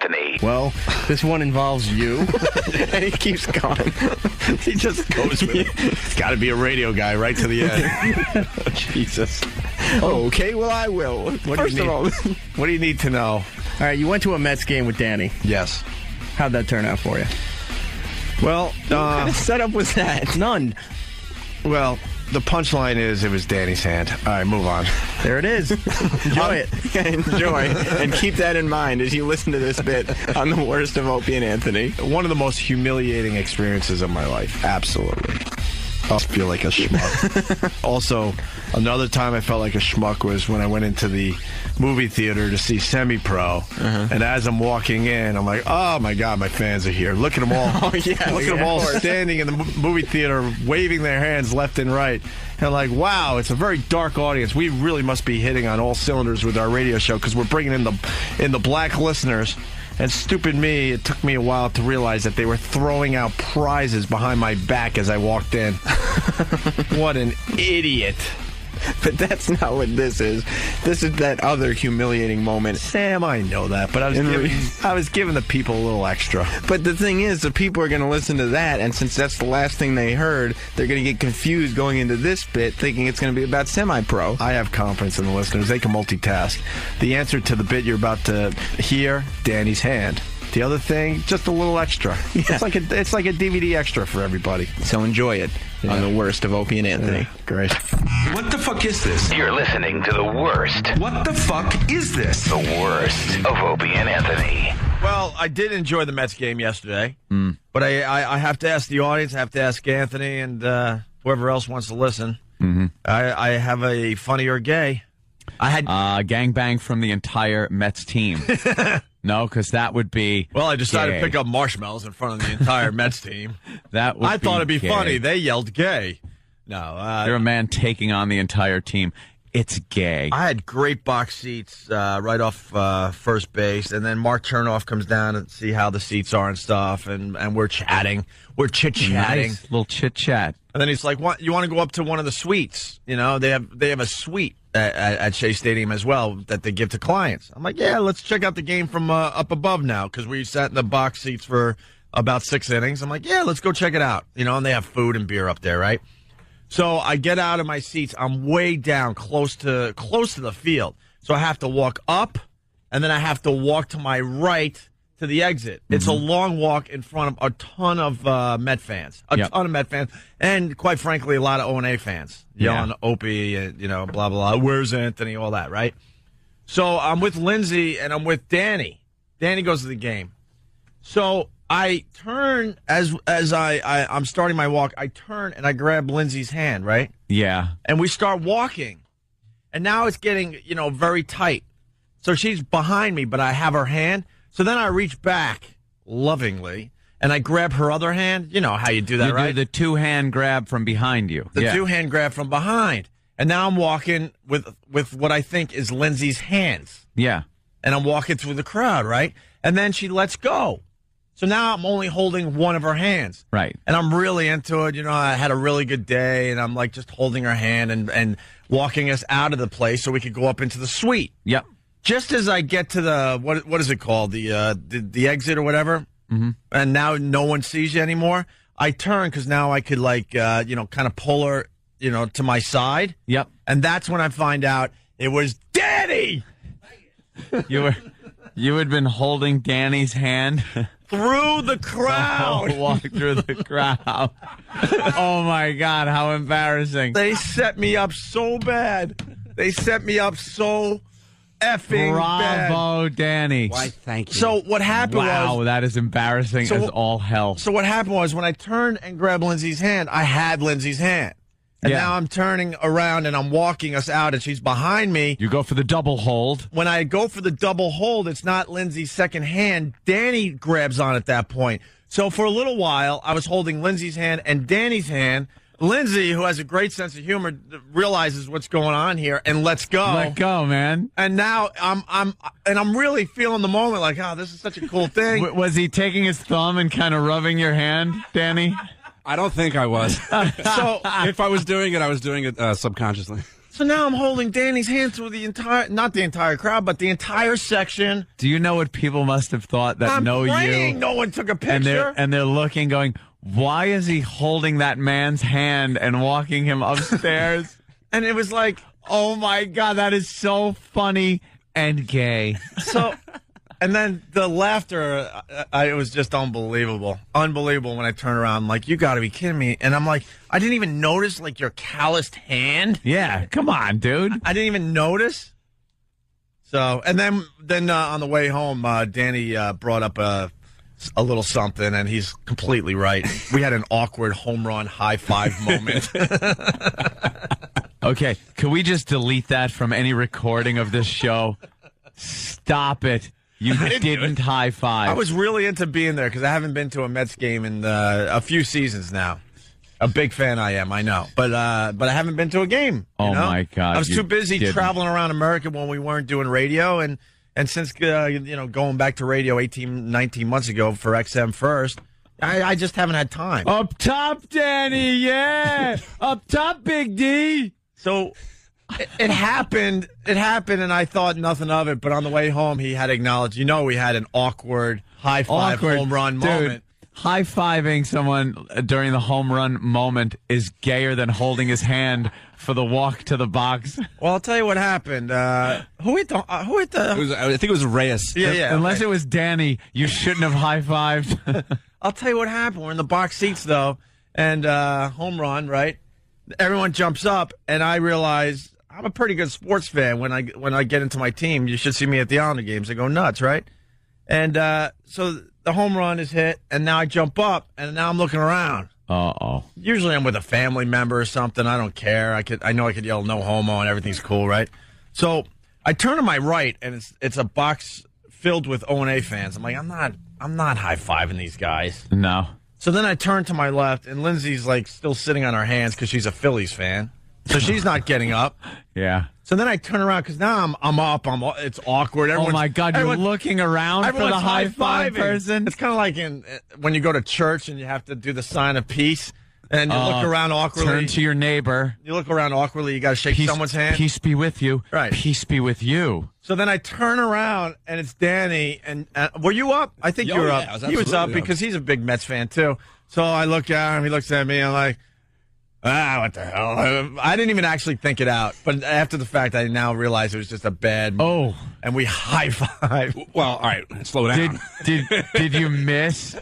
Anthony. Well, this one involves you. And he keeps going. He just goes with it. It's got to be a radio guy right to the end. Jesus. Okay, well, I will. First of all, What do you need to know? all right, you went to a Mets game with Danny. Yes. How'd that turn out for you? Well, What kind of setup was that? None. well, the punchline is it was Danny's hand. All right, move on. There it is. Enjoy it. Enjoy. And keep that in mind as you listen to this bit on the worst of Opie and Anthony. One of the most humiliating experiences of my life. Absolutely. I feel like a schmuck. Also, another time I felt like a schmuck was when I went into the movie theater to see Semi-Pro. And as I'm walking in, I'm like, oh my God, my fans are here. Look at them all. Look at them all standing in the movie theater, waving their hands left and right. And I'm like, wow, it's a very dark audience. We really must be hitting on all cylinders with our radio show because we're bringing in the black listeners. And stupid me, it took me a while to realize that they were throwing out prizes behind my back as I walked in. What an idiot. But that's not what this is. This is that other humiliating moment. Sam, I know that, but I was giving the people a little extra. But the thing is, the people are going to listen to that, and since that's the last thing they heard, they're going to get confused going into this bit, thinking it's going to be about Semi-Pro. I have confidence in the listeners. They can multitask. The answer to the bit you're about to hear, Danny's hand. The other thing, just a little extra. Yeah. It's like a DVD extra for everybody. So enjoy it on the worst of Opie and Anthony. Yeah, great. What the fuck is this? You're listening to the worst. What the fuck is this? The worst of Opie and Anthony. Well, I did enjoy the Mets game yesterday, but I have to ask the audience, I have to ask Anthony and whoever else wants to listen. I have a funny or gay. I had gangbang from the entire Mets team. No, because that would be. Well, I decided gay. to pick up marshmallows in front of the entire Mets team. That would I thought it'd be gay. funny. They yelled gay. No, You're a man taking on the entire team. It's gay. I had great box seats right off first base, and then Mark Chernoff comes down and see how the seats are and stuff, and we're chatting. We're chit-chatting. Nice little chit-chat. And then he's like, "What? You want to go up to one of the suites? You know, they have a suite at Shea Stadium as well that they give to clients." I'm like, "Yeah, let's check out the game from up above now," because we sat in the box seats for about 6 innings. I'm like, "Yeah, let's go check it out." You know, and they have food and beer up there, right? So I get out of my seats. I'm way down, close to the field. So I have to walk up, and then I have to walk to my right to the exit. It's a long walk in front of a ton of Met fans, a ton of Met fans, and quite frankly, a lot of O&A fans yelling Opie, and, you know, blah, blah, blah. Where's Anthony? All that, right? So I'm with Lindsay, and I'm with Danny. Danny goes to the game. So I turn, as I'm starting my walk, I turn and I grab Lindsay's hand, right? Yeah. And we start walking. And now it's getting, you know, very tight. So she's behind me, but I have her hand. So then I reach back lovingly, and I grab her other hand. You know how you do that, You right? do the two-hand grab from behind you. The two-hand grab from behind. And now I'm walking with what I think is Lindsay's hands. Yeah. And I'm walking through the crowd, right? And then she lets go. So now I'm only holding one of her hands. Right. And I'm really into it. You know, I had a really good day, and I'm like just holding her hand and walking us out of the place so we could go up into the suite. Yep. Just as I get to the, what is it called? The exit or whatever. And now no one sees you anymore. I turn because now I could kind of pull her, to my side. Yep. And that's when I find out it was Danny. You had been holding Danny's hand through the crowd. Walk through the crowd. Oh my God, how embarrassing. They set me up so bad. They set me up so effing bad. Bravo, Danny. Why, thank you. So what happened was... Wow, that is embarrassing as all hell. So what happened was when I turned and grabbed Lindsay's hand, I had Lindsay's hand. And now I'm turning around and I'm walking us out and she's behind me. You go for the double hold. When I go for the double hold, it's not Lindsay's second hand. Danny grabs on at that point. So for a little while, I was holding Lindsay's hand and Danny's hand. Lindsay, who has a great sense of humor, realizes what's going on here and lets go. Let go, man. And now I'm really feeling the moment like, oh, this is such a cool thing. Was he taking his thumb and kind of rubbing your hand, Danny? I don't think I was. So if I was doing it, I was doing it subconsciously. So now I'm holding Danny's hand through not the entire crowd, but the entire section. Do you know what people must have thought that I'm know praying you? no one took a picture. And they're looking, going, why is he holding that man's hand and walking him upstairs? And it was like, Oh my God, that is so funny and gay. so, and then the laughter, it was just unbelievable. Unbelievable when I turn around. I'm like, you got to be kidding me. And I'm like, I didn't even notice, like, your calloused hand. Yeah, come on, dude. I didn't even notice. So, and then on the way home, Danny brought up a little something, and he's completely right. We had an awkward home run high five moment. Okay, can we just delete that from any recording of this show? Stop it. You didn't high five. I was really into being there because I haven't been to a Mets game in a few seasons now. A big fan I am, I know. But I haven't been to a game. Oh, my God. I was you too busy didn't. traveling around America when we weren't doing radio. And since, going back to radio 18, 19 months ago for XM First, I just haven't had time. Up top, Danny, yeah. Up top, Big D. So it happened, and I thought nothing of it. But on the way home, he had acknowledged, we had an awkward high five home run moment. High-fiving someone during the home run moment is gayer than holding his hand for the walk to the box. Well, I'll tell you what happened. Who hit the? I think it was Reyes. Yeah. Unless it was Danny, you shouldn't have high-fived. I'll tell you what happened. We're in the box seats, though, and home run, right? Everyone jumps up, and I realize I'm a pretty good sports fan. When I get into my team, you should see me at the Islander games. I go nuts, right? And so the home run is hit, and now I jump up, and now I'm looking around. Uh-oh. Usually I'm with a family member or something. I don't care. I know I could yell no homo, and everything's cool, right? So I turn to my right, and it's a box filled with O&A fans. I'm like, I'm not high-fiving these guys. No. So then I turn to my left, and Lindsay's like still sitting on her hands because she's a Phillies fan. So she's not getting up. Yeah. So then I turn around because now I'm up. It's awkward. Oh my God! You're looking around for the high five person. It's kind of like when you go to church and you have to do the sign of peace, and you look around awkwardly. Turn to your neighbor. You look around awkwardly. You got to shake someone's hand. Peace be with you. Right. Peace be with you. So then I turn around and it's Danny. And were you up? I think you were up. He was up because he's a big Mets fan too. So I look at him. He looks at me. I'm like, what the hell? I didn't even actually think it out. But after the fact, I now realize it was just a bad move. Oh. And we high-five. Well, all right, slow down. Did you miss?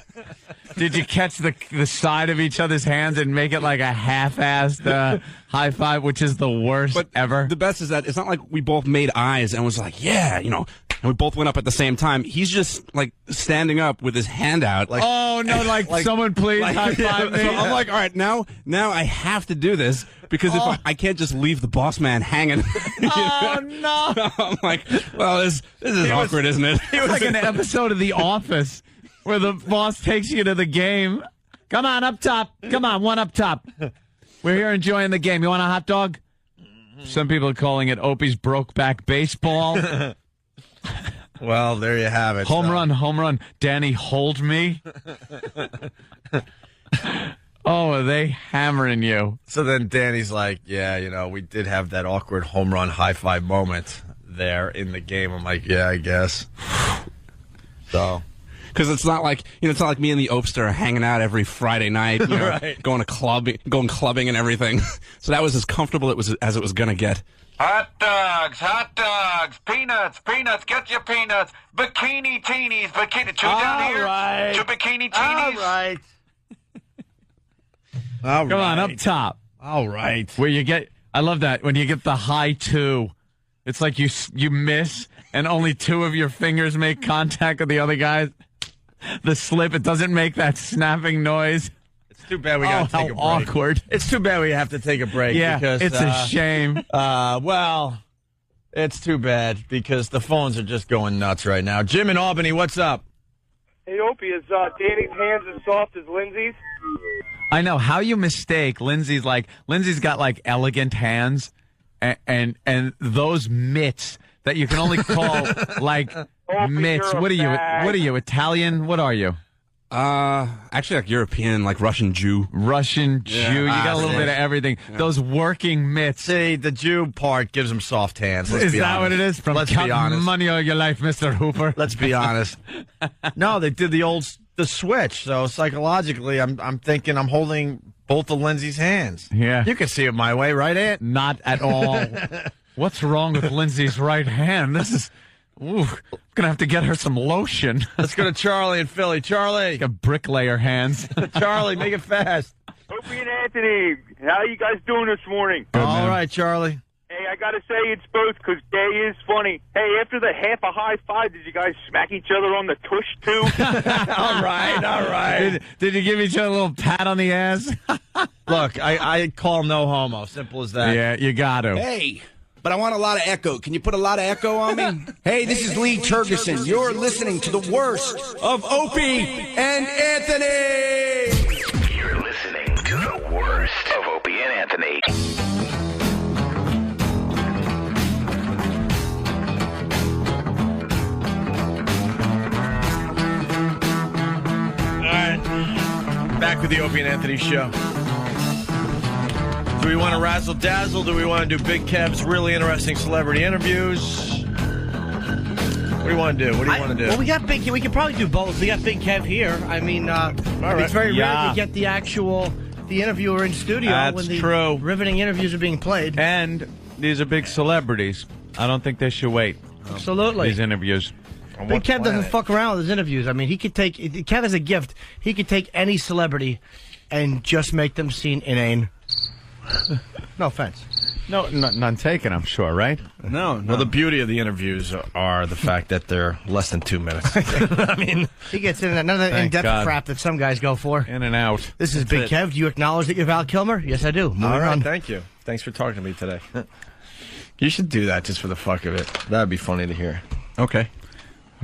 Did you catch the side of each other's hands and make it like a half-assed high five, which is the worst ever? The best is that it's not like we both made eyes and was like, yeah, and we both went up at the same time. He's just like standing up with his hand out. Like, oh no! Like someone please high five me. So I'm like, all right, now I have to do this because if I can't just leave the boss man hanging. Oh no! I'm like, well, this is awkward, isn't it? It was like an episode of The Office where the boss takes you to the game. Come on, up top. Come on, one up top. We're here enjoying the game. You want a hot dog? Some people are calling it Opie's Brokeback Baseball. Well, there you have it. Home run. Danny, hold me. Oh, are they hammering you? So then Danny's like, yeah, we did have that awkward home run high five moment there in the game. I'm like, yeah, I guess. So. Because it's not like it's not like me and the Opster are hanging out every Friday night, right. going clubbing and everything. So that was as comfortable as it was gonna get. Hot dogs, peanuts, get your peanuts, bikini teenies, two down here, right. two bikini teenies. All right. Come on, up top. All right. Where you get, I love that, when you get the high two. It's like you miss, and only two of your fingers make contact with the other guys. The slip, it doesn't make that snapping noise. It's too bad we got to take a break. Awkward. It's too bad we have to take a break. Yeah, because, it's a shame. Well, it's too bad because the phones are just going nuts right now. Jim in Albany, what's up? Hey, Opie, is Danny's hands as soft as Lindsay's? I know how you mistake Lindsay's got like elegant hands and those mitts that you can only call like Opie, mitts. you're a What are fag. you, Italian? What are you? Actually, like European, like Russian Jew. Russian Jew. You got a little bit of everything. Those working mitts. See, the Jew part gives him soft hands. Let's Is be that honest. what it is? From Let's be counting honest. money all your life, Mr. Hooper. Let's be honest. No, they did the switch. So psychologically, I'm thinking I'm holding both of Lindsay's hands. Yeah. You can see it my way, right, Ant? Not at all. What's wrong with Lindsay's right hand? This is... Ooh, I'm going to have to get her some lotion. Let's go to Charlie in Philly. Charlie. Got bricklayer hands. Charlie, make it fast. Opie and Anthony, how you guys doing this morning? All right, Charlie. Hey, I gotta say it's both because gay is funny. Hey, after the half a high five, did you guys smack each other on the tush too? All right. Did you give each other a little pat on the ass? Look, I call no homo. Simple as that. Yeah, you got to. Hey, but I want a lot of echo. Can you put a lot of echo on me? Hey, this is Lee Turgerson. You're listening to the worst of Opie and Anthony. You're listening to the worst of Opie and Anthony. All right. Back with the Opie and Anthony show. Do we want to razzle dazzle? Do we want to do Big Kev's really interesting celebrity interviews? What do you want to do? What do you want to do? Well, we got Big. We could probably do both. We got Big Kev here. I mean, right. it's very Yeah. rare to get the interviewer in studio That's when the true. riveting interviews are being played. And these are big celebrities. I don't think they should wait. Absolutely. These interviews. Big Kev doesn't fuck around with his interviews. I mean, he could take. Kev has a gift. He could take any celebrity and just make them seem inane. No offense. No, none taken, I'm sure, right? No. Well, the beauty of the interviews are the fact that they're less than 2 minutes. I mean, He gets in another Thank in-depth God. crap that some guys go for. In and out. This is Big Kev. Do you acknowledge that you're Val Kilmer? Yes, I do. Moving all right, on. thank you. Thanks for talking to me today. You should do that just for the fuck of it. That'd be funny to hear. Okay.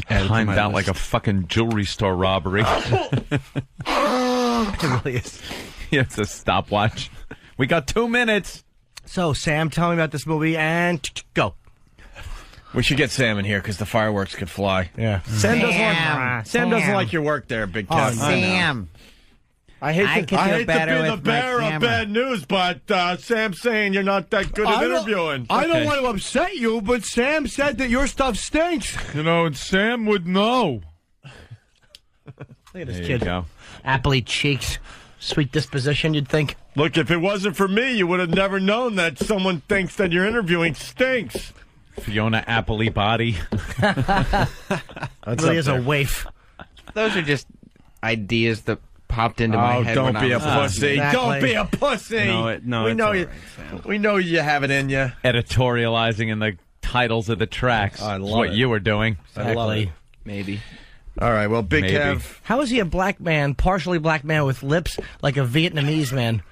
Timed out like a fucking jewelry store robbery. It really is. It's a stopwatch. We got 2 minutes. So, Sam, tell me about this movie and go. We should get Sam in here because the fireworks could fly. Yeah. Sam doesn't like your work there, Big Kev. Sam. I hate I to, could I do hate better to be the with my bearer of camera. bad news, but Sam's saying you're not that good at interviewing. I don't want to upset you, but Sam said that your stuff stinks. You know, Sam would know. Look at this There you kid. go. Appley cheeks, sweet disposition, you'd think. Look, if it wasn't for me, you would have never known that someone thinks that you're interviewing stinks. Fiona Appley body. That's Really up is a there. waif. Those are just ideas that popped into my Oh, head. don't when I be a was pussy! Exactly. Don't be a pussy! No, we it's know all you. right, Sam. We know you have it in you. Editorializing in the titles of the tracks. I That's love what it. you were doing. I love it. Maybe. All right, well, Big Maybe. Kev. How is he a black man, partially black man with lips like a Vietnamese man?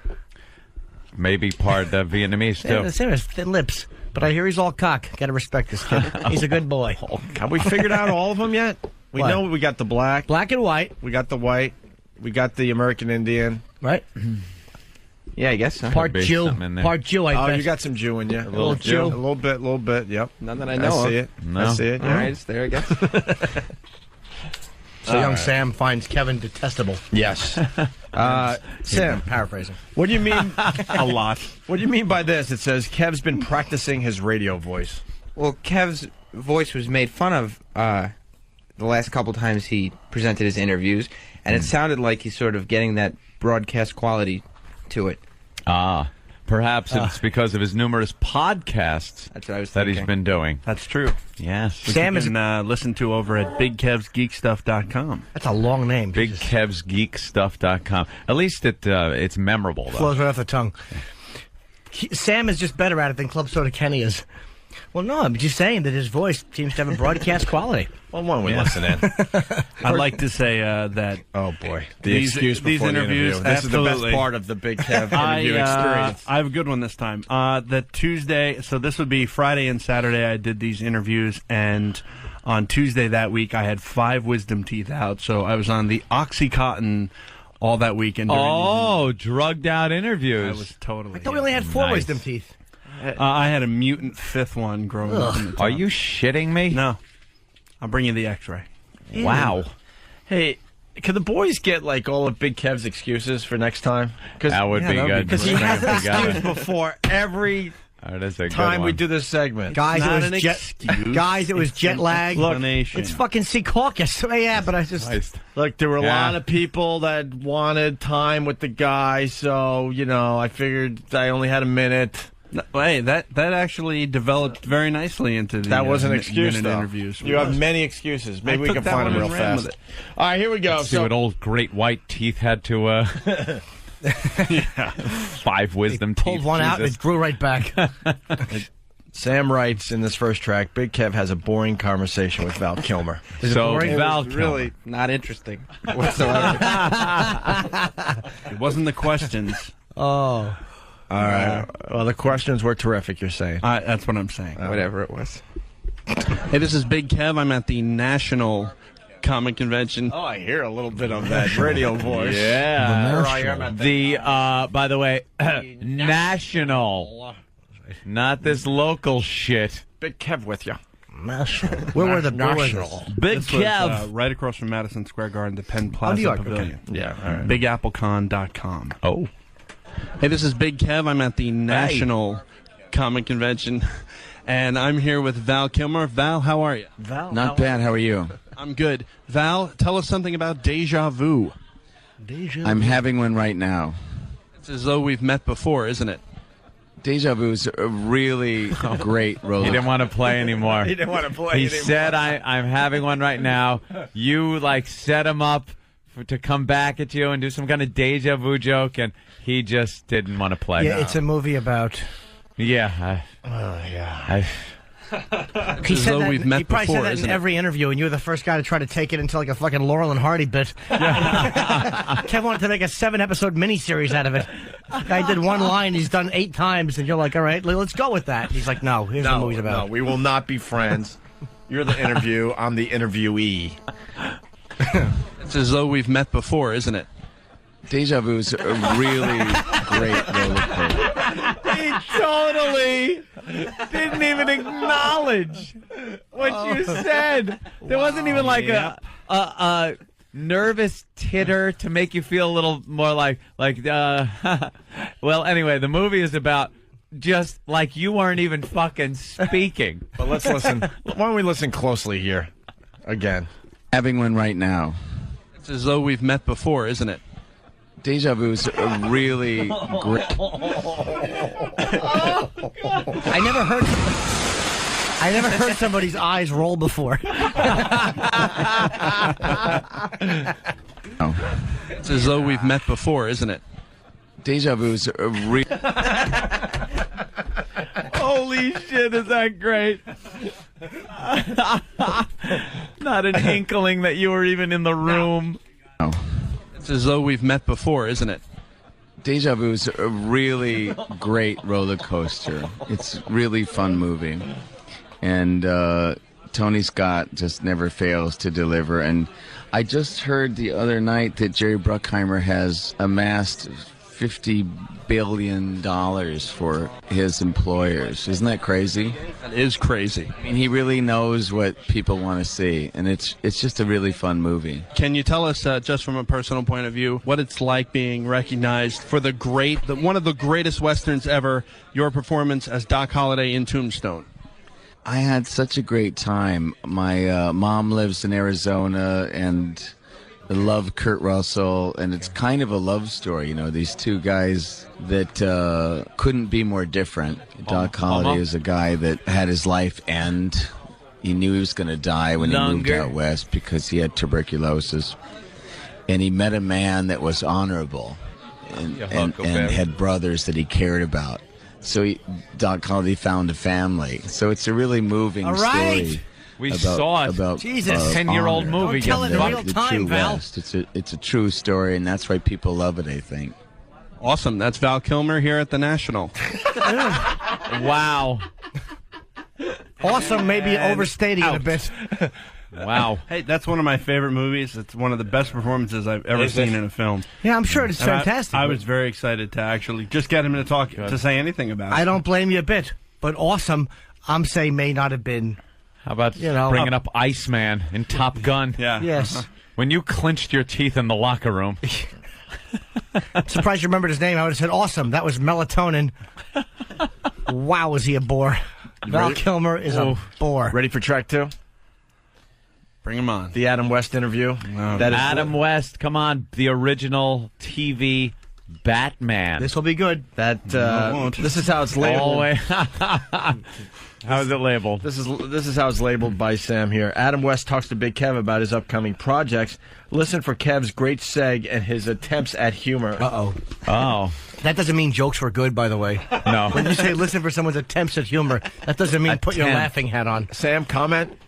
Maybe part Vietnamese, Yeah, too. the same as thin lips. But I hear he's all cock. Gotta respect this kid. He's a good boy. Have we figured out all of them yet? We What? know we got the black, Black and white, we got the white, we got the American Indian. right? Yeah, I guess so. Part be Jew. something in there. Part Jew, I Oh, bet. you got some Jew in you. A little Jew. A little bit. Yep. None that I know see of. it. No. I see it. All Yeah. right, it's there, I guess. So young Sam finds Kevin detestable. Yes. Sam, Paraphrasing. what do you mean? A lot. What do you mean by this? It says Kev's been practicing his radio voice. Well, Kev's voice was made fun of the last couple times he presented his interviews, and it sounded like he's sort of getting that broadcast quality to it. Perhaps it's because of his numerous podcasts That's what I was that thinking. he's been doing. That's true. Yes. Sam You is. can listen to over at BigKevsGeekStuff.com. That's a long name. Jesus. BigKevsGeekStuff.com. At least it's memorable, though. Flows right off the tongue. Sam is just better at it than Club Soda Kenny is. Well, no, I'm just saying that his voice seems to have a broadcast quality. Well, one would listen in. I'd like to say that Oh boy, the These- excuse these before interviews, the interview. This is the absolutely. best part of the Big Kev interview experience. I have a good one this time. The Tuesday, so this would be Friday and Saturday. I did these interviews, and on Tuesday that week, I had 5 wisdom teeth out. So I was on the OxyContin all that weekend. Oh, drugged out I interviews. was totally. I thought we only had 4 Nice. wisdom teeth. I had a mutant 5th one growing up. In the top. Are you shitting me? No. I'll bring you the X-ray. Wow. Hey, Can the boys get like all of Big Kev's excuses for next time? That would be good. Because he Bring has them an together. excuse before every That is a good time we one. do this segment. Guys, Not it an was excuse. guys, it was It's jet an lag. explanation. It's fucking Secaucus. Yeah, but I just Look, there were a Yeah. lot of people that wanted time with the guy, so I figured I only had a minute. No, hey, that actually developed very nicely into the That was an excuse, minute though. interviews. You have many excuses. Maybe we took can that find them one real and ran fast. with it. All right, here we go. See what old Great White Teeth had to. 5 wisdom teeth. pulled one out and Jesus. it grew right back. Sam writes in this first track, Big Kev has a boring conversation with Val Kilmer. So boring? Val It was really not interesting whatsoever. It wasn't the questions. Oh. All right. Well, the questions were terrific, you're saying. That's what I'm saying. Whatever it was. Hey, this is Big Kev. I'm at the National Comic Convention. Oh, I hear a little bit of that radio voice. Yeah. By the way, national, not this local shit. Big Kev with you. Where were the National? Big This was, Kev. right across from Madison Square Garden, the Penn New Plaza York, Pavilion. Yeah, all right. BigAppleCon.com. Oh. Hey, this is Big Kev. I'm at the National Comic Convention, and I'm here with Val Kilmer. Val, how are you? Val, Not bad. How are you? I'm good. Val, tell us something about Deja Vu. I'm having one right now. It's as though we've met before, isn't it? Deja Vu is a really great roller. He didn't want to play anymore. He didn't want to play He anymore. said, I'm having one right now. You, set him up to come back at you and do some kind of deja vu joke, and he just didn't want to play. Yeah, it's a movie about. Yeah. He as though we've met he probably before, said that isn't in it? every interview, and you were the first guy to try to take it into like a fucking Laurel and Hardy bit. Kev wanted to make a 7-episode miniseries out of it. Guy did one line, he's done 8 times, and you're like, all right, let's go with that. He's like, no, here's what the movie's about. No, we will not be friends. You're the interview. I'm the interviewee. It's as though we've met before, isn't it? Deja Vu is a really great roller coaster. He totally didn't even acknowledge what you said. There wasn't even like a nervous titter to make you feel a little more like well, anyway, the movie is about just like you weren't even fucking speaking. But let's listen. Why don't we listen closely here again? Having one right now. It's as though we've met before, isn't it? Deja Vu is a really great. I never heard somebody's eyes roll before. It's as though we've met before, isn't it? Deja Vu is a real. Holy shit, is that great? Not an inkling that you were even in the room. It's as though we've met before, isn't it? Deja Vu is a really great roller coaster. It's a really fun movie. And Tony Scott just never fails to deliver. And I just heard the other night that Jerry Bruckheimer has amassed $50 billion for his employers. Isn't that crazy? That is crazy. I mean, he really knows what people want to see. And it's just a really fun movie. Can you tell us, just from a personal point of view, what it's like being recognized for one of the greatest Westerns ever, your performance as Doc Holliday in Tombstone? I had such a great time. My mom lives in Arizona, and I love Kurt Russell, and it's kind of a love story. You know, these two guys that couldn't be more different. Doc Holliday is a guy that had his life end. He knew he was going to die when he moved out west because he had tuberculosis. And he met a man that was honorable and had brothers that he cared about. So Doc Holliday found a family. So it's a really moving story. We saw it. About, Jesus. 10-year-old honor. movie. Don't tell it in Fuck. real The time, true Val. West. It's a true story, and that's why people love it, I think. Awesome. That's Val Kilmer here at the National. Wow. Awesome, maybe overstating it a bit. Wow. Hey, that's one of my favorite movies. It's one of the best performances I've ever seen in a film. Yeah, I'm sure it's And fantastic. I was very excited to actually just get him to say anything about it. I don't blame you a bit, but awesome, I'm saying may not have been. How about bringing up Iceman in Top Gun? Yeah. Yes. When you clenched your teeth in the locker room. Surprised you remembered his name. I would have said, awesome. That was Melatonin. Wow, is he a bore. Val Kilmer is a bore. Ready for track 2? Bring him on. The Adam West interview. That is Adam West, come on. The original TV Batman. This will be good. This is how it's labeled. How is it labeled? This is how it's labeled by Sam here. Adam West talks to Big Kev about his upcoming projects. Listen for Kev's great seg and his attempts at humor. Oh. That doesn't mean jokes were good, by the way. No. When you say listen for someone's attempts at humor, that doesn't mean put your laughing hat on. Sam, comment?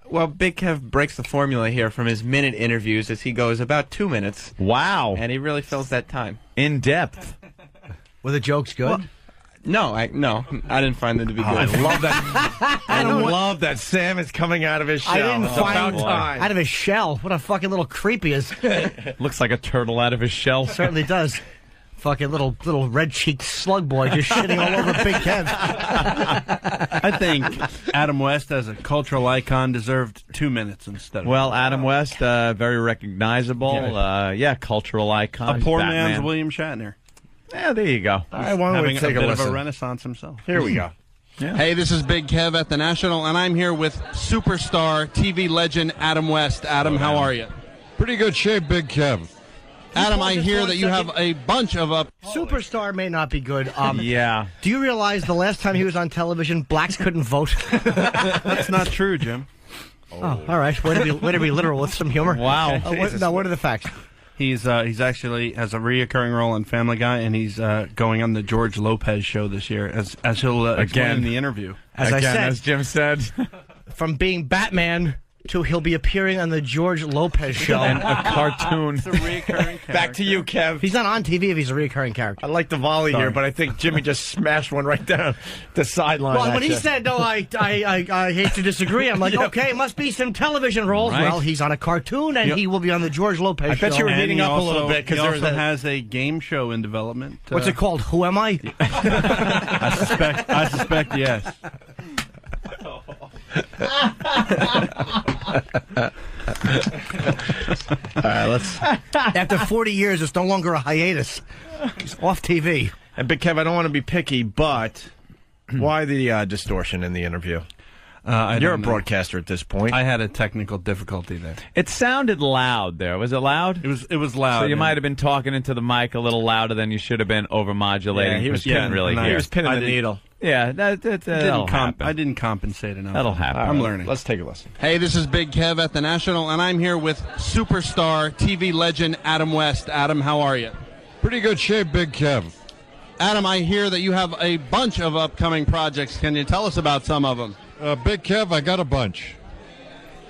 Well, Big Kev breaks the formula here from his minute interviews as he goes about 2 minutes. Wow. And he really fills that time. In depth. Were the jokes good? Well, no, I didn't find them to be good. I love that. I love that Sam is coming out of his shell. I didn't find time. out of his shell. What a fucking little creep he is. Looks like a turtle out of his shell. Certainly does. Fucking little red-cheeked slug boy just shitting all over Big Kev. I think Adam West, as a cultural icon, deserved 2 minutes instead of... Well, Adam West, very recognizable. Cultural icon. A poor Batman. man's William Shatner. Yeah, there you go. All right, why don't we Having take a bit listen? of a renaissance himself. Here we go. Yeah. Hey, this is Big Kev at the National, and I'm here with superstar TV legend Adam West. Adam, how are you? Pretty good shape, Big Kev. Adam, I hear that you have a bunch of Superstar may not be good. Yeah. Do you realize the last time he was on television, blacks couldn't vote? That's not true, Jim. Oh, all right. Way to be literal with some humor. Wow. What are the facts? He's actually has a reoccurring role in Family Guy, and he's going on the George Lopez show this year, as he'll explain in the interview. As Jim said, from being Batman to he'll be appearing on the George Lopez show. And a cartoon. It's a reoccurring character. Back to you, Kev. He's not on TV if he's a reoccurring character. I like the volley here, but I think Jimmy just smashed one right down the sideline. Well, when he said, no, I hate to disagree, I'm like, okay, it must be some television roles. Right. Well, he's on a cartoon, and he will be on the George Lopez show. I bet you were heating up a little bit. He also has a game show in development. What's it called? Who Am I? I suspect, yes. All right, let's. After 40 years, it's no longer a hiatus. He's off TV. And Big Kev, I don't want to be picky, but why the distortion in the interview? You're a broadcaster at this point. I had a technical difficulty there. it sounded loud there. Was it loud? It was loud. So you might have been talking into the mic a little louder than you should have been, overmodulating. he was couldn't really he hear. was pinning the needle. Yeah, that'll happen. I didn't compensate enough. That'll happen. I'm learning. Let's take a listen. Hey, this is Big Kev at the National, and I'm here with superstar TV legend Adam West. Adam, how are you? Pretty good shape, Big Kev. Adam, I hear that you have a bunch of upcoming projects. Can you tell us about some of them? Big Kev, I got a bunch.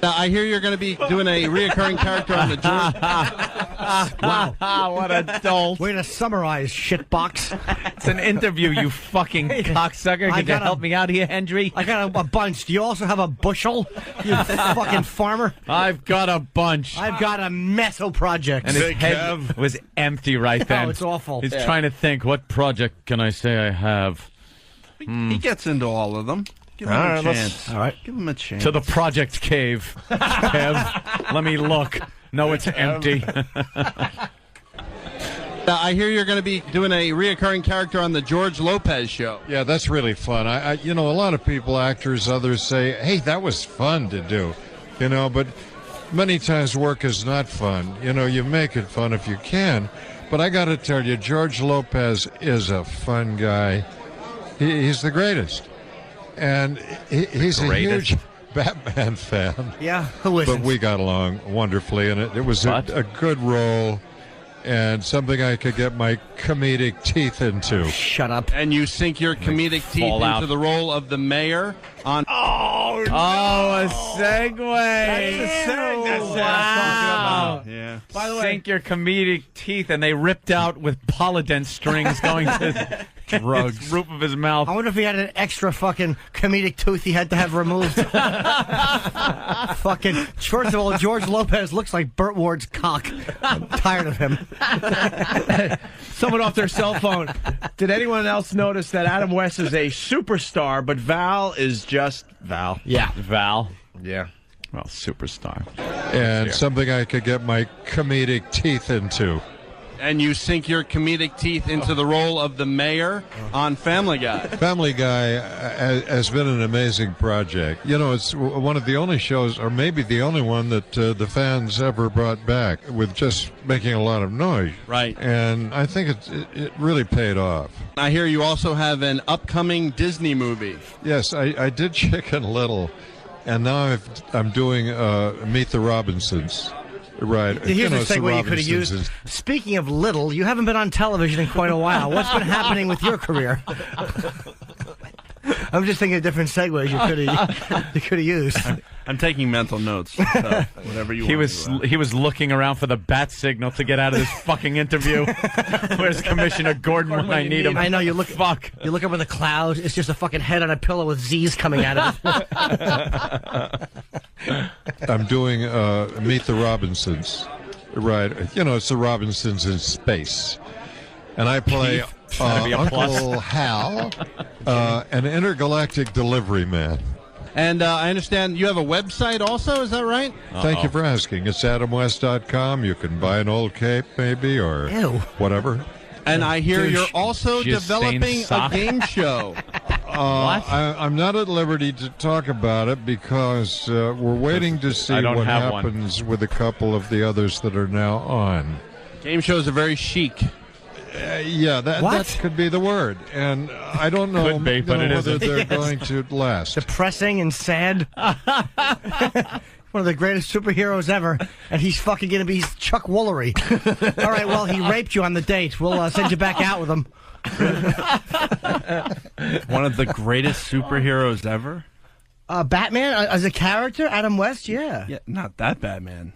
I hear you're going to be doing a reoccurring character on the George. Wow. What a dolt. Way to summarize, shitbox. It's an interview, you fucking cocksucker. Can you help me out here, Hendry? I got a bunch. Do you also have a bushel, you fucking farmer? I've got a bunch. I've got a meso project. And his head was empty right then. Oh, it's awful. He's trying to think, what project can I say I have? He gets into all of them. Give him a chance. All right. Give him a chance. To the project cave. Kev, let me look. No, it's empty. I hear you're going to be doing a reoccurring character on the George Lopez show. Yeah, that's really fun. I a lot of people, actors, others say, hey, that was fun to do. But many times work is not fun. You make it fun if you can. But I got to tell you, George Lopez is a fun guy. He's the greatest. And he's a huge Batman fan. Yeah, who isn't? But we got along wonderfully, and it was a good role and something I could get my comedic teeth into. Shut up. And you sink your comedic teeth into the role of the mayor on... Oh, a segue. That's what wow. Yeah. By the way, Sink your comedic teeth, and they ripped out with polydent strings going to drugs. roof of his mouth. I wonder if he had an extra fucking comedic tooth he had to have removed. Fucking, first of all, George Lopez looks like Burt Ward's cock. I'm tired of him. Someone off their cell phone. Did anyone else notice that Adam West is a superstar, but Val is just Val? Yeah. Val. Yeah. Well, superstar. and something I could get my comedic teeth into. And you sink your comedic teeth into the role of the mayor on Family Guy. Family Guy has been an amazing project. You know, it's one of the only shows, or maybe the only one, that the fans ever brought back with just making a lot of noise. Right. And I think it really paid off. I hear you also have an upcoming Disney movie. Yes, I did Chicken Little, and now I'm doing Meet the Robinsons. Right. Here's a it's the segue you could have used. Robinsons. Speaking of Little, you haven't been on television in quite a while. What's been happening with your career? I'm just thinking of different segues you could have used. I'm taking mental notes. So whatever you want. He was looking around for the bat signal to get out of this fucking interview. Where's Commissioner Gordon when I need him? I know you look. Fuck. You look up in the clouds. It's just a fucking head on a pillow with Z's coming out of it. I'm doing Meet the Robinsons. Right. You know, it's the Robinsons in space. And I play Uncle Hal, an intergalactic delivery man. And I understand you have a website also, is that right? Thank you for asking. It's AdamWest.com. You can buy an old cape, maybe, or whatever. And I hear you're also developing a game show. I'm not at liberty to talk about it because we're waiting to see what happens with a couple of the others that are now on. Game shows are very chic. Yeah, that could be the word. And I don't know, Could be, but whether they're going to last. Depressing and sad. One of the greatest superheroes ever, and he's fucking going to be Chuck Woolery. All right, well, he raped you on the date. We'll send you back out with him. One of the greatest superheroes ever? Batman as a character? Adam West? Yeah. Yeah, not that Batman.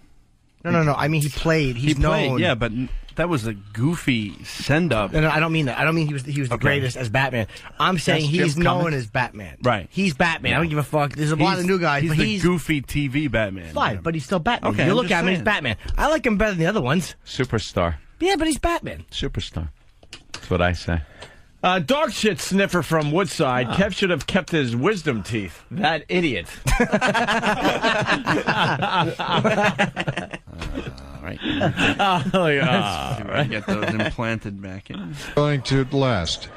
No. I mean, he played. He's known. Yeah, but that was a goofy send-up. No, I don't mean that. I don't mean he was the greatest as Batman. I'm saying he's known as Batman. Right. He's Batman. I don't give a fuck. There's a lot of new guys, He's but the goofy TV Batman. fine. But he's still Batman. Okay, you I'm look just at him, he's saying. Batman. I like him better than the other ones. Superstar. Yeah, but he's Batman. Superstar. That's what I say. Dog shit sniffer from Woodside. Kev should have kept his wisdom teeth. That idiot. Get those implanted back in. Going to last.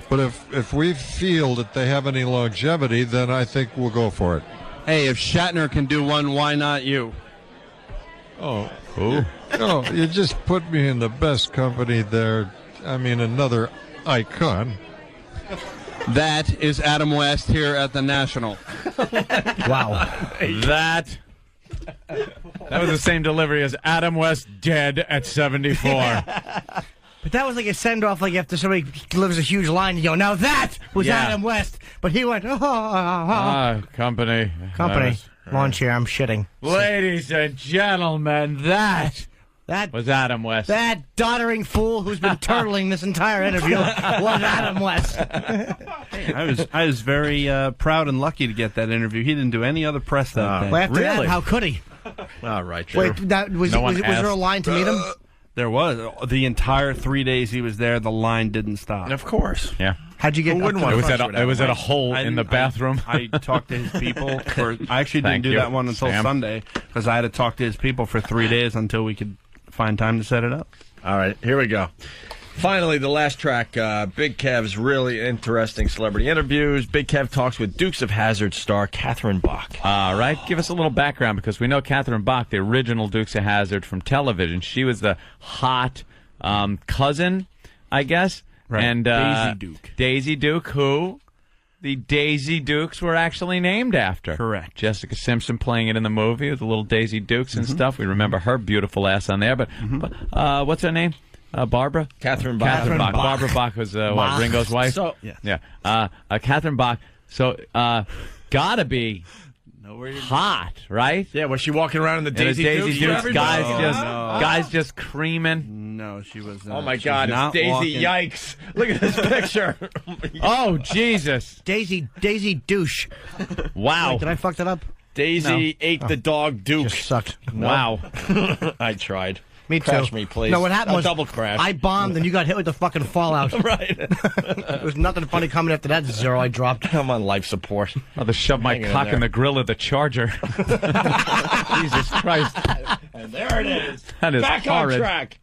But if we feel that they have any longevity, then I think we'll go for it. Hey, if Shatner can do one, why not you? Oh, who? No, you just put me in the best company there. I mean, another icon. That is Adam West here at the National. Wow. That was the same delivery as Adam West dead at 74. But that was like a send-off, like after somebody delivers a huge line, you go, now that was Adam West. But he went, Company. Lawn chair, I'm shitting. Ladies and gentlemen, that was Adam West. That doddering fool who's been turtling this entire interview was Adam West. I was very proud and lucky to get that interview. He didn't do any other press that day. Well, after that, how could he? All right. Wait, was there a line to meet him? There was. The entire 3 days he was there, the line didn't stop. Of course. Yeah. How'd you get Who wouldn't want It was at a hole in the bathroom. I talked to his people. I actually didn't do that one until Sunday because I had to talk to his people for 3 days until we could find time to set it up. All right, here we go. Finally, the last track, Big Kev's really interesting celebrity interviews. Big Kev talks with Dukes of Hazzard star Catherine Bach. All right, give us a little background because we know Catherine Bach, the original Dukes of Hazzard from television. She was the hot cousin, I guess. Right. And Daisy Duke. Daisy Duke, who the Daisy Dukes were actually named after. Correct. Jessica Simpson playing it in the movie with the little Daisy Dukes and stuff. We remember her beautiful ass on there. But what's her name? Barbara? Catherine Bach. Catherine Bach. Barbara Bach was Ringo's wife? So, yeah. Catherine Bach. So, gotta be hot, right? Yeah, was she walking around in the Daisy Dukes? Guys just creaming. No, she was. Oh my God! It's Daisy. Walking. Yikes! Look at this picture. Oh Jesus! Daisy douche. Wow! Wait, did I fuck that up? Daisy ate the dog Duke. Just sucked. Wow! I tried. Me too. Crash me, please. No, what happened was double crash. I bombed and you got hit with the fucking fallout. Right. There was nothing funny coming after that zero I dropped. I'm on life support. I'll just shove my Hanging cock in in there. the grill of the Charger. Jesus Christ. And there it is. That is Back horrid. on track.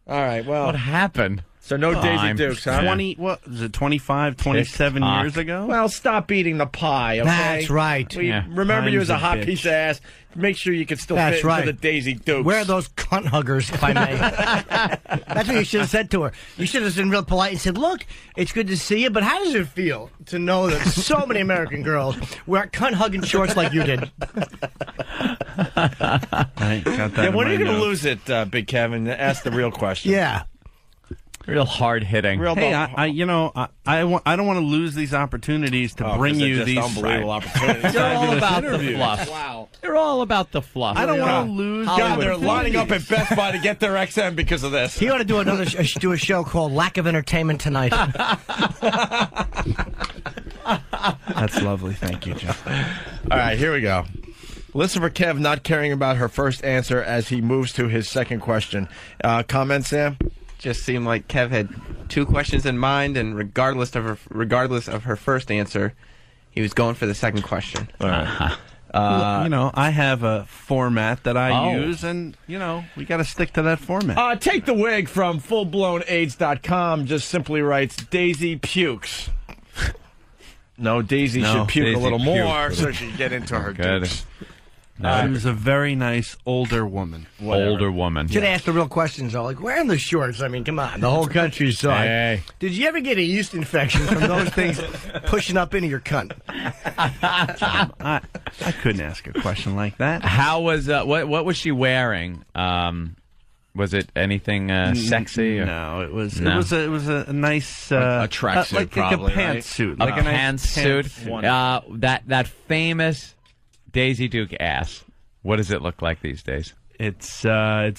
All right, well. What happened? So no Daisy Dukes, huh? 20, what was it, 25, 27 TikTok. years ago? Well, stop eating the pie, okay? That's right. We Yeah. remember you as a Time's a hot bitch. piece of ass. Make sure you can still That's fit right. into the Daisy Dukes. Where are those cunt huggers, if I may? That's what you should have said to her. You should have been real polite and said, look, it's good to see you, but how does it feel to know that so many American girls wear cunt hugging shorts like you did? I got that Yeah, in when are my you going to notes. lose it, Big Kevin? Ask the real question. Yeah. Real hard hitting. Real Hey, dumb. I don't want to lose these opportunities to bring 'cause they're you just these unbelievable opportunities. You're all fabulous about the interviews. fluff. Wow. You're all about the fluff. I don't want to lose. God, the they're lining up at opportunities. Best Buy to get their XM because of this. He ought to do another do a show called Lack of Entertainment Tonight. That's lovely. Thank you, Jeff. All right, here we go. Listen for Kev not caring about her first answer as he moves to his second question. Comment, Sam? Just seemed like Kev had two questions in mind, and regardless of her first answer, he was going for the second question. All right. I have a format that I Oh. use, and we got to stick to that format. Take the Wig from fullblownaids.com just simply writes Daisy pukes. No, Daisy No, should puke Daisy a little puke. more so she can get into her Good. dukes. She was a very nice older woman. Older woman. Should ask the real questions, though. Like, wearing the shorts. I mean, come on. The whole country saw it. Hey. Did you ever get a yeast infection from those things pushing up into your cunt? I couldn't ask a question like that. How was what was she wearing? Was it anything sexy? Or? No, it was No. it was a nice A tracksuit, like probably, a pantsuit, A like a nice pantsuit. That famous Daisy Duke ass. What does it look like these days? It's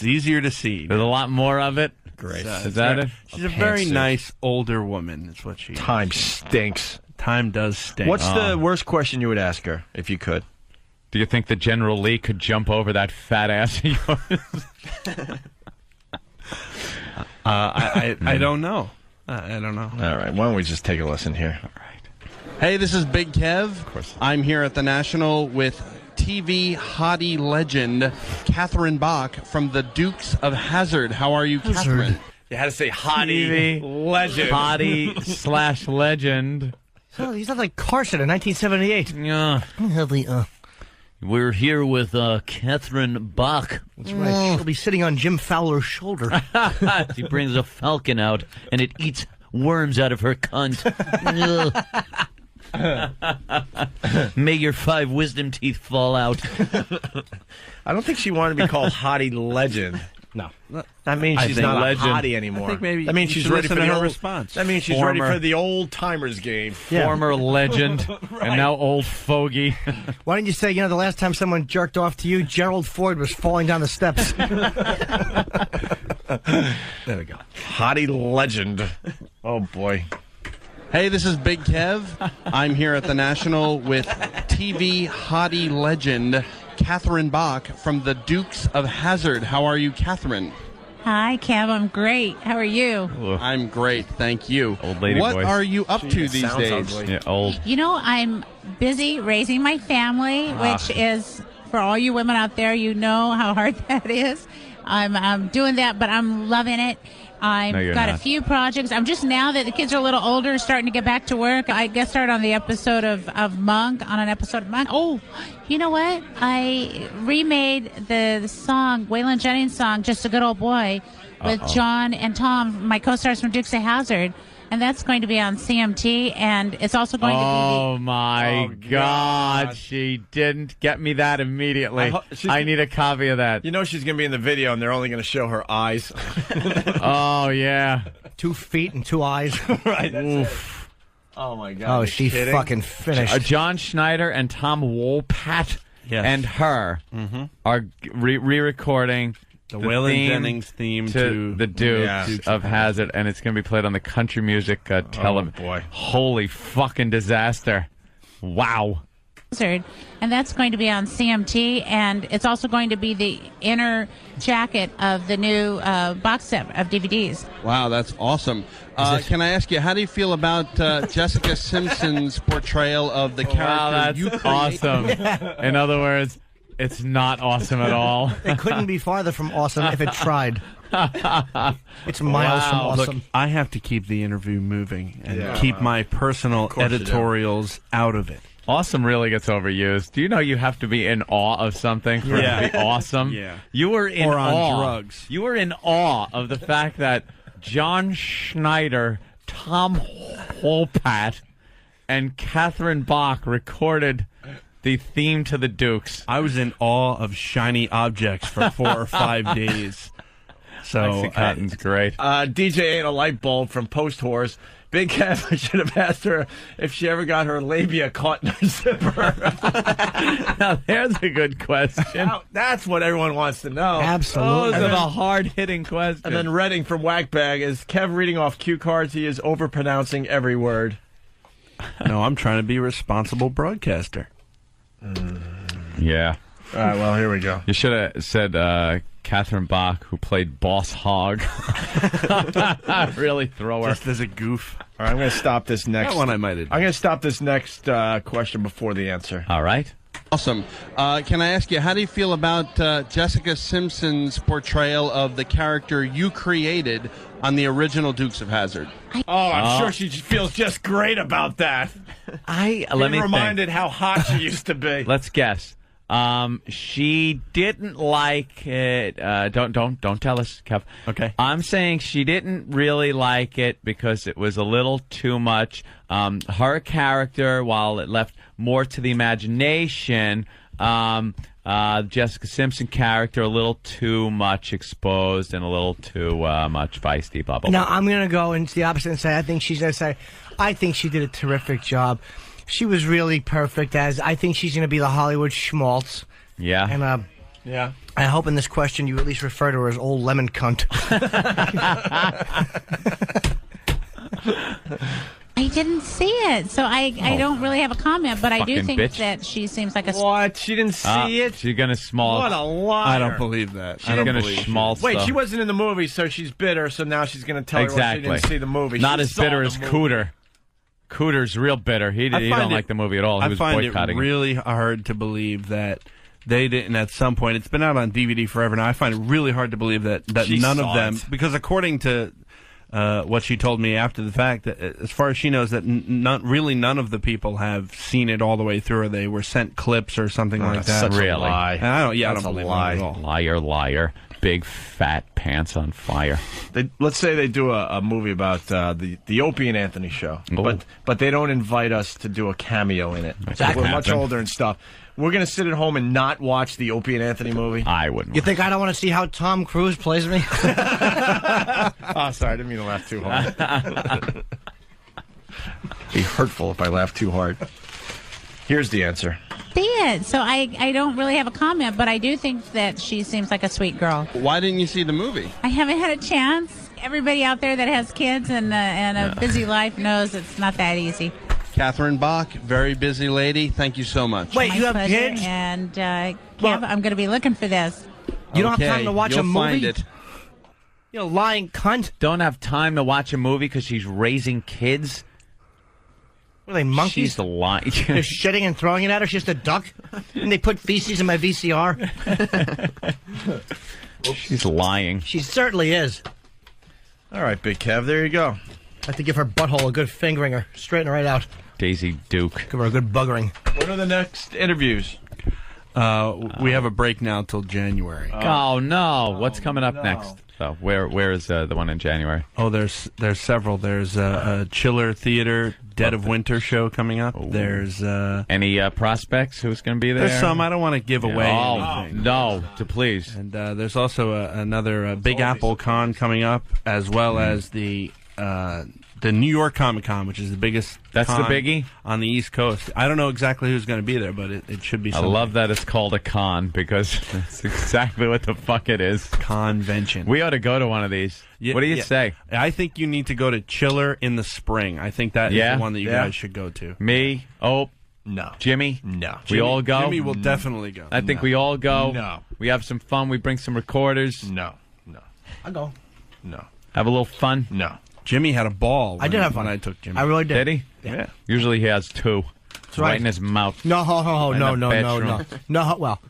easier to see. There's a lot more of it. Great. Is that it? She's a very pantsuit. nice older woman. Is what she. Time stinks. Time does stink. What's the worst question you would ask her if you could? Do you think that General Lee could jump over that fat ass of yours? I don't know. I don't know. All right, why don't we just take a listen here? Hey, this is Big Kev. Of course. I'm here at the National with TV hottie legend Catherine Bach from the Dukes of Hazzard. How are you, Catherine? You had to say hottie legend. Hottie / legend. Oh, he sounds like Carson in 1978. Yeah. We're here with Catherine Bach. That's right. She'll be sitting on Jim Fowler's shoulder. She brings a falcon out, and it eats worms out of her cunt. May your 5 wisdom teeth fall out. I don't think she wanted to be called hottie legend. No. That means I she's think not legend. a hottie anymore. I think maybe that means you she's should ready for listen to the her old response. That means she's ready Former- for the old timers game. Yeah. Former legend, and now old fogey. Why didn't you say, the last time someone jerked off to you, Gerald Ford was falling down the steps? There we go. Hottie legend. Oh boy. Hey, this is Big Kev. I'm here at the National with TV hottie legend Catherine Bach from the Dukes of Hazzard. How are you, Catherine? Hi, Kev. I'm great. How are you? I'm great, thank you. Old lady What voice. are you up to these sounds days? ugly. Yeah, old. You know, I'm busy raising my family, which is, for all you women out there, you know how hard that is. I'm doing that, but I'm loving it. I've No, you're got a not. few projects. I'm just, now that the kids are a little older, starting to get back to work. I guest starred on the episode of Monk, on an episode of Monk. Oh, you know what? I remade the song, Waylon Jennings' song, Just a Good Old Boy, with John and Tom, my co-stars from Dukes of Hazzard. And that's going to be on CMT, and it's also going Oh to my God! She didn't get me that immediately. I need a copy of that. You know she's going to be in the video, and they're only going to show her eyes. Oh yeah. 2 feet and 2 eyes. Right. Oof. Oh my God. Oh, Are you she kidding? fucking finished. John Schneider and Tom Wolpat Yes. and her are re-recording The Waylon theme Jennings theme to the Dukes Yeah. of Hazzard, and it's going to be played on the country music television. boy. Holy fucking disaster! Wow. Hazard, and that's going to be on CMT, and it's also going to be the inner jacket of the new box set of DVDs. Wow, that's awesome. Can I ask you, how do you feel about Jessica Simpson's portrayal of the character? Wow, that's you created? awesome. In other words, it's not awesome at all. It couldn't be farther from awesome if it tried. It's miles from awesome. Look, I have to keep the interview moving and keep my personal editorials out of it. Awesome really gets overused. Do you know you have to be in awe of something for it to be awesome? Yeah. You were in Or on awe. drugs. You were in awe of the fact that John Schneider, Tom Holpat, and Catherine Bach recorded the theme to the Dukes. I was in awe of shiny objects for 4 or 5 days. So Cotton's great. DJ ate a light bulb from Post Whores. Big Kev, I should have asked her if she ever got her labia caught in her zipper. Now, there's a good question. That's what everyone wants to know. Absolutely. Those are the hard-hitting questions. And then Redding from Whackbag is Kev reading off cue cards. He is overpronouncing every word. No, I'm trying to be a responsible broadcaster. Yeah. All right, well, here we go. You should have said Catherine Bach, who played Boss Hogg. Really throw her. Just as a goof. All right, I'm going to stop this next. That one I might have done. I'm going to stop this next question before the answer. All right. Awesome. Can I ask you, how do you feel about Jessica Simpson's portrayal of the character you created on the original Dukes of Hazzard? I'm sure she feels just great about that. Let me reminded think. how hot she used to be. Let's guess. She didn't like it. Don't tell us, Kev. Okay. I'm saying she didn't really like it because it was a little too much. Her character, while it left more to the imagination, Jessica Simpson character a little too much exposed and a little too much feisty. Blah blah. Now I'm going to go into the opposite and say I think she's going to say I think she did a terrific job. She was really perfect as I think she's going to be the Hollywood schmaltz. Yeah. And yeah. I hope in this question you at least refer to her as old lemon cunt. I didn't see it, so I don't really have a comment, but I do Fucking think bitch. that she seems like a... What? She didn't see it? She's gonna small. What a liar. I don't believe that. She's gonna schmaltz. Wait, though. she wasn't in the movie, so she's bitter, so now she's going to tell exactly. her she didn't see the movie. Not She as saw bitter the as movie. Cooter. Cooter's real bitter. He don't like the movie at all. He I was find boycotting it really hard to believe that they didn't at some point. It's been out on DVD forever now. I find it really hard to believe that She none of saw them, it. because according to what she told me after the fact, that as far as she knows, that none of the people have seen it all the way through, or they were sent clips or something like that. Such a Really? lie. And I don't. Yeah, That's I don't a believe lie. it at all. Liar. Big fat pants on fire. Let's say they do a movie about the Opie and Anthony show, Oh. but they don't invite us to do a cameo in it. Exactly. We're much older and stuff. We're going to sit at home and not watch the Opie and Anthony movie. I wouldn't. You think I don't want to see how Tom Cruise plays me? Oh, sorry, I didn't mean to laugh too hard. Be hurtful if I laugh too hard. Here's the answer. See it, so I don't really have a comment, but I do think that she seems like a sweet girl. Why didn't you see the movie? I haven't had a chance. Everybody out there that has kids and a busy life knows it's not that easy. Catherine Bach, very busy lady. Thank you so much. Wait, My you have pleasure, kids? And Kev, I'm going to be looking for this. You don't have Okay, time to watch you'll a movie? find it. You lying cunt. Don't have time to watch a movie because she's raising kids. What are they, monkeys? She's lying. They're shitting and throwing it at her. She's just a duck. And they put feces in my VCR. She's lying. She certainly is. All right, Big Kev, there you go. I have to give her butthole a good fingering her. Straighten her right out. Daisy Duke. Give her a good buggering. When are the next interviews? We have a break now till January. Oh no! What's coming up next? So where is the one in January? Oh, there's several. There's a Chiller Theater Dead of Winter show coming up. There's any prospects? Who's going to be there? There's some. I don't want to give away anything. No, please. And there's also another Big Apple Con coming up, as well as the New York Comic Con, which is the biggest. That's the con biggie on the East Coast. I don't know exactly who's going to be there, but it should be. I Something. love that it's called a con because that's exactly what the fuck it is. Convention. We ought to go to one of these. What do you say? I think you need to go to Chiller in the spring. I think that is the one that you guys should go to. Me? Oh. No. Jimmy? No. We all go? Jimmy will definitely go. I think we all go. No. We have some fun. We bring some recorders. No. I'll go. No. Have a little fun. No. Jimmy had a ball. I did have fun. when I took Jimmy. I really did. Did he? Yeah. Usually he has two. right. Right in his mouth. No, In no, the no. bedroom. No, well.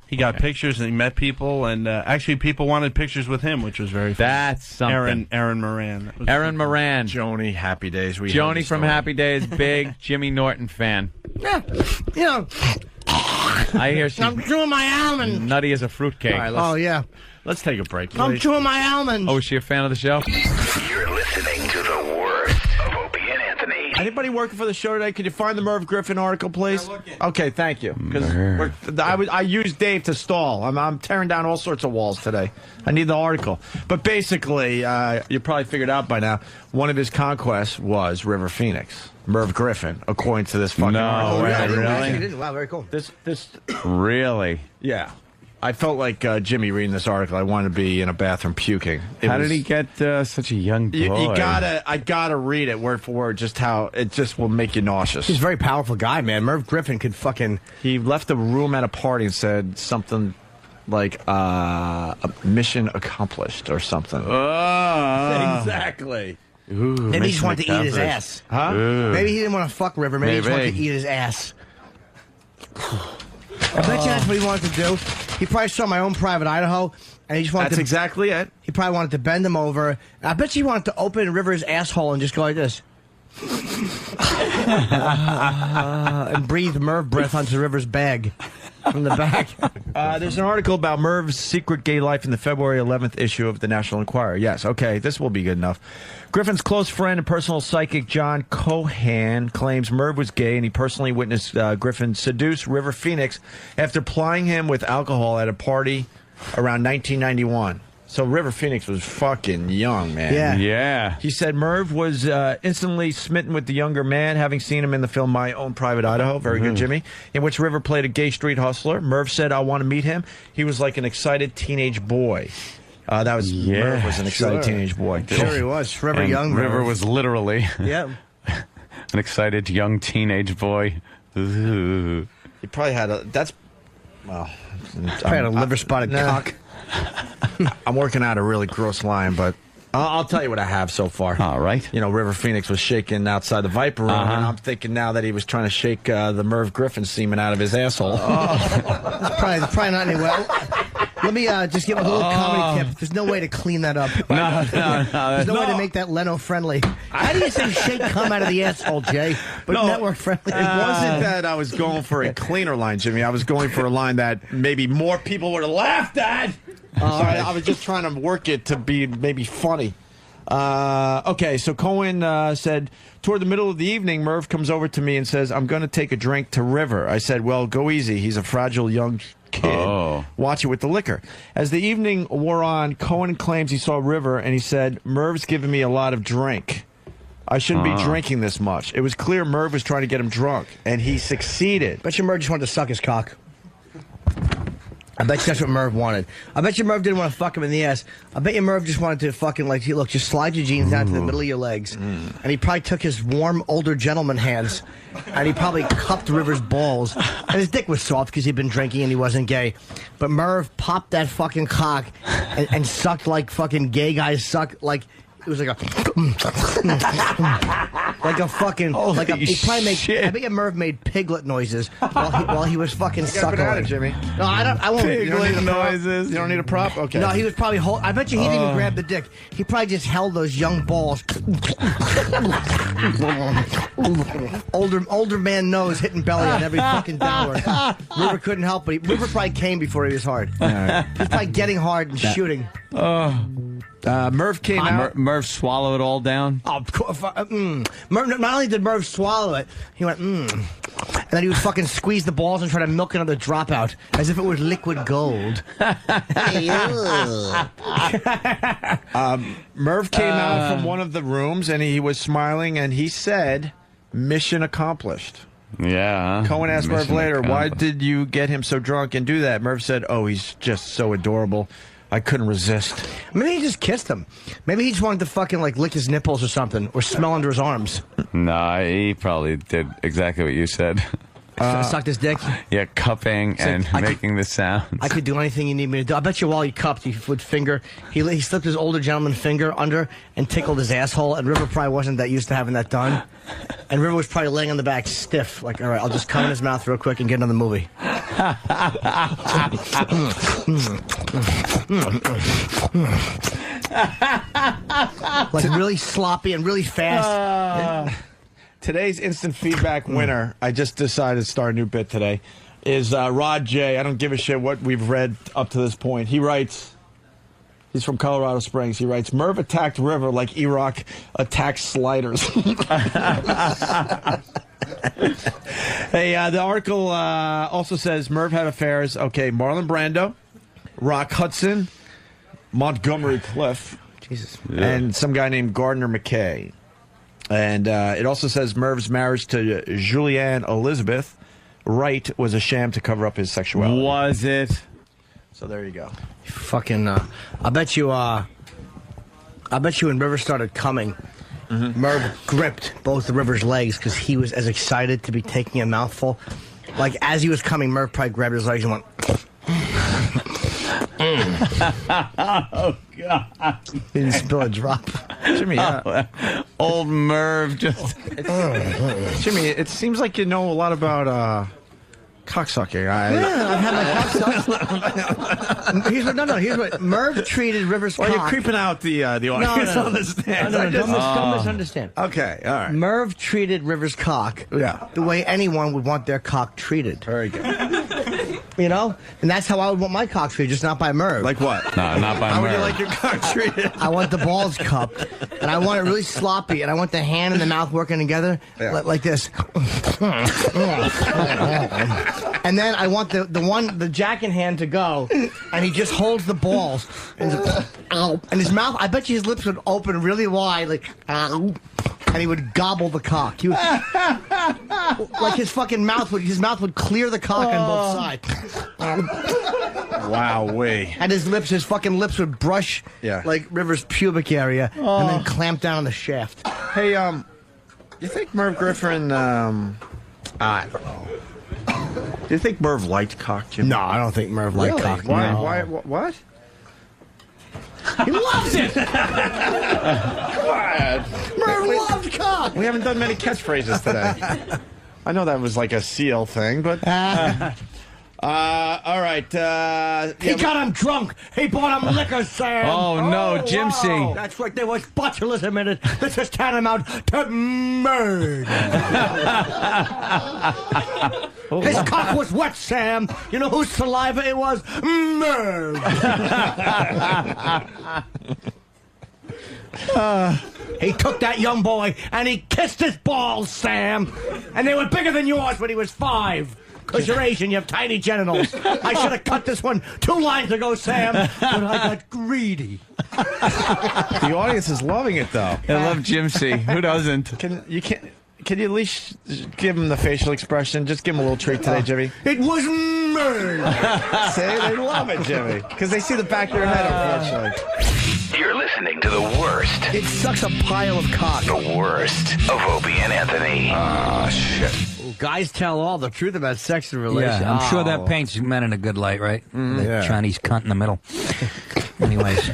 He got pictures and he met people, and actually people wanted pictures with him, which was very fun. That's something. Aaron Moran. That was Aaron Moran. Joni, Happy Days. Joni from Happy Days, big Jimmy Norton fan. Yeah. You know, I hear she's I'm chewing my almond. nutty as a fruitcake. All right, Oh, yeah. Let's take a break, please. I'm chewing my almonds. Oh, is she a fan of the show? You're listening to the worst of Opie and Anthony. Anybody working for the show today? Could you find the Merv Griffin article, please? Okay, thank you. Because I used Dave to stall. I'm tearing down all sorts of walls today. I need the article. But basically, you probably figured out by now, one of his conquests was River Phoenix. Merv Griffin, according to this fucking article. Really? Wow, very cool. This, Really? yeah. I felt like Jimmy reading this article. I wanted to be in a bathroom puking. How did he get such a young boy? I gotta read it word for word. Just how it just will make you nauseous. He's a very powerful guy, man. Merv Griffin could fucking. He left the room at a party and said something like a mission accomplished or something. Exactly. Maybe he just wanted to eat his ass. Huh? Maybe he didn't want to fuck River. Maybe he just wanted to eat his ass. I bet you that's what he wanted to do. He probably saw My Own Private Idaho, and he just wanted That's to. exactly it. He probably wanted to bend him over. I bet you he wanted to open River's asshole and just go like this. And breathe Merv breath onto River's bag from the back. There's an article about Merv's secret gay life in the February 11th issue of the National Enquirer. Yes, okay, this will be good enough. Griffin's close friend and personal psychic John Cohan claims Merv was gay, and he personally witnessed Griffin seduce River Phoenix after plying him with alcohol at a party around 1991. So River Phoenix was fucking young, man. Yeah. He said Merv was instantly smitten with the younger man, having seen him in the film My Own Private Idaho. Very good, Jimmy. In which River played a gay street hustler. Merv said, I want to meet him. He was like an excited teenage boy. Merv was an excited teenage boy. Sure he was. River And Young. River was literally Yeah. an excited young teenage boy. Ooh. He probably had a... That's... Well... Probably had a liver-spotted cock. I'm working out a really gross line, but I'll tell you what I have so far. All right. You know, River Phoenix was shaking outside the Viper room, and I'm thinking now that he was trying to shake the Merv Griffin semen out of his asshole. That's probably not any well. Let me just give a little comedy tip. There's no way to clean that up. No. There's no way to make that Leno friendly. How do you say shake cum out of the asshole, Jay? But network friendly. It wasn't that I was going for a cleaner line, Jimmy. I was going for a line that maybe more people would have laughed at. So I was just trying to work it to be maybe funny. Okay, so Cohen said, toward the middle of the evening, Merv comes over to me and says, I'm going to take a drink to River. I said, well, go easy. He's a fragile young kid. Watch it with the liquor. As the evening wore on, Cohen claims he saw River, and he said, Merv's giving me a lot of drink. I shouldn't be drinking this much. It was clear Merv was trying to get him drunk, and he succeeded. Bet you Merv just wanted to suck his cock. I bet you that's what Merv wanted. I bet you Merv didn't want to fuck him in the ass. I bet you Merv just wanted to fucking, like, look, just slide your jeans down to the middle of your legs. And he probably took his warm, older gentleman hands, and he probably cupped River's balls. And his dick was soft because he'd been drinking and he wasn't gay. But Merv popped that fucking cock and sucked like fucking gay guys suck, like... It was like a, like a fucking, like a. He probably made. I bet Merv made piglet noises while he was fucking sucking at it, Jimmy. No, I won't. Piglet noises. You don't need a prop. Okay. No, he was probably. I bet you he didn't even grab the dick. He probably just held those young balls. older man nose hitting belly on every fucking downward. River couldn't help, but River probably came before he was hard. He was probably getting hard and shooting. Merv came out. Merv swallow it all down. Oh, of course. Merv, not only did Merv swallow it, he went, and then he would fucking squeeze the balls and try to milk another dropout as if it was liquid gold. Merv came out from one of the rooms, and he was smiling, and he said, mission accomplished. Yeah. Cohen asked Merv later, why did you get him so drunk and do that? Merv said, oh, he's just so adorable. I couldn't resist. Maybe he just kissed him. Maybe he just wanted to fucking like lick his nipples or something, or smell under his arms. No, he probably did exactly what you said. Sucked his dick. Yeah, cupping and making the sounds. I could do anything you need me to do. I bet you while he cupped, he would finger. He slipped his older gentleman finger under and tickled his asshole. And River probably wasn't that used to having that done. And River was probably laying on the back stiff, like, all right, I'll just come in his mouth real quick and get another movie. Like really sloppy and really fast. Today's instant feedback winner, I just decided to start a new bit today, is Rod J. I don't give a shit what we've read up to this point. He writes, he's from Colorado Springs, he writes, Merv attacked River like Iraq attacked sliders. Hey, the article also says Merv had affairs. Okay, Marlon Brando, Rock Hudson, Montgomery Cliff, Jesus, and some guy named Gardner McKay. And it also says Merv's marriage to Julianne Elizabeth Wright was a sham to cover up his sexuality. Was it? So there you go. Fucking, I bet you when River started coming, Merv gripped both of River's legs because he was as excited to be taking a mouthful. Like, as he was coming, Merv probably grabbed his legs and went... Oh, God. He didn't spill a drop. Jimmy, old Merv just... Jimmy, it seems like you know a lot about cocksucking. Yeah, I've had my cock sucked. Here's what Merv treated River's cock. Well, you're creeping out the audience. No. Don't misunderstand. Okay, all right. Merv treated River's cock the way anyone would want their cock treated. Very good. You know? And that's how I would want my cock treated, just not by Merv. Like what? No, not by How Merv. would you like your cock treated? I want the balls cupped, and I want it really sloppy, and I want the hand and the mouth working together like this. And then I want the jacking hand to go, and he just holds the balls, and his mouth, I bet you his lips would open really wide, like, and he would gobble the cock. He would, like his mouth would clear the cock on both sides. Wow-wee. And his fucking lips would brush like River's pubic area and then clamp down on the shaft. Hey, you think Merv Griffin, I don't know. Do you think Merv liked cock, Jim? No, I don't think Merv liked cock. Why? No. Why? What? He loves it! Merv loved cock! We haven't done many catchphrases today. I know that was like a SEAL thing, but... all right. He got him drunk. He bought him liquor, Sam. Oh, no, Jim C. That's right. There was botulism in it. This is tantamount to murder. His cock was wet, Sam. You know whose saliva it was? Merv. He took that young boy and he kissed his balls, Sam. And they were bigger than yours when he was 5. Because you're Asian, you have tiny genitals. I should have cut this one 2 lines ago, Sam, but I got greedy. The audience is loving it, though. I love Jim C. Who doesn't? Can you at least give him the facial expression? Just give him a little treat today, Jimmy. It was me. See, they love it, Jimmy, because they see the back of your head, unfortunately. You're listening to the worst. It sucks a pile of cock. The worst of Opie and Anthony. Ah, shit. Guys tell all the truth about sex and relations. Yeah, I'm sure that paints men in a good light, right? The Chinese cunt in the middle. Anyways.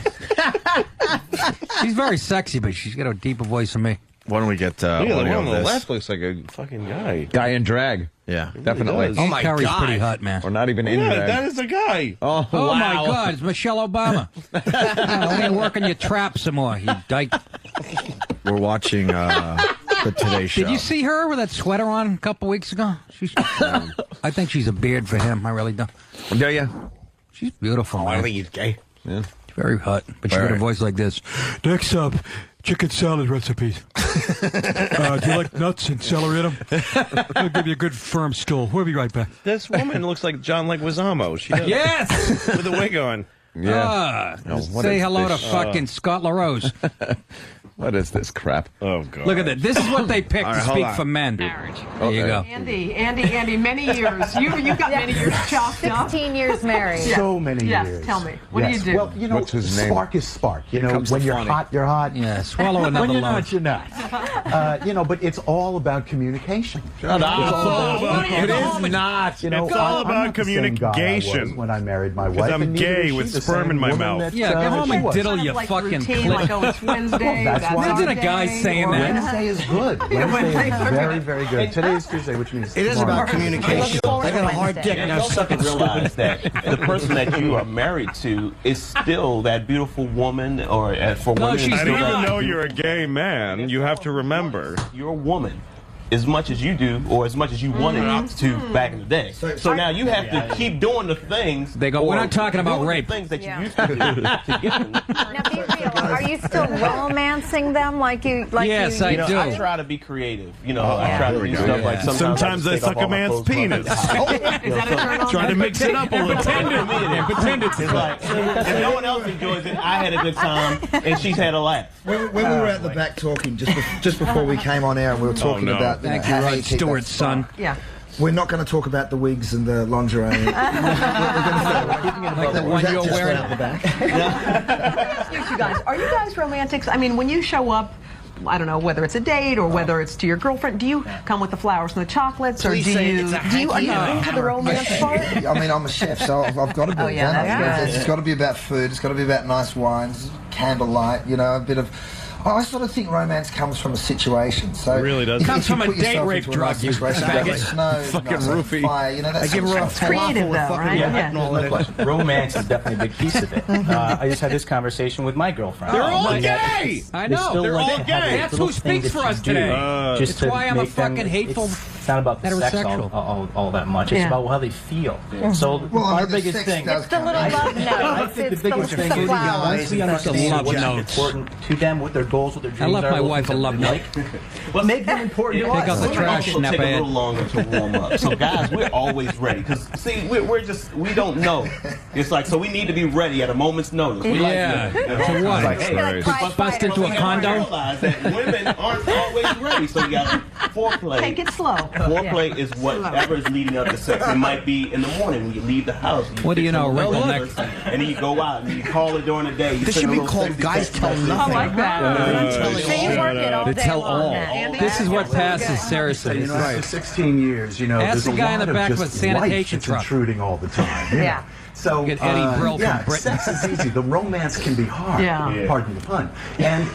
She's very sexy, but she's got a deeper voice than me. Why don't we get the one audio on of the this? left looks like a fucking guy. Guy in drag. Yeah, definitely. does. Oh my God. Pretty hot, man. Or not even in Yeah, drag. that is a guy. Oh, Oh wow. my God, it's Michelle Obama. Let me work on your trap some more, you dyke. We're watching the Today Show. Did you see her with that sweater on a couple weeks ago? I think she's a beard for him. I really do. Yeah, yeah. She's beautiful. I man. don't think he's gay. Yeah. She's very hot, but she's got a voice like this. Next up, chicken salad recipes. Do you like nuts and celery in them? I'll give you a good firm stool. We'll be right back. This woman looks like John Leguizamo. She does. Yes! With a wig on. Yeah. Say hello to fucking Scott LaRose. What is this crap? Oh, God. Look at that. This is what they pick All to right, hold speak on. for men. Marriage. There you go. Andy, many years. You've got many years chalked up. 16 years married. So many Yes, years. tell me. What do you do? Well, you know, What's his name? spark is spark. You Here know, comes when the you're funny. hot, you're hot. Yeah, swallow another When you're load. not, you're not. You know, but it's all about communication. Shut up. It's all about It is not. You know, It's all I'm about not the same guy I was communication. when I married my 'Cause wife. I'm and neither gay is she with the sperm same in my woman mouth. that, Yeah, go home she and was. diddle Kind your of like fucking routine, clit. like, oh, it's Wednesday. That's why- Imagine a our guy day, saying or- that. Wednesday is good. Wednesday is very, very good. Today is Tuesday, which means It is tomorrow. about communication. I got a hard Wednesday. dick, now suck it, realize that the person that you are married to is still that beautiful woman, or for women, she's it's still not. that Even though you're a gay man, you have to remember you're a woman. As much as you do, or as much as you wanted to back in the day. So now you have to keep doing the things. They go, we're not talking about doing the rape. things that Yeah. you used to do to get them. Now be real. Are you still romancing them like you? Like Yes, you, I You know, do. I try to be creative. You know, Yeah. I try to do stuff like Sometimes I just take suck off a all my man's clothes, put them in the house. Is that a turn on? Try to mix it up a little. Pretend it's It's like, if no one else enjoys it, I had a good time, and she's had a laugh. When we were at the back talking just before we came on air, and we were talking no. about Thank how you, you Rod keep that Stewart's son. spark. Yeah. We're not going to talk about the wigs and the lingerie. we're going to Like the one you're wearing. Out the back. Excuse you guys. Are you guys romantics? I mean, when you show up, I don't know whether it's a date or whether it's to your girlfriend. Do you come with the flowers and the chocolates, or Please do say you? it's a Do you? Are you hanky. into the romance part? I mean, I'm a chef, so I've got to be. Oh, yeah, don't I? that's good. It's got to be about food. It's got to be about nice wines, candlelight. You know, a bit of. I sort of think romance comes from a situation. So It really does. if Comes you from a put date yourself rape into a drug, nice you situation, faggot. like snow, Fucking nice roofie. fire, you know, that's I give her a Creative, though, right? Yeah. No question. Romance is definitely a big piece of it. I just had this conversation with my girlfriend. They're all And that gay! it's- I they know. still They're like all to have gay. those That's little who things speaks that for us you do today. just It's to why I'm a make them- fucking hateful It's not about the sex heterosexual. all that much. It's Yeah. about how they feel. So Well, I our mean, the biggest sex thing. does It's the little love I notes. think It's the biggest thing is flowers. once we understand love what's notes. important to them, what their goals, what their dreams left are. my what wife things a love they note. like. Well, make them important to Take out us. the Women trash, also take a Snaphead. little longer to warm up. So guys, we're always ready because see, we don't know. It's like so we need to be ready at a moment's notice. We Yeah. Like, To what? Like, hey, Just bust into a we condo? realize that women aren't always ready. So you got foreplay. Take it slow. Foreplay is whatever is leading up to sex. It might be in the morning when you leave the house. What do you know, fix wrinkle some neck? breakfast, and then you go out and you call it during the day. You This send should a be little called sexy Guys text Tell message. Nothing. I like that. So you work it all They day tell long. all. then. This is what passes, seriously. You know, after 16 years, you know, Ask there's the a guy in lot the of back just of a sanitation life that's truck. intruding all the time. you know? Yeah. So Get Eddie Brill from yeah, Britain. sex is easy. The romance can be hard. Yeah. Pardon the pun. And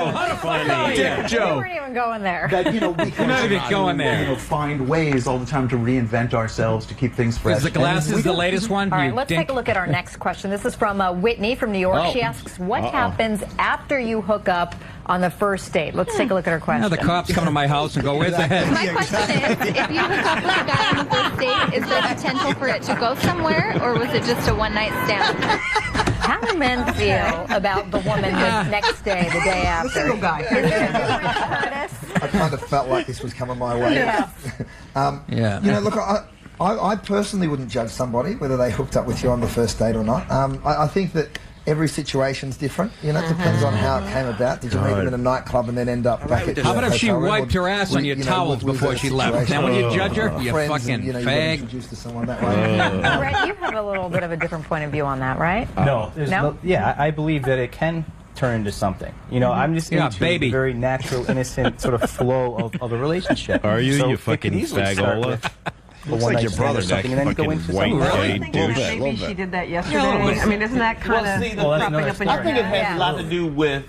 Dick We weren't even going there. that you know we can not even going there. You know, find ways all the time to reinvent ourselves to keep things fresh. Is the glasses And we the don't- latest one? All right, You let's dink? take a look at our next question. This is from Whitney from New York. Oh. She asks, what happens after you hook up on the first date? Let's take a look at her question. Now the cops come to my house and go, where's the head? My question is, if you hook up with a guy on the first date, is there potential for it to go somewhere, or was it just a one-night stand? How do men feel about the woman the next day, the day after? The single guy. Is there a difference, Curtis? I kind of felt like this was coming my way. Yeah. Yeah. You know, look, I personally wouldn't judge somebody whether they hooked up with you on the first date or not. I think that every situation's different. You know, it depends on how it came about. Did you meet them in a nightclub and then end up back at How the about if she hotel room? wiped her ass on your towels before she left? Now when you judge her, you Friends fucking and, you know, you got fag. introduced to someone that way. Brett, you have a little bit of a different point of view on that, right? No, No? yeah, I believe that it can turn into something. You know, I'm just Yeah, into baby. the very natural, innocent sort of flow of a relationship. Are you, So you it could fucking easily start fagola? with a Looks like one-night your stand or brother, something, that and then go fucking into white something gay really I think that douche. maybe she did that Yeah, a yesterday. little bit. I mean, isn't that kind Well, see, of the- Well, that's cropping another up in I your think it head? has a lot to do with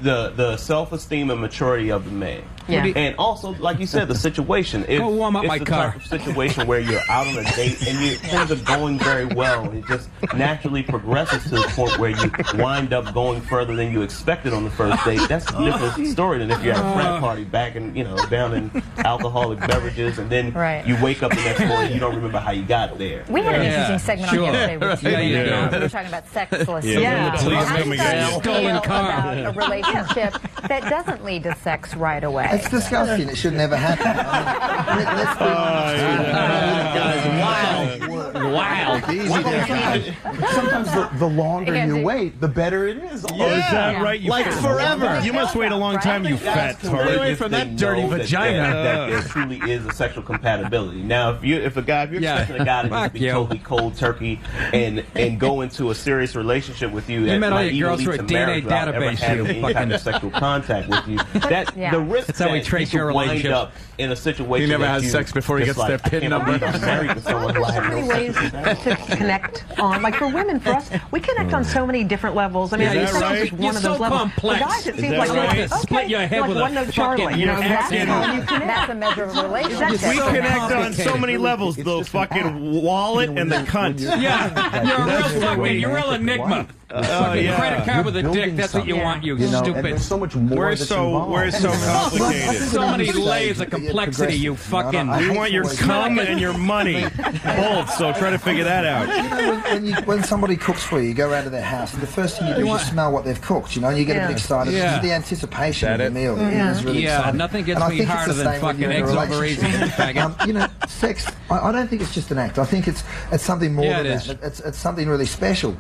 the self-esteem and maturity of the man. Yeah. And also, like you said, the situation. If Go warm up it's my the car. type of situation where you're out on a date and things are going very well, and it just naturally progresses to the point where you wind up going further than you expected on the first date. That's a different story than if you're at a frat party back in, down in alcoholic beverages, and then Right. you wake up the next morning and you don't remember how you got there. We had an Yeah, interesting segment sure. on yesterday with you. Yeah, you and did. we were talking about sexless. Yeah. Please How come does again. that Stolen feel car. about a relationship that doesn't lead to sex right away? It's disgusting. It should never happen. I mean, let's be honest. Wow. You Sometimes the longer you wait, the better it is. Oh, is that right? Like forever. You must wait a long time, you fat tart. Stay away from that dirty vagina. That there truly is a sexual compatibility. Now, if you're expecting a guy to just be totally cold turkey and go into a serious relationship with you, that met all might your girls even through a lead to marriage DNA without ever database, having you any fucking- kind of sexual contact with you, the risk That's how we that trace you your could wind relationships. up in a situation He never that has you sex before he just gets their like, PIN I can't number. believe I'm married to someone who I have So no many ways to connect on. Like for women, for us, we connect on so many different levels. I mean, Is that sex right? is just one You're of those so levels. complex. For guys, it Is seems that like right? okay, Split your head like with a one note Charlie. fucking- You know, you're that's fucking- how you connect. That's a measure of a relationship. We connect on so many levels. The fucking wallet and the cunt. Yeah, you're a real fucking, you're a real enigma. Fucking credit card with a dick. That's what you want, you stupid. And there's so much more We're that's so involved. complicated. So many layers of complexity, you fucking. We want your cum and your money, both. So try to figure that out. You know, when somebody cooks for you, you go around to their house, and the first thing you do is you smell what they've cooked, you know, and you get a bit excited. Yeah. The anticipation of the meal Yeah. is really Yeah, exciting. nothing gets And I me think it's harder the than same when fucking you're in a eggs over relationship. easy, faggot. You know, sex, I don't think it's just an act. I think it's something more than that. It's something really special,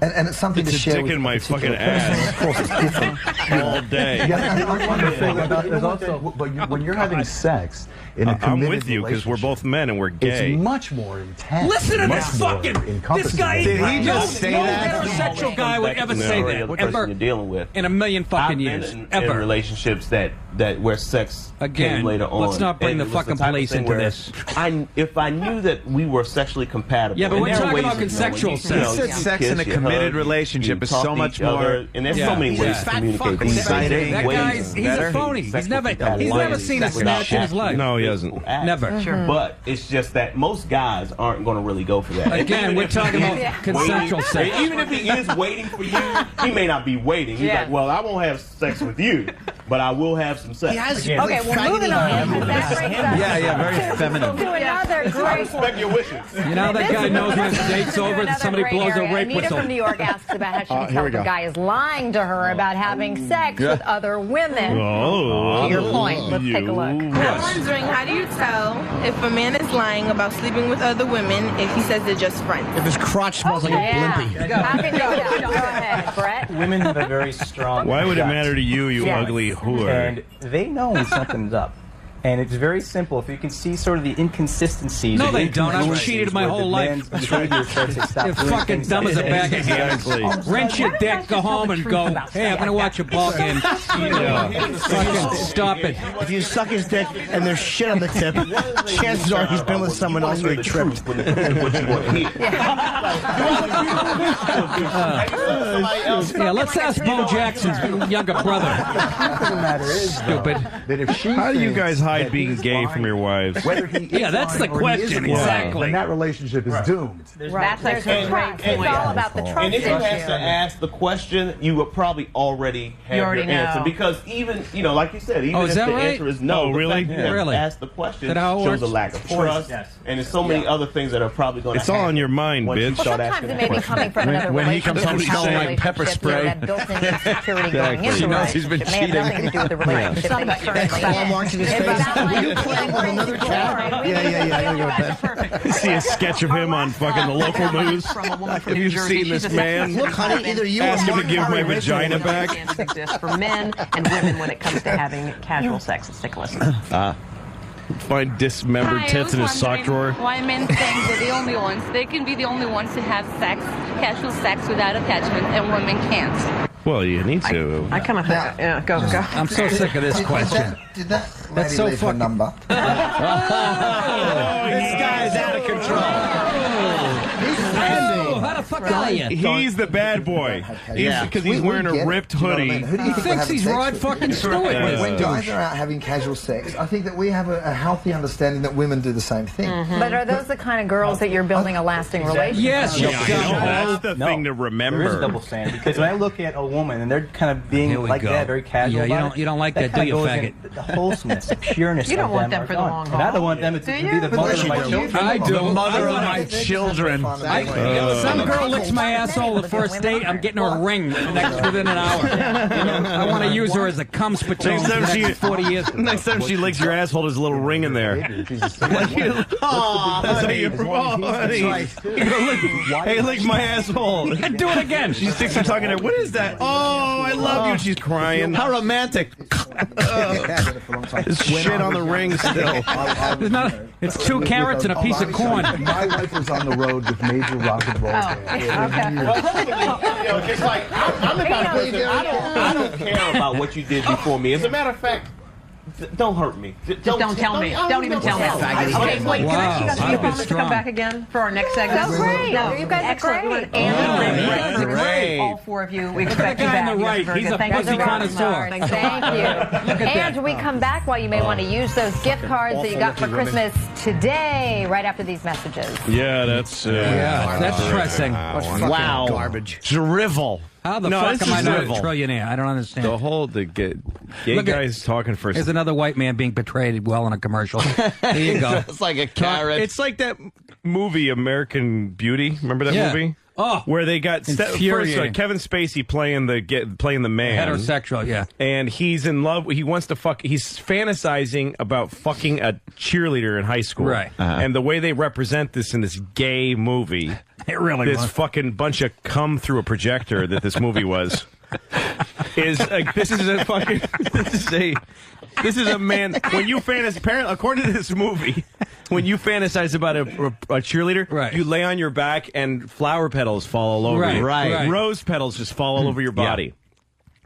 and it's something It's to a share dick with in my particular fucking person. ass. Of course, it's different. All day. Yeah, and I wonder there's also, but when you're having sex in a I'm committed with you because we're both men and we're gay. it's much more intense. Listen to much this more fucking. This encompassing. guy. Did he no, just say no that? heterosexual guy would ever say Of that. the person Ever. you're dealing with. In a million fucking I've years. been in Ever. relationships that where sex Again, came later on. let's not bring And the it was fucking type of police thing into where this. If I knew that we were sexually compatible. Yeah, but and we're there are talking ways about of knowing. consensual You sex. know, He said you sex kiss, in a you committed hug, relationship you is talk so to much each other, more. and there's Yeah. so many ways Yeah. to communicate these exciting. That ways guy's, he's better. a phony. He's Sexual never compatibility seen a without snatch in his life. No, he hasn't. Never. Sure. But it's just that most guys aren't going to really go for that. And Again, even we're if talking he about is consensual waiting- sex. Even if he is waiting for you, he may not be waiting. He's Yeah. like, well, I won't have sex with you, but I will have some sex. Okay, we're moving on. That brings us Yeah, very feminine. to another I great. respect your wishes. You know that guy knows when his date's over and Another somebody great blows a area. rape Anita whistle. from New York asks about how she can here tell we if a go. guy is lying to her about having sex with other women. Oh, To your point, let's take a look. I'm wondering, how do you tell if a man is lying about sleeping with other women if he says they're just friends? If his crotch smells like a blimpie. How can you tell? Go ahead, Brett. Women have a very strong. Why would it gut. matter to you, you Yeah. ugly whore? And they know when something's up. And it's very simple. If you can see sort of the inconsistencies. No, or they don't. I've incongruencies cheated my where whole the life. man's behavior starts to stop You're doing fucking things dumb like as a that. bag of hammers. Wrench your dick, go home, and go, hey, I'm going to watch a ball game. Fucking stop it. If you suck his dick and there's shit on the tip, chances are he's been with someone else who he tripped. Yeah, let's ask Bo Jackson's younger brother. The doesn't matter is Stupid. that if she How do you thinks guys hide that being he's gay lying, from your wives? whether he is Yeah, that's lying the or he question, isn't lying, exactly. then that relationship is doomed. Right. There's a trust. It's and- all about the trust And if you issue. have to ask the question, you will probably already have You already your answer. know. Because even, like you said, even Oh, if is that the right? answer is no, Oh, the really? fact that you have Really? asked the question Is that how it shows works? a lack of trust. Yes. And there's so many other things that are probably going to It's all on your mind, once you bitch. Well, start sometimes asking it that may be question. coming from another when he relationship. comes home smelling like pepper spray. That built-in insecurity going into She the knows he's been relationship. It may have nothing to do with the relationship. It's not They about your certainly salon can. washing his It's face. about Will like you play with another crazy cat? porn. Yeah, I gotta go with that. Perfect. See a sketch of him on fucking the local news. From a woman from Have New you Jersey. seen this She's a man? Look, honey, either you Ask or him to give my Harry vagina Richards. back. Standards exist for men and women when it comes to having casual sex. Let's take a listen. Find dismembered Hi, I tits was in his sock wondering drawer. Why men think they're the only ones. They can be the only ones to have sex, casual sex without attachment, and women can't. Well, you need to. I kind of think, yeah, go. I'm so sick of this question. Did that lady That's so leave her fucking- number? This guy's out of control. Oh, how the fuck are you? He's the bad boy. Yeah. Because he's We wearing get a it. ripped Do you know what I hoodie. mean? Who do you He think we're thinks having he's sex Rod with? fucking Stewart. Yeah. When guys are out having casual sex, I think that we have a healthy understanding that women do the same thing. But are those the kind of girls that you're building a lasting relationship? Yes, Yeah, you I dumb know. hoe. That's the No, thing to There is remember. double standard because when I look at a woman and they're kind of Here being we like go. that, very casual. Yeah, you about don't- it, you don't like that, do kinda you, goes faggot? in The wholesomeness, the pureness. You don't of want them are for the gone. long And I haul. don't want them to Do be you? the But mother of listen, my do you? children. I do. The Mother of I my want- children. Some girls girl licks my asshole the first date, I'm getting her a ring within an hour. I want to use her as a cum spittoon for the next 40 years. Next time she licks your asshole, there's a little ring in there. Hey, lick my asshole. Do it again. She sticks her tongue in there. What is that? Oh, I love you. She's crying. How romantic. There's shit on the ring still. It's 2 carrots and a piece of corn. My wife was on the road with major rock and roll bands. It's like, I'm the kind of person, I don't care about what you did before me. As a matter of fact, don't hurt me. Just don't tell me. Don't even tell me. Okay, wait, can I ask you guys to promise to come back again for our next segment? Oh, great. No, You guys are excellent. great. And great. all 4 of you, we expect you guy back. on the right, he's a pussy connoisseur. Thank you. And when we come back, while you may want to use those gift cards that you got for Christmas today, right after these messages. Yeah, that's That's pressing. Wow. Garbage. Drivel. How the No, fuck this am I is not a drivel. trillionaire? I don't understand. the gay Look at- guy's talking for. There's another white man being portrayed well in a commercial. There you go. It's like a carrot. It's like that movie American Beauty. Remember that Yeah. movie? Oh, Where they got first infuriating. Kevin Spacey playing the man, Heterosexual, yeah. and he's in love. He wants to fuck. He's fantasizing about fucking a cheerleader in high school, Right. And the way they represent this in this gay movie, It really this was. fucking bunch of cum through a projector that this movie was, is like, this is a fucking this is a man. When you fantasize, apparently, according to this movie, when you fantasize about a cheerleader, Right. you lay on your back and flower petals fall all over Right, you. right. Rose petals just fall all over your body.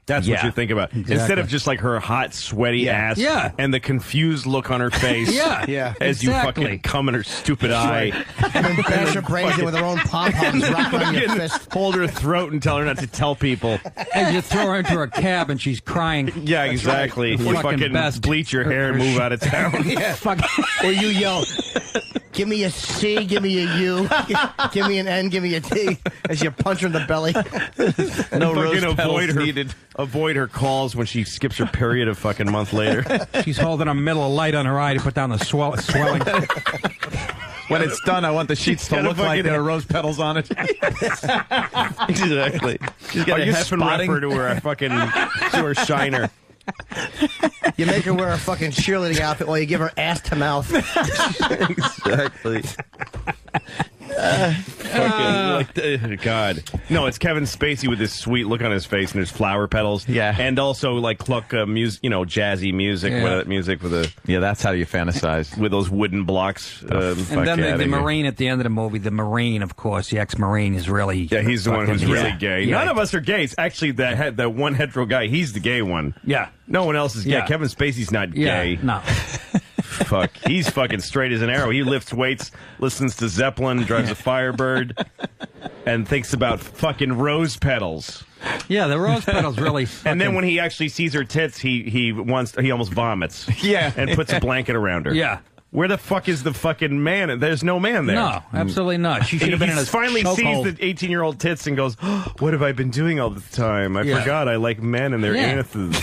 That's what Yeah. you think about. Exactly. Instead of just like her hot, sweaty ass Yeah. and the confused look on her face Yeah. as you Exactly. fucking cum in her stupid eye. And then bash her brains in with her own pom-poms rocking on your Fucking fist. hold her throat and tell her not to tell people. And you throw her into a cab and she's crying. Yeah, exactly. Right. You Fucking fucking best. bleach your hair and move out of town. Fuck. Or you yell, give me a C, give me a U, give me an N, give me a T, as you punch her in the belly. No rose Fucking petals needed. avoid her calls when she skips her period a fucking month later. She's holding a Miller Lite on her eye to put down the swelling. When it's done, I want the sheets to gotta look like fucking- there are rose petals on it. Exactly. She's got Are a you Heffenreffer spotting? to her fucking to her shiner. You make her wear a fucking cheerleading outfit while you give her ass to mouth. Exactly. God. No, it's Kevin Spacey with this sweet look on his face, and there's flower petals. Yeah. And also like cluck music, jazzy music, Yeah. music with a Yeah, that's how you fantasize. with those wooden blocks. And then the Marine at the end of the movie, the Marine, of course, the ex-Marine is really... Yeah, he's the one who's fucking- really yeah. gay. Yeah. None of us are gay. It's actually that one hetero guy. He's the gay one. Yeah. No one else is gay. Yeah. Kevin Spacey's not Yeah, gay. no. Fuck. He's fucking straight as an arrow. He lifts weights, listens to Zeppelin, drives a Firebird, and thinks about fucking rose petals. Yeah, the rose petals really... And then fucking- when he actually sees her tits, he almost vomits. Yeah. And puts a blanket around her. Yeah. Where the fuck is the fucking man? There's no man there. No, absolutely not. She should have been in a finally sees chokehold. the 18-year-old tits and goes, oh, what have I been doing all the time? I Yeah. forgot I like men and their Yeah. anuses.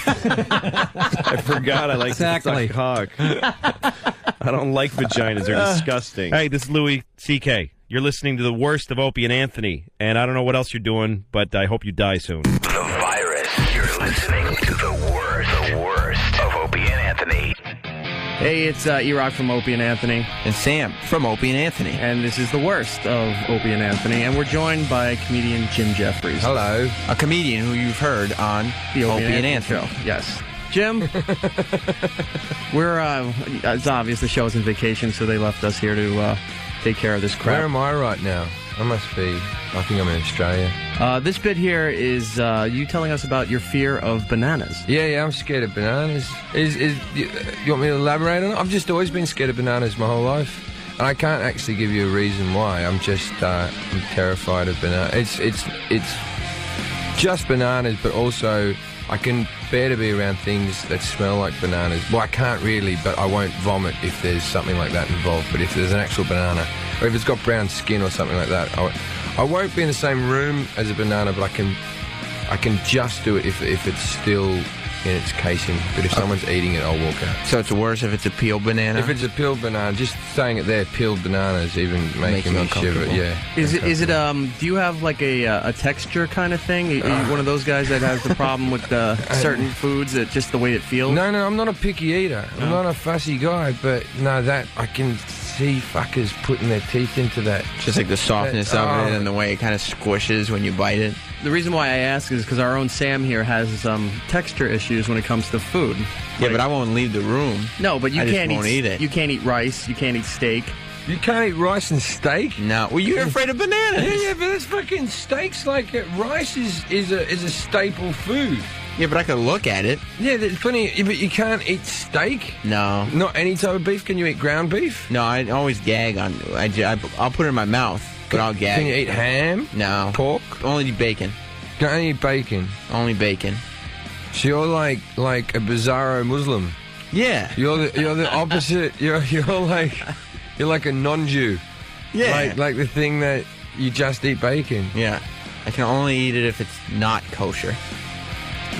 I forgot I like Exactly. to suck cock. I don't like vaginas. They're disgusting. Hey, this is Louis C.K. You're listening to the worst of Opie and Anthony, and I don't know what else you're doing, but I hope you die soon. The virus. You're listening to the worst of Opie and Anthony. Hey, it's E-Rock from Opie and Anthony. And Sam from Opie and Anthony. And this is the worst of Opie and Anthony. And we're joined by comedian Jim Jeffries. Hello. A comedian who you've heard on The Opie and Anthony. Show. Yes. Jim, it's obvious the show's on vacation, so they left us here to take care of this crap. Where am I right now? I think I'm in Australia. This bit here is you telling us about your fear of bananas. Yeah, I'm scared of bananas. You want me to elaborate on it? I've just always been scared of bananas my whole life. And I can't actually give you a reason why. I'm just, I'm terrified of bananas. It's just bananas, but also I can bear to be around things that smell like bananas. Well, I can't really, but I won't vomit if there's something like that involved. But if there's an actual banana, or if it's got brown skin or something like that, I won't be in the same room as a banana, but I can just do it if it's still in its casing. But if someone's eating it, I'll walk out. So it's worse if it's a peeled banana? If it's a peeled banana, just saying it there, peeled banana is even making me shiver. Yeah. Is it do you have like a texture kind of thing? Are you one of those guys that has the problem with certain foods, that just the way it feels? No, I'm not a picky eater. I'm not a fussy guy, but no, that I can see fuckers putting their teeth into that. Just like the softness of it and the way it kind of squishes when you bite it. The reason why I ask is because our own Sam here has texture issues when it comes to food. Yeah, but I won't leave the room. No, but you can't eat it. You can't eat rice. You can't eat steak. You can't eat rice and steak? No. Well, you're afraid of bananas. Yeah, but that's fucking steaks. Like rice is a staple food. Yeah, but I could look at it. Yeah, there's plenty. But you can't eat steak. No. Not any type of beef. Can you eat ground beef? No, I always gag on. I'll put it in my mouth, but I'll gag. Can you eat ham? No. Pork? Only bacon. Can I eat bacon? Only bacon. So you're like a bizarro Muslim. Yeah. You're the opposite. You're like a non-Jew. Yeah. Like the thing that you just eat bacon. Yeah. I can only eat it if it's not kosher.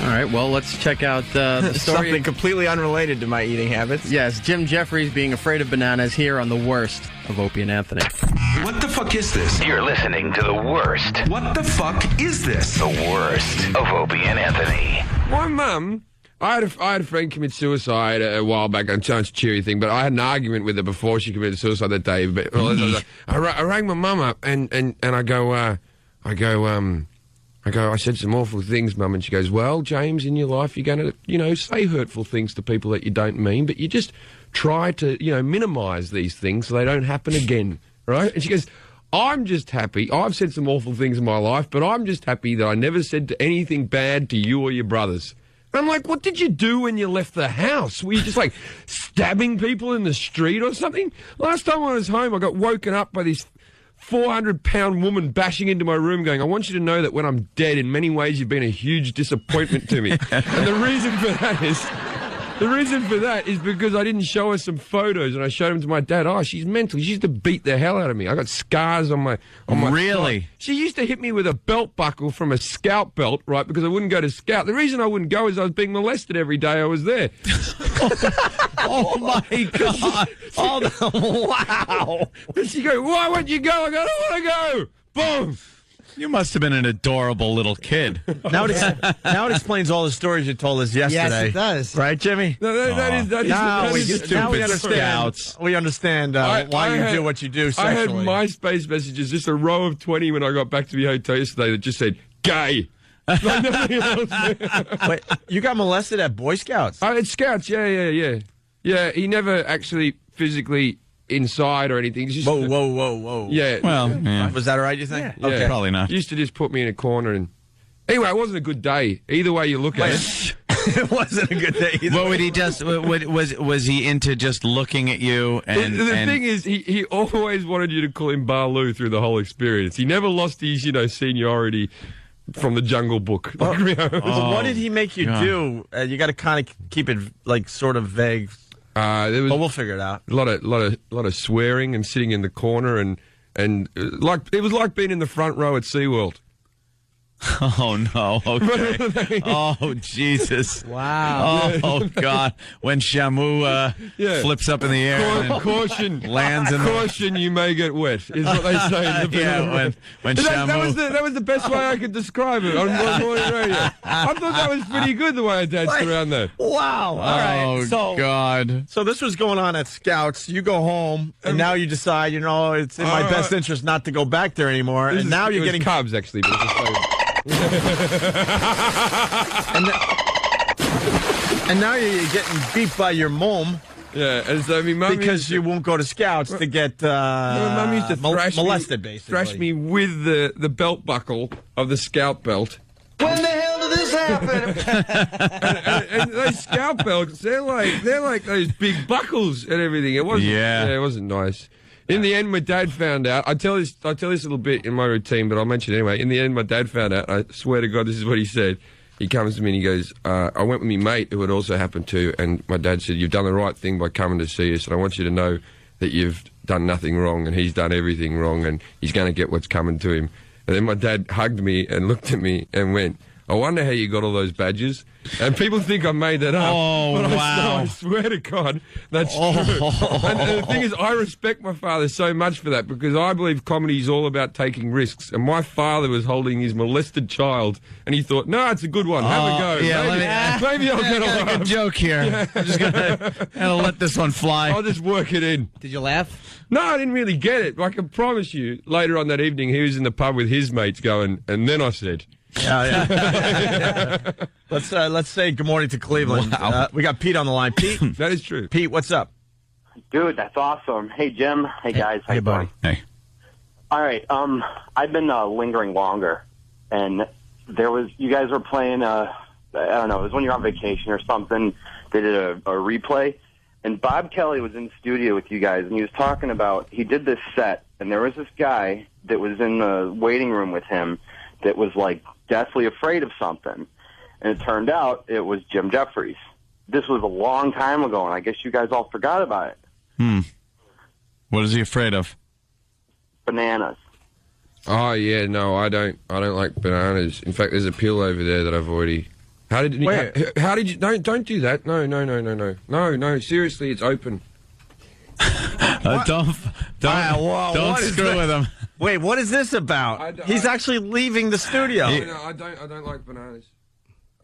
All right, well, let's check out the story. Something completely unrelated to my eating habits. Yes, Jim Jeffries being afraid of bananas here on the worst of Opie and Anthony. What the fuck is this? You're listening to the worst. What the fuck is this? The worst of Opie and Anthony. My mum, I had a friend commit suicide a while back. I'm trying to cheery thing, but I had an argument with her before she committed suicide that day. But I rang my mum up and I said some awful things, Mum, and she goes, well, James, in your life, you're going to, say hurtful things to people that you don't mean, but you just try to, minimise these things so they don't happen again, right? And she goes, I'm just happy. I've said some awful things in my life, but I'm just happy that I never said anything bad to you or your brothers. And I'm like, what did you do when you left the house? Were you just, stabbing people in the street or something? Last time I was home, I got woken up by this 400-pound woman bashing into my room going, I want you to know that when I'm dead, in many ways you've been a huge disappointment to me. And the reason for that is because I didn't show her some photos and I showed them to my dad. Oh, she's mental. She used to beat the hell out of me. I got scars on my Really? thigh. She used to hit me with a belt buckle from a Scout belt, right, because I wouldn't go to Scout. The reason I wouldn't go is I was being molested every day I was there. Oh, my God. Wow. And she goes, why won't you go? I go, I don't want to go. Boom. You must have been an adorable little kid. Now it explains all the stories you told us yesterday. Yes, it does. Right, Jimmy? No, Now we stupid understand. Scouts. We understand why you do what you do I had sexually. MySpace messages, just a row of 20 when I got back to the hotel yesterday that just said, gay. Like nothing else. Wait, you got molested at Boy Scouts? Oh, at Scouts, yeah. Yeah, he never actually physically inside or anything. Just Whoa. Yeah. Well, yeah. Was that all right, you think? Yeah. Okay. Probably not. He used to just put me in a corner and... Anyway, it wasn't a good day. Either way you look at it. It wasn't a good day either. What would he just... Was he into just looking at you and... The thing is, he always wanted you to call him Baloo through the whole experience. He never lost his, seniority from the Jungle Book. So what did he make you do? You got to kind of keep it, sort of vague. There was we'll figure it out. A lot of swearing and sitting in the corner and it was like being in the front row at SeaWorld. Oh, no. Okay. Oh, Jesus. Wow. Oh, God. When Shamu flips up in the air caution. Lands in caution, you may get wet, is what they say in the when Shamu... That was the best way I could describe it on morning radio. I thought that was pretty good, the way I danced around there. Wow. All right. Oh, God. So this was going on at Scouts. You go home, and now you decide, it's in my best interest not to go back there anymore. And now you're getting... Cubs, actually, but it's just and now you're getting beat by your mom. Yeah, and so mum because you won't go to Scouts to get Mum used to molested, basically. Thrash me with the belt buckle of the Scout belt. When the hell did this happen? and those Scout belts, they're like those big buckles and everything. It wasn't. Yeah, it wasn't nice. In the end, my dad found out. I tell this little bit in my routine, but I'll mention it anyway. In the end, my dad found out. I swear to God, this is what he said. He comes to me and he goes, I went with my mate who had also happened to, and my dad said, you've done the right thing by coming to see us, and I want you to know that you've done nothing wrong, and he's done everything wrong, and he's going to get what's coming to him. And then my dad hugged me and looked at me and went, I wonder how you got all those badges. And people think I made that up. Oh, but wow. I swear to God, that's true. And the thing is, I respect my father so much for that because I believe comedy is all about taking risks. And my father was holding his molested child, and he thought, no, it's a good one. Have a go. Yeah, maybe I'll get I got a along. good joke here. Yeah. I'm just gonna let this one fly. I'll just work it in. Did you laugh? No, I didn't really get it. I can promise you, later on that evening, he was in the pub with his mates going, and then I said... Yeah. Let's say good morning to Cleveland. Wow. We got Pete on the line. Pete, that is true. Pete, what's up? Dude, that's awesome. Hey, Jim. Hey, guys. How you doing? Hey. All right. I've been lingering longer, and you guys were playing. I don't know. It was when you're on vacation or something. They did a replay, and Bob Kelly was in the studio with you guys, and he was talking about he did this set, and there was this guy that was in the waiting room with him that was like deathly afraid of something. And it turned out it was Jim Jeffries. This was a long time ago, and I guess you guys all forgot about it. What is he afraid of? Bananas. Oh, yeah, no, I don't like bananas. In fact, there's a pill over there that I've already... How did you... Don't do that. No, seriously, it's open. Don't screw with him. Wait, what is this about? He's actually leaving the studio. I don't like bananas.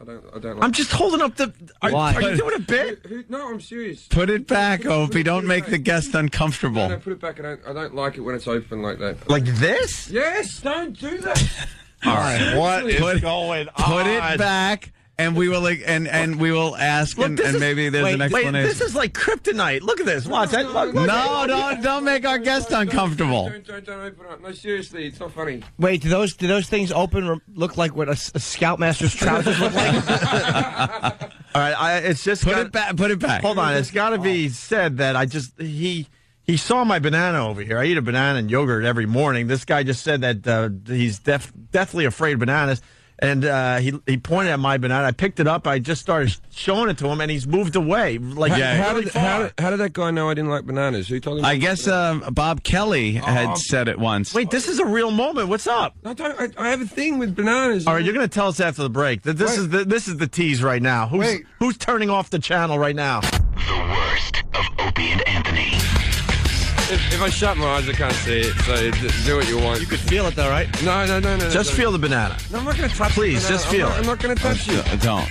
I don't like I'm just holding up the... Are you doing a bit? No, I'm serious. Put it back, Opie. Don't make the guest uncomfortable. No, put it back. I don't like it when it's open like that. Like this? Yes, don't do that. All right, what is Put going on? Put it back. And we will and we will ask, Look, and maybe there's an explanation. Wait, this is like kryptonite. Look at this. Watch that. Look, No, don't make our guest uncomfortable. Don't open up. No, seriously, it's not funny. Wait, do those things open look like what a Scoutmaster's trousers look like? All right, it's just Put it back. Hold on, it's got to be said that he saw my banana over here. I eat a banana and yogurt every morning. This guy just said that he's deathly afraid of bananas. And he pointed at my banana. I picked it up. I just started showing it to him, and he's moved away. Like, how did that guy know I didn't like bananas? Who told him? I guess Bob Kelly had said it once. Wait, this is a real moment. What's up? I have a thing with bananas. All right, you're going to tell us after the break. This is the tease right now. Who's turning off the channel right now? The worst of Opie and Anthony. If I shut my eyes, I can't see it. So do what you want. You could feel it, though, right? No. Just feel the banana. No, I'm not going to touch. Please, just feel it. I'm not going to touch you. Don't.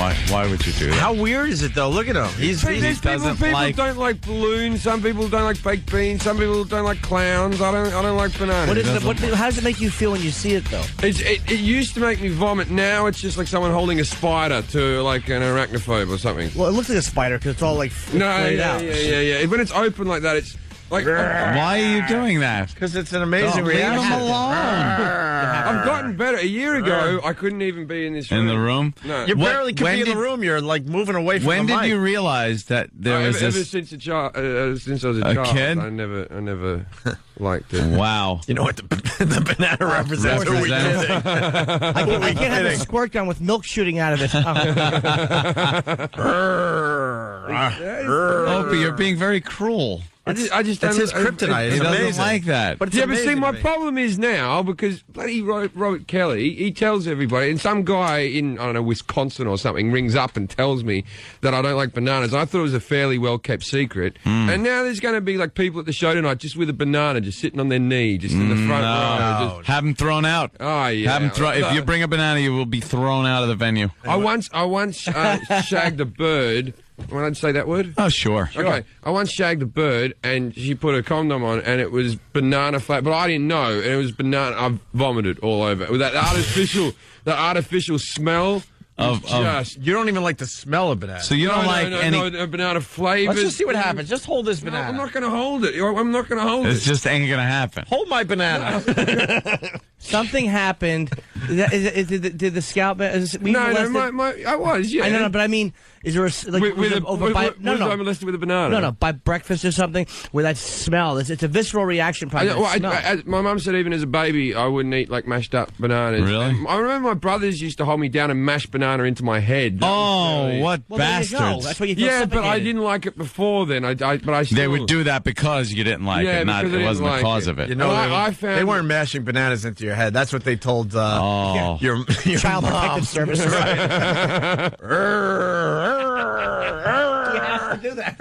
Why would you do that? How weird is it though? Look at him. He people don't like balloons. Some people don't like baked beans. Some people don't like clowns. I don't like bananas. How does it make you feel when you see it, though? It used to make me vomit. Now it's just like someone holding a spider to like an arachnophobe or something. Well, it looks like a spider because it's all like laid out. Yeah. When it's open like that, it's like. Why are you doing that? Because it's an amazing Leave reaction. him alone. I've gotten better. A year ago, I couldn't even be in this room. In the room? No. You barely could be in the room. You're like moving away from the mic. When did you realize that there was ever this? since since I was a child, kid? I never liked it. Wow. You know what the banana represents? Who are we kidding? I can't have a squirt gun with milk shooting out of it. Opie, you're being very cruel. I just That's his kryptonite. He It's doesn't amazing. like that. But it's Yeah, but see, amazing my to me. problem is now, because bloody Robert Kelly, he tells everybody, and some guy in, I don't know, Wisconsin or something rings up and tells me that I don't like bananas. I thought it was a fairly well-kept secret. And now there's going to be, like, people at the show tonight just with a banana, just sitting on their knee, just in the front row. Just, have them thrown out. oh, yeah. Have them if you bring a banana, you will be thrown out of the venue. I once shagged a bird. When I'd say that word? Oh, sure. Okay. I once shagged a bird, and she put a condom on, and it was banana flavor, but I didn't know, and it was banana. I vomited all over it with that artificial smell. You don't even like the smell of banana. So you don't like any banana flavors. Let's just see what happens. Just hold this banana. I'm not going to hold it. I'm not going to hold it. It just ain't gonna happen. Hold my banana. Something happened. Did the scout? I was, yeah. I know, but I mean, Is there I'm molested with a banana. No, by breakfast or something, where that smell, it's a visceral reaction. My mum said even as a baby, I wouldn't eat like mashed up bananas. Really? I remember my brothers used to hold me down and mash banana into my head. What Well, bastards! there you go. That's why you feel Yeah, but I suffocated. didn't like it before then. But I still... They would do that because you didn't like it, not because I it didn't wasn't like the cause it. of it. You know, I found they weren't mashing bananas into your head. That's what they told your Child mom. Protective Service. Right. You have to do that.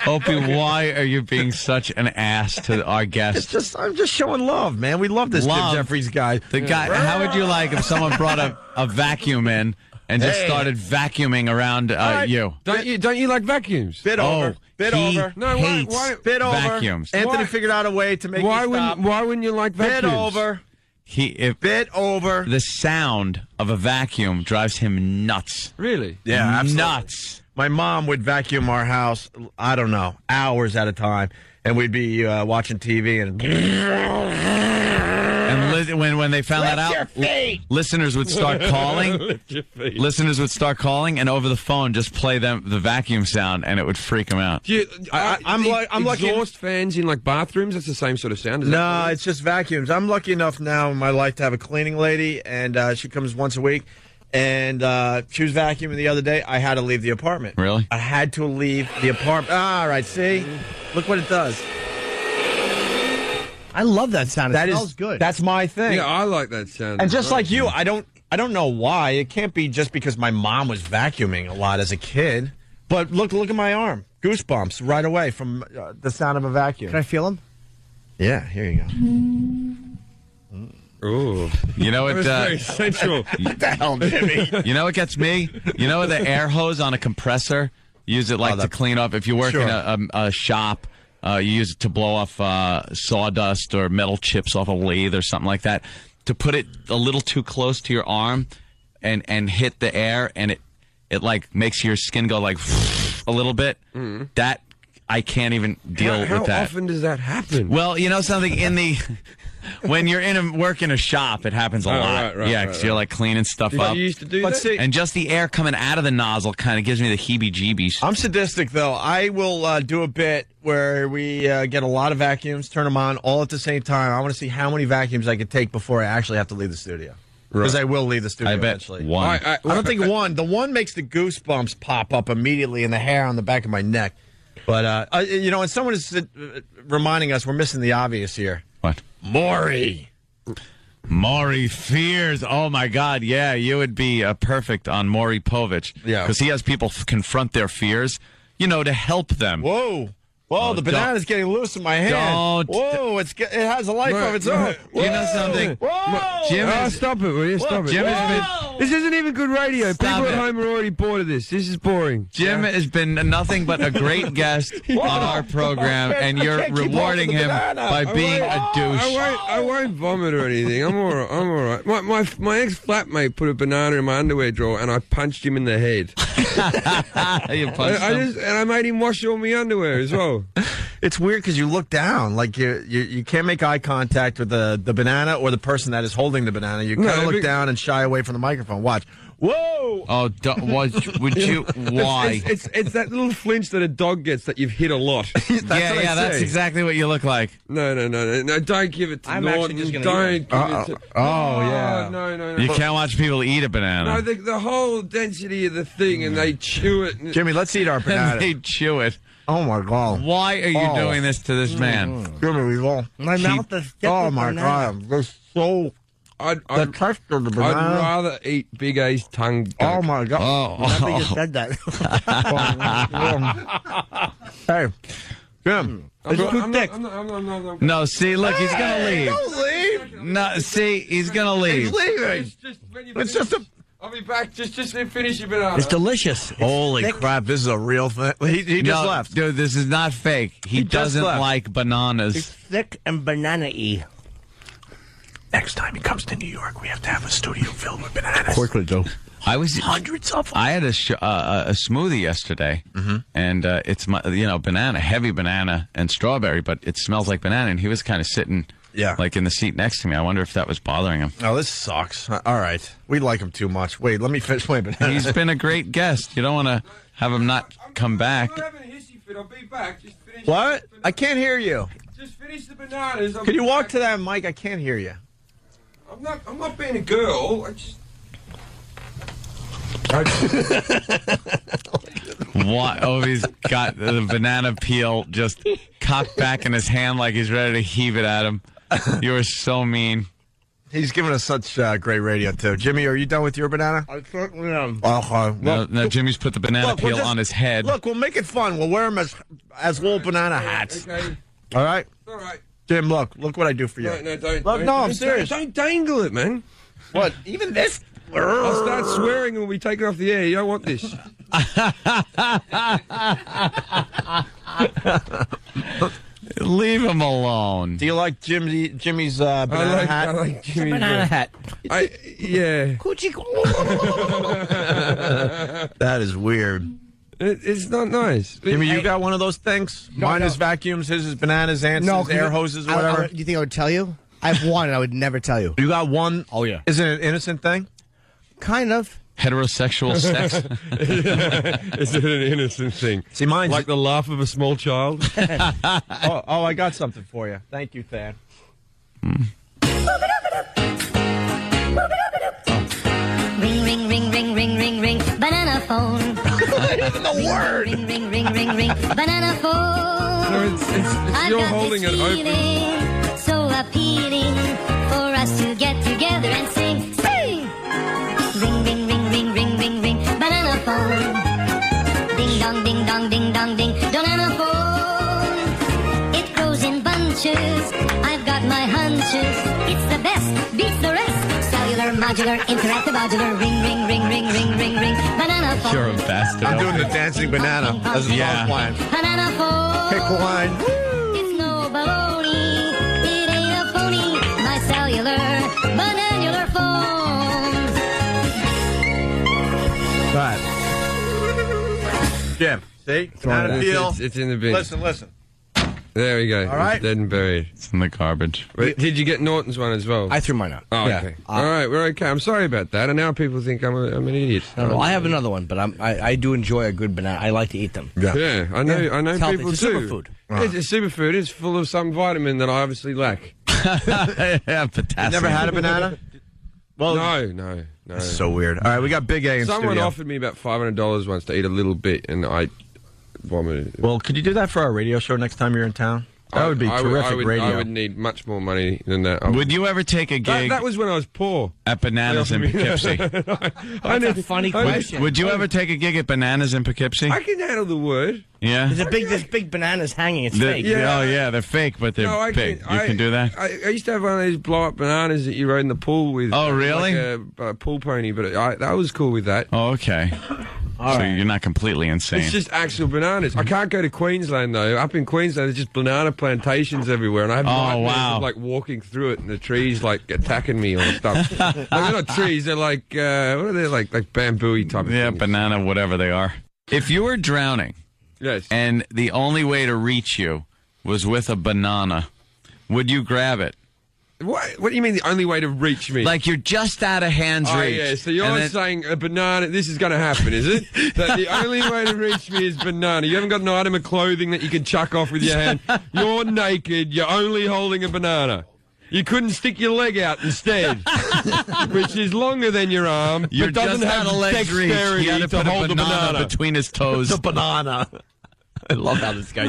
Opie, why are you being such an ass to our guest? I'm just showing love, man. We love this Love. Jim Jeffries guy. The guy. How would you like if someone brought a vacuum in and just Hey. started vacuuming around you? Don't you like vacuums? Bit over. Bit he over. No, hates Bit over. vacuums. Anthony figured out a way to make Why you stop. wouldn't you like vacuums? Bit over. Bit over. The sound of a vacuum drives him nuts. Really? Yeah, absolutely. Nuts. My mom would vacuum our house, I don't know, hours at a time, and we'd be watching TV and when they found that out, listeners would start calling. Listeners would start calling, and over the phone, just play them the vacuum sound, and it would freak them out. I'm lucky. Exhaust fans in like bathrooms. That's the same sort of sound. No, it's just vacuums. I'm lucky enough now in my life to have a cleaning lady, and she comes once a week. And she was vacuuming the other day. I had to leave the apartment. Really? I had to leave the apartment. All right, see? Look what it does. I love that sound. It smells good. That's my thing. Yeah, I like that sound. And just like you, I don't know why. It can't be just because my mom was vacuuming a lot as a kid. But look at my arm. Goosebumps right away from the sound of a vacuum. Can I feel them? Yeah, here you go. Oh, you know what? Very sensual. What the hell, Jimmy? You know what gets me? You know the air hose on a compressor? Use it to clean up. If you work in a shop, you use it to blow off sawdust or metal chips off a lathe or something like that. To put it a little too close to your arm and hit the air, and it like makes your skin go like a little bit. Mm. That I can't even deal with that. How often does that happen? Well, you know something in the. When you're work in a shop, it happens a lot. Right, because you're like cleaning stuff up. You used to do that? See, and just the air coming out of the nozzle kind of gives me the heebie-jeebies. I'm sadistic, though. I will do a bit where we get a lot of vacuums, turn them on all at the same time. I want to see how many vacuums I can take before I actually have to leave the studio. Because I will leave the studio I bet eventually. one. I don't think one. The one makes the goosebumps pop up immediately and the hair on the back of my neck. But, and someone is reminding us we're missing the obvious here. What? Maury Fears. Oh, my God. Yeah, you would be perfect on Maury Povich. Yeah. Because he has people confront their fears, to help them. Whoa. Whoa, the banana's getting loose in my hand. Whoa, it has a life of its own. You know something? Whoa. Jim stop it, will you? Stop it. Jim has been... This isn't even good radio. People at home are already bored of this. This is boring. Jim has been nothing but a great guest on our program, and you're rewarding him by being a douche. I won't vomit or anything. I'm all right. My ex-flatmate put a banana in my underwear drawer, and I punched him in the head. You punched him? And I made him wash all my underwear as well. It's weird because you look down, like you can't make eye contact with the banana or the person that is holding the banana. You kind of look down and shy away from the microphone. Watch. Whoa! Oh, would you? Why? It's that little flinch that a dog gets that you've hit a lot. That's exactly what you look like. No, don't give it to I'm Norton. actually just Don't gonna give it to... yeah. No. You can't watch people eat a banana. No, the whole density of the thing, and they chew it. And Jimmy, let's eat our banana. And they chew it. Oh, my God. Why are you doing this to this man? Jimmy, we won't. My mouth is Oh, my God. They're so... the texture of the banana. I'd rather eat Big A's tongue. Oh, my God. Nobody just said that. Hey, Jim. It's too thick. No, see, look, he's gonna leave. Don't leave. No, see, he's gonna leave. He's leaving. It's just a... I'll be back. Just finish your banana. It's delicious. It's Holy thick. crap, this is a real thing. He just left. Dude, this is not fake. He just doesn't left. like bananas. It's thick and banana-y. Next time he comes to New York, we have to have a studio filled with bananas. Quickly, though. I was hundreds of them. I had a smoothie yesterday, and it's my banana, heavy banana and strawberry, but it smells like banana. And he was kind of sitting Yeah. Like in the seat next to me. I wonder if that was bothering him. Oh, this sucks. All right. We like him too much. Wait, let me finish my banana. He's been a great guest. You don't want to have him not come back. I'll be back. Just finish. What? I can't hear you. Just finish the bananas. Can you walk to that mic? I can't hear you. I'm not being a girl. What? Oh, he's got the banana peel just cocked back in his hand like he's ready to heave it at him. You are so mean. He's giving us such great radio, too. Jimmy, are you done with your banana? I certainly am. No, Jimmy's put the banana peel on his head. Look, we'll make it fun. We'll wear them as little banana hats. Okay. All right? All right. Jim, look what I do for you. No, don't. Look, no, I'm serious. Don't dangle it, man. What? Even this? I'll start swearing and we'll be taken off the air. You don't want this. Leave him alone. Do you like Jimmy's banana hat? I like Jimmy's banana hat. Yeah. That is weird. It's not nice. Jimmy, you got one of those things? Mine is vacuums, his is bananas, Anson's air hoses, or whatever. Do you think I would tell you? I have one and I would never tell you. You got one? Oh, yeah. Is it an innocent thing? Kind of. Heterosexual sex? Is it an innocent thing? See, mine's like the laugh of a small child. oh, I got something for you. Thank you, Than. Ring, ring, ring, ring, ring, ring, ring, banana phone. The word. Ring, ring, ring, ring, ring, banana phone. No, it's you're holding it open. So appealing for us to get together and sing, sing. Ring, ring, ring, ring, ring, ring, ring, banana phone. Ding dong, ding dong, ding dong, ding, banana phone. It grows in bunches. I've got my hunches. It's the best, beats the rest. Cellular, modular, interactive, modular. Ring, ring, ring, ring, ring, ring, ring, banana phone. You're a bastard. I'm doing the dancing banana as a song plan. Banana phone. Pick one. It's no baloney. It ain't a phony. My cellular, bananular phone. Right. Jim, see? Banana peel. It's in the bin. Listen. There we go. All right. It's dead and buried. It's in the garbage. Wait, did you get Norton's one as well? I threw mine out. Oh, okay. All right, we're okay. I'm sorry about that. And now people think I'm an idiot. No, I have another one, but I do enjoy a good banana. I like to eat them. Yeah, I know It's healthy. people It's a do. superfood. It's a superfood. It's full of some vitamin that I obviously lack. Yeah, potassium. Never had a banana? Well, No. That's so weird. All right, we got Big A in Someone studio. offered me about $500 once to eat a little bit, and I vomited. Well, could you do that for our radio show next time you're in town? That would be terrific radio. I would need much more money than that. Would you ever take a gig That was when I was poor. at Bananas in Poughkeepsie? That's a funny question. Would you ever take a gig at Bananas in Poughkeepsie? I can handle the word. Yeah? There's big bananas hanging. It's fake. Oh, yeah, they're fake, but they're big. You can do that? I used to have one of these blow-up bananas that you rode in the pool with. Oh, really? Like a pool pony, but that was cool with that. Oh, okay. So you're not completely insane. It's just actual bananas. I can't go to Queensland, though. Up in Queensland, there's just banana plantations everywhere, and I have nightmares of, like, walking through it, and the trees, like, attacking me or stuff. Like, they're not trees, they're like, what are they, like bamboo-y type of things. Banana, whatever they are. If you were drowning, yes, and the only way to reach you was with a banana, would you grab it? What do you mean the only way to reach me? Like you're just out of hand's reach. Oh, yeah, so you're saying a banana, this is going to happen, is it? That the only way to reach me is banana. You haven't got an item of clothing that you can chuck off with your hand. You're naked, you're only holding a banana. You couldn't stick your leg out instead, which is longer than your arm, You're but doesn't just have out of leg's reach. dexterity You had to to put hold a banana between his toes. The banana. I love how this guy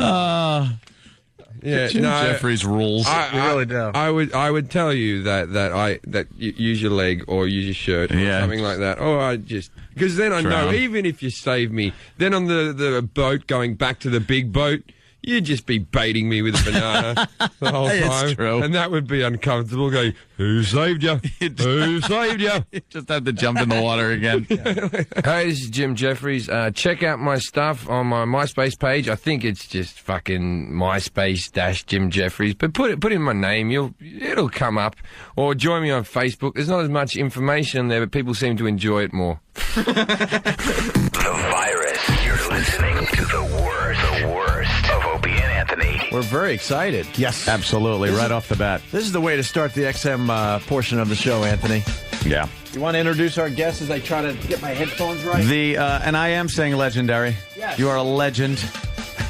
Yeah, Jim Jeffries rules. We really do. I would tell you that you use your leg or use your shirt or something like that. Or I just because then I know even if you save me, then on the boat going back to the big boat, you'd just be baiting me with a banana the whole time. It's true. And that would be uncomfortable. Going, who saved you? Who saved you? You just have to jump in the water again. Hey, this is Jim Jeffries. Check out my stuff on my MySpace page. I think it's just fucking MySpace-Jim Jeffries. But put in my name, it'll come up. Or join me on Facebook. There's not as much information there, but people seem to enjoy it more. The virus. You're listening to the worst of Opie and Anthony. We're very excited. Yes. Absolutely, right off the bat. This is the way to start the XM portion of the show, Anthony. Yeah. You want to introduce our guests as I try to get my headphones right? And I am saying legendary. Yes. You are a legend.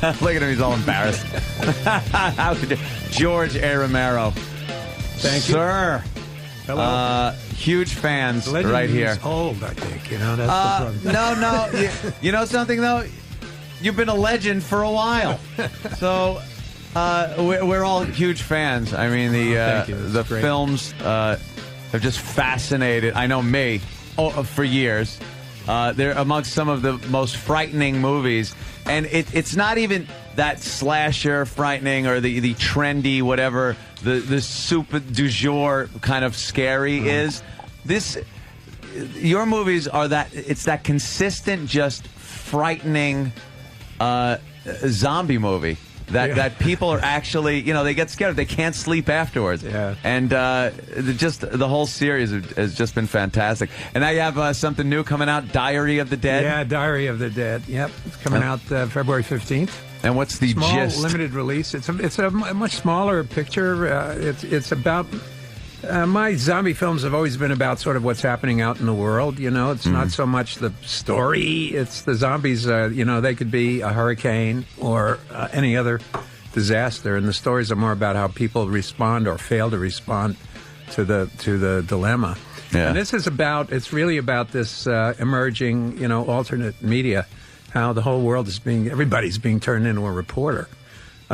Look at him, he's all embarrassed. George A. Romero. Thank you. Sir. Hello. Huge fans Legend right here. is old, I think. You know, that's the problem. No. You know something, though? You've been a legend for a while. So we're all huge fans. I mean, the great. films have just fascinated, I know me, for years. They're amongst some of the most frightening movies. And it's not even that slasher frightening or the trendy, whatever, the super du jour kind of scary is. Your movies are it's that consistent, just frightening zombie movie that people are actually, they get scared. They can't sleep afterwards. Yeah. And just the whole series has just been fantastic. And now you have something new coming out, Diary of the Dead. Yeah, Diary of the Dead. Yep, it's coming out February 15th. And what's the Small, gist? limited release. It's a much smaller picture. It's about. My zombie films have always been about sort of what's happening out in the world. It's not so much the story. It's the zombies. They could be a hurricane or any other disaster, and the stories are more about how people respond or fail to respond to the dilemma. Yeah. And this is it's really about this emerging, alternate media, how the whole world everybody's being turned into a reporter.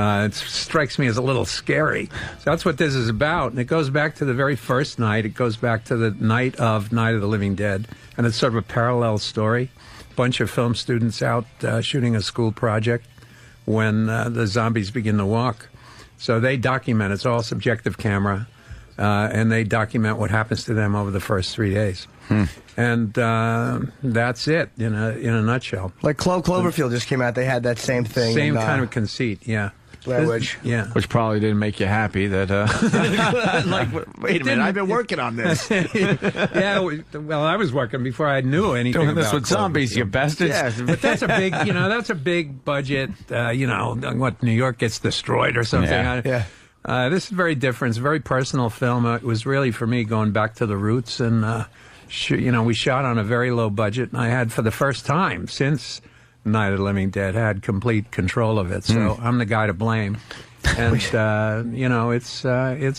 It strikes me as a little scary. So that's what this is about. And it goes back to the very first night. It goes back to the Night of the Living Dead. And it's sort of a parallel story. A bunch of film students out shooting a school project when the zombies begin to walk. So they document. It's all subjective camera. And they document what happens to them over the first 3 days. And that's it in a nutshell. Like Cloverfield just came out. They had that same thing. Same kind of conceit, yeah. Blair Witch. Yeah. Which probably didn't make you happy that, wait a minute, I've been working on this. Yeah, well, I was working before I knew anything Doing this about with zombies, you bastards. Yeah, but that's a big budget, what, New York gets destroyed or something. Yeah. This is very different. It's a very personal film. It was really, for me, going back to the roots. And, we shot on a very low budget. And I had, for the first time since Night of the Living Dead, had complete control of it. So I'm the guy to blame. And, it's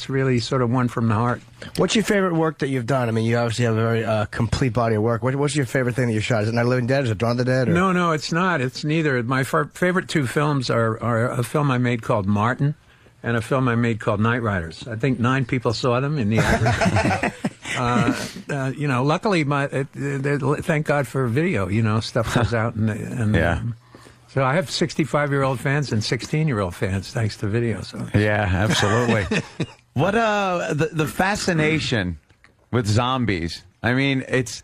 really sort of one from the heart. What's your favorite work that you've done? I mean, you obviously have a very complete body of work. What's your favorite thing that you shot? Is it Night of the Living Dead? Is it Dawn of the Dead? Or? No, it's not. It's neither. My favorite two films are a film I made called Martin and a film I made called Night Riders. I think 9 people saw them in the aggregate. Luckily, thank God for video. Stuff goes out and yeah. So I have 65-year-old fans and 16-year-old fans thanks to video. So yeah, absolutely. What the fascination with zombies? I mean, it's.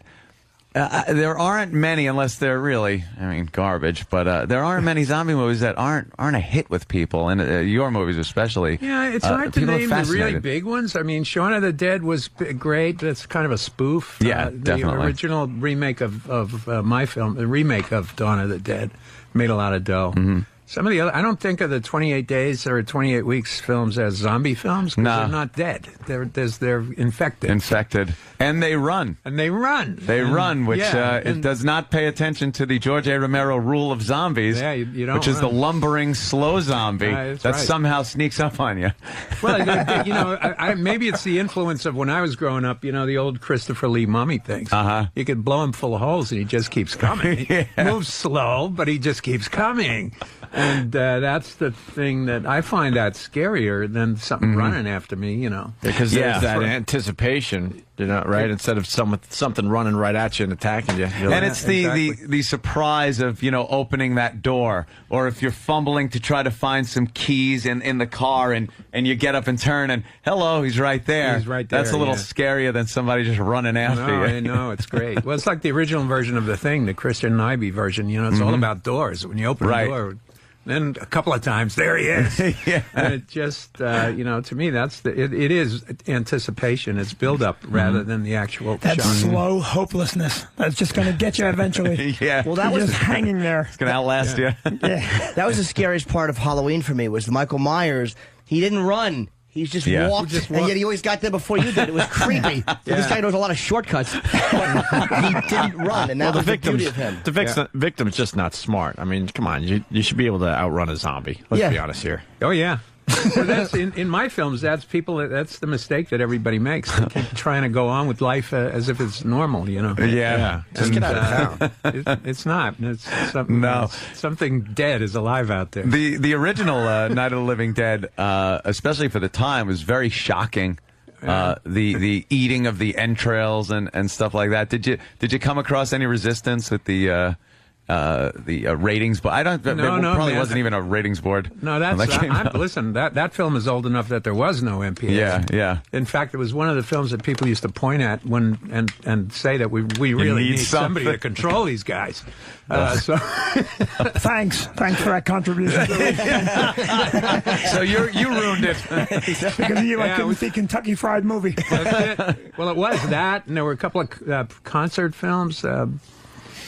There aren't many, unless they're really, garbage. But there aren't many zombie movies that aren't a hit with people, and your movies especially. Yeah, it's hard to name the really fascinated. big ones. I mean, Shaun of the Dead was great. That's kind of a spoof. Yeah, the definitely. original remake of my film, the remake of Dawn of the Dead, made a lot of dough. Mm-hmm. Some of the other, I don't think of the 28 Days or 28 Weeks films as zombie films because they're not dead. They're infected. Infected. And they run. They run, which yeah, it does not pay attention to the George A. Romero rule of zombies, you don't which is the run. lumbering, slow zombie That's that right. somehow sneaks up on you. Well, maybe it's the influence of when I was growing up, the old Christopher Lee mummy things. Uh-huh. You could blow him full of holes and he just keeps coming. He moves slow, but he just keeps coming. And that's the thing that I find that scarier than something running after me, Because there's that anticipation, right? Instead of something running right at you and attacking you. And it's the surprise of, opening that door. Or if you're fumbling to try to find some keys in the car and you get up and turn and, hello, he's right there. He's right there, That's a little scarier than somebody just running after you. I know, it's great. Well, it's like the original version of The Thing, the Christian Nyby version. It's all about doors. When you open a door, Then a couple of times, there he is. And it just, to me, it is anticipation. It's build-up rather than the actual That shot. slow hopelessness that's just going to get you eventually. Well, that You're was just hanging there. It's going to outlast you. That was the scariest part of Halloween for me, was Michael Myers. He didn't run. He just walked, and yet he always got there before you did. It was creepy. This guy knows a lot of shortcuts, but he didn't run, and that was the beauty of him. The victim's just not smart. I mean, come on, you should be able to outrun a zombie. Let's be honest here. Oh, yeah. Well, that's in my films. That's the mistake that everybody makes. They keep trying to go on with life as if it's normal, Just get out of town. It's not. It's something. No. Something dead is alive out there. The original Night of the Living Dead, especially for the time, was very shocking. The eating of the entrails and stuff like that. Did you come across any resistance with the ratings? But I don't. There probably wasn't even a ratings board. No, listen. That film is old enough that there was no MPA. Yeah. In fact, it was one of the films that people used to point at and say that we really need somebody to control these guys. Thanks for that contribution. So you ruined it because of you. I couldn't see Kentucky Fried Movie. That's it. Well, it was that, and there were a couple of concert films.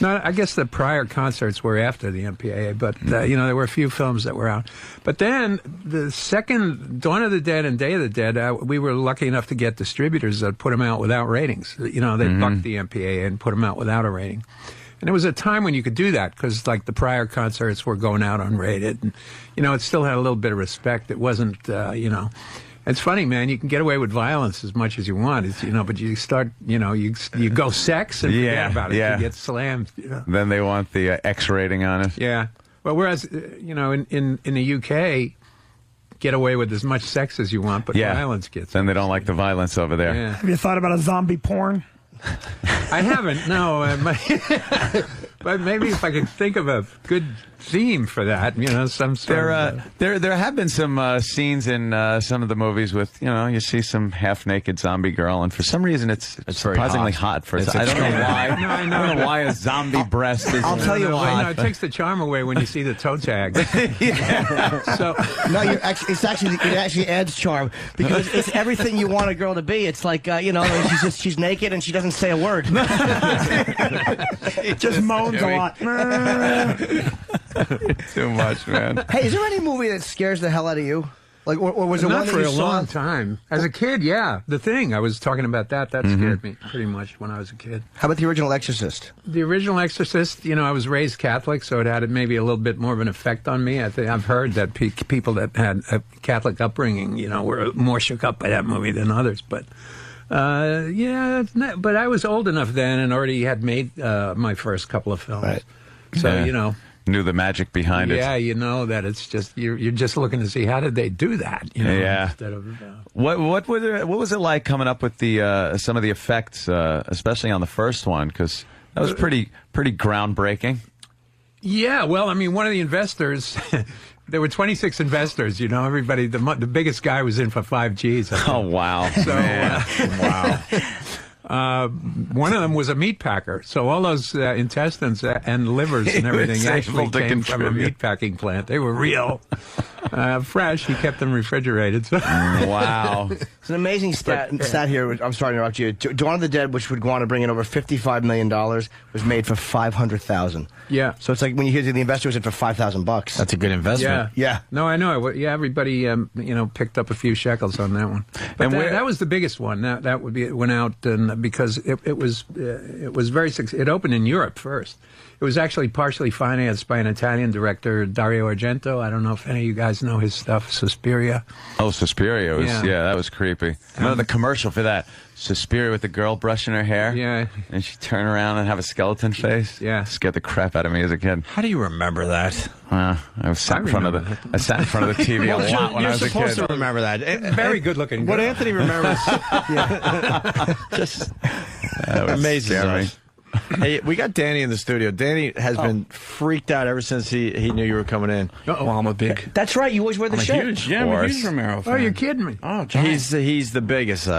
No, I guess the prior concerts were after the MPAA, but there were a few films that were out. But then the second Dawn of the Dead and Day of the Dead, we were lucky enough to get distributors that put them out without ratings. They bucked the MPAA and put them out without a rating. And it was a time when you could do that because, like, the prior concerts were going out unrated, and it still had a little bit of respect. It wasn't, It's funny, man. You can get away with violence as much as you want, but you start, you go sex and forget about it. Yeah. You get slammed. Then they want the X rating on it. Yeah. Well, whereas, in the UK, get away with as much sex as you want, but violence gets. Then they don't like the violence over there. Yeah. Have you thought about a zombie porn? I haven't, no. But maybe if I could think of a good theme for that, some sort of... There have been some scenes in some of the movies with, you see some half-naked zombie girl, and for some reason it's surprisingly hot for I don't know why. I don't know why a zombie breast is... I'll tell you why. No, it takes the charm away when you see the toe tag. So no, it actually adds charm because it's everything you want a girl to be. It's like she's naked and she doesn't say a word. Just moans a lot. Too much, man. Hey, is there any movie that scares the hell out of you? Like, or was it not one that for you a saw? long time? As a kid, yeah. The Thing, I was talking about that scared me pretty much when I was a kid. How about the original Exorcist? The original Exorcist, I was raised Catholic, so it had maybe a little bit more of an effect on me. I've heard that people that had a Catholic upbringing, were more shook up by that movie than others, but... but I was old enough then and already had made my first couple of films. Right. So, knew the magic behind it. Yeah, that it's just you're just looking to see how did they do that. Instead of what was it like coming up with the some of the effects, especially on the first one, because that was pretty groundbreaking. Yeah, well, I mean, one of the investors. There were 26 investors, everybody, the biggest guy was in for 5 Gs. Oh, wow. So, wow. One of them was a meat packer. So all those intestines and livers and everything actually came from a meat packing plant. They were real. Fresh. He kept them refrigerated. So. Wow. It's an amazing stat here. I'm sorry to interrupt you. Dawn of the Dead, which would go on to bring in over $55 million, was made for $500,000. Yeah. So it's like when you hear the investor was in for $5,000. That's a good investment. Yeah. No, I know. Yeah, everybody, picked up a few shekels on that one. But that was the biggest one. That went out because it was very successful. It opened in Europe first. It was actually partially financed by an Italian director, Dario Argento. I don't know if any of you guys know his stuff, Suspiria. Oh, Suspiria. That was creepy. Remember the commercial for that? Suspiria with the girl brushing her hair? Yeah. And she'd turn around and have a skeleton face? Yeah. Scared the crap out of me as a kid. How do you remember that? I sat in front of the TV a lot when I was a kid. You're supposed to remember that. Very good looking. What Anthony remembers. Just amazing. Scary. Hey, we got Danny in the studio. Danny has been freaked out ever since he knew you were coming in. Well, I'm a big... That's right. You always wear the shirt. I'm a huge Romero fan. Oh, you're kidding me. Oh, John. He's the biggest.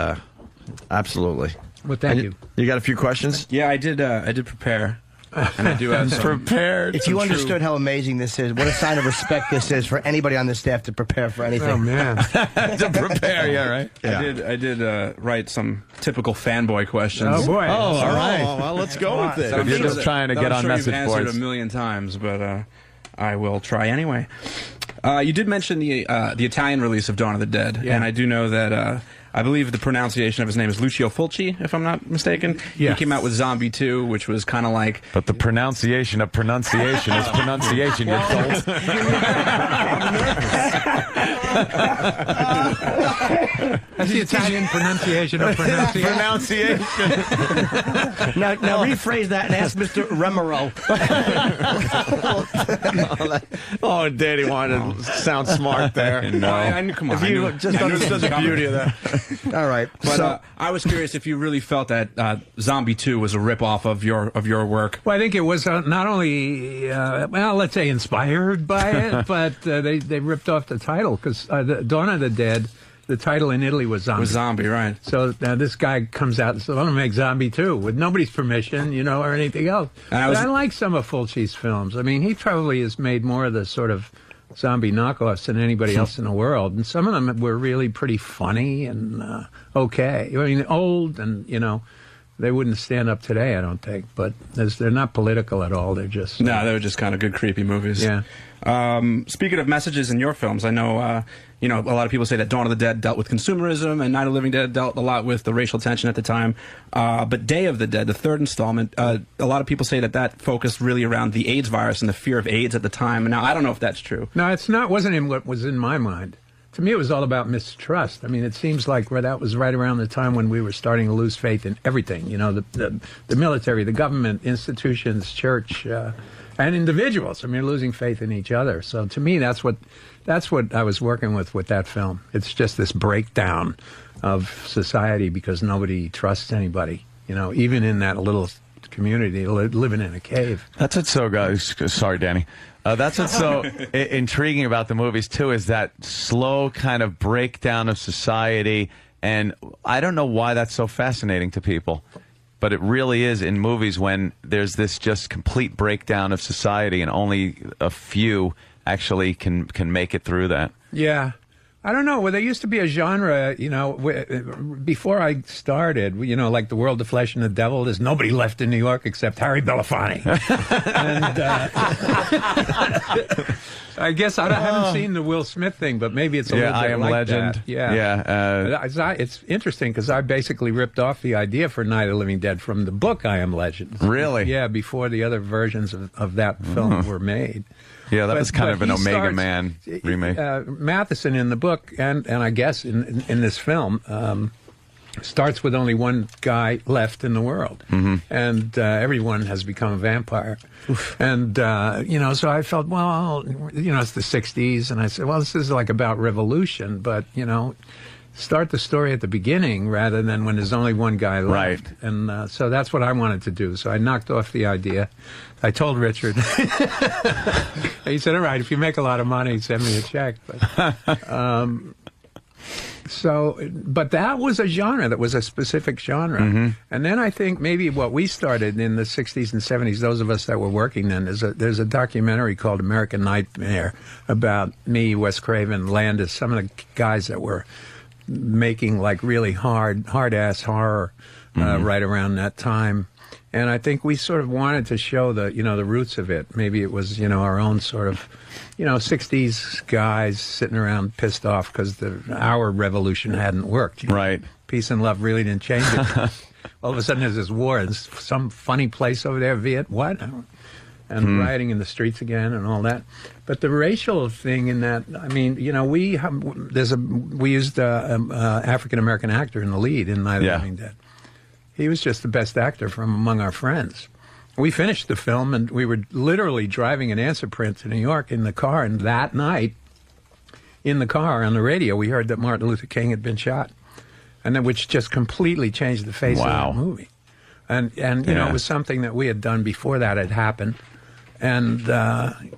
Absolutely. Well, thank you. You got a few questions? Yeah, I did prepare. And I do have some prepared. If you understood how amazing this is, what a sign of respect this is for anybody on the staff to prepare for anything. Oh, man. To prepare, yeah, right? I did write some typical fanboy questions. Oh, boy. Oh, all right. Well, let's go with it. So you're just trying to get on message you've answered boards. a million times, but I will try anyway. You did mention the Italian release of Dawn of the Dead, and I do know that I believe the pronunciation of his name is Lucio Fulci, if I'm not mistaken. Yes. He came out with Zombie 2, which was kind of like... But the pronunciation of pronunciation is pronunciation, you dolt. That's the Italian pronunciation of pronunciation. Now rephrase that and ask Mr. Remero. Oh, Daddy wanted to sound smart there. No. Come on. If you just understood the beauty of that. All right. But I was curious if you really felt that Zombie 2 was a ripoff of your work. Well, I think it was not only, well, let's say inspired by it, but they ripped off the title because Dawn of the Dead, the title in Italy was Zombie. It was Zombie, right. So this guy comes out and says, I'm going to make Zombie 2 with nobody's permission, or anything else. But I like some of Fulci's films. I mean, he probably has made more of the sort of zombie knockoffs than anybody else in the world. And some of them were really pretty funny and okay. I mean, old and, they wouldn't stand up today, I don't think. But they're not political at all. They're just... No, they were just kind of good, creepy movies. Yeah. Speaking of messages in your films, I know, a lot of people say that Dawn of the Dead dealt with consumerism and Night of the Living Dead dealt a lot with the racial tension at the time. But Day of the Dead, the third installment, a lot of people say that focused really around the AIDS virus and the fear of AIDS at the time. And now, I don't know if that's true. No, wasn't in what was in my mind. To me, it was all about mistrust. I mean, it seems like that was right around the time when we were starting to lose faith in everything. The military, the government, institutions, church, and individuals. I mean, losing faith in each other. So to me, that's what I was working with that film. It's just this breakdown of society because nobody trusts anybody. Even in that little community, living in a cave. That's what's so sorry, Danny. That's what's so intriguing about the movies too, is that slow kind of breakdown of society, and I don't know why that's so fascinating to people, but it really is in movies when there's this just complete breakdown of society, and only a few actually can make it through that. Yeah. I don't know. Well, there used to be a genre, before I started, like The World, the Flesh, and the Devil. There's nobody left in New York except Harry Belafonte. And I guess I haven't seen the Will Smith thing, but maybe it's a little bit I Am like Legend. that. Yeah. It's interesting because I basically ripped off the idea for Night of the Living Dead from the book I Am Legend. Really? Yeah, before the other versions of that film were made. Yeah, that was kind of an Omega Man remake. Matheson in the book, and I guess in this film, starts with only one guy left in the world. Mm-hmm. And everyone has become a vampire. And, so I felt, well, it's the 60s, and I said, well, this is like about revolution, but, start the story at the beginning rather than when there's only one guy left. Right. And so that's what I wanted to do. So I knocked off the idea. I told Richard. He said, all right, if you make a lot of money, send me a check. But that was a genre. That was a specific genre. Mm-hmm. And then I think maybe what we started in the 60s and 70s, those of us that were working then, there's a documentary called American Nightmare about me, Wes Craven, Landis, some of the guys that were making like really hard-ass horror right around that time. And I think we sort of wanted to show the roots of it. Maybe it was, our own sort of, 60s guys sitting around pissed off because our revolution hadn't worked. Right. Peace and love really didn't change it. All of a sudden there's this war in some funny place over there, what? And rioting in the streets again and all that. But the racial thing in that, I mean, we used an African-American actor in the lead in Night of the Living Dead. He was just the best actor from among our friends. We finished the film, and we were literally driving an answer print to New York in the car, and that night, in the car, on the radio, we heard that Martin Luther King had been shot, and then which just completely changed the face of the movie. And it was something that we had done before that had happened. And, I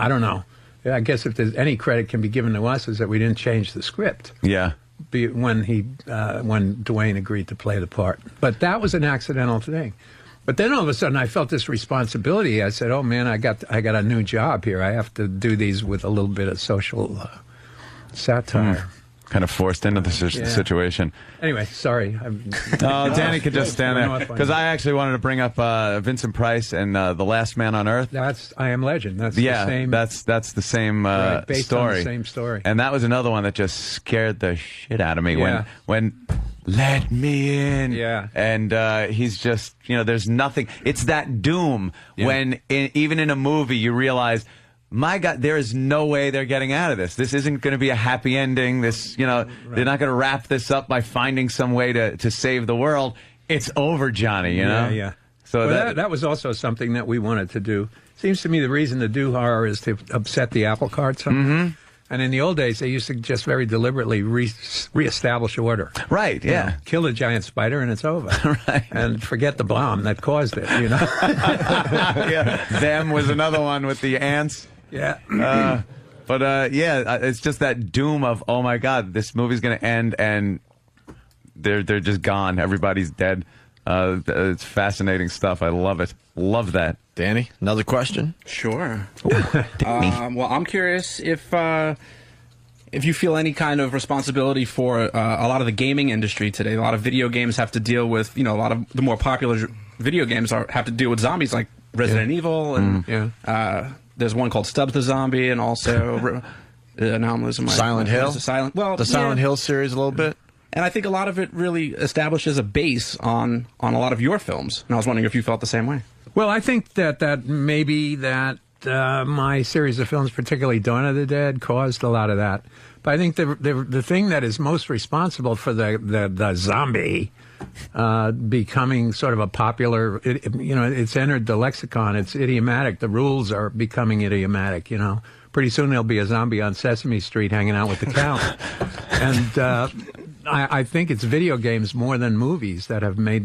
don't know. I guess if there's any credit can be given to us is that we didn't change the script. Yeah. When Dwayne agreed to play the part. But that was an accidental thing. But then all of a sudden, I felt this responsibility. I said, "Oh man, I got a new job here. I have to do these with a little bit of social satire." Kind of forced into the situation. Anyway, sorry. Oh, Danny could just stand there because I actually wanted to bring up Vincent Price and The Last Man on Earth. That's I Am Legend. That's yeah, the same. That's the same based story. on the same story. And that was another one that just scared the shit out of me when let me in. Yeah. And he's just, there's nothing. It's that doom when even in a movie you realize, my God, there is no way they're getting out of this. This isn't going to be a happy ending. This, they're not going to wrap this up by finding some way to save the world. It's over, Johnny, Yeah. So that was also something that we wanted to do. Seems to me the reason to do horror is to upset the apple cart somehow. And in the old days, they used to just very deliberately reestablish order. Right, yeah. Kill a giant spider and it's over. Right. And forget the bomb that caused it, Yeah. Them was another one with the ants. Yeah. It's just that doom of, oh my God, this movie's going to end and they're just gone. Everybody's dead. It's fascinating stuff. I love it. Love that. Danny, another question? Sure. Well, I'm curious if you feel any kind of responsibility for a lot of the gaming industry today. A lot of video games have to deal with, a lot of the more popular video games have to deal with zombies like Resident Evil and there's one called Stubbs the Zombie and also now I'm losing my Silent Hill. The Silent Hill series a little bit. And I think a lot of it really establishes a base on a lot of your films. And I was wondering if you felt the same way. Well, I think that maybe my series of films, particularly Dawn of the Dead, caused a lot of that. But I think the thing that is most responsible for the zombie becoming sort of a popular, it's entered the lexicon. It's idiomatic. The rules are becoming idiomatic. Pretty soon there'll be a zombie on Sesame Street hanging out with the Count. And I think it's video games more than movies that have really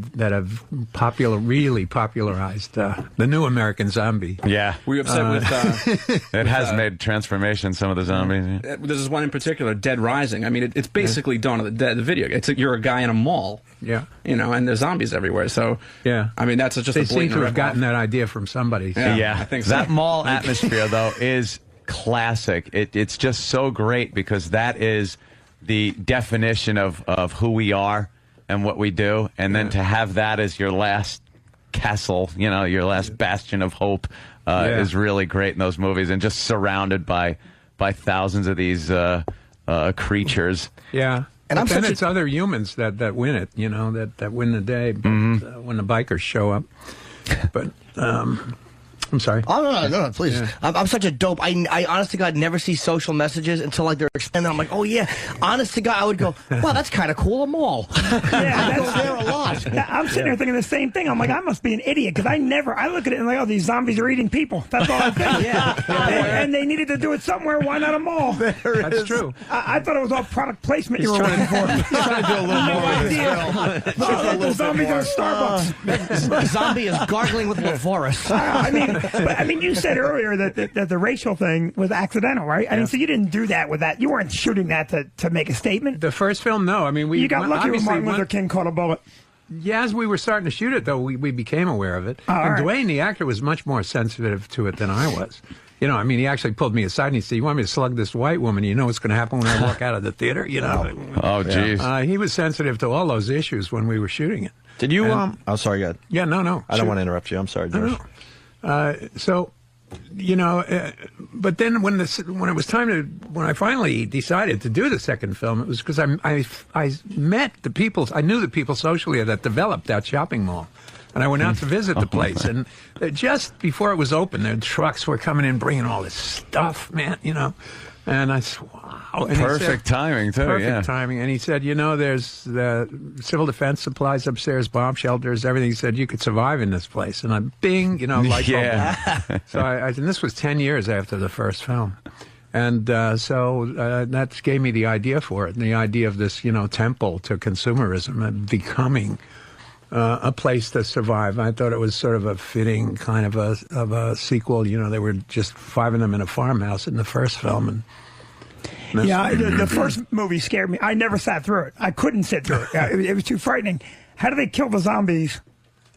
popularized the new American zombie. Yeah. Were you upset with... it has made transformation, some of the zombies. This is one in particular, Dead Rising. I mean, it's basically Dawn of the Dead, the video game. You're a guy in a mall. Yeah. And there's zombies everywhere. So, yeah. I mean, that's just they a blatant seem to have gotten rip-off. that idea from somebody. Yeah. I think so. That mall atmosphere, though, is classic. It's just so great because that is the definition of who we are and what we do, and then to have that as your last castle, your last bastion of hope is really great in those movies, and just surrounded by thousands of these creatures. Yeah. And then it's other humans that win it, that win the day when the bikers show up. But I'm sorry. Oh, no, please. Yeah. I'm such a dope. I honest to God never see social messages until like they're extended. I'm like, oh yeah. Honest to God, I would go, wow, that's kind of cool. A mall. I go there a lot. I'm sitting there thinking the same thing. I'm like, I must be an idiot because I look at it and like, oh, these zombies are eating people. That's all I think. And they needed to do it somewhere. Why not a mall? That's true. I thought it was all product placement you were looking for. He's trying to do a little more with idea. Look at the zombies are Starbucks. Zombie is gargling with Levoris. I mean, you said earlier that the racial thing was accidental, right? I mean, so you didn't do that with that. You weren't shooting that to make a statement. The first film, no. I mean, you got lucky when Martin Luther King caught a bullet. Yeah, as we were starting to shoot it, though, we became aware of it. And Dwayne, the actor, was much more sensitive to it than I was. I mean, he actually pulled me aside and he said, "You want me to slug this white woman? You know what's going to happen when I walk out of the theater?" Oh, jeez. He was sensitive to all those issues when we were shooting it. Did you? Oh, sorry, go ahead. Yeah, no. I don't want to interrupt you. I'm sorry, George. But then when it was time when I finally decided to do the second film, it was because I met the people, I knew the people socially that developed that shopping mall. And I went out to visit the place, and just before it was open, their trucks were coming in bringing all this stuff, man, And I said, wow. And perfect timing, too. Perfect timing. And he said, there's the civil defense supplies upstairs, bomb shelters, everything. He said, you could survive in this place. And I'm bing, light bulb. So and this was 10 years after the first film. And so that gave me the idea for it, and the idea of this, temple to consumerism and becoming a place to survive. I thought it was sort of a fitting kind of a sequel. There were just 5 of them in a farmhouse in the first film. And the first movie scared me. I never sat through it. I couldn't sit through it. It was too frightening. How do they kill the zombies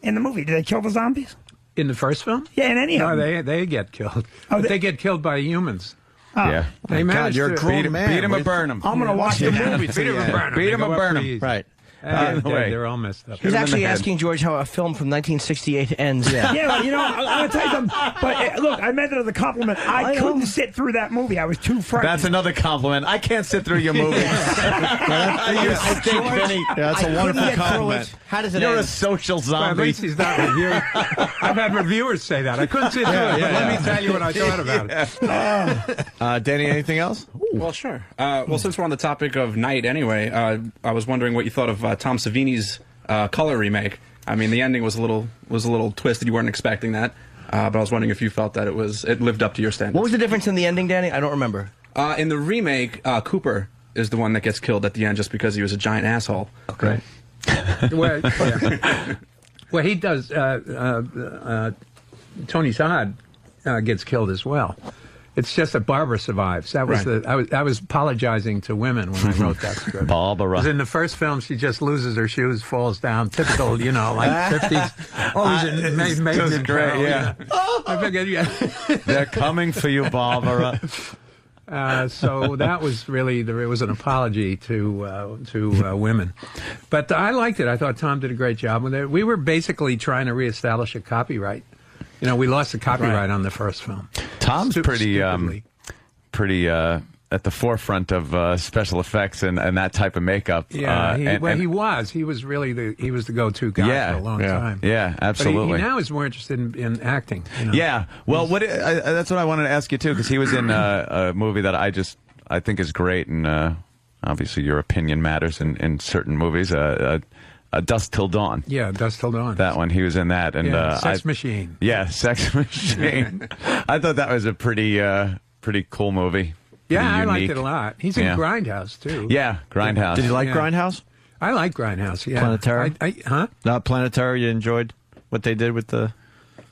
in the movie? Did they kill the zombies? In the first film? Yeah, in any of No, them. they get killed. But they get killed by humans. Oh. Yeah. They managed you're a to grown man. Beat him or burn him. I'm going to watch the movie. Beat him or burn him. Beat him They or go up burn pretty him. easy. Right. They're all messed up. He's actually head. asking George how a film from 1968 ends. Yeah, well, you know, I'm going to tell you something. But look, I meant it as a compliment. I couldn't sit through that movie. I was too frightened. That's another compliment. I can't sit through your movie. I think, Vinny, that's a wonderful compliment. How does it You're end? a social Well, at zombie. least he's not reviewing. I've had reviewers say that. I couldn't sit through it, but let me tell you what I thought about it. Danny, anything else? Well, sure. Well, since we're on the topic of night anyway, I was wondering what you thought of Tom Savini's Color remake. I mean, the ending was a little twisted. You weren't expecting that, but I was wondering if you felt that it lived up to your standards. What was the difference in the ending, Danny? I don't remember. In the remake, Cooper is the one that gets killed at the end just because he was a giant asshole. Okay. Well, yeah. Well, he does. Tony Todd gets killed as well. It's just that Barbara survives. That was I was apologizing to women when I wrote that script. Barbara. Because in the first film, she just loses her shoes, falls down. Typical, you know, like 50s. Oh, Just great, yeah. I figured, yeah. They're coming for you, Barbara. So that was really it was an apology to women, but I liked it. I thought Tom did a great job with it. We were basically trying to reestablish a copyright. You know, we lost the copyright on the first film. Tom's pretty at the forefront of special effects and that type of makeup. Yeah, he was really the go-to guy for a long time. Yeah, absolutely. But he now is more interested in acting. You know? Yeah, well, that's what I wanted to ask you too, because he was in a movie that I think is great, and obviously your opinion matters in certain movies. Dusk Till Dawn. Yeah, Dusk Till Dawn. That one, he was in that, and Sex Machine. Yeah, Sex Machine. I thought that was a pretty cool movie. Yeah, Pretty I liked unique. it a lot. He's in Grindhouse too. Yeah, Grindhouse. Did you like Grindhouse? I like Grindhouse. Yeah, Planet Terror? Huh? Not Planet Terror. You enjoyed what they did with the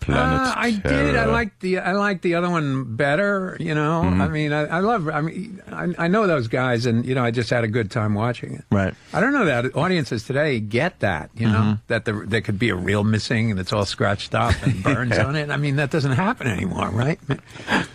I did. I liked the other one better. You know, I mean, I know those guys, and you know, I just had a good time watching it. Right. I don't know that audiences today get that. You know, that there could be a reel missing and it's all scratched up and burns on it. I mean, that doesn't happen anymore, right?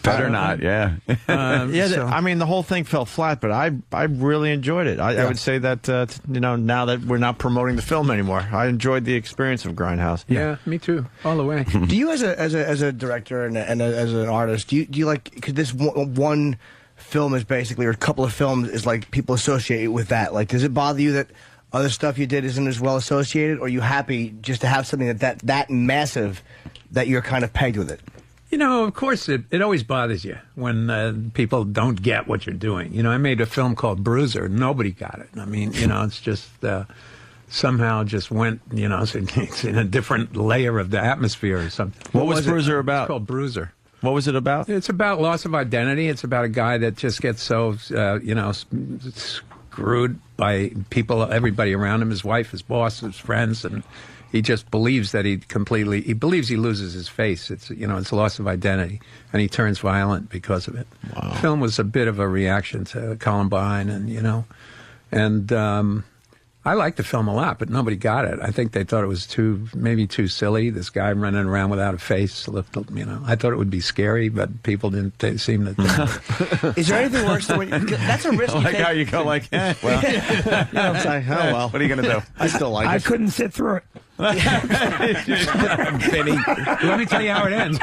Better not. Yeah. I mean, the whole thing fell flat, but I really enjoyed it. I would say that you know, now that we're not promoting the film anymore, I enjoyed the experience of Grindhouse. Yeah, me too, all the way. Do you, as a director and as an artist, do you like? Because this one film is basically, or a couple of films is like people associate with that. Like, does it bother you that other stuff you did isn't as well associated, or are you happy just to have something that massive that you're kind of pegged with it? You know, of course, it always bothers you when people don't get what you're doing. You know, I made a film called Bruiser. Nobody got it. I mean, you know, it's just somehow just went, you know, it's in a different layer of the atmosphere or something. What was Bruiser about? It's called Bruiser. What was it about? It's about loss of identity. It's about a guy that just gets so, you know, screwed by people, everybody around him, his wife, his boss, his friends, and he just believes that he believes he loses his face. It's, you know, it's loss of identity, and he turns violent because of it. Wow. The film was a bit of a reaction to Columbine, and, you know, and I liked the film a lot, but nobody got it. I think they thought it was maybe too silly. This guy running around without a face. You know, I thought it would be scary, but people didn't seem to. Is there anything worse than when that's a risk? Like how you go like, well, you know, oh well. What are you going to do? I still like it. I couldn't sit through it. Vinny, let me tell you how it ends.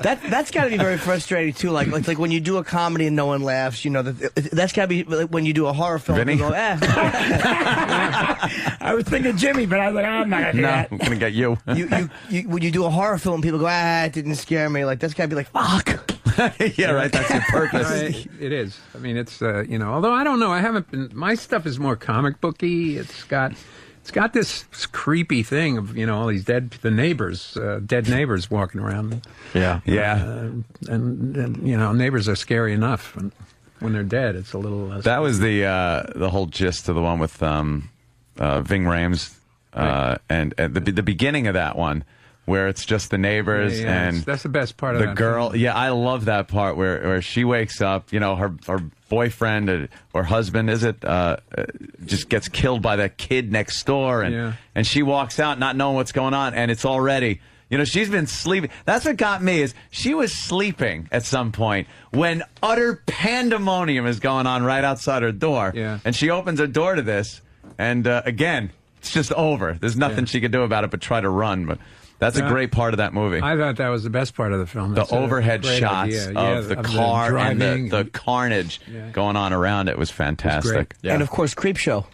That's got to be very frustrating too. Like when you do a comedy and no one laughs. You know, that's got to be like when you do a horror film. Vinny? You go, I was thinking Jimmy, but I was like, I'm not gonna do that. I'm going to get you. When you do a horror film, people go, it didn't scare me. Like that's got to be like, fuck. Yeah, right. That's your purpose. It is. I mean, it's you know. Although I don't know, I haven't been. My stuff is more comic booky. It's got this creepy thing of, you know, all these dead neighbors walking around. Yeah, and you know, neighbors are scary enough, and when they're dead, it's a little less. That was the whole gist of the one with Ving Rhames, and the beginning of that one, where it's just the neighbors and that's the best part of the that girl. film. Yeah, I love that part where she wakes up. You know, her boyfriend or husband, is it, just gets killed by that kid next door, and she walks out not knowing what's going on, and it's already, she's been sleeping. That's what got me, is she was sleeping at some point when utter pandemonium is going on right outside her door, and she opens her door to this, and again, it's just over. There's nothing she could do about it but try to run, but that's a great part of that movie. I thought that was the best part of the film. The overhead shots of the car and the carnage going on around it was fantastic. And, of course, Creepshow.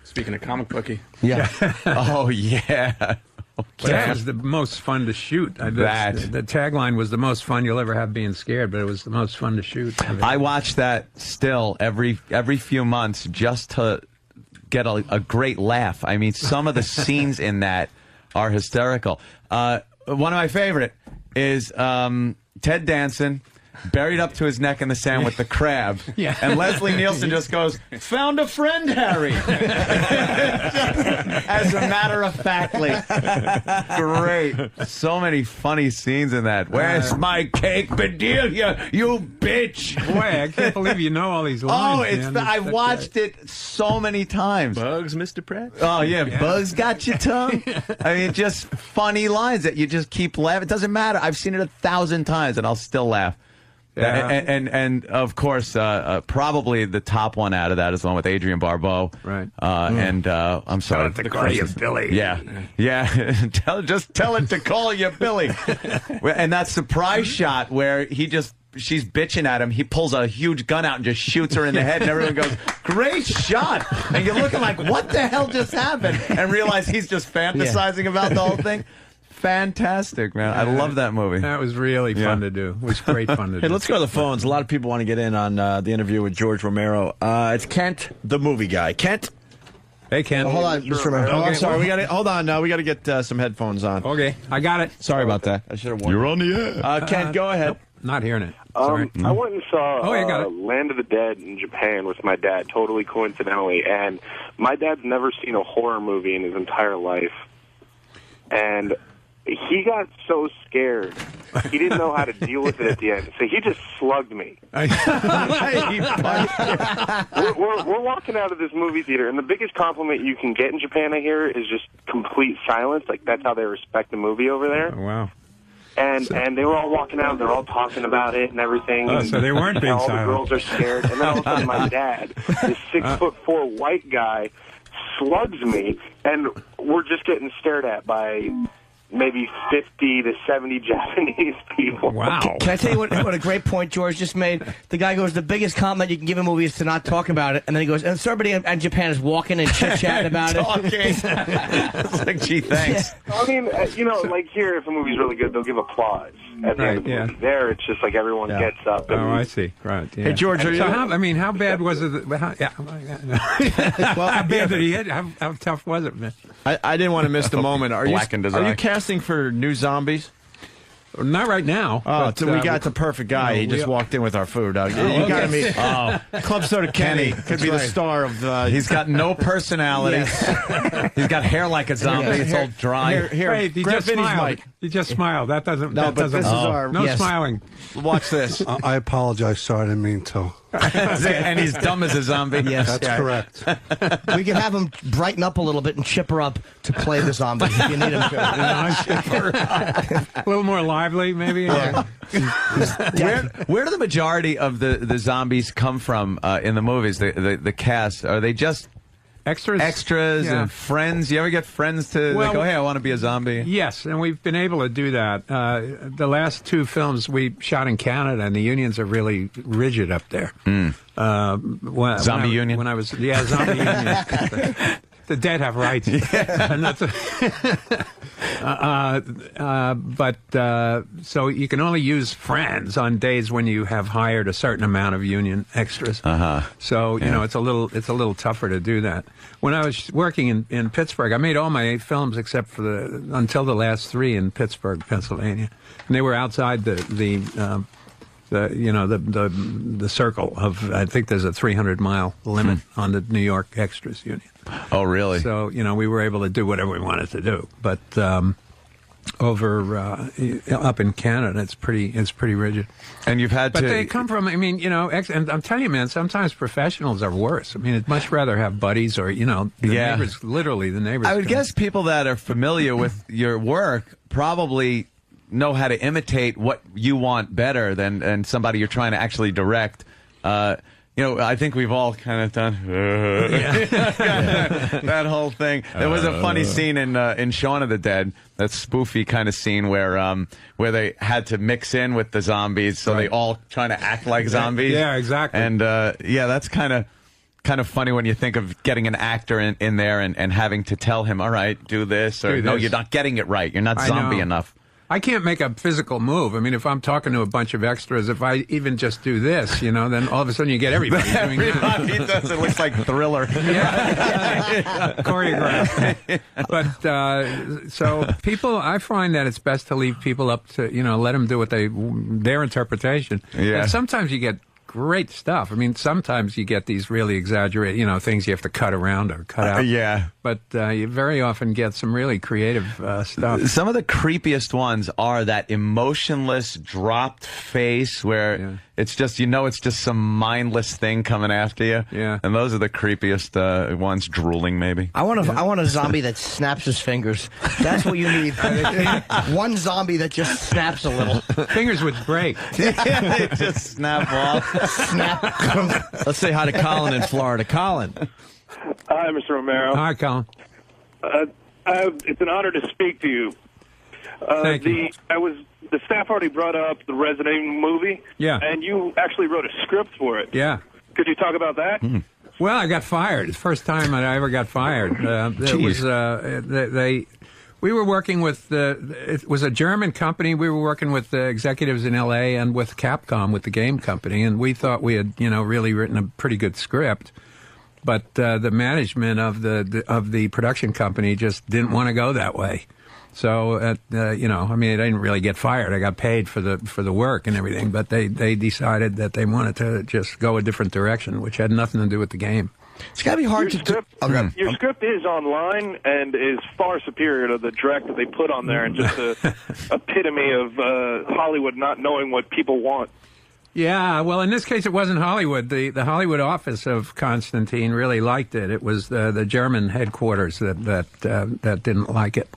Speaking of comic booky. Yeah. Oh, yeah. That was the most fun to shoot. The tagline was the most fun you'll ever have being scared, but it was the most fun to shoot. I watch that still every few months just to get a great laugh. I mean, some of the scenes in that are hysterical. One of my favorite is Ted Danson buried up to his neck in the sand with the crab. And Leslie Nielsen just goes, "Found a friend, Harry." As a matter of factly. Great. So many funny scenes in that. "Where's my cake, Bedelia, you bitch?" Boy, I can't believe you know all these lines. I've watched it so many times. Bugs, Mr. Pratt? Oh, yeah. Bugs got your tongue. I mean, just funny lines that you just keep laughing. It doesn't matter. I've seen it 1,000 times, and I'll still laugh. Yeah. And of course, probably the top one out of that is the one with Adrienne Barbeau. Right. And I'm sorry. Tell it to call you Billy. Yeah. Just tell it to call you Billy. And that surprise shot where she's bitching at him. He pulls a huge gun out and just shoots her in the head, and everyone goes, "Great shot!" And you're looking like, "What the hell just happened?" And realize he's just fantasizing about the whole thing. Fantastic, man. I love that movie. That was really fun to do. It was great fun to do. Hey, let's go to the phones. A lot of people want to get in on the interview with George Romero. It's Kent, the movie guy. Kent? Hey, Kent. Hold on, Mr. Romero. Oh, I'm sorry. Hold on now. We got to get some headphones on. Okay, I got it. Sorry about that. I should have warned you. You're on the air. Kent, go ahead. Nope, not hearing it. Sorry. I went and saw I got it. Land of the Dead in Japan with my dad, totally coincidentally, and my dad's never seen a horror movie in his entire life. And he got so scared, he didn't know how to deal with it at the end, so he just slugged me. We're walking out of this movie theater, and the biggest compliment you can get in Japan, I hear, is just complete silence. Like, that's how they respect the movie over there. Oh, wow. And they were all walking out, they're all talking about it and everything. Oh, so they weren't being all silent. All the girls are scared, and then all of a sudden my dad, this 6'4" white guy, slugs me, and we're just getting stared at by maybe 50 to 70 Japanese people. Wow. Can I tell you what a great point George just made? The guy goes, the biggest compliment you can give a movie is to not talk about it. And then he goes, and somebody in Japan is walking and chit-chatting about it. It's like, gee, thanks. I mean, like here, if a movie's really good, they'll give applause at the end of the movie. There, it's just like everyone gets up. And, I see. Right. Yeah. Hey, George, how bad was it? Well, how bad did he hit? How tough was it, man? I didn't want to miss the moment. Are you eye. casting for new zombies? Not right now. Oh, so we got the perfect guy. He just walked in with our food. You got to meet Club Soda Kenny. Could be the star of. He's got no personality. He's got hair like a zombie. It's all dry. He just smiled. He just smiled. That doesn't. No, that but doesn't, this is our. No smiling. Watch this. I apologize, sir. I didn't mean to. And he's dumb as a zombie. Yes, that's correct. We can have him brighten up a little bit and chipper up to play the zombie if you need him to. A little more lively, maybe. Where do the majority of the zombies come from in the movies? The cast, are they just extras and friends? You ever get friends to go, "Hey, I want to be a zombie"? Yes, and we've been able to do that. The last two films we shot in Canada, and the unions are really rigid up there. Zombie union? When I was, zombie union. The dead have rights. And that's so you can only use friends on days when you have hired a certain amount of union extras. So it's a little tougher to do that. When I was working in Pittsburgh, I made all my 8 films except for until the last 3 in Pittsburgh, Pennsylvania, and they were outside the circle of, I think there's a 300-mile limit on the New York Extras Union. Oh, really? So, we were able to do whatever we wanted to do. But over up in Canada. It's pretty rigid. And you've had but to. they come from. I mean, and I'm telling you, man. Sometimes professionals are worse. I mean, I'd much rather have buddies or the neighbors. Literally, the neighbors. I would guess people that are familiar with your work probably know how to imitate what you want better than somebody you're trying to actually direct. I think we've all kind of done that whole thing. There was a funny scene in Shaun of the Dead, that spoofy kind of scene where they had to mix in with the zombies, so they all trying to act like zombies. Yeah, exactly. And that's kind of funny when you think of getting an actor in there and having to tell him, all right, do this, or no, you're not getting it right. You're not zombie enough. I can't make a physical move. I mean, if I'm talking to a bunch of extras, if I even just do this, then all of a sudden you get everybody doing that. He does. It looks like Thriller. Choreographed. But so people, I find that it's best to leave people up to, let them do their interpretation. Yeah. And sometimes you get great stuff. I mean, sometimes you get these really exaggerated, things you have to cut around or cut out. Yeah. But you very often get some really creative stuff. Some of the creepiest ones are that emotionless, dropped face where it's just, it's just some mindless thing coming after you. Yeah. And those are the creepiest ones, drooling maybe. I want a zombie that snaps his fingers. That's what you need. One zombie that just snaps a little. Fingers would break. They just snap off. Snap. Let's say hi to Colin in Florida. Colin. Hi, Mr. Romero. Hi, Colin. It's an honor to speak to you. Thank you. The staff already brought up the Resident Evil movie. Yeah. And you actually wrote a script for it. Yeah. Could you talk about that? Well, I got fired. It's the first time I ever got fired. It was we were working with it was a German company. We were working with the executives in L.A. and with Capcom, with the game company, and we thought we had really written a pretty good script. But the management of the production company just didn't want to go that way. So I didn't really get fired. I got paid for the work and everything. But they decided that they wanted to just go a different direction, which had nothing to do with the game. It's got to be hard Your script is online and is far superior to the direct that they put on there, and just a epitome of Hollywood not knowing what people want. Yeah, well, in this case, it wasn't Hollywood. The Hollywood office of Constantine really liked it. It was the German headquarters that didn't like it.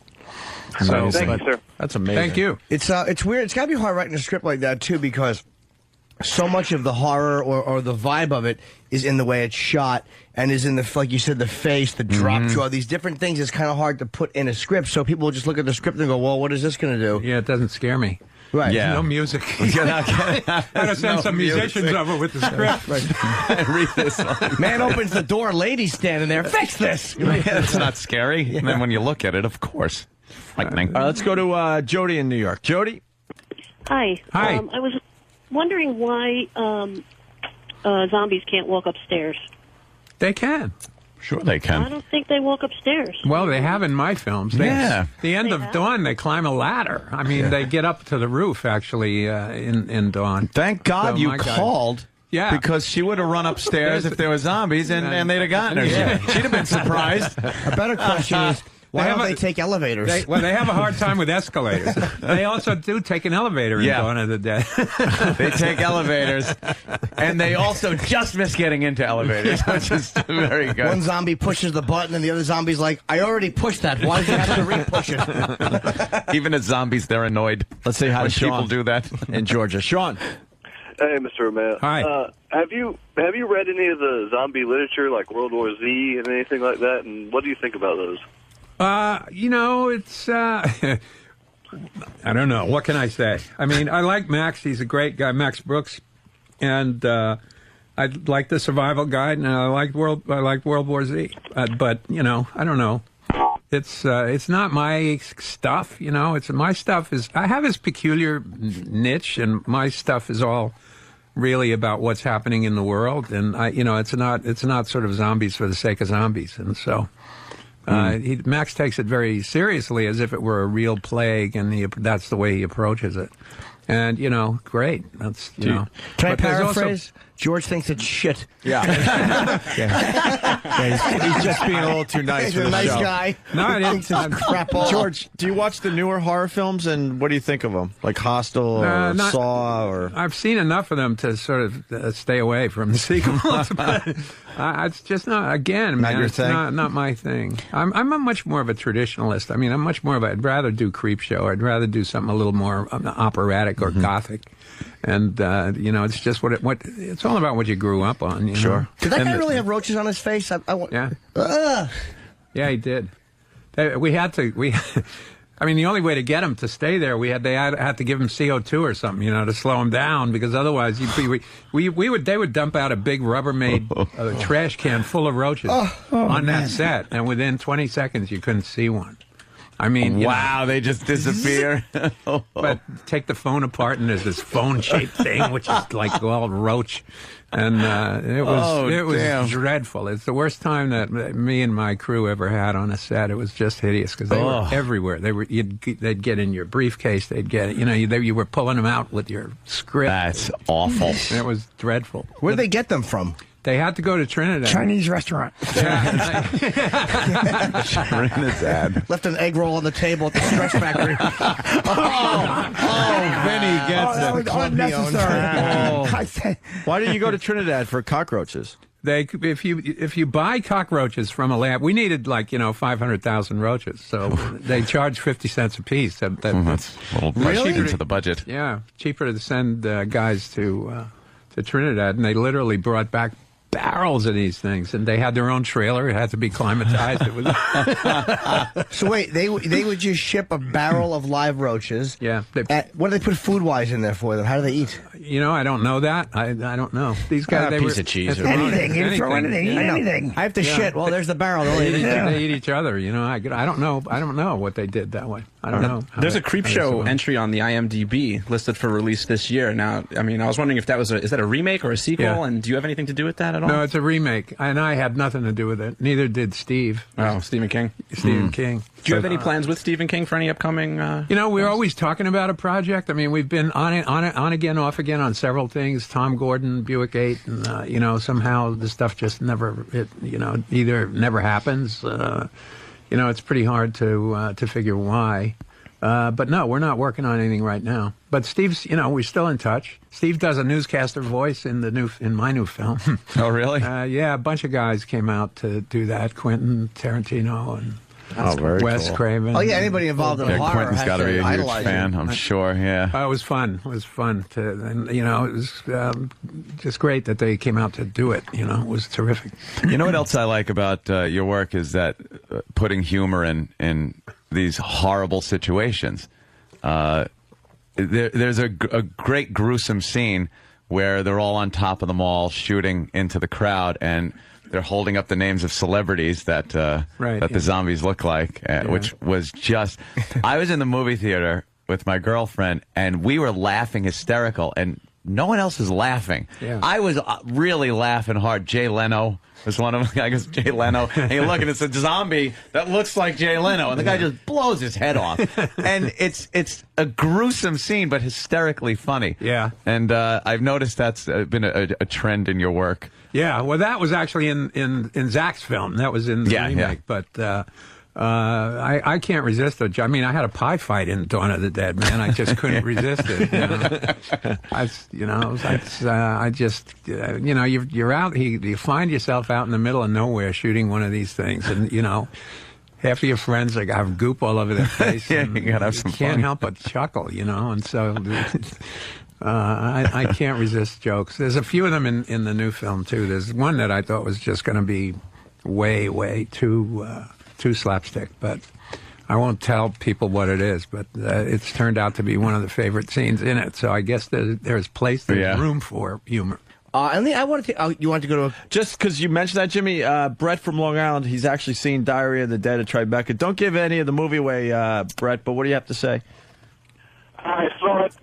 So, thank you, sir. That's amazing. Thank you. It's weird. It's got to be hard writing a script like that too, because so much of the horror or the vibe of it is in the way it's shot and is in like you said, the face, the drop jaw, these different things. It's kind of hard to put in a script. So people will just look at the script and go, "Well, what is this going to do?" Yeah, it doesn't scare me. Right. Yeah. No music. I gotta send some musicians over with the script. Read this one. Man opens the door, lady's standing there. Fix this. It's not scary. And then when you look at it, of course. Lightning. All right, let's go to Jody in New York. Jody? Hi. Hi. I was wondering why zombies can't walk upstairs. They can. Sure they I can. don't think they walk upstairs. Well, they have in my films. The end of Dawn, they climb a ladder. I mean, they get up to the roof, actually, in Dawn. Thank God So you my guy- called. Yeah. Because she would have run upstairs if there were zombies and they'd have gotten her. Yeah. She'd have been surprised. A better question is, why don't they take elevators? They have a hard time with escalators. They also do take an elevator in Dawn of the Dead. They take elevators, and they also just miss getting into elevators, which is very good. One zombie pushes the button, and the other zombie's like, "I already pushed that. Why did you have to re-push it?" Even as zombies, they're annoyed. Let's say hi when to Sean people do that in Georgia. Sean. Hey, Mr. Romero. Hi. Have you read any of the zombie literature, like World War Z and anything like that? And what do you think about those? It's I don't know. What can I say? I mean, I like Max. He's a great guy, Max Brooks, and I like the Survival Guide, and I like World War Z. But I don't know. It's not my stuff. It's my stuff is. I have this peculiar niche, and my stuff is all really about what's happening in the world, and it's not sort of zombies for the sake of zombies, and so. Max takes it very seriously, as if it were a real plague, and that's the way he approaches it. And great. That's Can I paraphrase? George thinks it's shit. Yeah. He's just being a little too nice He's for a the nice show. guy. No, I didn't. Thinks it's crap all. George, do you watch the newer horror films, and what do you think of them? Like Hostel or Saw? Or I've seen enough of them to sort of stay away from the sequels. But it's just not. Again, Not man, your it's thing? not my thing. I'm a much more of a traditionalist. I mean, I'm much more of. I'd rather do Creepshow. I'd rather do something a little more operatic or gothic. And it's just what it's all about. What you grew up on. You know? Did that guy really have roaches on his face? Yeah. Ugh. Yeah, he did. We had to. I mean, the only way to get him to stay there, they had to give him CO2 or something, to slow him down, because otherwise, they would dump out a big Rubbermaid trash can full of roaches on that set, and within 20 seconds, you couldn't see one. I mean, wow, they just disappear. But take the phone apart, and there's this phone-shaped thing, which is like all roach. And it was dreadful. It's the worst time that me and my crew ever had on a set. It was just hideous because they were everywhere. They'd get in your briefcase. They'd get you were pulling them out with your script. That's awful. It was dreadful. Where did they get them from? They had to go to Trinidad. Chinese restaurant. Trinidad. Left an egg roll on the table at the Stretch Factory. Vinny gets that was unnecessary. Why didn't you go to Trinidad for cockroaches? If you buy cockroaches from a lab, we needed 500,000 roaches, so they charge 50 cents a piece. That's a little cheaper into the budget. Yeah, cheaper to send guys to Trinidad, and they literally brought back barrels of these things, and they had their own trailer. It had to be climatized. It was. So wait, they would just ship a barrel of live roaches. Yeah. What do they put food-wise in there for them? How do they eat? I don't know that. I don't know. These guys, a piece of cheese. Anything. You throw anything. Anything. I have to shit. Well, there's the barrel. They eat each other. I don't know. I don't know what they did that way. I don't know. There's a Creepshow entry on the IMDb listed for release this year. Now, I mean, I was wondering if is that a remake or a sequel? Yeah. And do you have anything to do with that at all? No, it's a remake, and I had nothing to do with it. Neither did Steve. Oh, Stephen King. Stephen King. Do you have any plans with Stephen King for any upcoming? We're always talking about a project. I mean, we've been on again, off again on several things. Tom Gordon, Buick 8, and somehow the stuff just either never happens. It's pretty hard to figure why. But no, we're not working on anything right now. But Steve's, we're still in touch. Steve does a newscaster voice in my new film. Oh, really? Yeah, a bunch of guys came out to do that. Quentin Tarantino and Wes Craven. Oh yeah, anybody involved in horror Quentin's got to be a huge idolize fan, him. I'm sure. Yeah. It was fun. It was fun and it was just great that they came out to do it. It was terrific. You know what else I like about your work is that putting humor in these horrible situations. There's a great gruesome scene where they're all on top of the mall shooting into the crowd, and they're holding up the names of celebrities that the zombies look like, which was just. I was in the movie theater with my girlfriend, and we were laughing hysterical, and no one else was laughing. Yeah. I was really laughing hard. Jay Leno was one of them. I guess Jay Leno. And you look, and it's a zombie that looks like Jay Leno, and the guy just blows his head off. And it's a gruesome scene, but hysterically funny. Yeah. And I've noticed that's been a trend in your work. Yeah. Well, that was actually in Zach's film. That was in the remake. Yeah. But I can't resist it. I mean, I had a pie fight in Dawn of the Dead, man. I just couldn't resist it. You're out. You find yourself out in the middle of nowhere shooting one of these things, and half of your friends have goop all over their face. Yeah, you gotta have some fun. You can't help but chuckle, and so. I can't resist jokes. There's a few of them in the new film too. There's one that I thought was just going to be way too slapstick, but I won't tell people what it is. But it's turned out to be one of the favorite scenes in it. So I guess there's room for humor. And I wanted to. You wanted to go to just because you mentioned that, Jimmy. Brett from Long Island. He's actually seen Diary of the Dead at Tribeca. Don't give any of the movie away, Brett. But what do you have to say? I saw it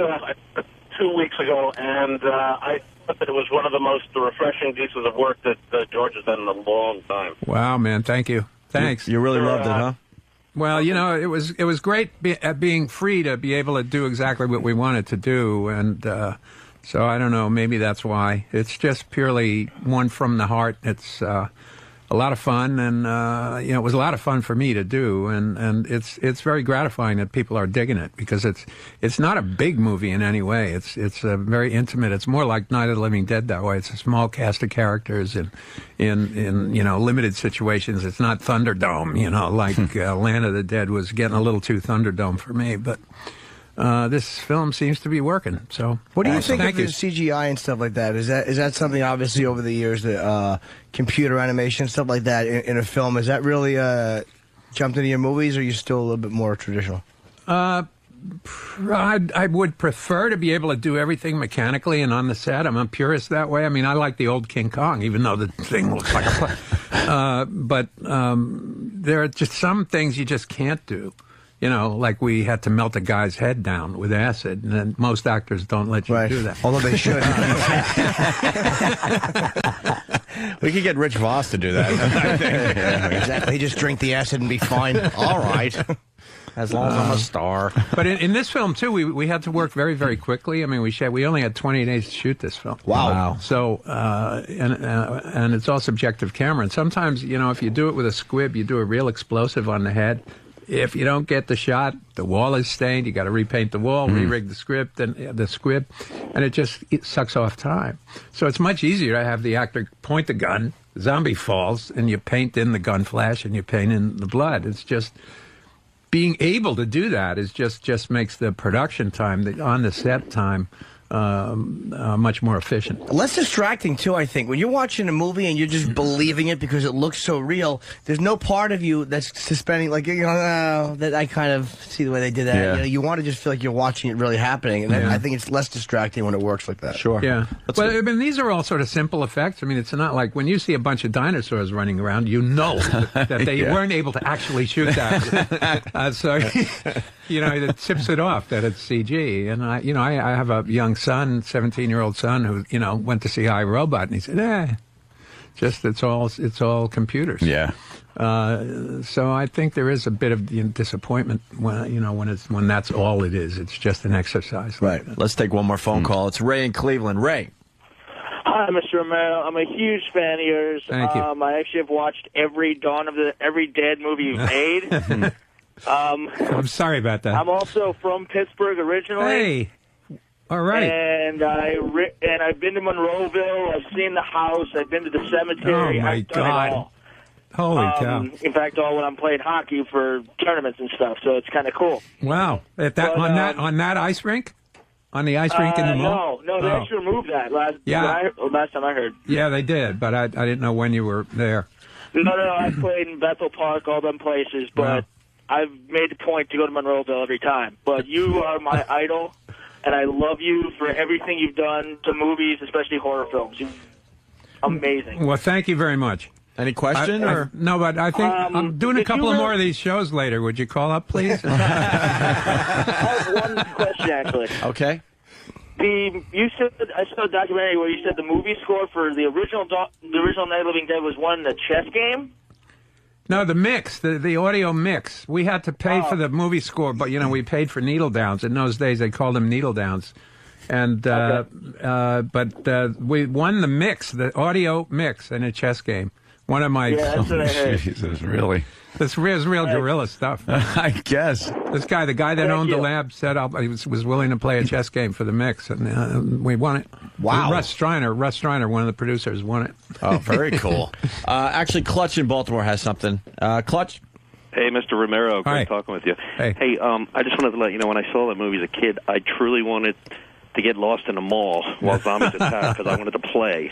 2 weeks ago, and I thought that it was one of the most refreshing pieces of work that George has done in a long time. Wow, man! Thank you. Thanks. You really loved it, huh? Well, it was great being free to be able to do exactly what we wanted to do, and So I don't know. Maybe that's why. It's just purely one from the heart. It's a lot of fun, and it was a lot of fun for me to do, and it's very gratifying that people are digging it, because it's not a big movie in any way. It's very intimate. It's more like Night of the Living Dead that way. It's a small cast of characters in limited situations. It's not Thunderdome, like Land of the Dead was getting a little too Thunderdome for me, but. This film seems to be working. So, what do you think of the CGI and stuff like that? Is that something, obviously, over the years, that computer animation, stuff like that in a film, has that really jumped into your movies, or are you still a little bit more traditional? I would prefer to be able to do everything mechanically and on the set. I'm a purist that way. I mean, I like the old King Kong, even though the thing looks like a but there are just some things you just can't do. Like we had to melt a guy's head down with acid, and then most actors don't let you do that. Although they should. We could get Rich Voss to do that. I think. Exactly. Just drink the acid and be fine. All right. As long as I'm a star. But in this film, too, we had to work very, very quickly. I mean, we only had 20 days to shoot this film. Wow. So, and it's all subjective camera. And sometimes, if you do it with a squib, you do a real explosive on the head. If you don't get the shot, the wall is stained. You got to repaint the wall, re-rig the squib, and it sucks off time. So it's much easier to have the actor point the gun, the zombie falls, and you paint in the gun flash and you paint in the blood. It's just being able to do that is just makes the production time, the on the set time, much more efficient. Less distracting, too, I think. When you're watching a movie and you're just believing it because it looks so real, there's no part of you that's suspending, like, that I kind of see the way they did that. Yeah. You want to just feel like you're watching it really happening, and I think it's less distracting when it works like that. Sure. Yeah. I mean, these are all sort of simple effects. I mean, it's not like when you see a bunch of dinosaurs running around, that they weren't able to actually shoot that. So, it tips it off that it's CG. And I have a young son, 17-year-old son, who went to see iRobot, and he said, it's all computers. Yeah. So I think there is a bit of disappointment when that's all it is. It's just an exercise. Right. Let's take one more phone call. It's Ray in Cleveland. Ray. Hi, Mr. Romero. I'm a huge fan of yours. Thank you. I actually have watched every Dead movie you've made. I'm sorry about that. I'm also from Pittsburgh originally. Hey. All right. And I've been to Monroeville. I've seen the house. I've been to the cemetery. Oh, my I've done God. it all. Holy cow. In fact, all when I'm playing hockey for tournaments and stuff, so it's kind of cool. Wow. On that ice rink? On the ice rink in the mall? No, they actually removed that last time I heard. Yeah, they did, but I didn't know when you were there. No, I played in Bethel Park, all them places, but I've made the point to go to Monroeville every time. But you are my idol, and I love you for everything you've done to movies, especially horror films. You're amazing. Well, thank you very much. Any question? No, but I think I'm doing a couple of more of these shows later. Would you call up, please? I have one question, actually. Okay. You said, I saw a documentary where you said the movie score for the original Night of the Living Dead was won in the chess game? No, the mix, the audio mix. We had to pay for the movie score, but, we paid for needle downs. In those days, they called them needle downs. And but we won the mix, the audio mix in a chess game. One of my... Yeah, that's what I heard. Jesus, really? This is real guerrilla stuff. I guess. The guy that owned the lab set up, he was willing to play a chess game for the mix, and we won it. Wow. Russ Streiner, one of the producers, won it. Oh, very cool. Actually, Clutch in Baltimore has something. Clutch? Hey, Mr. Romero. Great Hi. talking with you. Hey. I just wanted to let you know, when I saw that movie as a kid, I truly wanted to get lost in a mall while zombies attack because I wanted to play.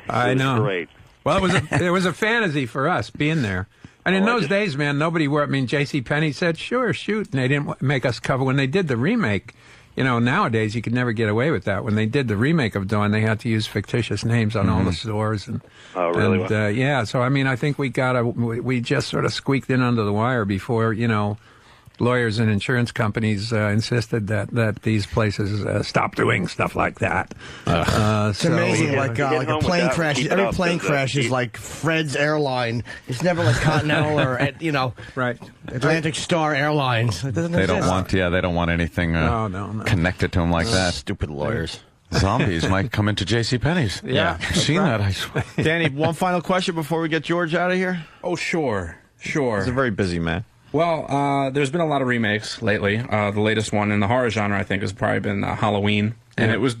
I know. It was great. Well, it was a fantasy for us being there. And in those days, man, nobody wore. I mean, J.C. Penney said, "Sure, shoot," and they didn't make us cover when they did the remake. Nowadays you could never get away with that. When they did the remake of Dawn, they had to use fictitious names on all the stores. And, oh, really? And, yeah. So I mean, I think we just sort of squeaked in under the wire before lawyers and insurance companies insisted that these places stop doing stuff like that. It's amazing, like a plane crash. Every plane crash is like Fred's Airline. It's never like Continental or right Atlantic Star Airlines. It doesn't They exist. don't want anything no. connected to them like that. Stupid lawyers. Zombies might come into JCPenney's. Yeah, I've seen that. I swear. Danny, one final question before we get George out of here. Oh, sure. He's a very busy man. Well, there's been a lot of remakes lately. The latest one in the horror genre, I think, has probably been Halloween, and it was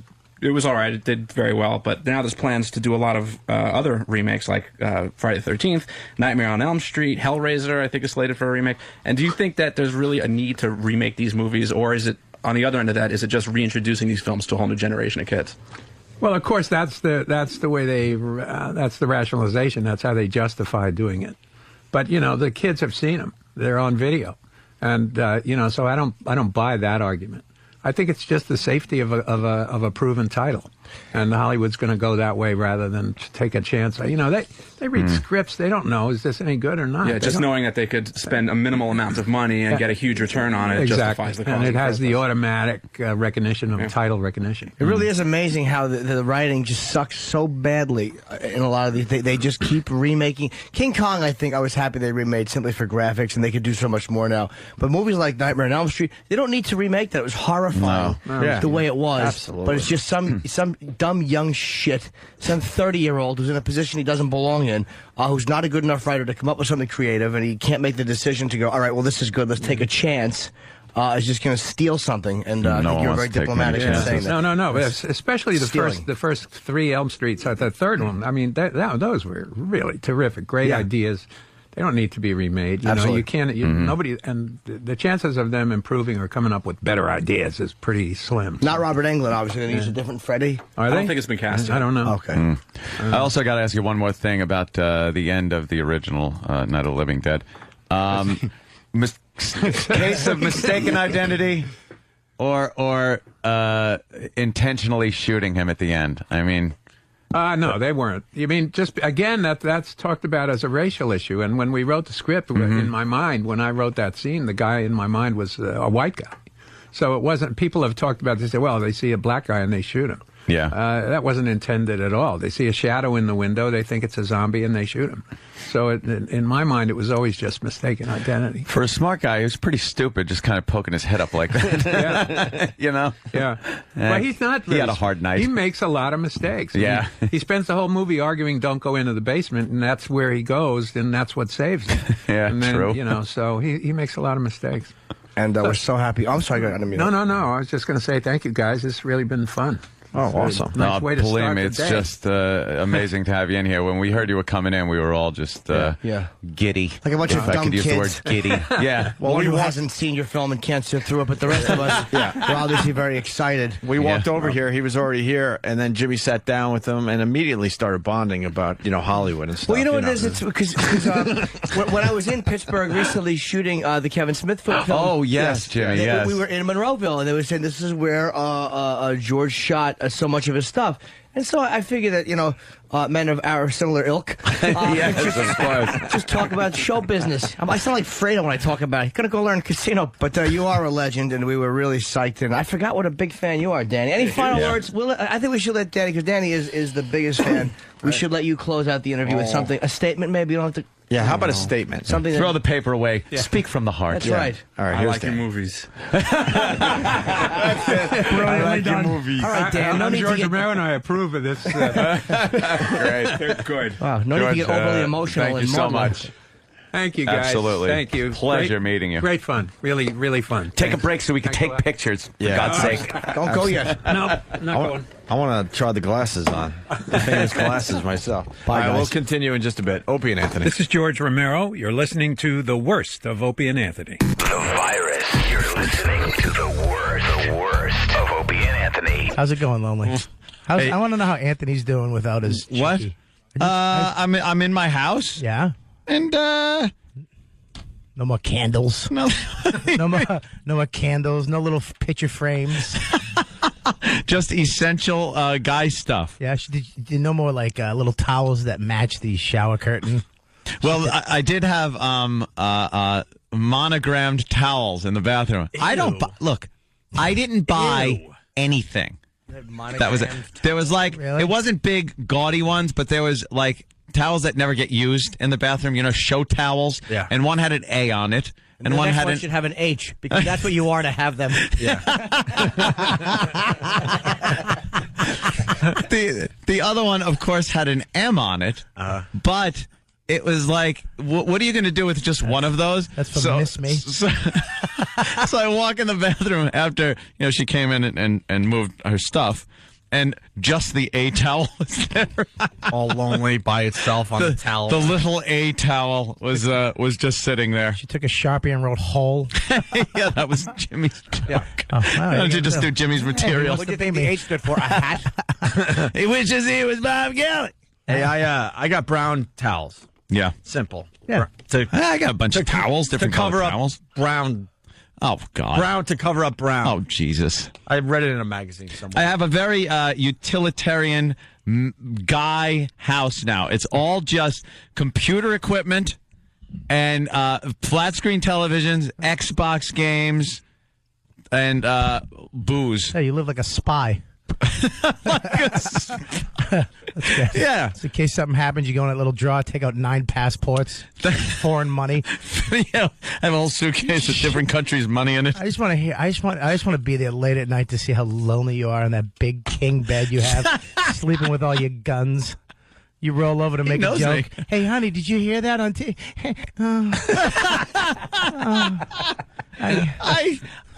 all right. It did very well, but now there's plans to do a lot of other remakes, like Friday the 13th, Nightmare on Elm Street, Hellraiser, I think is slated for a remake. And do you think that there's really a need to remake these movies, or is it, on the other end of that, is it just reintroducing these films to a whole new generation of kids? Well, of course, that's the way that's the rationalization. That's how they justify doing it. But the kids have seen them; they're on video, and so I don't buy that argument. I think it's just the safety of a proven title, and Hollywood's going to go that way rather than take a chance. They read scripts; they don't know is this any good or not. Yeah, just knowing that they could spend a minimal amount of money and get a huge return on it justifies the cost. And it has the automatic recognition of title recognition. It really is amazing how the writing just sucks so badly in a lot of these. They just keep remaking. King Kong, I think I was happy they remade simply for graphics, and they could do so much more now. But movies like Nightmare on Elm Street, they don't need to remake that. It was horrifying the way it was. Absolutely. But it's just some dumb young shit, some 30-year-old who's in a position he doesn't belong in, who's not a good enough writer to come up with something creative, and he can't make the decision to go, all right, well, this is good, let's take a chance. Is just going to steal something, and I think you're very diplomatic in saying that. No. Especially the first 3 Elm Streets. The third one, I mean, those were really terrific, great ideas. They don't need to be remade. You can't. Nobody, and the chances of them improving or coming up with better ideas is pretty slim. Not Robert Englund, obviously. Going to use a different Freddy. I don't think it's been cast yet. I don't know. Okay. I also got to ask you one more thing about the end of the original Night of the Living Dead. Case of mistaken identity, or intentionally shooting him at the end. I mean. No, they weren't. You mean, just, again, that's talked about as a racial issue. And when we wrote the script, in my mind, when I wrote that scene, the guy in my mind was a white guy. So it wasn't, people have talked about this, well, they see a black guy and they shoot him. Yeah. That wasn't intended at all. They see a shadow in the window, they think it's a zombie, and they shoot him. So in my mind, it was always just mistaken identity. For a smart guy, he was pretty stupid, just kind of poking his head up like that. Yeah. Well, he's not. He had a hard night. He makes a lot of mistakes. Yeah. He spends the whole movie arguing, don't go into the basement, and that's where he goes, and that's what saves him. Yeah, and then, true. So he makes a lot of mistakes. And we're so happy. I'm sorry, I didn't mean No. I was just going to say thank you, guys. It's really been fun. Oh, awesome. Nice way to believe start me, the it's day. just amazing to have you in here. When we heard you were coming in, we were all just giddy. Like a bunch of if I dumb could use the kids. word giddy. Yeah. Well, who hasn't seen your film and can't sit through it, but the rest of us, we're obviously very excited. We walked over here. He was already here, and then Jimmy sat down with him and immediately started bonding about Hollywood and stuff. Well, you know what it is? It's because when I was in Pittsburgh recently shooting the Kevin Smith film. Oh, yes, Jimmy, yes. We were in Monroeville, and they were saying this is where George shot so much of his stuff. And so I figured that, men of our similar ilk just talk about show business. I sound like Fredo when I talk about it. Gonna go learn casino. But you are a legend, and we were really psyched. And I forgot what a big fan you are, Danny. Any final words? I think we should let Danny, because Danny is the biggest fan. We should let you close out the interview with something, a statement maybe. You don't have to... Yeah, how about a statement? Something Throw the paper away. Yeah. Speak from the heart. That's right. All right, I like your movies. Brilliantly done. Movies. All right, Dan. No I'm need George to get... Romero, and I approve of this. Great. They're good. Wow, no need to get overly emotional. Thank you and so maudlin. much. Thank you, guys. Absolutely. Thank you. Pleasure meeting you. Great fun. Really, really fun. Take a break so we can take pictures, for God's sake. Don't go yet. No, not going. I want to try the glasses on. The famous glasses myself. Bye, All right, guys. we'll continue in just a bit. Opie and Anthony. This is George Romero. You're listening to The Worst of Opie and Anthony. The virus. You're listening to the worst of Opie and Anthony. How's it going, Lonely? I want to know how Anthony's doing without his What? cheeky. I'm in my house. Yeah. And No more candles. no, no more candles. No little picture frames. just essential guy stuff. Yeah. No more like little towels that match the shower curtain. Well, I did have monogrammed towels in the bathroom. Ew. I don't look. I didn't buy anything. That was it. There was like Really? it wasn't big gaudy ones, but there was like towels that never get used in the bathroom. You know, show towels. Yeah. And one had an A on it, and the one next had one should have an H because that's what you are to have them. Yeah. The other one, of course, had an M on it, but it was like, what are you going to do with just one of those? That's from Miss Me. So I walk in the bathroom after she came in and moved her stuff, and just the A towel was there, all lonely by itself on the towel. The little A towel was just sitting there. She took a Sharpie and wrote "hole." Yeah, that was Jimmy's joke. Yeah. Oh, wow, Why don't you just do Jimmy's material? What do you think the H stood for? A hat? He wishes he was Bob Gelly. Hey, I got brown towels. Yeah. Simple. Yeah. I got a bunch of towels, different to cover colored up towels. Brown. Oh, God. Brown to cover up brown. Oh, Jesus. I read it in a magazine somewhere. I have a very utilitarian guy house now. It's all just computer equipment and flat screen televisions, Xbox games, and booze. Yeah, you live like a spy. Yeah. So in case something happens, you go in that little drawer, take out 9 passports, foreign money. Yeah, I have a whole suitcase with different countries' money in it. I just want to hear. I just want to be there late at night to see how lonely you are in that big king bed you have, sleeping with all your guns. You roll over to make a joke. Me. Hey, honey, did you hear that on TV?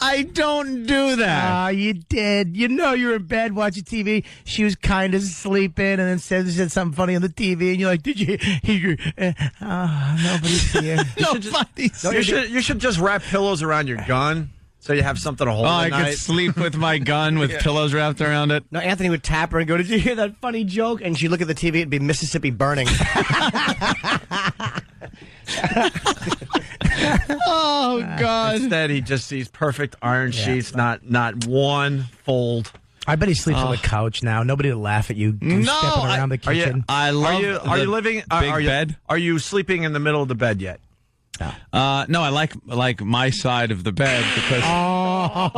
I don't do that. You did. You know you're in bed watching TV. She was kind of sleeping and then said something funny on the TV, and you're like, did you hear? Nobody's here. You should just wrap pillows around your gun so you have something to hold at I night. could sleep with my gun with pillows wrapped around it. No, Anthony would tap her and go, "Did you hear that funny joke?" And she'd look at the TV, it'd be Mississippi Burning. Oh, God. Instead, he just sees perfect iron sheets, not one fold. I bet he sleeps on the couch now. Nobody will laugh at you stepping around the kitchen. I love Are you living big bed. Are you sleeping in the middle of the bed yet? No, I like my side of the bed because. No.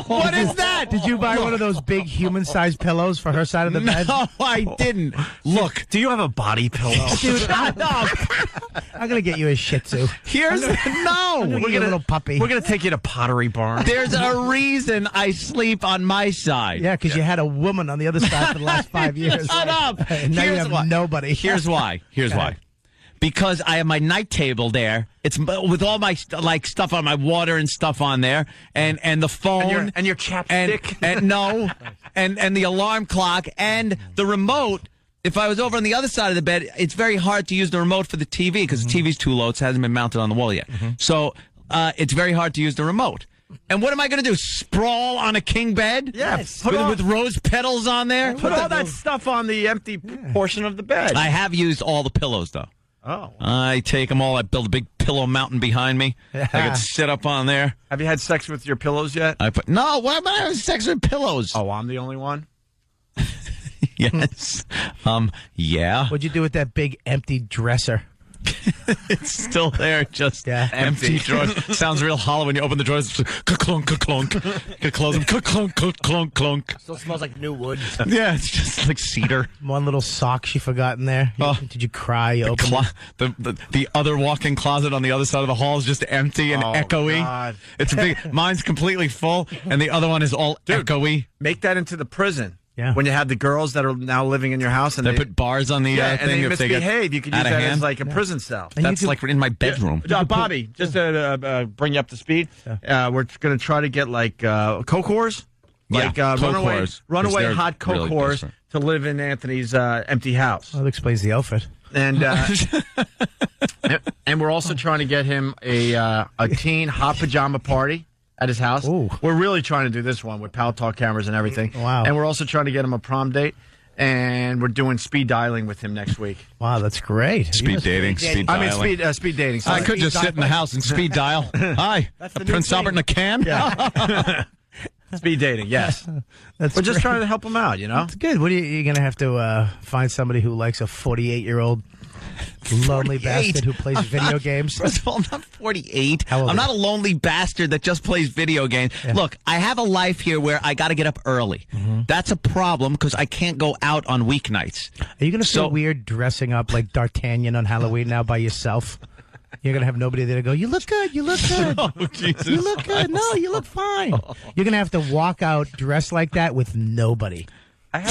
What is that? Did you buy one of those big human-sized pillows for her side of the bed? No, I didn't. Look, do you have a body pillow? Dude, I'm gonna get you a Shih Tzu. Here's no. We're gonna get a little puppy. We're gonna take you to Pottery Barn. There's a reason I sleep on my side. Yeah, because you had a woman on the other side for the last 5 years. Shut up. And now you have nobody. Here's why. Because I have my night table there. It's with all my stuff on my water and stuff on there, and the phone and your chapstick and the alarm clock and the remote. If I was over on the other side of the bed, it's very hard to use the remote for the TV because the TV's too low. It hasn't been mounted on the wall yet. So it's very hard to use the remote. And what am I going to do? Sprawl on a king bed? Yes. With rose petals on there? Put all that stuff on the empty portion of the bed. I have used all the pillows, though. Oh. I take them all. I build a big pillow mountain behind me. I could sit up on there. Have you had sex with your pillows yet? No. Why am I having sex with pillows? Oh, I'm the only one? Yes. Yeah. What'd you do with that big empty dresser? It's still there, just empty drawers. Sounds real hollow when you open the drawers. Clunk, clunk. You close them. Clunk, clunk, clunk. Still smells like new wood. Yeah, it's just like cedar. One little sock she forgot in there. Did you cry? You The other walk-in closet on the other side of the hall is just empty and echoey. God. It's big. Mine's completely full, and the other one is all echoey. Make that into the prison. Yeah. When you have the girls that are now living in your house and they put bars on the and thing they if they get misbehave, you could use out of that hand. as like a prison cell. That's like in my bedroom. Bobby, just to bring you up to speed, we're going to try to get like Coke whores, like runaway hot Coke really whores different. to live in Anthony's empty house. Well, that explains the outfit. And and we're also trying to get him a teen hot pajama party at his house. Ooh. We're really trying to do this one with Pal Talk cameras and everything. Wow. And we're also trying to get him a prom date. And we're doing speed dialing with him next week. Wow, that's great. Speed dating, speed dialing. I mean, speed dating. I could just sit in the house and speed dial. Hi, Prince Albert in a can? Yeah. Speed dating, yes. We're just trying to help him out, you know? That's good. What are you going to have to find somebody who likes a 48-year-old Lonely bastard who plays video games. First of all, I'm not 48. How old I'm are not a lonely bastard that just plays video games. Look, I have a life here where I got to get up early. That's a problem because I can't go out on weeknights. Are you going to feel weird dressing up like D'Artagnan on Halloween now by yourself? You're going to have nobody there to go, you look good, you look good. Oh, Jesus. You look good. No, you look fine. You're going to have to walk out dressed like that with nobody. Why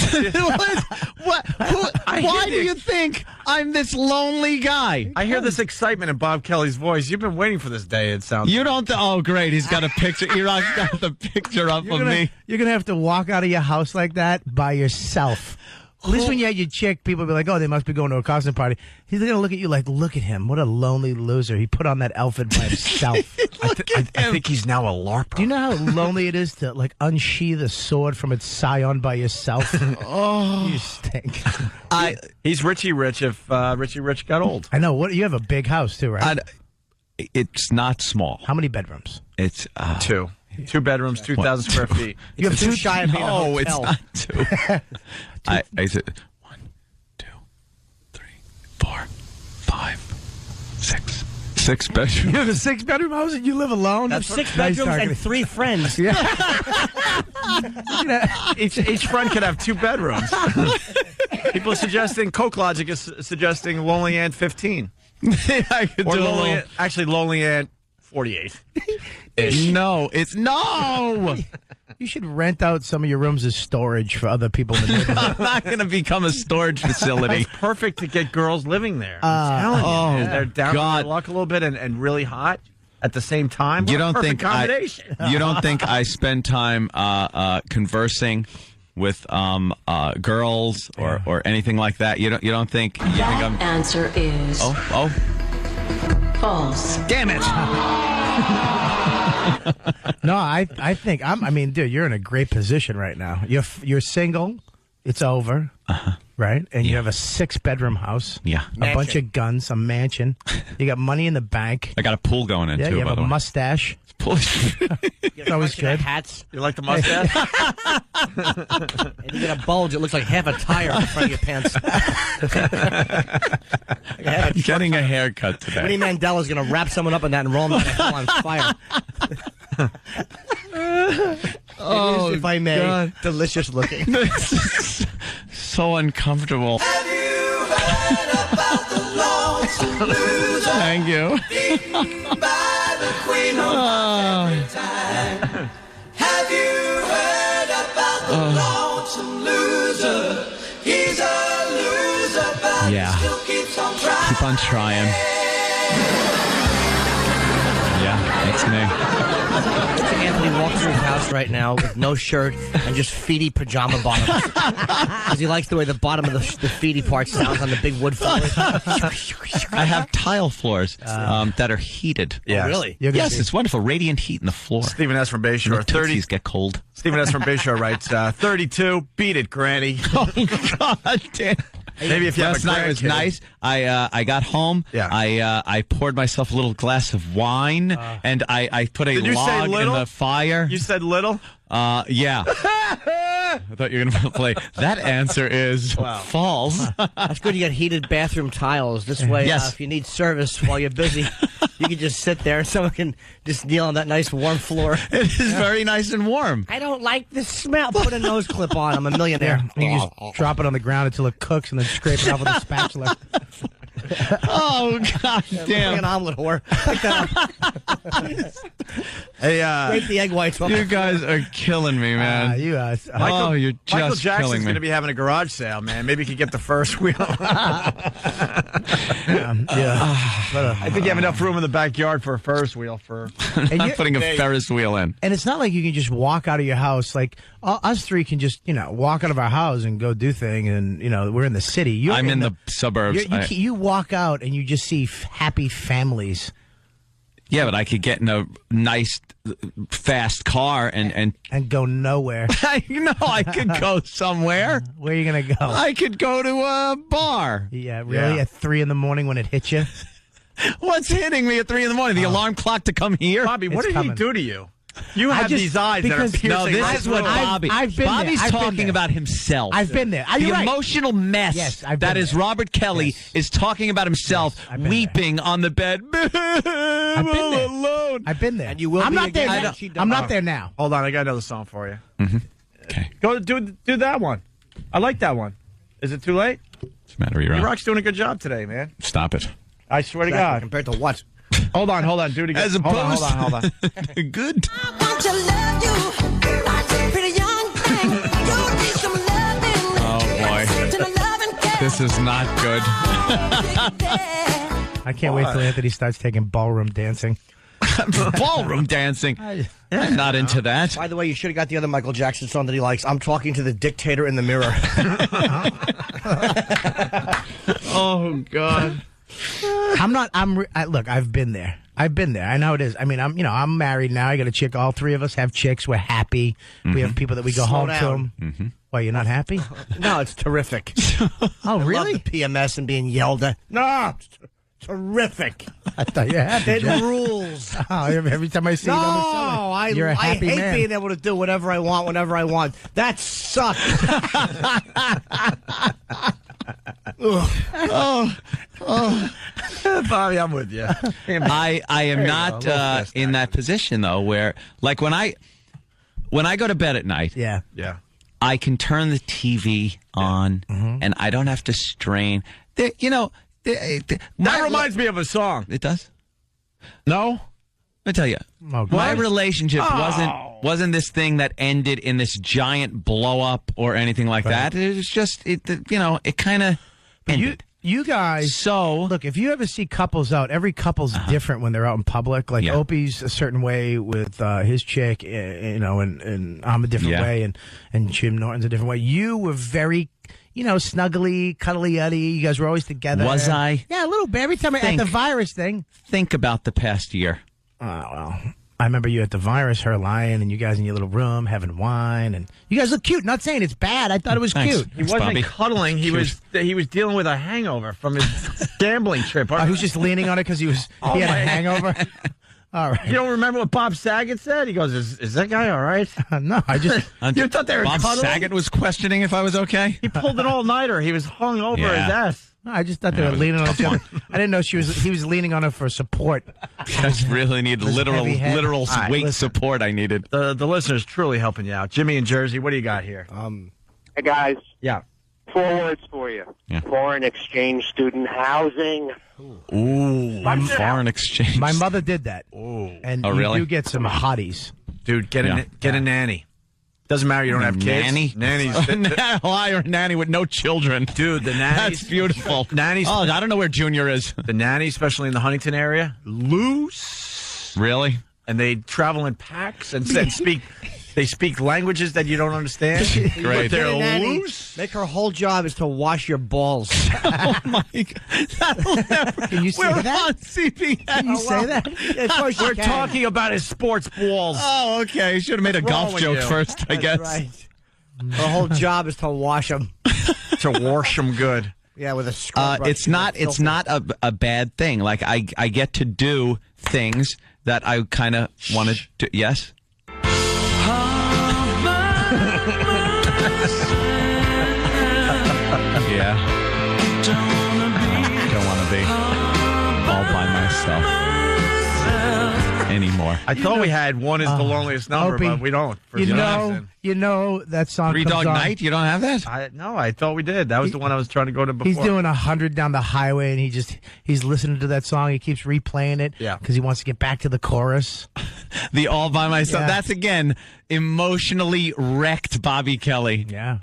do you think I'm this lonely guy? I hear this excitement in Bob Kelly's voice. You've been waiting for this day, it sounds You don't. Oh, great. He's got a picture. Iraq's got the picture up of me. You're going to have to walk out of your house like that by yourself. At least when you had your chick, people would be like, oh, they must be going to a costume party. He's going to look at you like, look at him. What a lonely loser. He put on that outfit by himself. I think he's now a LARPer. Do you know how lonely it is to, like, unsheath a sword from its scion by yourself? Oh. You stink. He's Richie Rich if Richie Rich got old. I know. What you have a big house, too, right? It's not small. How many bedrooms? It's two. 2 bedrooms, 2,000 square feet. You have two shy of being a No, hotel. it's not 2. I said 1, 2, 3, 4, 5, 6. 6 bedrooms. You have a 6-bedroom house and you live alone? You have 6 bedrooms and 3 friends. Yeah. Each friend could have 2 bedrooms. People are suggesting, Coke Logic is suggesting Lonely Ant 15. I could Or do a Lonely little- Ant, actually Lonely Ant 48. No, it's no. You should rent out some of your rooms as storage for other people in the neighborhood. I'm not going to become a storage facility. It's perfect to get girls living there. I'm telling you, man. They're down on their luck a little bit and really hot at the same time. What You a don't perfect think combination. you don't think I spend time conversing with girls or anything like that? You don't think? You think I'm? Answer is Oh, false. damn it! No, I think I mean, dude, you're in a great position right now. You're single. It's over, right? And you have a 6-bedroom house. Yeah, a bunch of guns, a mansion. You got money in the bank. I got a pool going in Yeah, too. you By have the a way, mustache. It's always good. Hats. You like the mustache? And you get a bulge. It looks like half a tire in front of your pants. I'm getting a haircut today. Winnie Mandela's going to wrap someone up in that and roll them down the hill on fire. Oh, it is, if I may, God. delicious looking. This is so uncomfortable. Thank you. Have you heard about the lonesome loser? He's a loser, but Yeah. he still keeps on trying. Keep on trying. Yeah, that's me. Anthony walks through his house right now with no shirt and just feety pajama bottoms. Because he likes the way the bottom of the feety part sounds on the big wood floor. I have tile floors that are heated. Yeah. Oh, really? Yes, it's wonderful. Radiant heat in the floor. Stephen S. from Bayshore. The tootsies get cold. Stephen S. from Bayshore writes, 32, beat it, Granny. Oh, God damn. Maybe if you Last have a night was grandkid. nice. I got home. Yeah. I poured myself a little glass of wine, and I put a Did you say log in little? the fire. You said little? Yeah. I thought you were going to play. That answer is false. That's good. You got heated bathroom tiles. This way, Yes. if you need service while you're busy, you can just sit there and someone can just kneel on that nice warm floor. It is very nice and warm. I don't like the smell. Put a nose clip on. I'm a millionaire. And you just drop it on the ground until it cooks and then scrape it off with a spatula. Oh, God Like damn. an omelet whore. Pick that up. Hey, Scrape the egg whites off. You guys are killing me, man. You oh, you're just Michael Jackson's killing me. going to be having a garage sale, man. Maybe you could get the first wheel. I think you have enough room in the backyard for a Ferris wheel. I'm not putting a Ferris wheel in. And it's not like you can just walk out of your house. Like us three can just, walk out of our house and go do thing. And we're in the city. You're I'm in the suburbs. You walk out and you just see happy families. Yeah, but I could get in a nice, fast car and go nowhere. I could go somewhere. Where are you gonna go? I could go to a bar. Yeah, really? At 3 a.m. when it hits you? What's hitting me at 3 a.m? The alarm clock to come here? Bobby, what It's did coming. he do to you? You have I just- these eyes that are because- piercing. No, this my is what throat. Bobby. I've been there. Bobby's I've been talking there. about himself. I've been there. Are The you right? emotional mess Yes, I've been that is there. Robert Kelly is talking about himself, I've been weeping on the bed. I've been there. alone. I've been there. And you will I'm be not there again. now. She I'm does. not there now. Hold on, I got another song for you. Okay. Go do that one. I like that one. Is it too late? What's the matter? You're on. Rock's doing a good job today, man. Stop it. I swear to Exactly. God. Compared to what? Hold on. Do it again. As hold opposed- on. Good. Want to love you, pretty young thing. You need some loving. Oh boy. To the loving care. This is not good. I can't wait till Anthony starts taking ballroom dancing. Ballroom dancing. I'm not into that. By the way, you should have got the other Michael Jackson song that he likes. I'm talking to the dictator in the mirror. Oh God. Look, I've been there. I know it is. I mean, I'm married now. I got a chick. All three of us have chicks. We're happy. We have people that we go Slow home down. to. Why, you're not happy? No, it's terrific. Oh, really? I love the PMS and being yelled at. No, it's terrific. I thought you had It to. rules. Oh, every time I see No, you on the show, you're a happy I hate man. being able to do whatever I want whenever I want. That sucks. Bobby, I'm with you. I am not in that position though, where like when I go to bed at night, Yeah. Yeah. I can turn the TV on and I don't have to strain. That reminds me of a song. It does. No? Let me tell you, Oh, my God. relationship wasn't this thing that ended in this giant blow up or anything like that. It was just it kind of ended. You guys, So look, if you ever see couples out, every couple's different when they're out in public. Like Yeah. Opie's a certain way with his chick, and I'm a different Yeah. way, and Jim Norton's a different way. You were very, snuggly, cuddly-uddy. You guys were always together. Was I? Yeah, a little bit. Every time at the virus thing. think about the past year. Oh, well. I remember you at the virus, her lying, and you guys in your little room having wine, and you guys look cute. Not saying it's bad. I thought it was Thanks. cute. He wasn't Bobby. cuddling. He was dealing with a hangover from his gambling trip. He was just leaning on it because he had a hangover. All right. You don't remember what Bob Saget said? He goes, "Is that guy all right?" No, I just. You thought they were Bob cuddling? Saget was questioning if I was okay. He pulled an all-nighter. He was hung over Yeah. his ass. I just thought they were leaning on each other. I didn't know he was leaning on her for support. I really need This literal heavy head. literal All right, weight listen. support I needed. The listener's truly helping you out. Jimmy in Jersey, what do you got here? Hey, guys. Yeah. 4 words for you. Yeah. Foreign exchange student housing. Ooh, foreign exchange. My mother did that. And Oh, you really? do get some hotties. Dude, get a nanny. Doesn't matter. You don't have kids. Nanny? Nannies. Hire a nanny with no children. Dude, the nannies. That's beautiful. Nannies. Oh, I don't know where Junior is. The nannies, especially in the Huntington area, loose. Really? And they travel in packs and speak. They speak languages that you don't understand. Great. But they're Get a nanny, loose. Make her whole job is to wash your balls. Oh my God! Can you say We're that? on CBS. Can you say that? We're talking about his sports balls. Oh, okay. Should have made a What's wrong golf with joke you? first, I guess. Right. Her whole job is to wash them. To wash them good. Yeah, with a scrub brush. It's not a bad thing. Like I get to do things that I kind of wanted to. Yes. Yeah. Don't want to be all by myself anymore. I thought we had One Is the Loneliest Number, Opie, but we don't. For You some know, reason. that song. Three comes Dog on. Night. You don't have that? No, I thought we did. That was the one I was trying to go to before. He's doing 100 down the highway, and he's listening to that song. He keeps replaying it, Yeah. because he wants to get back to the chorus. The all by myself. Yeah. That's again emotionally wrecked Bobby Kelly. Yeah,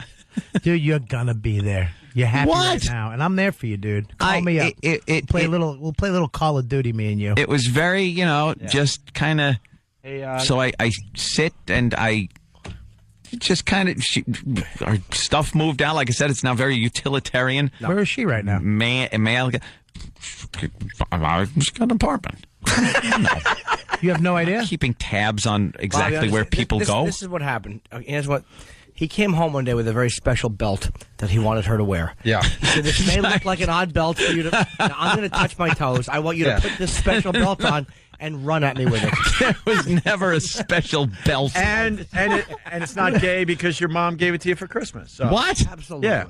dude, you're gonna be there. You're happy What? right now, and I'm there for you, dude. Call me up. We'll play a little Call of Duty, me and you. It was very, just kind of. Hey, So I sit and I just kind of our stuff moved out. Like I said, it's now very utilitarian. Where is she right now? Male. She's got an apartment. You have no idea? Keeping tabs on exactly Bobby, where people this, go. This is what happened. Here's what. He came home one day with a very special belt that he wanted her to wear. Yeah. He said, this may look like an odd belt for you to... Now, I'm going to touch my toes. I want you to put this special belt on and run at me with it. There was never a special belt. And it's not gay because your mom gave it to you for Christmas. So. What? Absolutely. Yeah.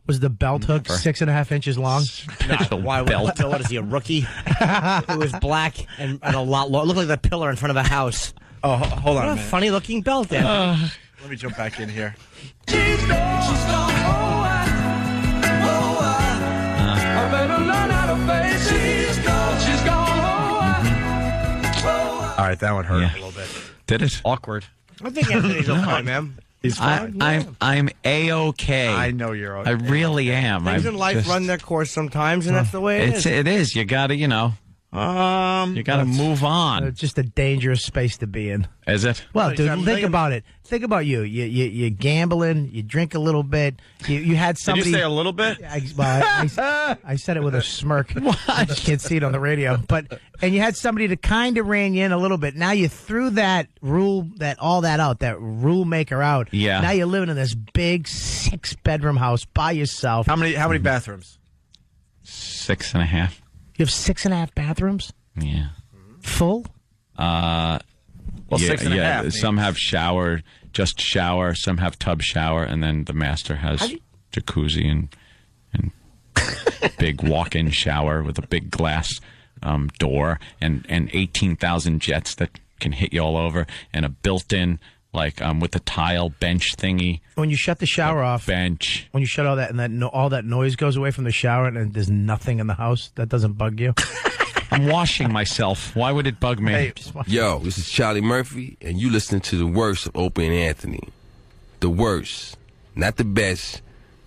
Was the belt hook 6.5 inches long? Special belt. What is he, a rookie? It was black and a lot long. It looked like the pillar in front of a house. Oh, hold on What a a minute. funny looking belt there. Let me jump back in here. All right, that one hurt a little bit. Did it? Awkward. I think Anthony's okay, man. He's fine. I'm A-okay. I know you're okay. I really am. Things in life run their course sometimes, and that's the way it is. It is. You got to, you got to move on. It's just a dangerous space to be in. Is it? Well, dude, think about it. Think about you. You're gambling. You drink a little bit. You had somebody. Did you say a little bit? I said it with a smirk. I can't see it on the radio. And you had somebody to kind of rein you in a little bit. Now you threw that rule maker out. Yeah. Now you're living in this big 6-bedroom house by yourself. How many bathrooms? 6.5. You have 6.5 bathrooms? Yeah. Full? Well, 6.5. Some have just shower. Some have tub shower, and then the master has jacuzzi and big walk-in shower with a big glass door and 18,000 jets that can hit you all over, and a built-in with the tile bench thingy. When you shut the shower off, bench. When you shut all that and all that noise goes away from the shower, and there's nothing in the house, that doesn't bug you? I'm washing myself. Why would it bug me? Hey, Yo, this is Charlie Murphy, and you listening to the worst of Opie and Anthony. The worst. Not the best,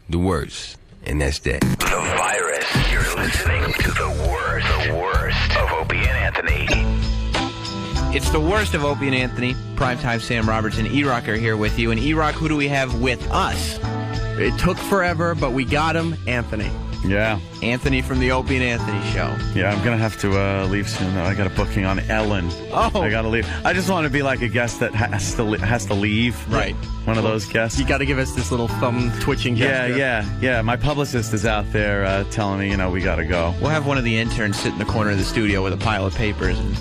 the worst. And that's that. The virus. You're listening to the worst of Opie and Anthony. It's the worst of Opie and Anthony. Primetime Sam Roberts and E-Rock are here with you. And E-Rock, who do we have with us? It took forever, but we got him. Anthony. Yeah. Anthony from the Opie and Anthony show. Yeah, I'm going to have to leave soon, though. I got a booking on Ellen. Oh. I got to leave. I just want to be like a guest that has to leave. Right. One of those guests. You got to give us this little thumb twitching gesture. Yeah. My publicist is out there telling me, we got to go. We'll have one of the interns sit in the corner of the studio with a pile of papers and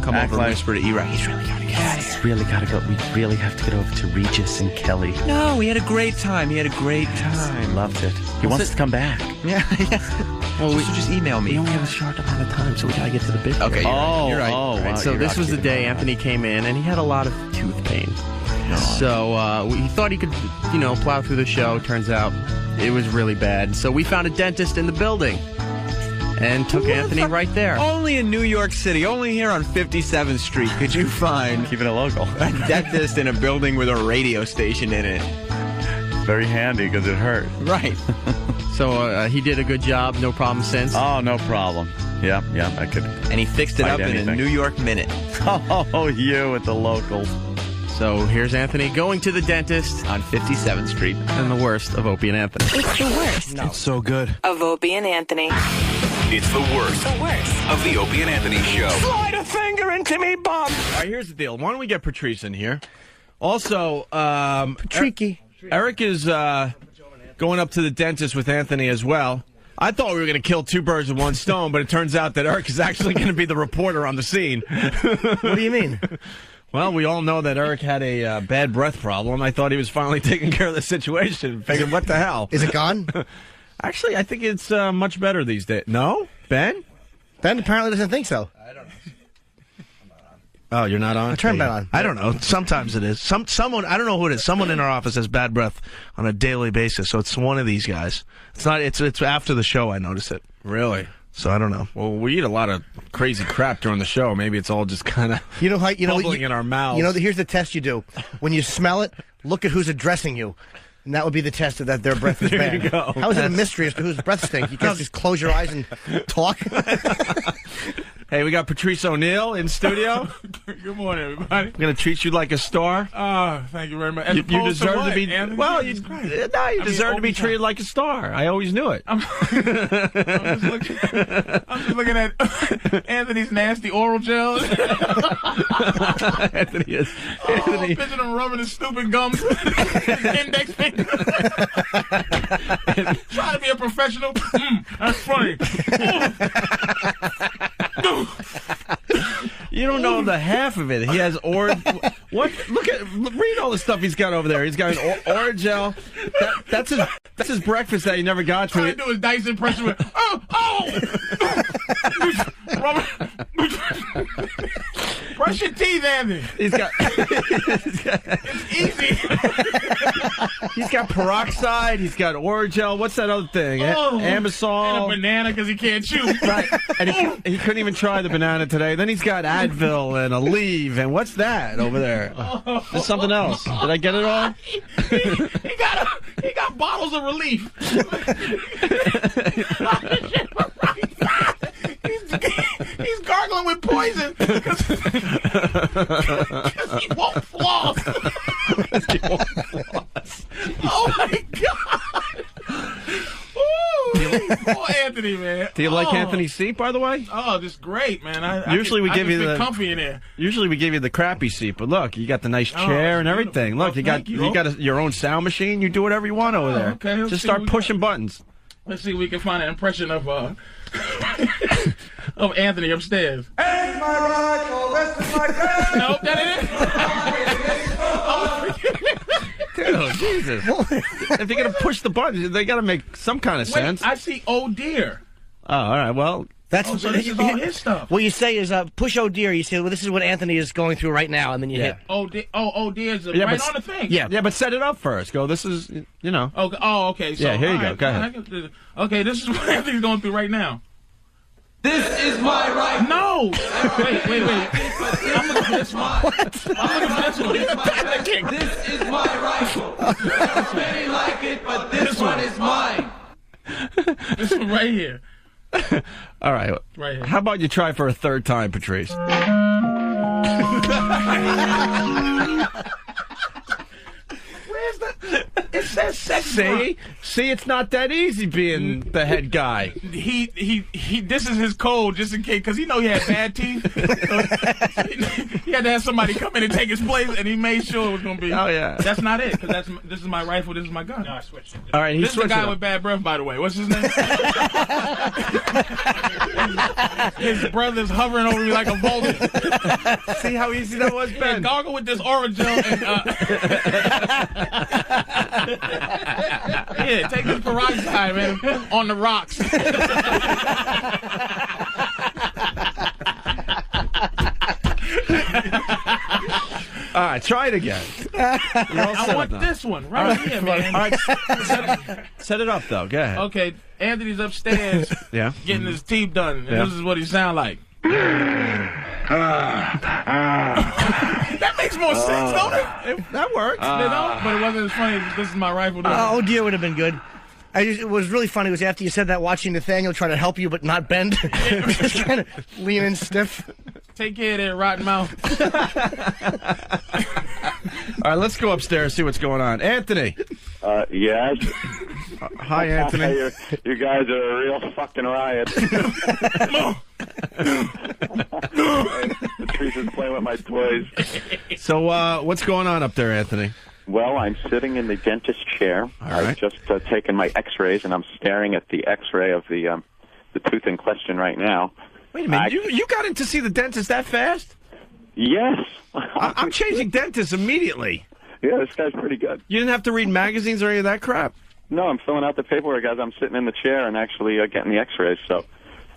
come over and whisper to E-Rock. He's really got to get out of here. Really got to go. We really have to get over to Regis and Kelly. No, he had a great time. Loved it. He wants to come back. Yeah. Well, just email me. We only have a short amount of time, so we gotta get to the big. Okay, you're right. You're right. Wow, so this was the day Anthony came in, and he had a lot of tooth pain. So he thought he could, plow through the show. Turns out it was really bad. So we found a dentist in the building and took Anthony right there. Only in New York City, only here on 57th Street, could you find keeping it local a dentist in a building with a radio station in it. Very handy because it hurt. Right. So he did a good job. No problem since. Oh, no problem. Yeah, I could. And he fixed it up in a New York minute. Oh, you at the locals. So here's Anthony going to the dentist on 57th Street. And the worst of Opie and Anthony. It's the worst It's so good. of Opie and Anthony. It's the worst of the Opie and Anthony show. Slide a finger into me, bum. All right, here's the deal. Why don't we get Patrice in here? Also, Eric is going up to the dentist with Anthony as well. I thought we were going to kill two birds with one stone, but it turns out that Eric is actually going to be the reporter on the scene. What do you mean? Well, we all know that Eric had a bad breath problem. I thought he was finally taking care of the situation. Figured, what the hell? Is it gone? Actually, I think it's much better these days. No? Ben? Ben apparently doesn't think so. Oh, you're not on? Turn Ben on. I don't know. Sometimes it is. Someone, I don't know who it is. Someone in our office has bad breath on a daily basis, so it's one of these guys. It's not. It's after the show I notice it. Really? So I don't know. Well, we eat a lot of crazy crap during the show. Maybe it's all just kind of bubbling in our mouths. Here's the test you do. When you smell it, look at who's addressing you. And that would be the test of that their breath is There bad. you go. How is it a mystery as to whose breath stinks? You can't just close your eyes and talk? Hey, we got Patrice O'Neill in studio. Good morning, everybody. We're going to treat you like a star. Thank you very much. As You opposed deserve what, to be. Anthony? Well, Jesus you Christ. deserve to be treated like a star. I always knew it. I'm just looking at Anthony's nasty oral gel. Anthony is. Anthony. Picture him rubbing his stupid gums. His index finger. Trying to be a professional. That's funny. You don't know the half of it. He has what? Read all the stuff he's got over there. He's got an Orajel. That's his breakfast that he never got to. Trying to do his dice impression with brush your teeth, Anthony. He's got it's easy. He's got peroxide. He's got Orajel. What's that other thing? Amasol. And a banana because he can't chew. Right. And he couldn't even try the banana today. Then he's got Advil and Aleve. And what's that over there? There's something else. Did I get it all? He got bottles of relief. He's gargling with poison because he won't floss. Oh my God! Ooh, poor Anthony, man. Do you like Anthony's seat, by the way? Oh, this is great, man. Usually we give you the comfy in there. Usually we give you the crappy seat, but look, you got the nice chair and everything. Look, you got your own sound machine. You do whatever you want over there. Okay, just start pushing buttons. Let's see if we can find an impression of of Anthony upstairs. Ain't my right, or rest is my case. Nope, that ain't it. Dude, Jesus. If they're going to push the buttons, they got to make some kind of sense. I see oh dear. Oh, all right. Well, that's so this is all his stuff. What you say is push oh dear. You say, well, this is what Anthony is going through right now, and then you hit. Oh dear is right on the thing. Yeah, but set it up first. Go, this is, you know. Okay. Oh, okay. So, yeah, here you go. Right. Go ahead. Okay, this is what Anthony's going through right now. This is my right. No! Wait. I'm looking for this one. What? I'm looking for this one. This is my rifle. Many like it, but this one is mine. This one right here. All right. Right here. How about you try for a third time, Patrice? Where's the... It says sex. See, it's not that easy being the head guy. He. This is his code, just in case, because he know he had bad teeth. He had to have somebody come in and take his place, and he made sure it was going to be. Oh yeah. That's not it, because this is my rifle. This is my gun. No, I switched it. All right. This is the guy with bad breath, by the way. What's his name? His brother's hovering over me like a vulture. See how easy that was, Ben? Gargle with this Orajel and. Yeah, take this peroxide, man, on the rocks. All right, try it again. I want this one right here, man. All right, set it up, though. Go ahead. Okay, Anthony's upstairs Yeah. getting his teeth done, and Yeah. this is what he sound like. That makes more sense, don't it? That works. But it wasn't as funny as this is my rifle. Oh dear, would have been good. It was really funny was after you said that, watching Nathaniel try to help you but not bend. Just kind of leaning stiff. Take care of that rotten mouth. All right, let's go upstairs and see what's going on. Anthony. Yes. Hi, Anthony. You guys are a real fucking riot. Patrice is playing with my toys. So, what's going on up there, Anthony? Well, I'm sitting in the dentist chair. I've just taken my X-rays, and I'm staring at the X-ray of the tooth in question right now. Wait a minute, you got in to see the dentist that fast? Yes. I'm changing dentists immediately. Yeah, this guy's pretty good. You didn't have to read magazines or any of that crap? No, I'm filling out the paperwork as I'm sitting in the chair and actually getting the X-rays, so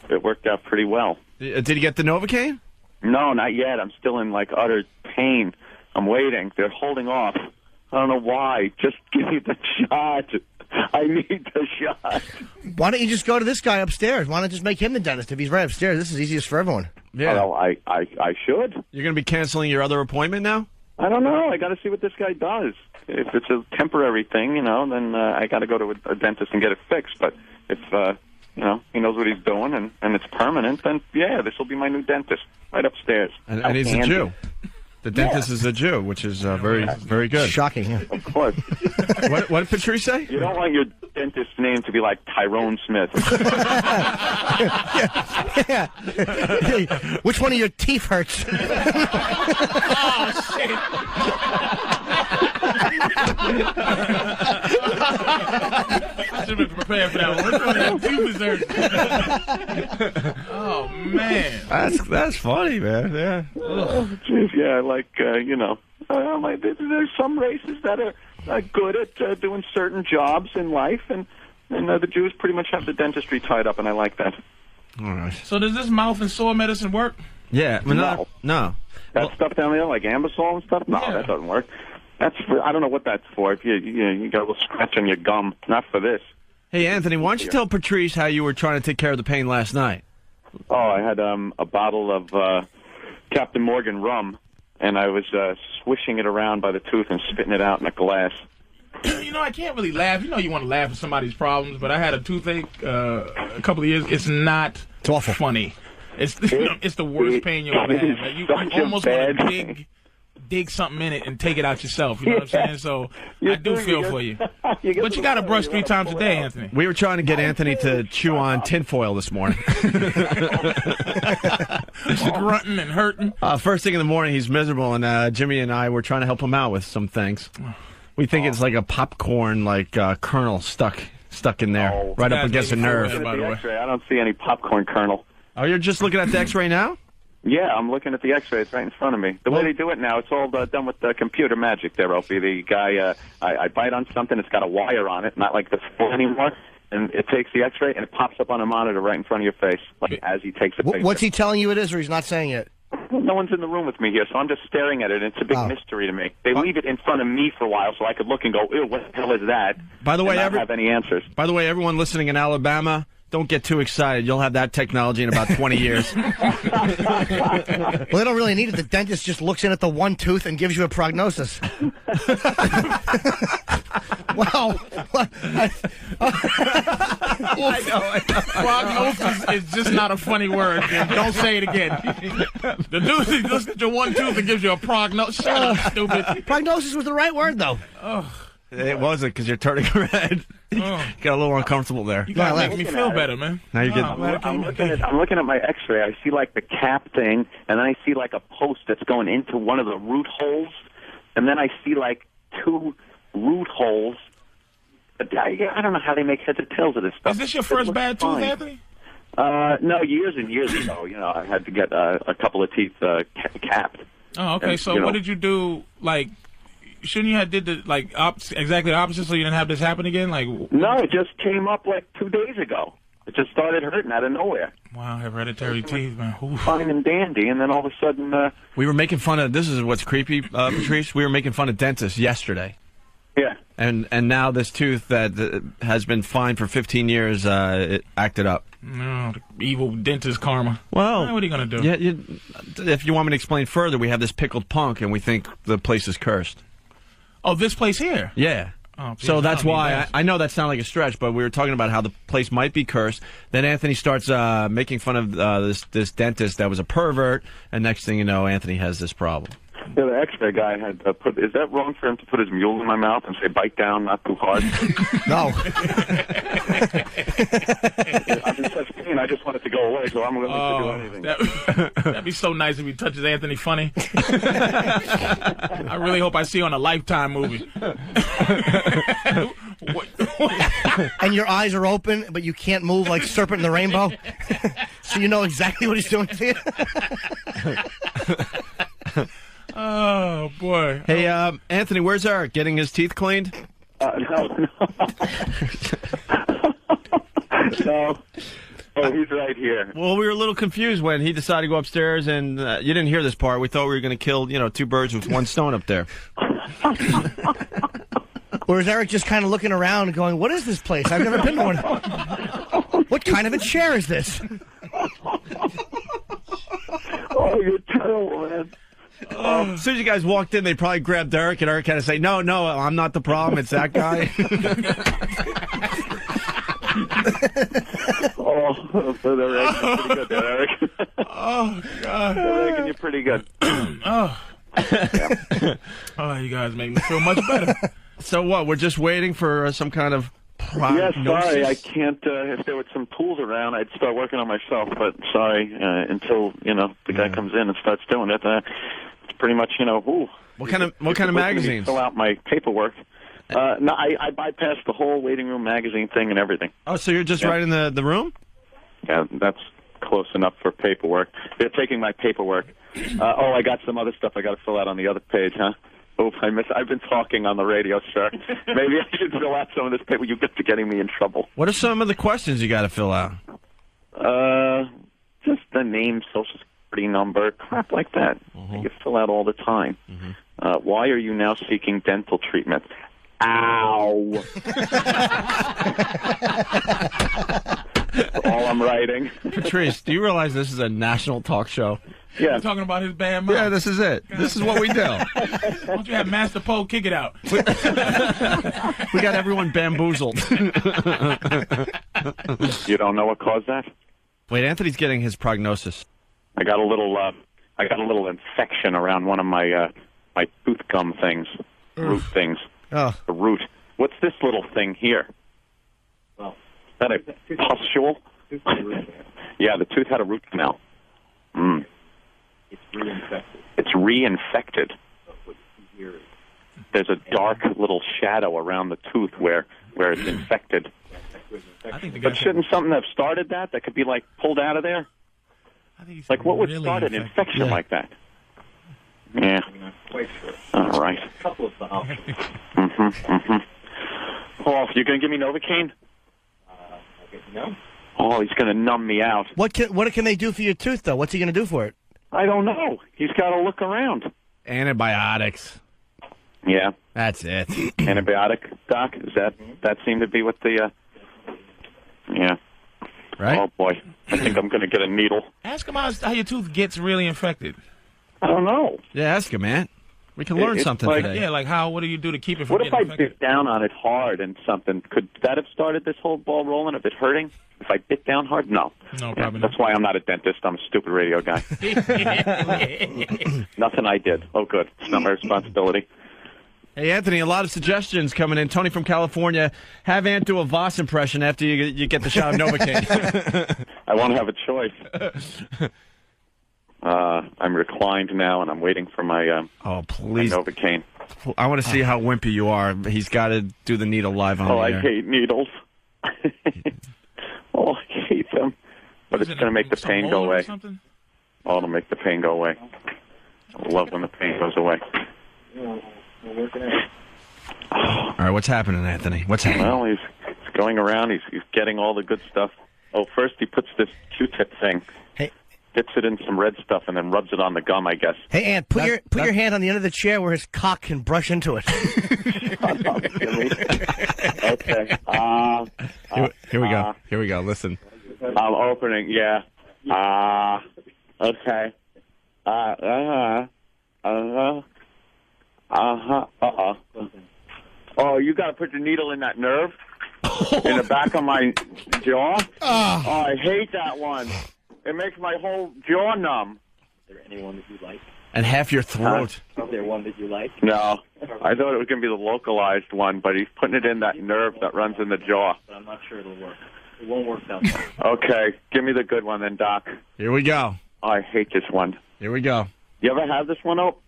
it worked out pretty well. Did you get the Novocaine? No, not yet. I'm still in, like, utter pain. I'm waiting. They're holding off. I don't know why. Just give me the shot. I need the shot. Why don't you just go to this guy upstairs? Why not just make him the dentist if he's right upstairs? This is easiest for everyone. Yeah. Well, I should. You're going to be canceling your other appointment now? I don't know. I got to see what this guy does. If it's a temporary thing, then I got to go to a dentist and get it fixed. But if he knows what he's doing, and it's permanent, then yeah, this will be my new dentist right upstairs. And he's a Jew. The dentist is a Jew, which is very, very good. Shocking. Yeah. Of course. What did Patrice say? You don't want your dentist's name to be like Tyrone Smith. Yeah. Which one of your teeth hurts? Oh, shit. I should have been prepared for that one. Which one of your teeth is hurting? Oh, man. That's funny, man. Yeah. Oh, geez, yeah, there's some races that are good at doing certain jobs in life, and the Jews pretty much have the dentistry tied up, and I like that. All right. So does this mouth and sore medicine work? Yeah. No. That stuff down there, like Ambisol and stuff? No, that doesn't work. I don't know what that's for. If you got a little scratch on your gum, not for this. Hey, Anthony, why don't you tell Patrice how you were trying to take care of the pain last night? Oh, I had a bottle of Captain Morgan rum, and I was swishing it around by the tooth and spitting it out in a glass. I can't really laugh. You want to laugh at somebody's problems, but I had a toothache a couple of years. It's not funny. It's the worst pain you'll ever have. Like, you almost want to dig something in it and take it out yourself. You know what I'm saying? So I do feel for you. But you got to brush 3 times a day, Anthony. We were trying to get Anthony to chew on tinfoil this morning. Grunting and hurting. First thing in the morning, he's miserable, and Jimmy and I were trying to help him out with some things. We think it's like a popcorn, kernel stuck in there, right up against the nerve. I don't see any popcorn kernel. Oh, you're just looking at the X-ray now? Yeah, I'm looking at the X-ray. It's right in front of me. The way they do it now, it's all done with computer magic there, Opie. The guy, I bite on something, it's got a wire on it, not like the phone anymore, and it takes the X-ray and it pops up on a monitor right in front of your face, as he takes the picture. What's he telling you it is, or he's not saying it? No one's in the room with me here, so I'm just staring at it, and it's a big mystery to me. They leave it in front of me for a while so I could look and go, ew, what the hell is that? By the way, and not have any answers. By the way, everyone listening in Alabama, don't get too excited. You'll have that technology in about 20 years. Well, they don't really need it. The dentist just looks in at the one tooth and gives you a prognosis. Wow. I know. Prognosis is just not a funny word. Then. Don't say it again. The dude looks at your one tooth and gives you a prognosis. Shut up, stupid. Prognosis was the right word, though. Oh. It wasn't, because you're turning red. Got a little uncomfortable there. You gotta make me feel better, man. Now you're I'm looking at my X-ray. I see the cap thing, and then I see a post that's going into one of the root holes, and then I see 2 root holes. I don't know how they make heads or tails of this stuff. Is this your first bad tooth, Anthony? No, years and years ago. I had to get a couple of teeth capped. Oh, okay. And, so what did you do? Shouldn't you have did exactly the opposite so you didn't have this happen again? No, it just came up 2 days ago. It just started hurting out of nowhere. Wow, hereditary teeth, man. Oof. Fine and dandy, and then all of a sudden... we were making fun of... This is what's creepy, Patrice. We were making fun of dentists yesterday. Yeah. And now this tooth that has been fine for 15 years, it acted up. No, the evil dentist karma. Well... what are you going to do? Yeah, if you want me to explain further, we have this pickled punk, and we think the place is cursed. Oh, this place here? Yeah. Oh, so that's why I know that sounds like a stretch, but we were talking about how the place might be cursed. Then Anthony starts making fun of this dentist that was a pervert, and next thing you know, Anthony has this problem. Yeah, the X-ray guy had put. Is that wrong for him to put his mule in my mouth and say, "Bite down, not too hard"? No. I'm in such pain. I just want it to go away, so I'm willing to do anything. That'd be so nice if he touches Anthony funny. I really hope I see you on a Lifetime movie. And your eyes are open, but you can't move like Serpent in the Rainbow. So you know exactly what he's doing to you. Oh, boy. Hey, Anthony, where's Eric? Getting his teeth cleaned? No. No. Oh, he's right here. Well, we were a little confused when he decided to go upstairs, and you didn't hear this part. We thought we were going to kill, 2 birds with 1 stone up there. Or is Eric just kind of looking around and going, what is this place? I've never been to one. What kind of a chair is this? Oh, you're terrible, man. As soon as you guys walked in, they probably grabbed Eric, and Eric had to say, no, I'm not the problem. It's that guy. Oh, Oh, so they're ranking you pretty good there, Eric. Oh, God. They're ranking you pretty good. Oh. Oh, you guys make me feel much better. So what? We're just waiting for some kind of Yeah, prognosis? sorry, I can't. If there were some tools around, I'd start working on myself. But sorry, until the guy comes in and starts doing it, it's pretty much ooh. What kind of making me magazines? Fill out my paperwork. No, I bypassed the whole waiting room magazine thing and everything. Oh, so you're just right in the room? Yeah, that's close enough for paperwork. They're taking my paperwork. I got some other stuff I got to fill out on the other page, huh? Oh, I've been talking on the radio, sir. Maybe I should fill out some of this paper. You get to getting me in trouble. What are some of the questions you got to fill out? Just the name, social security number, crap like that. You fill out all the time. Why are you now seeking dental treatment? Ow! That's all I'm writing. Patrice, do you realize this is a national talk show? Yeah. You're talking about his bad mouth. Yeah, this is it. This is what we do. Why don't you have Master Poe kick it out? We got everyone bamboozled. You don't know what caused that? Wait, Anthony's getting his prognosis. I got a little infection around one of my my tooth gum things, root things. Oh, the root. What's this little thing here? Well, is that a pustule? Yeah, the tooth had a root canal. It's reinfected. It's reinfected. There's a dark little shadow around the tooth where it's infected. I think the But shouldn't something have started that could be like pulled out of there? Like what would start an infection like that? Yeah. All right. A couple of the options. Oh, you're going to give me Novocaine? No. Oh, he's going to numb me out. what can they do for your tooth, though? What's he going to do for it? I don't know. He's got to look around. Antibiotics. Yeah. That's it. Antibiotic, Doc? Is that seem to be what the... Yeah. Right? Oh, boy. I think I'm going to get a needle. Ask him how your tooth gets really infected. I don't know. Yeah, ask him, man. We can learn It's something like- today. Yeah, like what do you do to keep it from What if getting I infected? bit down on it hard and something? Could that have started this whole ball rolling of it hurting? If I bit down hard? No. No, Yeah, probably not. that's why I'm not a dentist. I'm a stupid radio guy. Nothing I did. Oh, good. It's not my responsibility. Hey, Anthony, a lot of suggestions coming in. Tony from California, have Ant do a Voss impression after you get the shot of Novocaine. I won't have a choice. I'm reclined now, and I'm waiting for my please. my Novocaine. I want to see how wimpy you are. He's got to do the needle live on Oh, the I air. hate needles. Oh, I hate them. But it's going to make the pain go away. Oh, it'll make the pain go away. I love when the pain goes away. All right, what's happening, Anthony? What's happening? Well, he's going around. He's getting all the good stuff. Oh, first he puts this Q-tip thing. Hey. Dips it in some red stuff and then rubs it on the gum, I guess. Hey, Ant, put your hand on the end of the chair where his cock can brush into it. Okay. Here we go. Here we go. Listen. I'm opening. Yeah. Okay. Oh, you got to put your needle in that nerve in the back of my jaw. Oh, I hate that one. It makes my whole jaw numb. Is there anyone that you like? And half your throat. Is there one that you like? No, I thought it was going to be the localized one, but he's putting it in that nerve that runs in the jaw. But I'm not sure it'll work. It won't work that Okay, give me the good one then, Doc. Here we go. Oh, I hate this one. Here we go. You ever have this one, Ope?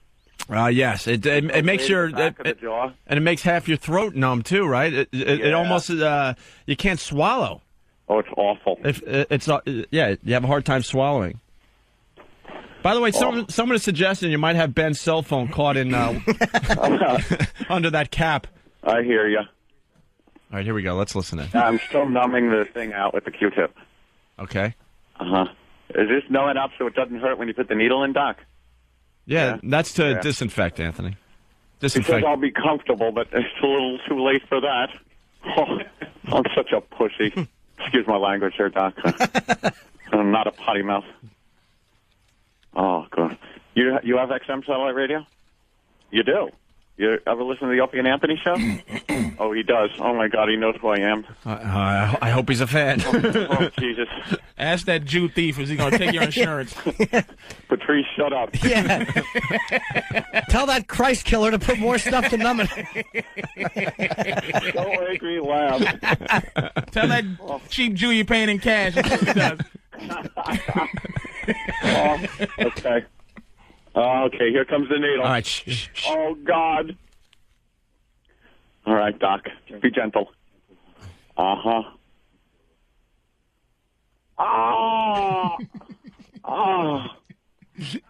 Yes, it makes your back of the jaw. and it makes half your throat numb too, right? It almost you can't swallow. Oh, it's awful. If it's not, yeah, you have a hard time swallowing. By the way, someone has suggested you might have Ben's cell phone caught in under that cap. I hear you. All right, here we go. Let's listen in. I'm still numbing the thing out with the Q-tip. Okay. Uh-huh. Is this numbing up so it doesn't hurt when you put the needle in, Doc? Yeah, that's to Yeah. disinfect, Anthony. It Disinfect. says I'll be comfortable, but it's a little too late for that. Oh, I'm such a pussy. Excuse my language here, Doc. I'm not a potty mouth. Oh, God. You have XM satellite radio? You do? You ever listen to the Opie and Anthony show? Oh, he does. Oh, my God, he knows who I am. I hope he's a fan. Oh, Jesus. Ask that Jew thief, is he going to take your insurance? Patrice, shut up. Yeah. Tell that Christ killer to put more stuff to numb it. Don't make me laugh. Tell that cheap Jew you're paying in cash. That's what he does. Oh, okay. Okay, here comes the needle. All right, shh. Oh, God. All right, Doc. Be gentle. Uh-huh. Oh. Oh.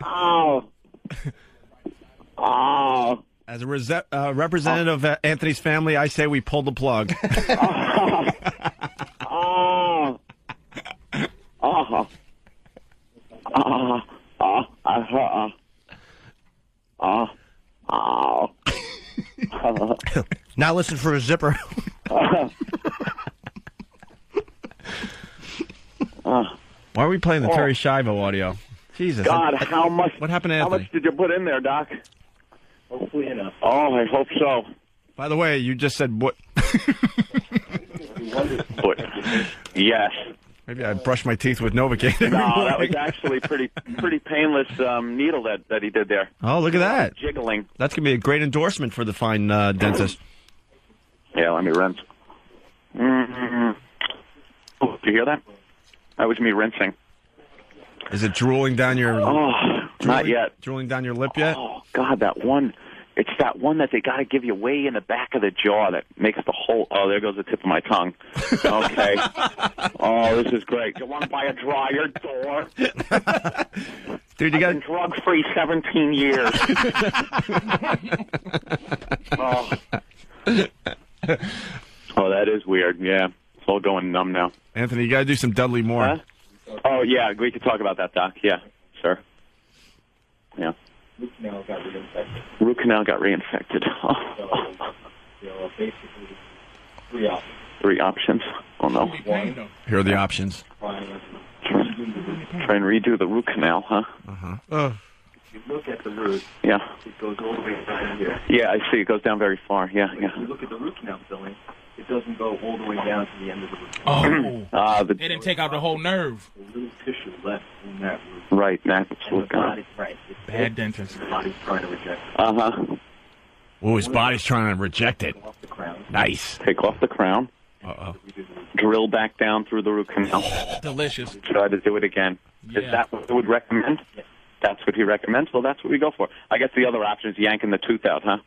Oh. Oh. As a representative of Anthony's family, I say we pull the plug. Oh. Oh. Now listen for a zipper. Why are we playing the Terry Schiavo audio? Jesus. God, how much? What happened to How Anthony? much did you put in there, Doc? Hopefully enough. Oh, I hope so. By the way, you just said what? But, yes. Maybe I brushed my teeth with Novocaine. No, that was actually pretty painless needle that he did there. Oh, look at that. Jiggling. That's going to be a great endorsement for the fine dentist. Yeah, let me rinse. Mm-hmm. Oh, do you hear that? That was me rinsing. Is it drooling down your... Oh, not yet. Drooling down your lip yet? Oh, God, that one. It's that one that they got to give you way in the back of the jaw that makes the whole... Oh, there goes the tip of my tongue. Okay. Oh, this is great. You want to buy a dryer door? Dude, you got... I've been drug-free 17 years. Oh. Oh, that is weird. Yeah. It's all going numb now. Anthony, you got to do some Dudley Moore. Huh? Oh, yeah. We could talk about that, Doc. Yeah, sure. Yeah. Root canal got reinfected. Root canal got reinfected. Oh. So, basically, 3 options. 3 options. Oh, no. One, Here are the options. Try and redo the root canal, huh? Uh-huh. If you look at the root, Yeah. it goes all the way down here. Yeah, I see. It goes down very far. Yeah, But yeah. if you look at the root canal filling, it doesn't go all the way down to the end of the root. Oh. They didn't take out the whole nerve. The little tissue left in that root. Right, that's And what's the going on. body, right. It's Bad dentist. The body's trying to reject it. Uh-huh. Oh, his body's trying to reject it. Off the crown. Nice. Take off the crown. Uh-oh. Drill back down through the root canal. Delicious. Try to do it again. Yeah. Is that what he would recommend? Yes. That's what he recommends? Well, that's what we go for. I guess the other option is yanking the tooth out, huh?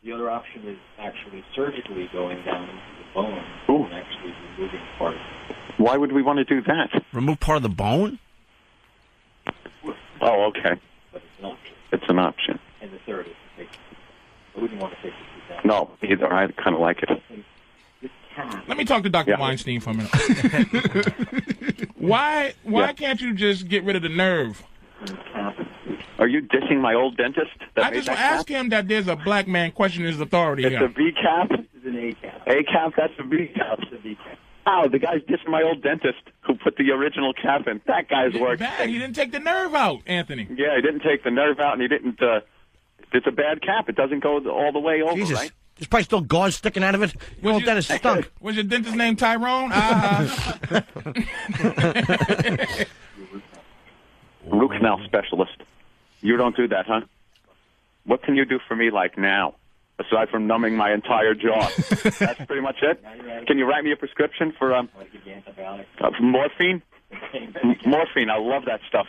The other option is actually surgically going down into the bone Ooh. and actually removing part of it. Why would we want to do that? Remove part of the bone? Oh, okay. But it's an option. It's an option. And the third is to take. I wouldn't want to take the tooth out. No, either. I kind of like it. This can. Let me talk to Dr. Yeah. Weinstein for a minute. Why Yeah. can't you just get rid of the nerve? Are you dissing my old dentist? That I made just that ask cap? him that there's a black man questioning his authority It's here. a V cap. This is an A cap. A cap. That's a V cap. It's a V cap. Oh, the guy's dissing my old dentist who put the original cap in. That guy's work. Bad. He didn't take the nerve out, Anthony. Yeah, he didn't take the nerve out, and he didn't. It's a bad cap. It doesn't go all the way over, Jesus. right? There's probably still gauze sticking out of it. Your old dentist stunk. Was your dentist name Tyrone? Root canal specialist. You don't do that, huh? What can you do for me, like now, aside from numbing my entire jaw? That's pretty much it. Can you write me a prescription for morphine? Morphine. I love that stuff.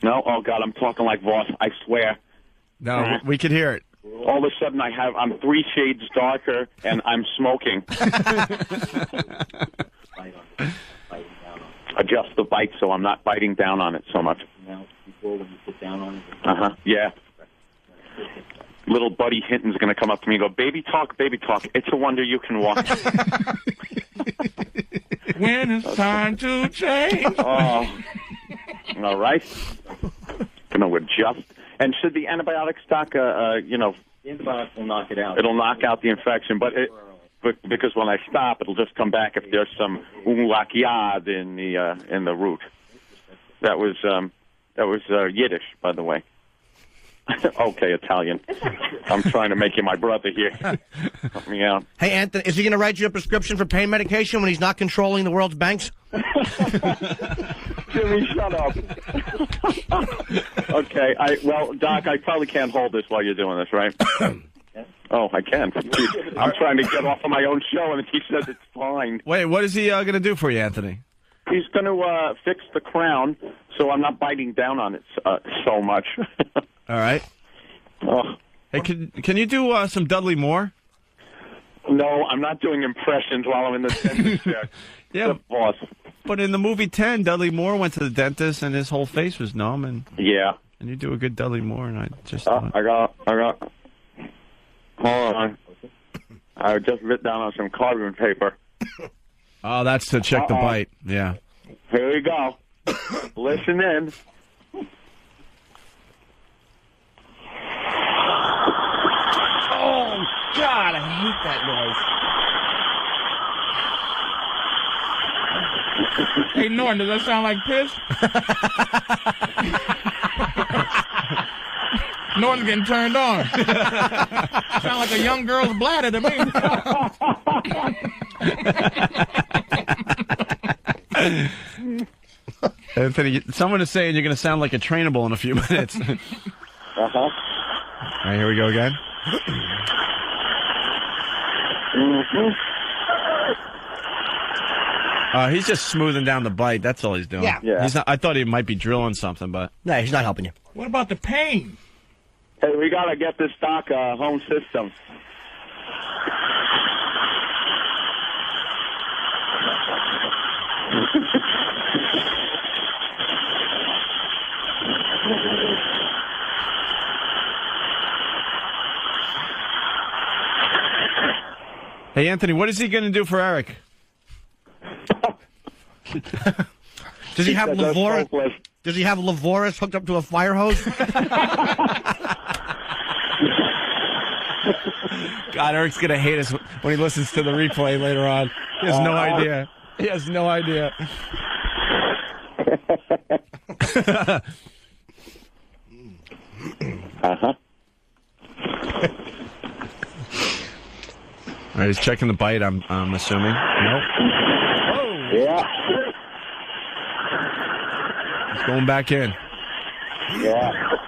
No, oh God, I'm talking like Voss. I swear. No, we could hear it. All of a sudden, I'm 3 shades darker, and I'm smoking. Adjust the bite so I'm not biting down on it so much. Now, before when you sit down on it. Yeah. Little Buddy Hinton's going to come up to me and go, baby talk, it's a wonder you can walk. When it's time to change. Oh. All right. Going to adjust. And should the antibiotic stock, The antibiotics will knock it out. it'll knock out the infection, but because when I stop, it'll just come back if there's some umlakiad in the root. That was Yiddish, by the way. Okay, Italian. I'm trying to make you my brother here. Help me out. Hey, Anthony, is he going to write you a prescription for pain medication when he's not controlling the world's banks? Jimmy, shut up. Okay, well, Doc, I probably can't hold this while you're doing this, right? Oh, I can. I'm trying to get off of my own show, and he says it's fine. Wait, what is he going to do for you, Anthony? He's going to fix the crown so I'm not biting down on it so much. All right. Oh. Hey, can you do some Dudley Moore? No, I'm not doing impressions while I'm in the dentist chair. Yeah, boss. But in the movie 10, Dudley Moore went to the dentist and his whole face was numb. And yeah. And you do a good Dudley Moore, and I just. I got. Hold on. I just writ down on some carbon paper. Oh, that's to check the bite. Yeah. Here we go. Listen in. Oh, God, I hate that noise. Hey, Norton, does that sound like piss? Norton's getting turned on. Sound like a young girl's bladder to me. Anthony, someone is saying you're going to sound like a trainable in a few minutes. Uh-huh. All right, here we go again. He's just smoothing down the bite. That's all he's doing. Yeah. He's not, I thought he might be drilling something, but... No, he's not helping you. What about the pain? Hey, we got to get this Doc home system. Hey, Anthony, what is he going to do for Eric? Does he have Lavoris? Does he have Lavoris hooked up to a fire hose? God, Eric's going to hate us when he listens to the replay later on. He has no idea. He has no idea. Uh-huh. All right, he's checking the bite, I'm assuming. Nope. Oh. Yeah. He's going back in. Yeah.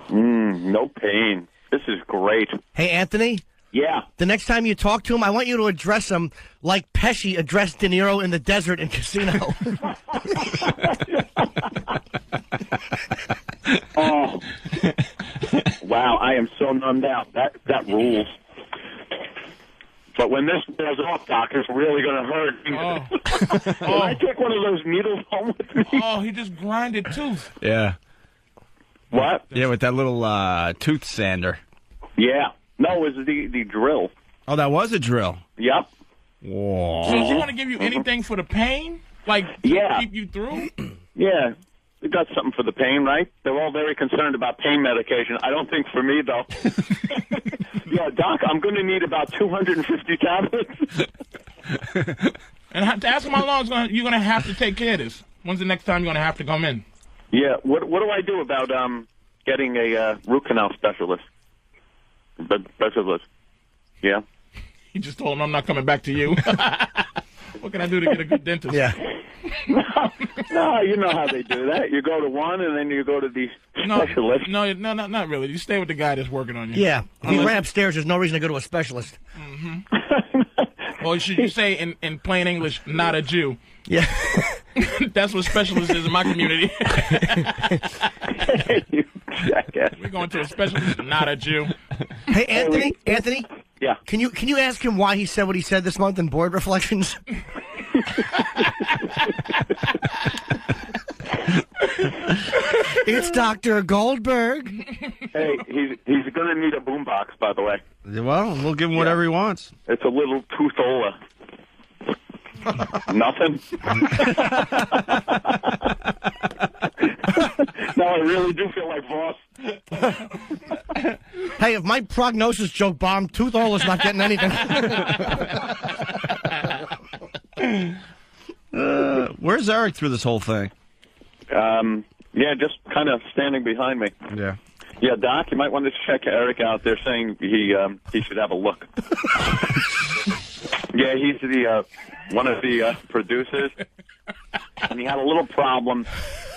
No pain. This is great. Hey, Anthony? Yeah. The next time you talk to him, I want you to address him like Pesci addressed De Niro in the desert in Casino. Oh. Wow, I am so numbed out. That rules. But when this wears off, Doc, it's really going to hurt. Can I take one of those needles home with me? Oh, he just grinded tooth. Yeah. What? Yeah, with that little tooth sander. Yeah. No, it was the drill. Oh, that was a drill? Yep. Whoa. So is he going to give you anything for the pain? Like, yeah. keep you through? Yeah. We got something for the pain, right? They're all very concerned about pain medication. I don't think for me, though. Yeah, Doc, I'm going to need about 250 tablets. And ask him how long you're going to have to take care of this. When's the next time you're going to have to come in? Yeah, what do I do about getting a root canal specialist? Specialist. Yeah. He just told him I'm not coming back to you. What can I do to get a good dentist? Yeah. No, you know how they do that. You go to one, and then you go to the specialist. No, not really. You stay with the guy that's working on you. Yeah. If he ran upstairs, there's no reason to go to a specialist. Mm-hmm. Or should you say, in plain English, not a Jew? Yeah. That's what specialist is in my community. You jackass. We're going to a specialist, not a Jew. Hey, Anthony? Yeah. Can you ask him why he said what he said this month in Board Reflections? It's Dr. Goldberg. Hey, he's going to need a boombox, by the way. Well, we'll give him whatever he wants. It's a little toothola. Nothing? No, I really do feel like Voss. Hey, if my prognosis joke bombed, Tooth Ola's not getting anything. Where's Eric through this whole thing? Yeah, just kind of standing behind me. Yeah. Yeah, Doc, you might want to check Eric out. They're saying he should have a look. Yeah, he's the one of the producers, and he had a little problem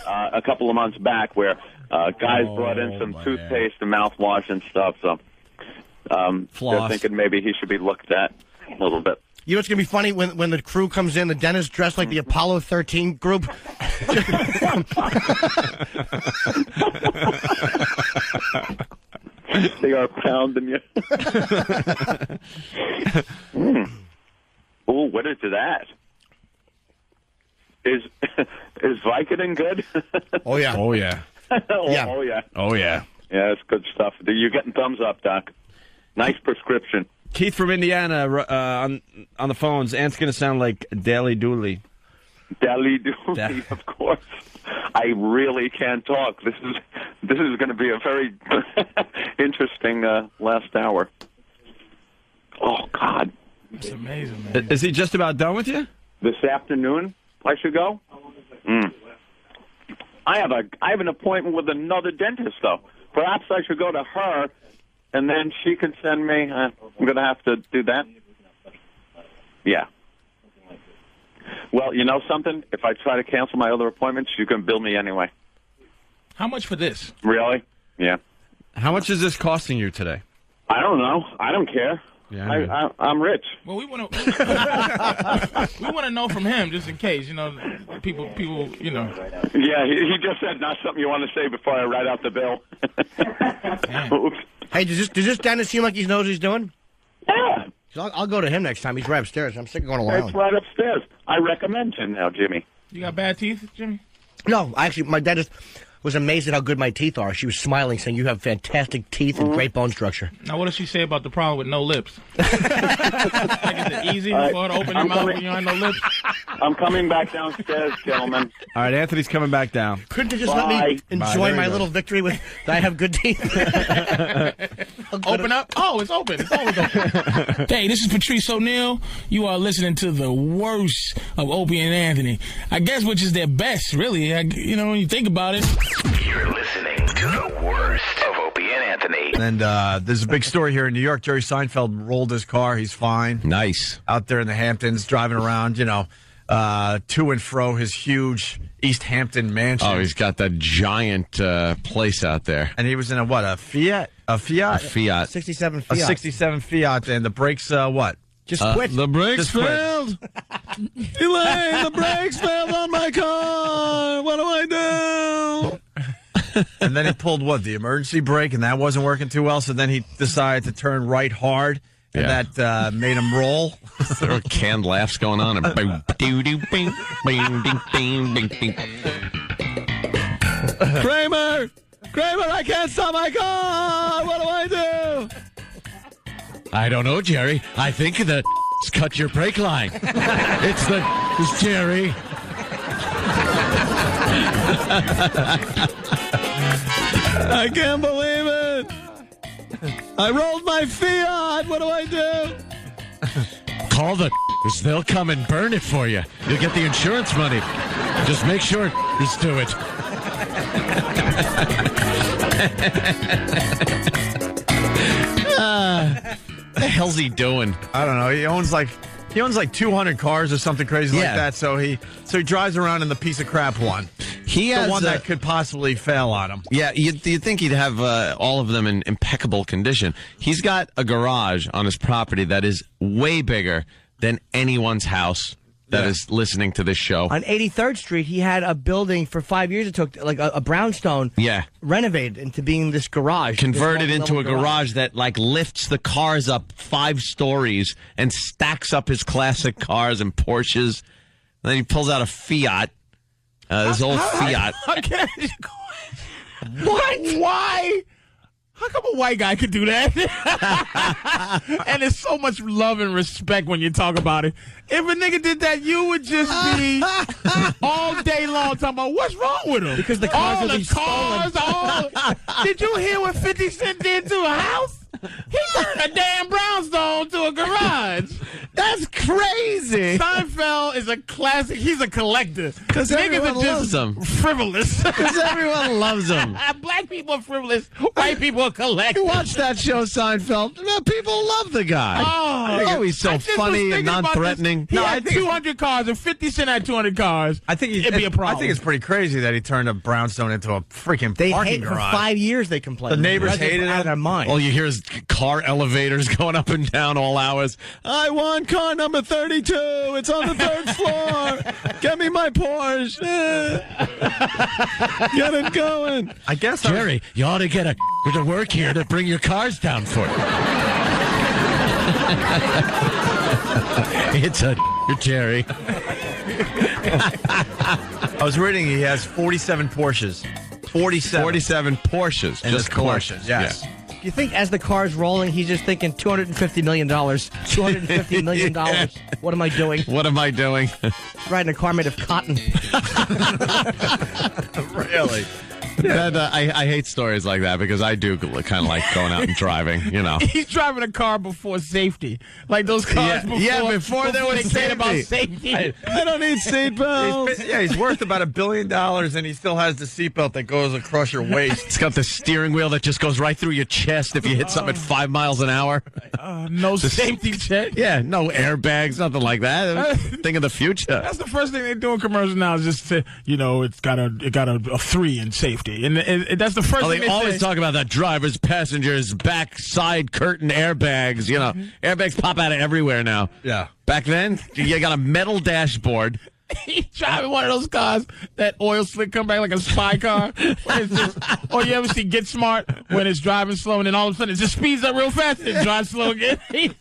a couple of months back where guys brought in some toothpaste and mouthwash and stuff. So they're thinking maybe he should be looked at a little bit. You know what's going to be funny? When the crew comes in, the dentist dressed like the Apollo 13 group. They are pounding you. Ooh, what is that? Is Vicodin good? Oh, yeah. Oh, yeah. Oh, Yeah. oh, yeah. Oh, yeah. Yeah, it's good stuff. You're getting thumbs up, Doc. Nice prescription. Keith from Indiana on the phones. Ant's going to sound like Daly Dooley. Daly Dooley, of course. I really can't talk. This is going to be a very interesting last hour. Oh, God. It's amazing, man. Is he just about done with you? This afternoon, I should go? I have an appointment with another dentist, though. Perhaps I should go to her, and then she can send me. I'm going to have to do that. Yeah. Well, you know something? If I try to cancel my other appointments, you can bill me anyway. How much for this? Really? Yeah. How much is this costing you today? I don't know. I don't care. Yeah, I'm rich. Well, we want to we want to know from him just in case, people, you know. Yeah, he just said not something you want to say before I write out the bill. Oops. Hey, does this dentist seem like he knows what he's doing? Yeah. I'll go to him next time. He's right upstairs. I'm sick of going to Long It's Island. right upstairs. I recommend him now, Jimmy. You got bad teeth, Jimmy? No, actually, my dentist was amazed at how good my teeth are. She was smiling, saying, "You have fantastic teeth and great bone structure." Now, what does she say about the problem with no lips? Like, is it easy for her to open your mouth when you ain't no lips? I'm coming back downstairs, gentlemen. All right, Anthony's coming back down. Couldn't you just let me enjoy my little victory with that I have good teeth? Open up? Oh, it's open. It's always open. Hey, this is Patrice O'Neal. You are listening to the worst of Opie and Anthony. I guess which is their best, really. When you think about it. You're listening to the worst of Opie and Anthony. And there's a big story here in New York. Jerry Seinfeld rolled his car. He's fine. Nice. Out there in the Hamptons, driving around, to and fro his huge East Hampton mansion. Oh, he's got that giant place out there. And he was in a Fiat? A Fiat. 67 A Fiat. 67 Fiat, and the brakes, what? Just quit. The brakes Just quit. failed. Elaine, the brakes failed on my car. What do I do? And then he pulled, the emergency brake, and that wasn't working too well, so then he decided to turn right hard, and that made him roll. There were canned laughs going on. And boom, doo, doo, bing, bing, ding, ding, ding, ding. Kramer, I can't stop my car. What do I do? I don't know, Jerry. I think that cut your brake line. It's Jerry. I can't believe it. I rolled my Fiat. What do I do? Call the they'll come and burn it for you. You'll get the insurance money. Just make sure just do it. The hell's he doing? I don't know. He owns like 200 cars or something crazy like that. So he drives around in the piece of crap one. He has the one that could possibly fail on him. Yeah, you'd think he'd have all of them in impeccable condition. He's got a garage on his property that is way bigger than anyone's house that is listening to this show. On 83rd Street, he had a building for 5 years. It took like a brownstone. Yeah. Renovated into being this garage. Converted this into a garage. garage that lifts the cars up 5 stories and stacks up his classic cars and Porsches. And then he pulls out a Fiat. This old Fiat. What? Why? How come a white guy could do that? And there's so much love and respect when you talk about it. If a nigga did that, you would just be all day long talking about what's wrong with him. Because the cars all are the cars, Did you hear what 50 Cent did to a house? He turned a damn brownstone to a garage. That's crazy. Seinfeld is a classic. He's a collector. Because everyone are just loves him. Frivolous. Because everyone loves him. Black people are frivolous. White people are collectors. You watch that show, Seinfeld. People love the guy. Oh, he's so funny and non-threatening. He had 200 cars, and 50 Cent had 200 cars. I think it'd be a problem. I think it's pretty crazy that he turned a brownstone into a freaking They parking hate for garage. 5 years. They complained. The neighbors Residents hated were out it. of their mind. All you hear is car elevators going up and down all hours. I want car number 32. It's on the 3rd floor. Get me my Porsche. Get it going. I guess Jerry, you ought to get a to work here to bring your cars down for you. It's a Jerry. I was reading he has 47 Porsches. 47 Porsches. in Just his collection. Yes. You think as the car's rolling, he's just thinking $250 million. $250 million. What am I doing? What am I doing? Riding a car made of cotton. Really? That, I hate stories like that because I do kind of like going out and driving, you know. He's driving a car before safety. Like those cars before there was they cared about safety. safety. I don't need seatbelts. He's worth about $1 billion, and he still has the seatbelt that goes across your waist. It's got the steering wheel that just goes right through your chest if you hit something at 5 miles an hour. No safety check. Yeah, no airbags, nothing like that. Think of the future. That's the first thing they do in commercials now is just say, it got a 3 in safety. And that's the first thing they always say. talk about that drivers, passengers, back side curtain airbags. You know, airbags pop out of everywhere now. Yeah. Back then, you got a metal dashboard. He's driving one of those cars that oil slick come back like a spy car. Or you ever see Get Smart when it's driving slow and then all of a sudden it just speeds up real fast and it drives slow again. He's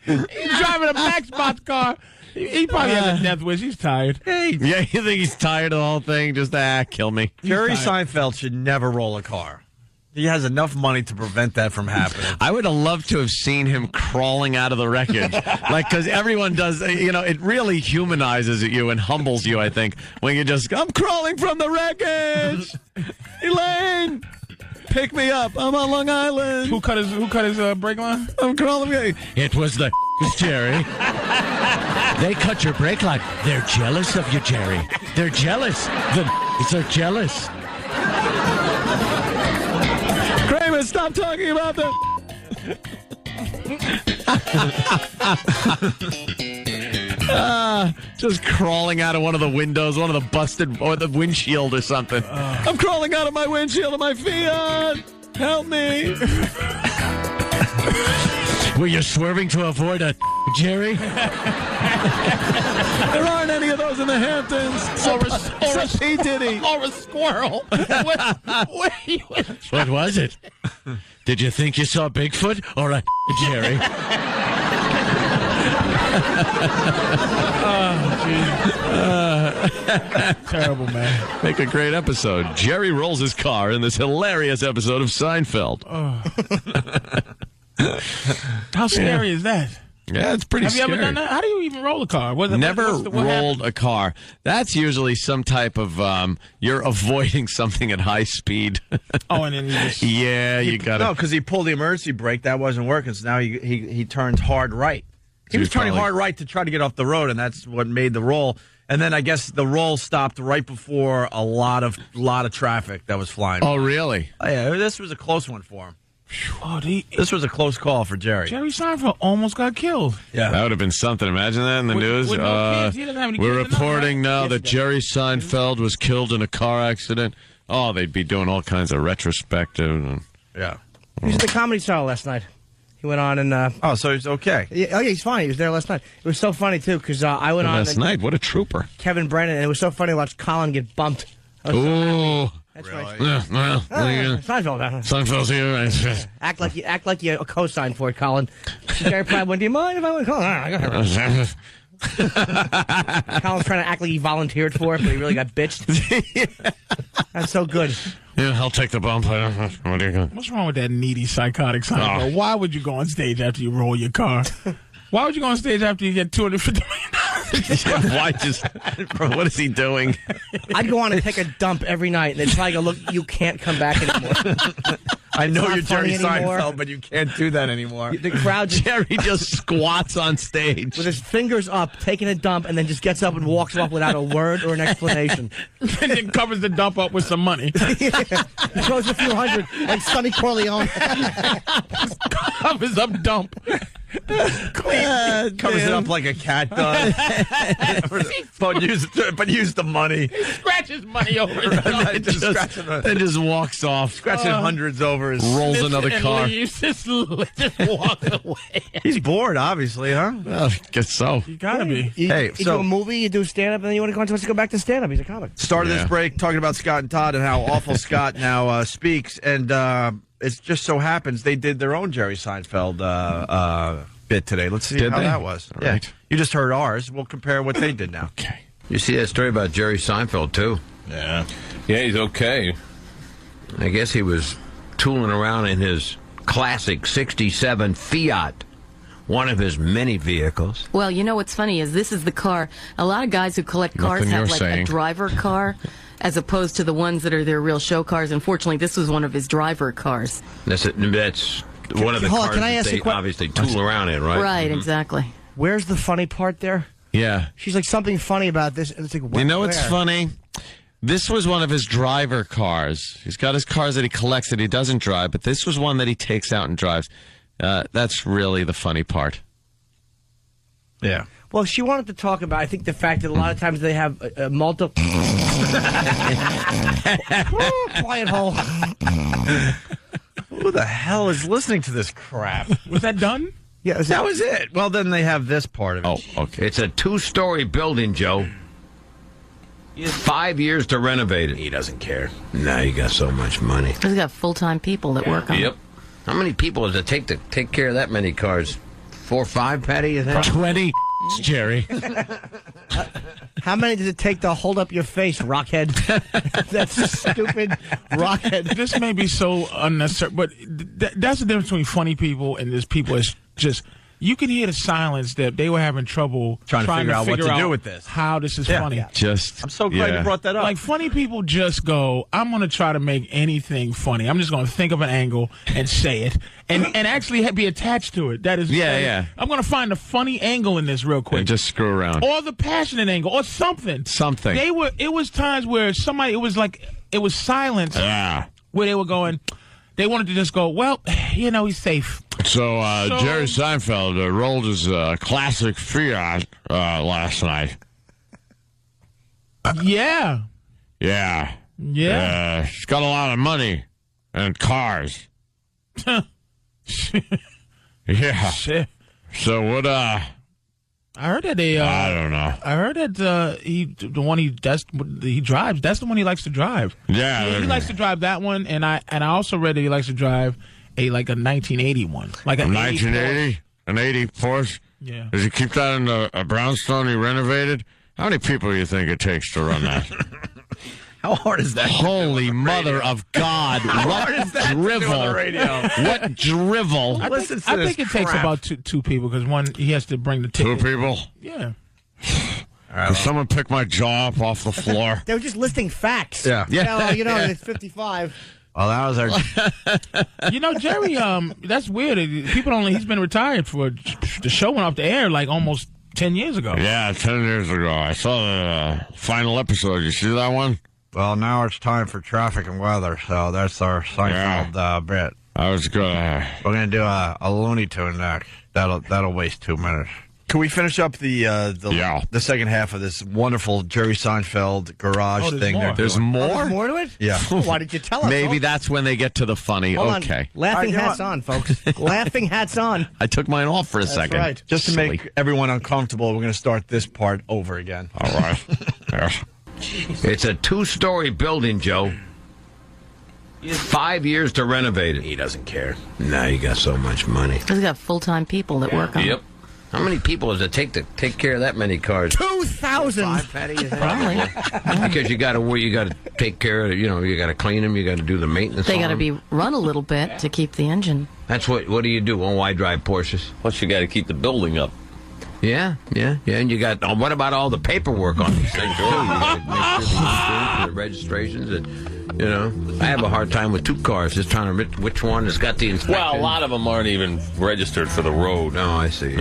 driving a Maxbox car. He probably has a death wish. He's tired. Yeah, you think he's tired of the whole thing? Just, kill me. Jerry Seinfeld should never roll a car. He has enough money to prevent that from happening. I would have loved to have seen him crawling out of the wreckage. Because everyone does, it really humanizes you and humbles you, I think, when you just, I'm crawling from the wreckage. Elaine, pick me up. I'm on Long Island. Who cut his brake line? I'm crawling. It was the Jerry. They cut your brake line. They're jealous of you, Jerry. They're jealous. They're jealous. Kramer, stop talking about the... Just crawling out of one of the windows, one of the busted, or the windshield or something. I'm crawling out of my windshield of my Fiat. Help me. Were you swerving to avoid a Jerry? There aren't any of those in the Hamptons. Or a P. Diddy. Or a squirrel. What was it? Did you think you saw Bigfoot or a Jerry? Terrible, man. Make a great episode. Jerry rolls his car in this hilarious episode of Seinfeld. How scary is that? Yeah, it's pretty scary. Have you ever done that? How do you even roll a car? Never rolled a car. That's usually some type of, you're avoiding something at high speed. And then you just... Yeah, you got to... No, because he pulled the emergency brake. That wasn't working, so now he turned hard right. He was turning hard right to try to get off the road, and that's what made the roll. And then I guess the roll stopped right before a lot of traffic that was flying. Oh, really? Oh, yeah, this was a close one for him. This was a close call for Jerry. Jerry Seinfeld almost got killed. Yeah, that would have been something. Imagine that in the news. With no kids. He doesn't have any We're kids reporting now Yes, that Jerry Seinfeld was killed in a car accident. Oh, they'd be doing all kinds of retrospective. Yeah. He was at the Comedy Cellar last night. He went on and... so he's okay. Yeah, he's fine. He was there last night. It was so funny, too, because I went on... Last night? What a trooper. Kevin Brennan, and it was so funny to watch Colin get bumped. Ooh. That's really? right. Yeah, well, Seinfeld here. Act like you co-signed for it, Colin. Jerry Platt went, do you mind if I went? Colin, I got Colin's trying to act like he volunteered for it, but he really got bitched. That's so good. Yeah, I'll take the bump. What are you going? What's wrong with that needy, psychotic Seinfeld? Oh. Why would you go on stage after you roll your car? Why would you go on stage after you get $250 million? Why just? What is he doing? I'd go on and take a dump every night, and they'd probably go, look, you can't come back anymore. I know not you're Jerry funny anymore. Seinfeld, but you can't do that anymore. The crowd Jerry just squats on stage with his fingers up, taking a dump, and then just gets up and walks off without a word or an explanation. And then covers the dump up with some money. He throws a few hundred, like Sonny Corleone. Covers up dump. Covers it up like a cat does. but use the money. He scratches money over his and just walks off. Scratching hundreds over his... Rolls another car. Just walks away. He's bored, obviously, huh? Well, guess so. You gotta be. You do a movie, you do stand-up, and then you want to go back to stand-up. He's a comic. Started this break talking about Scott and Todd and how awful Scott now speaks, and it just so happens they did their own Jerry Seinfeld bit today. Let's see how that was. All right. You just heard ours. We'll compare what they did now. Okay. You see that story about Jerry Seinfeld, too? Yeah. Yeah, he's okay. I guess he was tooling around in his classic 67 Fiat, one of his many vehicles. Well, you know what's funny is this is the car. A lot of guys who collect cars Nothing have you're like saying. a driver car as opposed to the ones that are their real show cars. Unfortunately, this was one of his driver cars. That's one of the Hold on, cars can I that ask they a que- obviously tool around in, right? Right, exactly. Where's the funny part there? Yeah. She's like, something funny about this, and it's like, You know what's where? funny? This was one of his driver cars. He's got his cars that he collects that he doesn't drive, but this was one that he takes out and drives. That's really the funny part. Yeah. Well, she wanted to talk about, I think, the fact that a lot of times they have multiple... Quiet hole. Who the hell is listening to this crap? Was that done? Yeah, that was it. Well, then they have this part of it. Oh, okay. It's a 2-story building, Joe. He has 5 years to renovate it. He doesn't care. Now you got so much money. He's got full-time people that work on it. Yep. How many people does it take to take care of that many cars? 4 or 5, Patty, you think? 20, Jerry. How many does it take to hold up your face, Rockhead? That's stupid, Rockhead. This may be so unnecessary, but that's the difference between funny people and there's people that's just... You can hear the silence that they were having trouble trying to figure out what to do with this. How this is funny. Yeah. I'm so glad you brought that up. Like, funny people just go, I'm going to try to make anything funny. I'm just going to think of an angle and say it and actually be attached to it. That is, I'm going to find a funny angle in this real quick. And just screw around. Or the passionate angle or something. Something. It was times where it was silence where they were going, they wanted to just go, well, he's safe. So Jerry Seinfeld rolled his classic Fiat last night. Yeah. Yeah. Yeah. He's got a lot of money and cars. Yeah. Shit. So what? I heard that I don't know. I heard that he drives. That's the one he likes to drive. Yeah. He likes to drive that one, and I also read that he likes to drive a 1980 one, like a 1980, an 80 Porsche. Yeah. Does he keep that in a brownstone he renovated? How many people do you think it takes to run that? How hard is that? Holy mother of God! What drivel! What drivel! I think it takes about two people because one he has to bring the ticket. 2 people. Yeah. Can someone pick my jaw up off the floor? They were just listing facts. Yeah. It's 55. Well, that was our... Jerry, that's weird. He's been retired for, the show went off the air like almost 10 years ago. Yeah, 10 years ago. I saw the final episode. You see that one? Well, now it's time for traffic and weather, so that's our Seinfeld bit. I was gonna... We're going to do a Looney Tune next. That'll waste 2 minutes. Can we finish up the second half of this wonderful Jerry Seinfeld garage thing? There's more? There's more to it? Yeah. Why did you tell us? Maybe that's when they get to the funny. Hold on. Okay. Laughing hats on, folks. Laughing hats on. I took mine off for a second. Right. Just to make everyone uncomfortable, we're going to start this part over again. All right. Yes. It's a 2-story building, Joe. He has 5 years to renovate it. He doesn't care. Now you got so much money. He's got full-time people that work on it. Yep. How many people does it take to take care of that many cars? 2,000. Because you got to take care of it. You got to clean them. You got to do the maintenance. They got to on be them. run a little bit to keep the engine. That's what do you do? Oh, I drive Porsches. Plus, you got to keep the building up. Yeah. And you got. What about all the paperwork on these things? You got to make sure the insurance and the registrations and I have a hard time with 2 cars, just trying to remember which one has got the inspection. Well, a lot of them aren't even registered for the road. Oh, I see.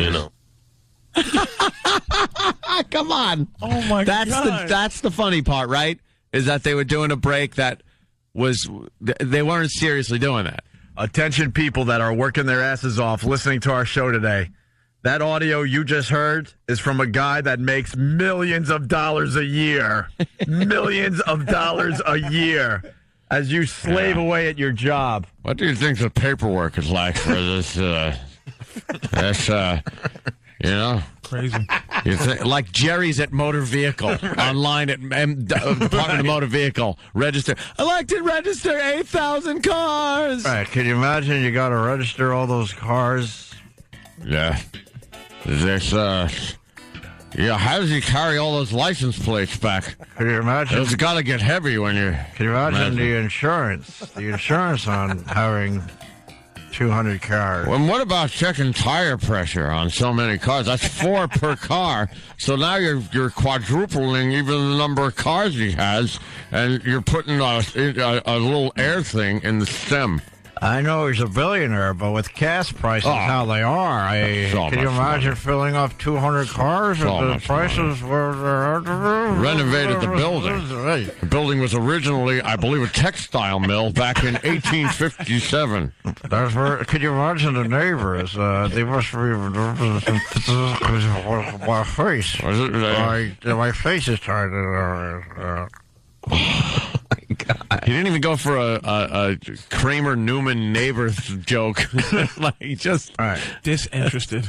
Come on. Oh my God. That's the funny part, right? Is that they were doing a break that they weren't seriously doing that. Attention people that are working their asses off listening to our show today. That audio you just heard is from a guy that makes millions of dollars a year. Millions of dollars a year as you slave away at your job. What do you think the paperwork is like for this? Crazy. You think, like Jerry's at Motor Vehicle, online at Department of Motor Vehicle, register. I like to register 8,000 cars. All right, can you imagine you got to register all those cars? Yeah. There's, how does he carry all those license plates back? Can you imagine? It's got to get heavy when you... Can you imagine the insurance? The insurance on having 200 cars. Well, what about checking tire pressure on so many cars? That's 4 per car. So now you're quadrupling even the number of cars he has, and you're putting a little air thing in the stem. I know he's a billionaire, but with gas prices how they are, can you imagine filling up 200 cars So if the prices were... Renovated the building. The building was originally, I believe, a textile mill back in 1857. That's where, could you imagine the neighbors? They must be... my face. My face is trying to... He didn't even go for a Kramer Newman neighbor joke. Like just disinterested.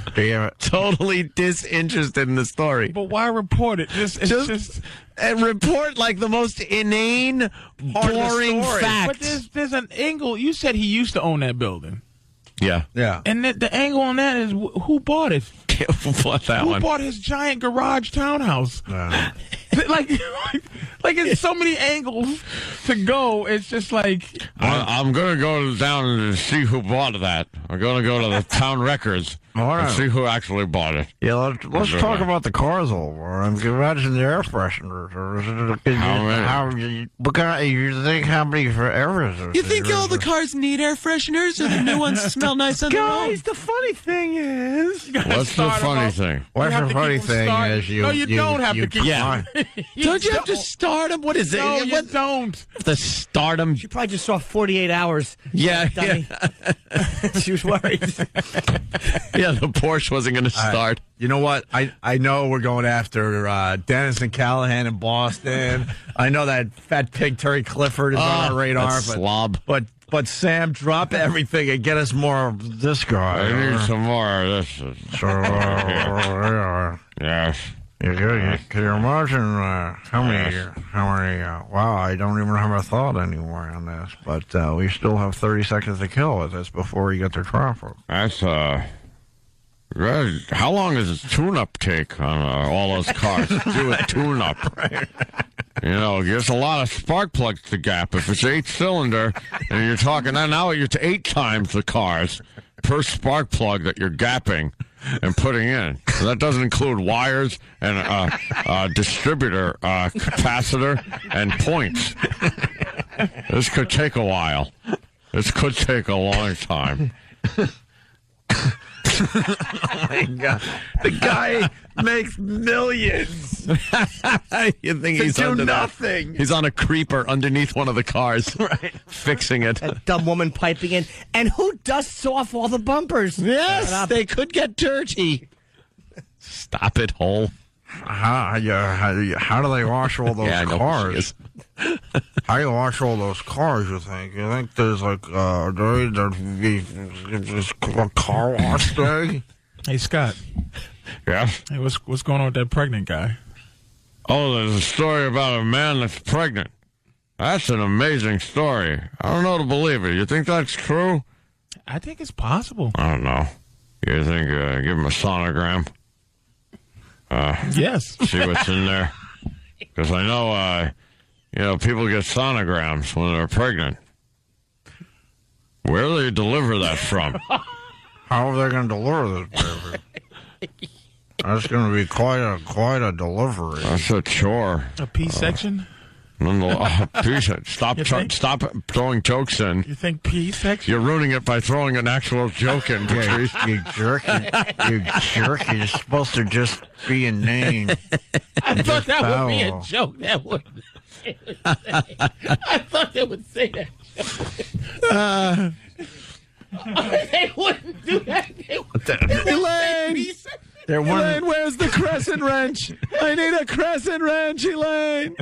Totally disinterested in the story. But why report it? Just report like the most inane, boring fact. But there's an angle. You said he used to own that building. Yeah. And the angle on that is who bought it? What that Who one? bought his giant garage townhouse? like it's so many angles to go. It's just like I'm going to go down and see who bought that. I'm going to go to the town records and see who actually bought it. Yeah, let's talk about the cars over. I'm imagine the air fresheners. You think how many for air fresheners? You think all the cars need air fresheners, or the new ones smell nice on their own? Guys, the funny thing is... What's the funny thing? What's the funny thing is you... No, you don't have to keep Yeah. Don't you have to start them? What is it? No, you What? don't. The stardom. She probably just saw 48 hours. Yeah. Dummy. She was worried. Yeah, the Porsche wasn't going to start. You know what? I know we're going after Dennis and Callahan in Boston. I know that fat pig Terry Clifford is on our radar. That slob. But Sam, drop everything and get us more of this guy. I need some more of this. Yes. Can you imagine how many? Wow, I don't even have a thought anymore on this. But we still have 30 seconds to kill with this before we get to traffic. That's how long does a tune-up take on all those cars? Do a tune-up. You know, there's a lot of spark plugs to gap. If it's 8-cylinder, and you're talking now it's 8 times the cars per spark plug that you're gapping and putting in. So that doesn't include wires and distributor, capacitor, and points. This could take a while. This could take a long time. Oh my God! The guy makes millions. You think he's do under nothing? He's on a creeper underneath one of the cars, Right. fixing it. That dumb woman piping in. And who dusts off all the bumpers? Yes, they could get dirty. Stop it, hole. How do they wash all those Yeah, I know who cars? she is. How do you wash all those cars, you think? You think there's like a car wash day? Hey, Scott. Yeah? Hey, what's going on with that pregnant guy? Oh, there's a story about a man that's pregnant. That's an amazing story. I don't know to believe it. You think that's true? I think it's possible. I don't know. You think give him a sonogram? Yes. See what's in there? Because I know, people get sonograms when they're pregnant. Where do they deliver that from? How are they going to deliver this, baby? That's going to be quite a delivery. That's a chore. A P section? Stop throwing jokes in. You think P section? You're ruining it by throwing an actual joke in, Patrice. You jerk. You jerk. You're supposed to just be a name. I thought that would be a joke. That would. I thought they would say that. They wouldn't do that. Elaine! Elaine, where's the crescent wrench? I need a crescent wrench, Elaine.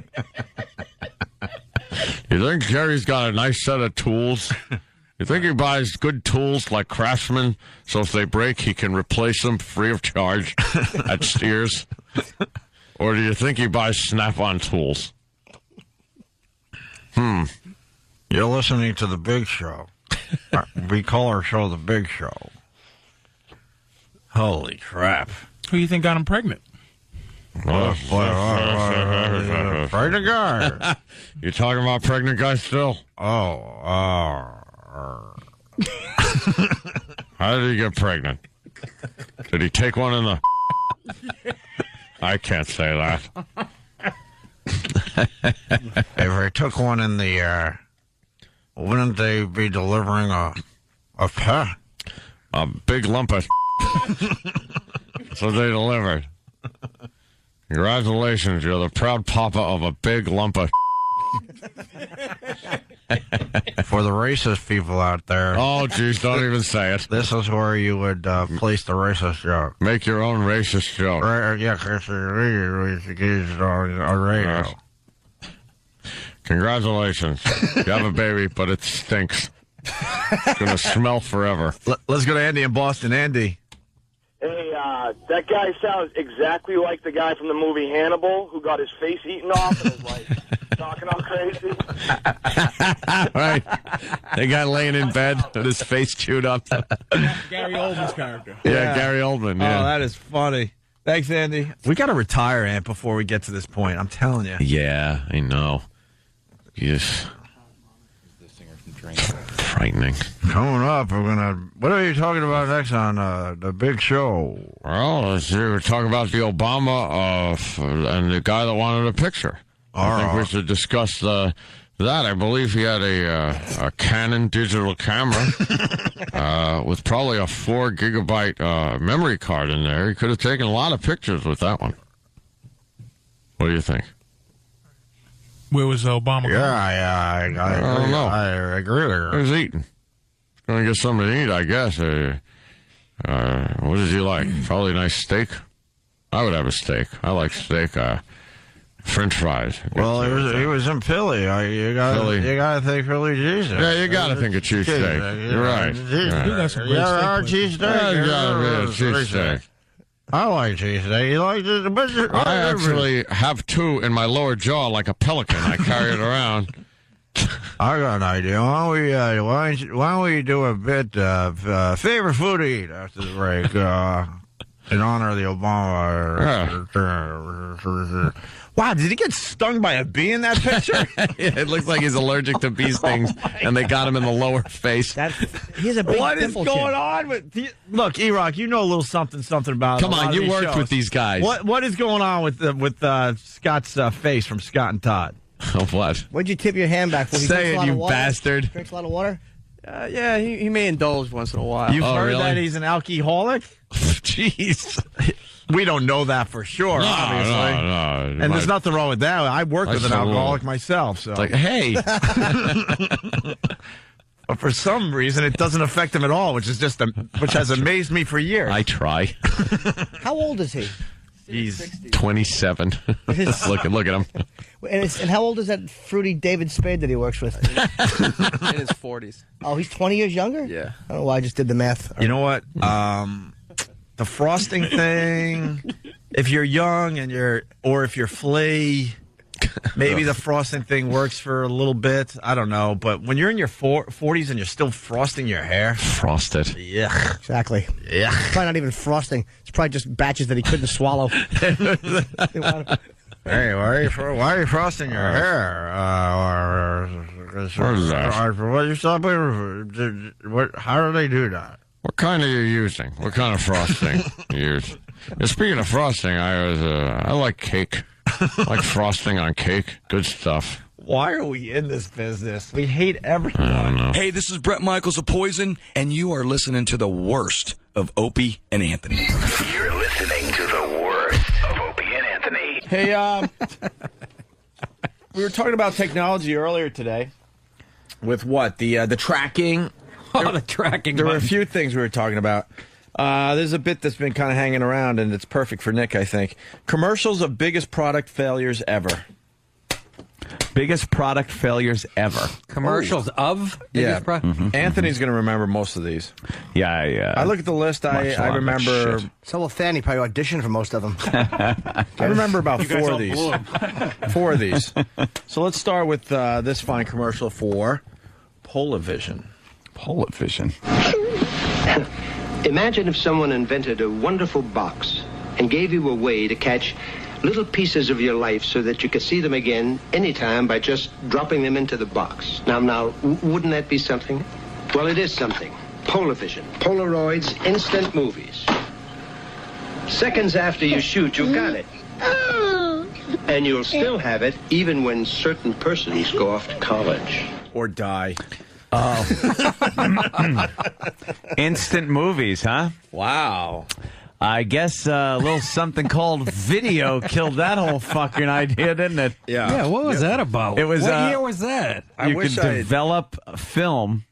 You think Jerry's got a nice set of tools? You think he buys good tools like Craftsman, so if they break, he can replace them free of charge at Sears? Or do you think he buys Snap-on tools? You're listening to The Big Show. We call our show The Big Show. Holy crap. Who you think got him pregnant? Pregnant guy. You talking about pregnant guys still? How did he get pregnant? Did he take one in the... I can't say that. If I took one in the wouldn't they be delivering a pet? A big lump of... So they delivered. Congratulations, you're the proud papa of a big lump of... For the racist people out there. Oh, geez, don't even say it. This is where you would place the racist joke. Make your own racist joke. Radio. Congratulations. You have a baby, but it stinks. It's going to smell forever. Let's go to Andy in Boston. Andy. Hey, that guy sounds exactly like the guy from the movie Hannibal who got his face eaten off and is like talking all crazy. Right. The guy laying in bed with his face chewed up. Gary Oldman's character. Yeah, Gary Oldman. Yeah. Oh, that is funny. Thanks, Andy. We got to retire, Ant, before we get to this point. I'm telling you. Yeah, I know. Yes. Frightening. Coming up, we're gonna. What are you talking about next on the Big Show? Well, we're talking about the Obama and the guy that wanted a picture. I think we should discuss that. I believe he had a Canon digital camera with probably a 4 gigabyte memory card in there. He could have taken a lot of pictures with that one. What do you think? Where was Obama? I don't know. I agree with her. He was eating. Going to get something to eat, I guess. What did you like? Probably a nice steak. I would have a steak. I like steak. French fries. Well, he was in Philly. You gotta think Philly cheesesteak. Yeah, you gotta think of cheesesteak. You're right. Cheesesteak. Yeah, you gotta be a cheesesteak. I like cheesesteak. You like it? I actually have 2 in my lower jaw like a pelican. I carry it around. I got an idea. Why don't we do a bit favorite food to eat after the break in honor of the Obama. Wow, did he get stung by a bee in that picture? Yeah, it looks like he's allergic to bee stings, and they got him in the lower face. He has a big What is dimple going chin. on with? Look, E-Rock, you know a little something about. Come a lot on, of you these worked shows. with these guys. What is going on with Scott's face from Scott and Todd? What? What'd you tip your hand back for? He Say drinks a it, lot you of water? bastard. Drinks a lot of water? Yeah, he may indulge once in a while. You've heard really? that he's an alcoholic? Jeez. We don't know that for sure, obviously. No. And there's nothing wrong with that. I worked with an alcoholic myself, so. Like, hey. But for some reason, it doesn't affect him at all, which has amazed me for years. I try. How old is he? He's 27. Look at him. And how old is that fruity David Spade that he works with? In his 40s. Oh, he's 20 years younger? Yeah. I don't know why I just did the math. You know what? The frosting thing, if you're young or if you're flea, Maybe the frosting thing works for a little bit. I don't know. But when you're in your 40s and you're still frosting your hair. Frosted. Yeah. Exactly. Yeah. It's probably not even frosting. It's probably just batches that he couldn't swallow. Hey, why are you frosting your hair? What is that? How do they do that? What kind are you using? What kind of frosting you use? Speaking of frosting, I like cake. I like frosting on cake. Good stuff. Why are we in this business? We hate everyone. I don't know. Hey, this is Bret Michaels of Poison, and you are listening to the worst of Opie and Anthony. You're listening to the worst of Opie and Anthony. Hey, we were talking about technology earlier today. With what? The tracking. Oh, the tracking. There were a button. few things we were talking about. There's a bit that's been kind of hanging around, and it's perfect for Nick, I think. Commercials of biggest product failures ever. Biggest product failures ever. Commercials of biggest product? Anthony's going to remember most of these. Yeah, I look at the list. I remember. So will Fanny probably auditioned for most of them. I remember about You guys four all of these. blew 'em. 4 of these. So let's start with this fine commercial for Polavision. Polavision. Imagine if someone invented a wonderful box and gave you a way to catch little pieces of your life so that you could see them again anytime by just dropping them into the box. Now, wouldn't that be something? Well, it is something. Polavision. Polaroids, instant movies. Seconds after you shoot, you've got it. And you'll still have it even when certain persons go off to college. Or die. Oh. Instant movies, huh? Wow. I guess a little something called video killed that whole fucking idea, didn't it? Yeah, what was that about? It was. What year was that? I You could wish I- develop film.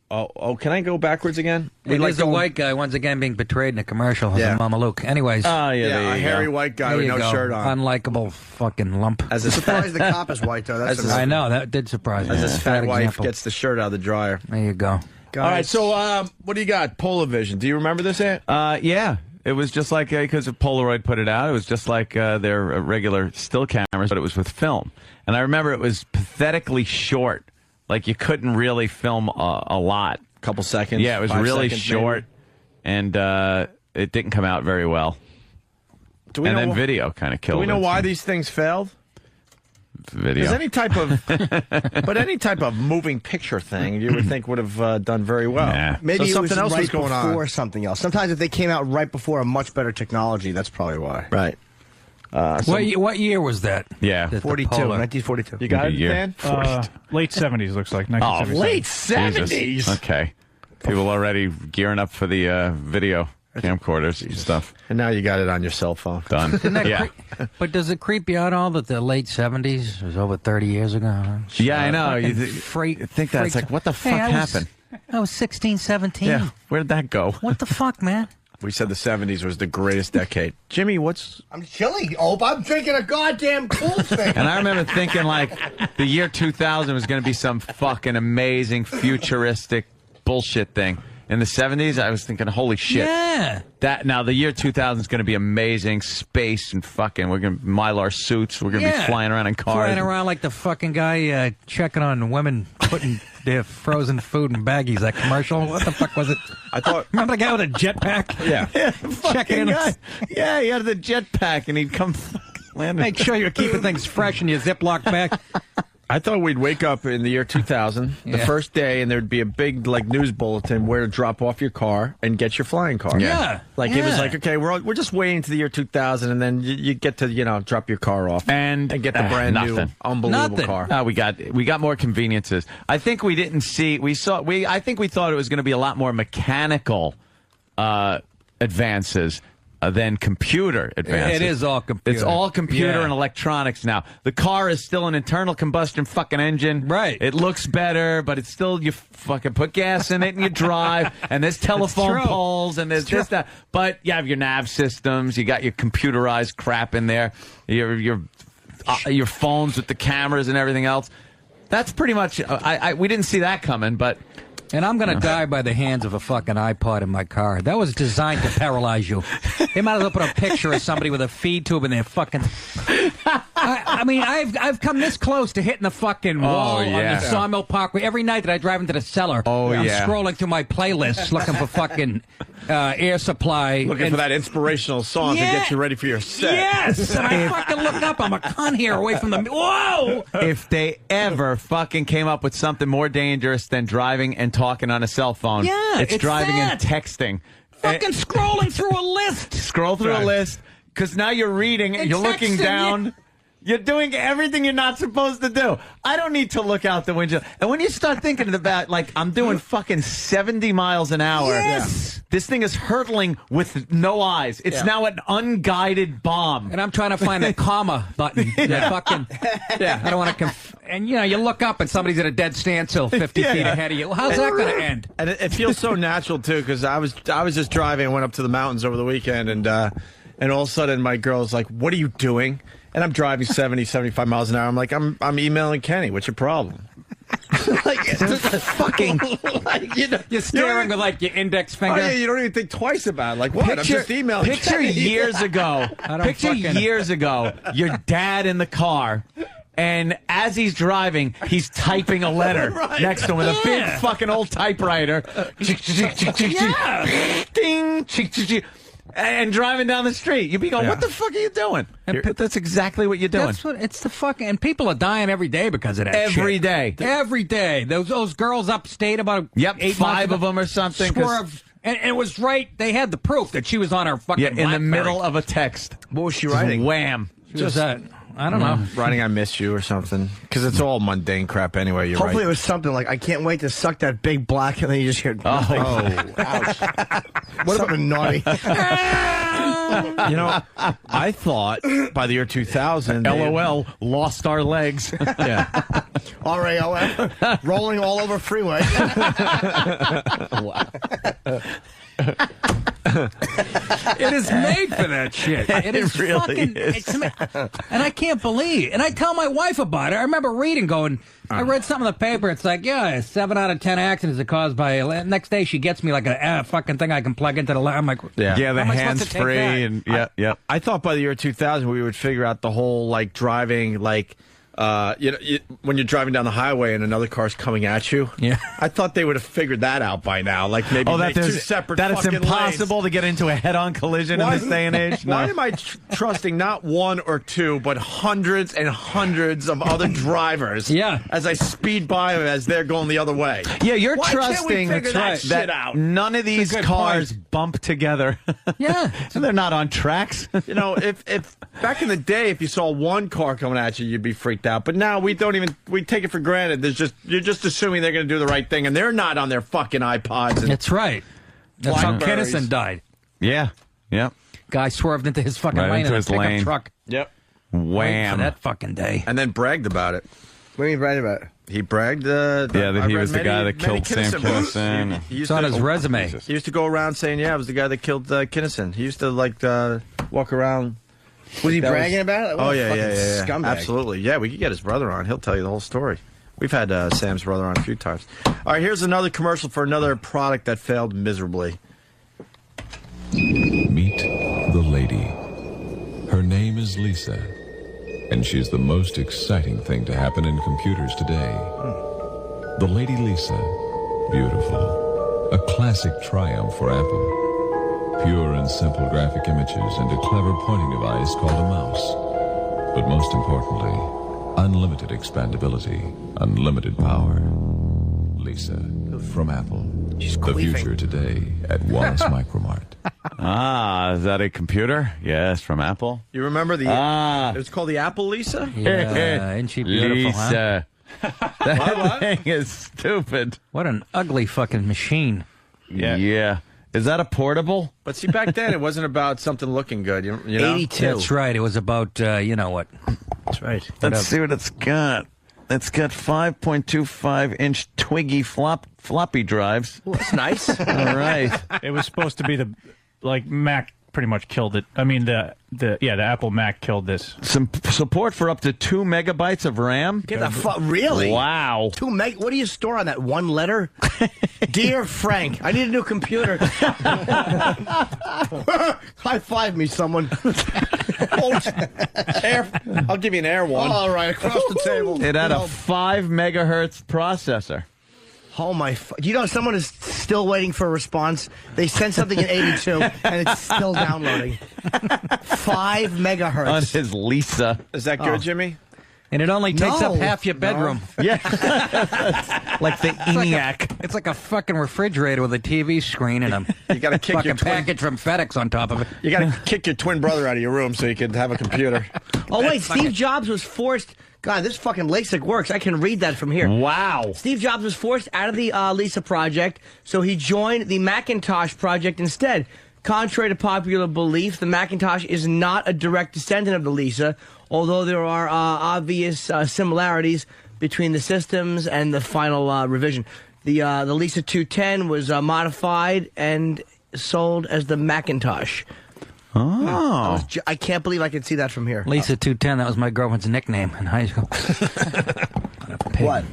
Oh, can I go backwards again? It is a white guy once again being betrayed in a commercial as Yeah. a Mameluke. Anyways. Oh, yeah, there a you hairy go. white guy There with you no go. shirt on. Unlikable fucking lump. As his Surprised the cop is white, though. That's I know, that did surprise me. As his Bad fat wife example. gets the shirt out of the dryer. There you go. All right, so what do you got? Polavision. Do you remember this, Ant? Yeah. It was just like, because Polaroid put it out, it was just like their regular still cameras, but it was with film. And I remember it was pathetically short. Like, you couldn't really film a lot. Couple seconds. Yeah, it was 5 really seconds, short, and it didn't come out very well. Do we and know then wh- video kind of Do killed we know it. why these things failed? Video. Because any type of moving picture thing you would think would have done very well. Nah. Maybe so it was something else right was going before on. something else. Sometimes if they came out right before a much better technology, that's probably why. Right. What year was that? Yeah. The 42, Polar. 1942. You got Good it, year. Dan? Late 70s, looks like. Oh, 1977. late Jesus. 70s. Okay. People already gearing up for the video camcorders and stuff. And now you got it on your cell phone. Done. Didn't that Yeah. But does it creep you out all that the late 70s was over 30 years ago? Huh? Yeah, I know. You Think that. It's like, what the fuck happened? I was 16, 17. Yeah. Where did that go? What the fuck, man? We said the 70s was the greatest decade. Jimmy, what's... I'm chilly. Oh, I'm drinking a goddamn cool thing. And I remember thinking, like, the year 2000 was going to be some fucking amazing, futuristic bullshit thing. In the 70s, I was thinking, holy shit. Yeah. Now, the year 2000 is going to be amazing. Space and fucking, we're going to Mylar suits. We're going to be flying around in cars. Flying around like the fucking guy checking on women putting their frozen food in baggies. That commercial? What the fuck was it? I thought... Remember the guy with a jetpack? Yeah. Checking in. Guy. Yeah, he had the jetpack, and he'd come land. Make sure you're keeping things fresh in your Ziploc bag. I thought we'd wake up in the year 2000, the Yeah. first day, and there'd be a big news bulletin where to drop off your car and get your flying car. Yeah. Like it was like, okay, we're just waiting to the year 2000, and then you get to drop your car off and get the brand new nothing. unbelievable car. We got more conveniences. I think we didn't see. I think we thought it was going to be a lot more mechanical advances than computer advances. It is all computer. It's all computer Yeah. and electronics now. The car is still an internal combustion fucking engine. Right. It looks better, but it's still, you fucking put gas in it and you drive, and there's telephone true. poles, and there's this, that. But you have your nav systems, you got your computerized crap in there, your phones with the cameras and everything else. That's pretty much, we didn't see that coming, but... And I'm going to die by the hands of a fucking iPod in my car. That was designed to paralyze you. They might as well put a picture of somebody with a feed tube in their fucking... I mean, I've come this close to hitting the fucking wall on the Sawmill Parkway. Every night that I drive into the cellar, I'm scrolling through my playlists looking for fucking Air Supply. Looking for that inspirational song to get you ready for your set. Yes! And I fucking look up. I'm a cunt here away from the... Whoa! If they ever fucking came up with something more dangerous than driving and talking on a cell phone, it's driving and texting. Fucking scrolling through a list. Scroll through a list, because now you're reading and you're looking down. You're doing everything you're not supposed to do. I don't need to look out the window. And when you start thinking about, like, I'm doing fucking 70 miles an hour. Yes. This thing is hurtling with no eyes. It's now an unguided bomb. And I'm trying to find a comma button. I don't want to... And, you look up and somebody's at a dead standstill 50 feet ahead of you. How's that going to end? And it feels so natural, too, because I was just driving and went up to the mountains over the weekend, and all of a sudden my girl's like, what are you doing? And I'm driving 70, 75 miles an hour. I'm like, I'm emailing Kenny. What's your problem? Fucking, you're staring with like your index finger. Oh, yeah, you don't even think twice about it. Like, what? I'm just emailing. Picture years ago. Years ago, your dad in the car. And as he's driving, he's typing a letter next to him with a big fucking old typewriter. Ding. And driving down the street, you'd be going, "What the fuck are you doing?" But that's exactly what you're doing. That's what it's the fucking. And people are dying every day because of that. Every day. Every day. Those girls upstate about 5 of them or something. Swerve. And it was right. They had the proof that she was on her fucking. in the middle of a text. What was she writing? Wham. Just I don't know. Writing I miss you or something. Because it's all mundane crap anyway. Hopefully it was something like, I can't wait to suck that big black, and then you just hear, ouch. What something naughty. I thought by the year 2000... LOL, lost our legs. RAOF, rolling all over freeway. It is made for that shit. It is really fucking. is. And I can't believe. And I tell my wife about it. I remember reading, going. I read something in the paper. It's like, 7 out of 10 accidents are caused by. Next day, she gets me like a fucking thing I can plug into the. I'm like, the hands free and I thought by the year 2000 we would figure out the whole like driving like. When you're driving down the highway and another car's coming at you, I thought they would have figured that out by now. Like maybe make 2 separate. That it's impossible lanes. to get into a head-on collision in this day and age. Why am I trusting not 1 or 2, but hundreds and hundreds of other drivers? As I speed by them as they're going the other way. Yeah, you're Why trusting can't we figure that shit out? None of these cars bump together. So they're not on tracks. If back in the day, if you saw one car coming at you, you'd be freaked out. But now we take it for granted. You're just assuming they're going to do the right thing, and they're not on their fucking iPods. And that's right. That's how Kinnison died. Yeah. Guy swerved into his fucking lane into in a his pickup lane. truck. Wham. For that fucking day. And then bragged about it. What do you mean bragged about it? He bragged. That he was the guy that killed Sam Kinison. It's on his resume. He used to go around saying, I was the guy that killed Kinison. He used to walk around. Was he bragging about it? What a fucking scumbag. Absolutely. Yeah, we could get his brother on. He'll tell you the whole story. We've had Sam's brother on a few times. All right, here's another commercial for another product that failed miserably. Meet the lady. Her name is Lisa, and she's the most exciting thing to happen in computers today. The Lady Lisa, beautiful, a classic triumph for Apple. Pure and simple graphic images and a clever pointing device called a mouse. But most importantly, unlimited expandability, unlimited power. Lisa, from Apple. The future today at Wallace Micromart. Is that a computer? Yes, from Apple. You remember it was called the Apple Lisa? Yeah, isn't she beautiful, Lisa. That thing is stupid. What an ugly fucking machine. Yeah. Is that a portable? But see, back then it wasn't about something looking good. You know? 82. That's right. It was about, you know what. That's right. Let's see what it's got. It's got 5.25-inch Twiggy floppy drives. Well, that's nice. All right. It was supposed to be Mac pretty much killed it. I mean, the Apple Mac killed this. Some support for up to 2 megabytes of RAM. Get the fuck, really? Wow. 2 meg. What do you store on that? 1 letter? Dear Frank, I need a new computer. High five me, someone. I'll give you an air one. All right, across the table. It had a 5 megahertz processor. Oh my! You know, someone is still waiting for a response. They sent something in 82, and it's still downloading. 5 megahertz on his Lisa. Is that good, Jimmy? And it only takes up half your bedroom. Yeah. Like the ENIAC. It's like a fucking refrigerator with a TV screen and a You got to kick your fucking package from FedEx on top of it. You got to kick your twin brother out of your room so you can have a computer. Oh wait, Steve Jobs was forced. God, this fucking LASIK works. I can read that from here. Wow. Steve Jobs was forced out of the Lisa project, so he joined the Macintosh project instead. Contrary to popular belief, the Macintosh is not a direct descendant of the Lisa, although there are obvious similarities between the systems and the final revision. The Lisa 210 was modified and sold as the Macintosh. Oh. I can't believe I can see that from here. Lisa 210, that was my girlfriend's nickname in high school. What?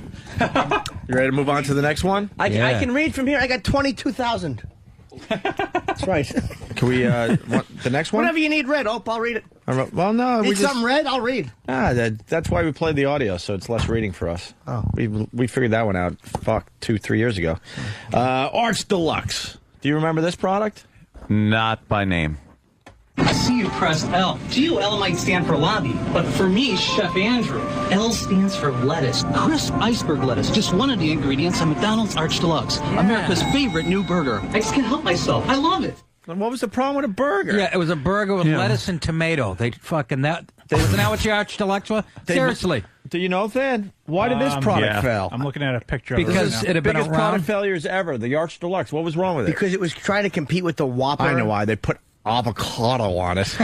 You ready to move on to the next one? I can read from here. I got 22,000. That's right. Can we, the next one? Whatever you need read, I'll read it. Well, no. Need something read? I'll read. That's why we played the audio, so it's less reading for us. Oh. We figured that one out, 2-3 years ago. Arch Deluxe. Do you remember this product? Not by name. I see you pressed L. G-U-L might stand for lobby, but for me, Chef Andrew, L stands for lettuce. Crisp iceberg lettuce, just one of the ingredients on McDonald's Arch Deluxe. America's favorite new burger. I just can't help myself. I love it. And what was the problem with a burger? Yeah, it was a burger with lettuce and tomato. They fucking that. Wasn't that what your Arch Deluxe was? Seriously. Do you know, Than? Why did this product fail? I'm looking at a picture of it because right now. it had been biggest around. product failures ever. The Arch Deluxe. What was wrong with it? Because it was trying to compete with the Whopper. I know why. They put avocado on it.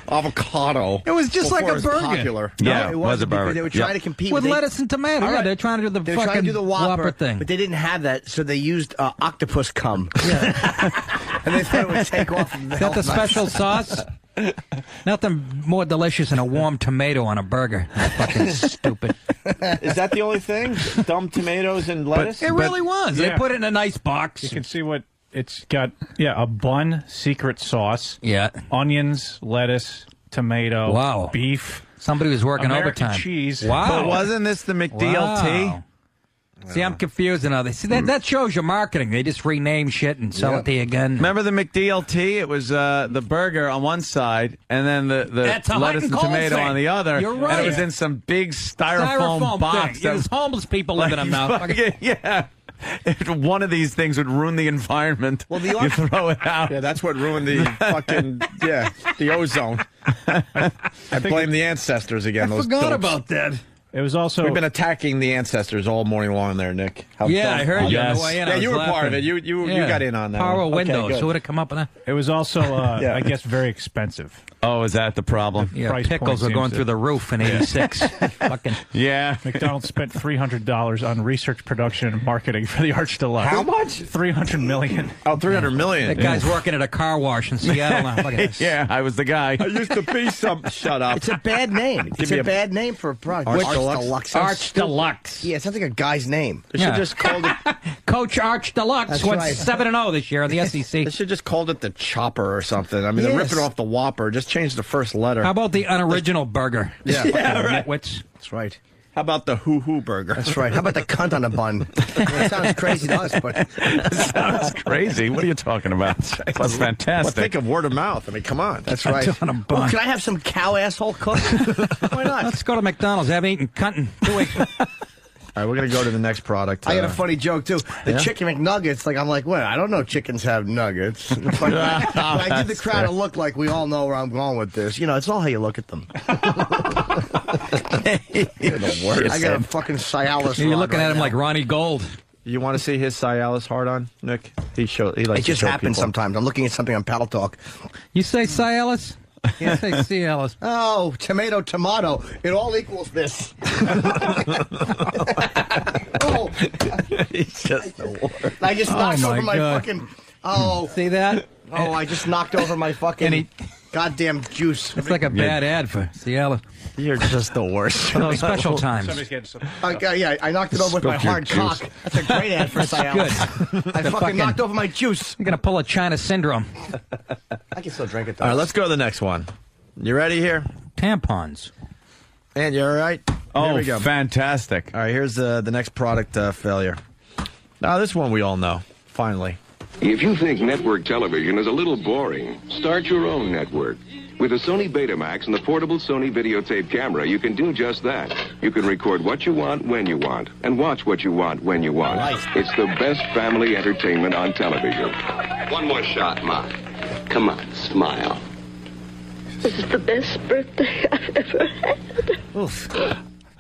Avocado. It was just like a Before it was burger. Popular. Yeah, it was a burger. They were trying to compete with lettuce and tomato. All Yeah, right. they're trying to do the They were fucking trying to do the Whopper thing. but they didn't have that, so they used octopus cum. And they thought it would take off. Is that the special sauce? Nothing more delicious than a warm tomato on a burger. Fucking stupid. Is that the only thing? Dumb tomatoes and lettuce? It really was. They put it in a nice box. You can see what it's got. Yeah, a bun, secret sauce. Yeah. Onions, lettuce, tomato. Wow. Beef. Somebody was working American overtime. cheese. Wow. But wasn't this the McDLT? Wow. See, I'm confused now. See, that shows your marketing. They just rename shit and sell it to you again. Remember the McDLT? It was the burger on one side, and then the That's a lettuce hot and and cold tomato thing. on the other. You're And right. it was in some big styrofoam box. thing. Yeah, there's homeless people living in them now. Yeah. If one of these things would ruin the environment, Well, you throw it out. Yeah, that's what ruined the fucking, the ozone. I blame the ancestors again. I those forgot dopes. about that. It was also. We've been attacking the ancestors all morning long there, Nick. How Yeah, dumb. I heard you on Yes. the way in. Yeah, I was you were part laughing. of it. You Yeah. got in on that. Power one. Okay, windows. good. Who would have come up with that? It was also, Yeah. I guess, very expensive. Oh, is that the problem? Yeah, price pickles point were going seems through to- the roof in '86. Fucking. Yeah. McDonald's spent $300 on research, production, and marketing for the Arch Deluxe. How much? $300 million. Oh, $300 million. That guy's working at a car wash in Seattle now. Fucking Yeah, I was the guy. I used to be some. Shut up. It's a bad name. It's me a a- bad name for a product. Arch Deluxe? Sounds Arch stupid. Deluxe. Yeah, it sounds like a guy's name. They should just called it. Coach Arch Deluxe That's went right. 7-0 this year in the SEC. They should just called it the Chopper or something. I mean, they're Yes. ripping off the Whopper. Just change the first letter. How about the unoriginal burger? Yeah, right. Nitwits. That's right. How about the Hoo Hoo Burger? That's right. How about the cunt on a bun? Well, it sounds crazy to us, but Sounds crazy. What are you talking about? That's Well, fantastic. think of word of mouth. I mean, come on. that's right. On a Oh, bun. can I have some cow asshole cooked? Why not? Let's go to McDonald's. I haven't eaten cunt in 2 weeks. All right, we're going to go to the next product. I got a funny joke too. The Yeah? chicken McNuggets. Like I'm like, well, I don't know. Chickens have nuggets. It's like, but I give the crowd a look like we all know where I'm going with this. You know, it's all how you look at them. You're the worst. I got a fucking Cialis. You're rod looking right at him now. like Ronnie Gold. You want to see his Cialis hard on, Nick? He likes It to just show happens people. sometimes. I'm looking at something on Paddle Talk. You say Cialis? You say Cialis. Oh, tomato. It all equals this. Oh, He's just the worst. I just Oh, knocked my over my God. fucking. Oh, See that? I just knocked over my fucking And he- goddamn juice. It's like a bad ad for Cialis. You're just the worst. For those special times. I knocked it over with my hard cock. That's a great ad for Cialis. Good. I fucking knocked over my juice. You're going to pull a China syndrome. I can still drink it, though. All right, let's go to the next one. You ready here? Tampons. And you all right? Oh, here we go. Fantastic. All right, here's the next product failure. Now, this one we all know, finally. If you think network television is a little boring, start your own network. With the Sony Betamax and the portable Sony videotape camera, you can do just that. You can record what you want when you want, and watch what you want when you want. It's the best family entertainment on television. One more shot, Ma. Come on, smile. This is the best birthday I've ever had. Oof.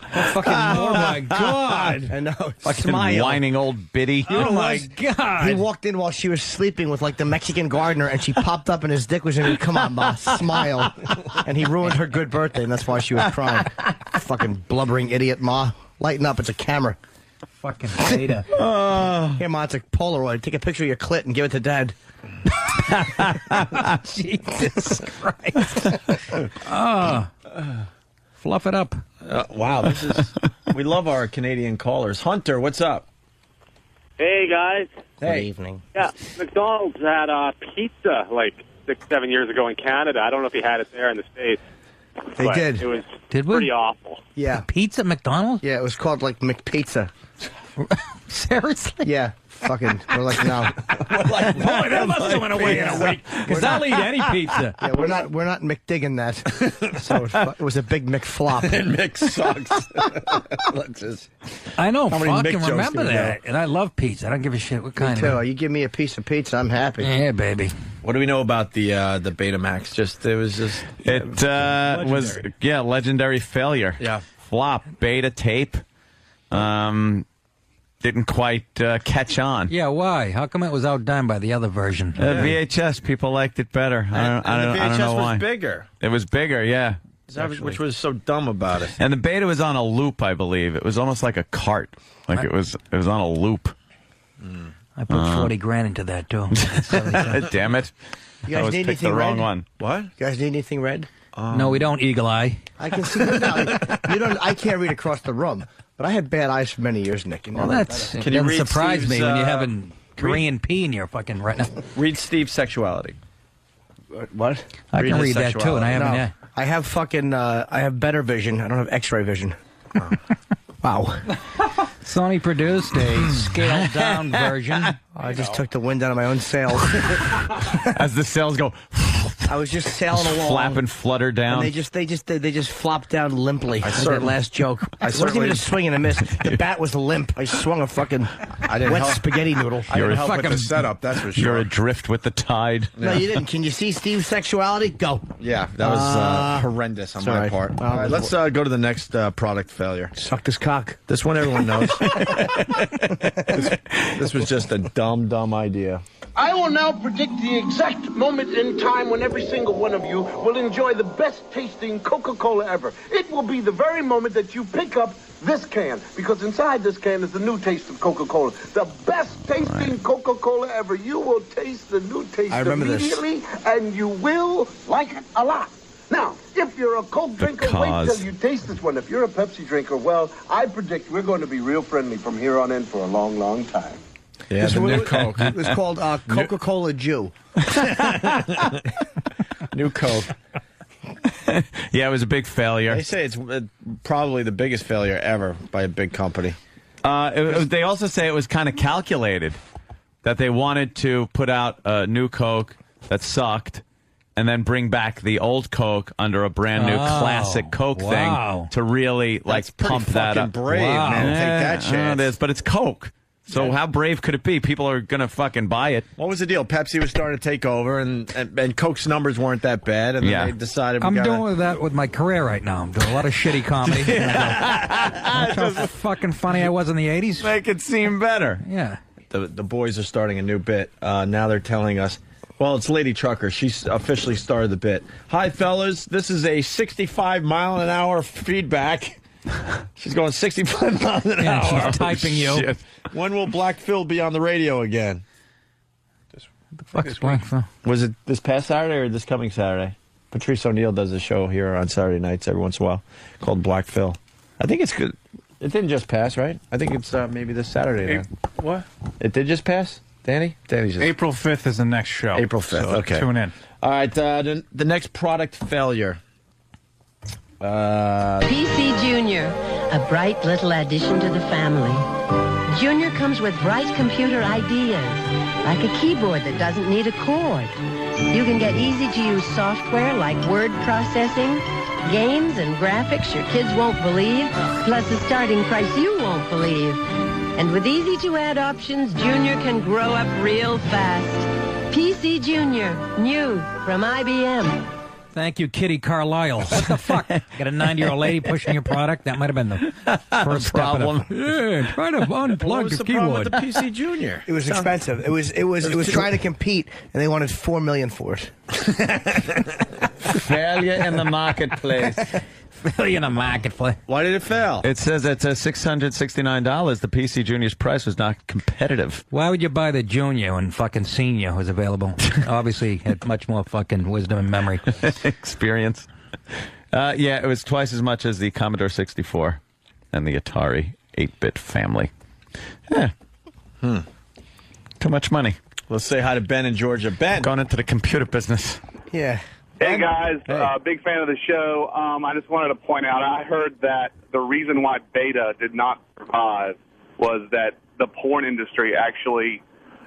Fucking oh my God! I know. Fucking Smile. whining old biddy. You know my what? God! He walked in while she was sleeping with like the Mexican gardener, and she popped up, and his dick was in her. Come on, Ma, smile. And he ruined her good birthday, and that's why she was crying. Fucking blubbering idiot, Ma. Lighten up. It's a camera. Fucking beta. Here, Ma, it's a Polaroid. Take a picture of your clit and give it to Dad. Jesus Christ. Fluff it up. Wow, this is. We love our Canadian callers. Hunter, what's up? Hey, guys. Good evening. Yeah, McDonald's had pizza like 6-7 years ago in Canada. I don't know if he had it there in the States. They but did. It was Did we? pretty awful. Yeah. Pizza at McDonald's? Yeah, it was called like McPizza. Seriously? Yeah. Fucking, we're like, no. Boy, that must have went away in a week. Because I'll eat any pizza. Yeah, we're not McDigging that. So it was a big McFlop. Mick sucks. Let's just. I know, How many Mick fucking jokes remember do we that. And I love pizza. I don't give a shit what kind Me too. of. You give me a piece of pizza, I'm happy. Yeah, baby. What do we know about the Betamax? It was just. It was legendary failure. Yeah. Flop, beta tape. Didn't quite catch on. Yeah, why? How come it was outdone by the other version? VHS, people liked it better. I don't know why. Was bigger. It was bigger, yeah. Which was so dumb about it. And the beta was on a loop, I believe. It was almost like a cart. Like it was on a loop. I put 40 grand into that, too. Damn it. You guys I was need picked anything the wrong red? one. What? You guys need anything red? No, we don't, Eagle Eye. I can see you don't. I can't read across the room, but I had bad eyes for many years, Nick. Well, that's Can you read surprise me Steve's, when you're having Korean pee in your fucking retina. Read Steve's sexuality. What? I can read that, too, and I haven't No, yet. I have fucking. I have better vision. I don't have X-ray vision. Wow. Sony produced a scaled-down version. I just took the wind out of my own sails. As the sails go, I was just sailing along. flap and flutter down. And they just flopped down limply. Like that certainly- last joke. I It wasn't certainly- even a swing and a miss. The bat was limp. I swung a fucking wet spaghetti noodle. I didn't help with the setup, that's for sure. You're adrift with the tide. No, you didn't. Can you see Steve's sexuality? Go. Yeah, that was horrendous on my sorry. part. All right, let's go to the next product failure. Suck this cock. This one everyone knows. this was just a dumb idea. I will now predict the exact moment in time when every single one of you will enjoy the best tasting Coca-Cola ever. It will be the very moment that you pick up this can, because inside this can is the new taste of Coca-Cola. The best tasting Coca-Cola ever. You will taste the new taste I remember this. immediately, and you will like it a lot. Now, if you're a Coke drinker, wait till you taste this one. If you're a Pepsi drinker, well, I predict we're going to be real friendly from here on in for a long, long time. Yeah, the new Coke. It was called Coca-Cola Jew. New Coke. Yeah, it was a big failure. They say it's probably the biggest failure ever by a big company. They also say it was kind of calculated, that they wanted to put out a new Coke that sucked and then bring back the old Coke under a brand new classic Coke thing to really pump that up. Brave, man. Take that chance. It is, but it's Coke. So how brave could it be? People are going to fucking buy it. What was the deal? Pepsi was starting to take over, and Coke's numbers weren't that bad, and then they decided I'm doing that with my career right now. I'm doing a lot of shitty comedy. That's how fucking funny I was in the 80s. Make it seem better. Yeah. The boys are starting a new bit. Now they're telling us, well, it's Lady Trucker. She's officially started the bit. Hi, fellas. This is a 65-mile-an-hour feedback. She's going 65 miles an hour. She's typing you. Shit. When will Black Phil be on the radio again? The fuck's Black Phil? Was it this past Saturday or this coming Saturday? Patrice O'Neill does a show here on Saturday nights every once in a while called Black Phil. I think it's good. It didn't just pass, right? I think it's maybe this Saturday. What? It did just pass, Danny? Danny's just... April 5th is the next show. April 5th, so okay. Tune in. All right, the next product failure. PC Junior, a bright little addition to the family. Junior comes with bright computer ideas, like a keyboard that doesn't need a cord. You can get easy-to-use software like word processing, games and graphics your kids won't believe, plus a starting price you won't believe. And with easy-to-add options, Junior can grow up real fast. PC Junior, new from IBM. Thank you, Kitty Carlisle. What the fuck? Got a 90-year-old lady pushing your product? That might have been the first problem. Yeah, try to unplug What was the the problem keyboard. with the PC Junior? It was expensive. It was trying to compete, and they wanted $4 million for it. Failure in the marketplace. Failure in the marketplace. Why did it fail? It says it's $669. The PC Junior's price was not competitive. Why would you buy the Junior when fucking Senior was available? Obviously, had much more fucking wisdom and memory. Experience. Yeah, it was twice as much as the Commodore 64 and the Atari 8-bit family. Yeah. Too much money. Let's say hi to Ben in Georgia. Ben. Going into the computer business. Yeah. Hey, guys. Big fan of the show. I just wanted to point out, I heard that the reason why Beta did not survive was that the porn industry actually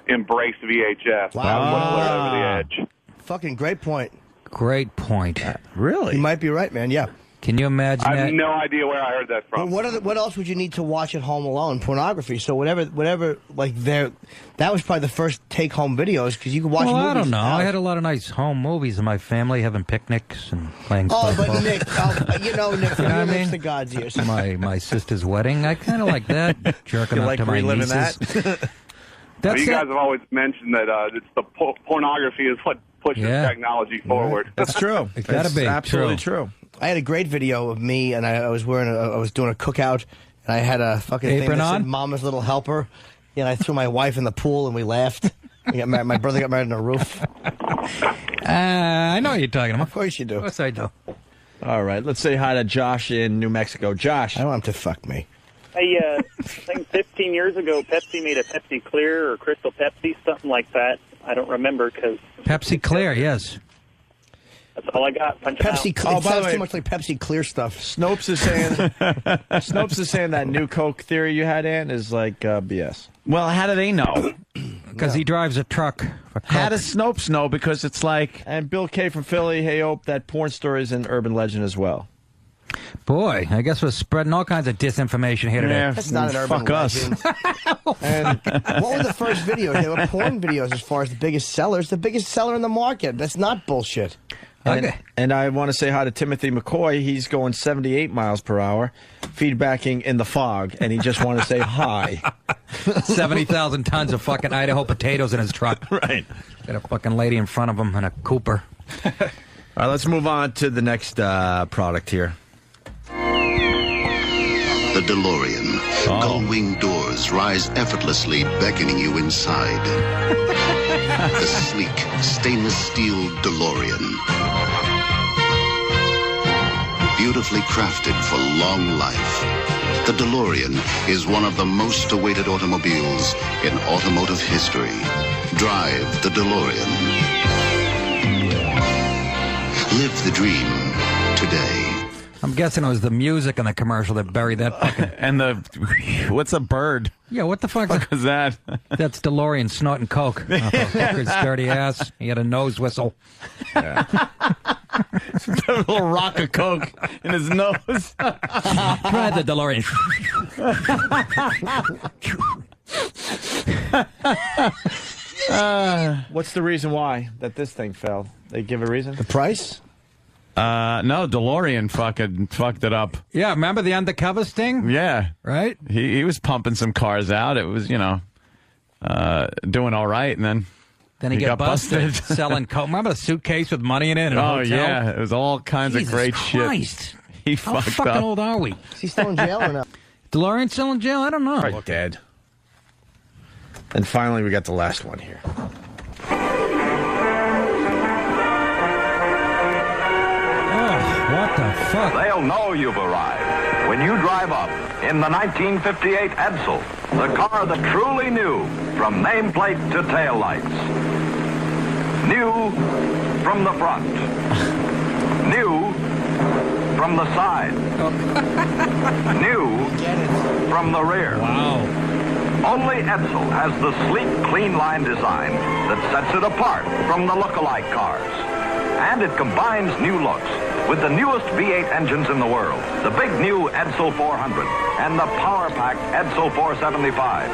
embraced VHS. Wow. Over the edge. Fucking great point. Great point. Really? You might be right, man. Yeah. Can you imagine I that? have no idea where I heard that from. Well, what else would you need to watch at home alone? Pornography. So whatever, like that was probably the first take-home videos because you could watch. Well, movies I don't know. out. I had a lot of nice home movies in my family, having picnics and playing Oh, softball. but Nick, Nick, You know from what your I lips mean? to God's ears. my sister's wedding. I kind of like that. Jerking You up like to my reliving nieces. that? Well, you guys have always mentioned that it's the pornography is what pushes technology forward. That's true. It gotta That's be absolutely true. I had a great video of me, and I was doing a cookout, and I had a fucking thing Apron that on? said "Mama's Little Helper," and I threw my wife in the pool, and we laughed. We got married, my brother got married on a roof. I know what you're talking about. Of course you do. Of course I do. All right, let's say hi to Josh in New Mexico. Josh. I don't want him to fuck me. Hey, I think 15 years ago, Pepsi made a Pepsi Clear or Crystal Pepsi, something like that. I don't remember because Pepsi Clear, yes. that's all I got. Punch it out. Pepsi. Oh, It by the sounds way- too much like Pepsi Clear stuff. Snopes is saying that new Coke theory you had, Ann, is like BS. Well, how do they know? Because he drives a truck. For How Coke. does Snopes know? Because it's like... And Bill K. from Philly, hey, Ope, that porn story is an urban legend as well. Boy, I guess we're spreading all kinds of disinformation here today. Yeah, That's not an urban fuck us. legend. And what were the first videos? They were porn videos as far as the biggest sellers. The biggest seller in the market. That's not bullshit. And I want to say hi to Timothy McCoy. He's going 78 miles per hour, feedbacking in the fog, and he just wanted to say hi. 70,000 tons of fucking Idaho potatoes in his truck. Right. Got a fucking lady in front of him and a Cooper. All right, let's move on to the next product here. The DeLorean. Gull-wing doors rise effortlessly, beckoning you inside. The sleek, stainless steel DeLorean. Beautifully crafted for long life. The DeLorean is one of the most awaited automobiles in automotive history. Drive the DeLorean. Live the dream today. I'm guessing it was the music in the commercial that buried that fucking... And the... What's a bird? Yeah, what the fuck? What was that? That's DeLorean snorting coke. Off of Hooker's dirty ass. He had a nose whistle. A little rock of coke in his nose. Try the DeLorean. What's the reason why that this thing fell? They give a reason? The price? No, DeLorean fucking fucked it up. Yeah, remember the undercover sting? Yeah. Right? He was pumping some cars out. It was, doing all right, and then Then he got busted selling coke. Remember the suitcase with money in it? In a Oh, hotel? yeah. It was all kinds Jesus of great Christ. shit. He How fucked fucking up. old are we? Is he still in jail or not? DeLorean still in jail? I don't know. Right, dead. And finally, we got the last one here. fuck? They'll know you've arrived when you drive up in the 1958 Edsel, the car that truly knew from nameplate to taillights. New from the front. New from the side. New from the rear. Wow. Only Edsel has the sleek, clean line design that sets it apart from the look-alike cars. And it combines new looks with the newest V8 engines in the world, the big new Edsel 400 and the power-packed Edsel 475.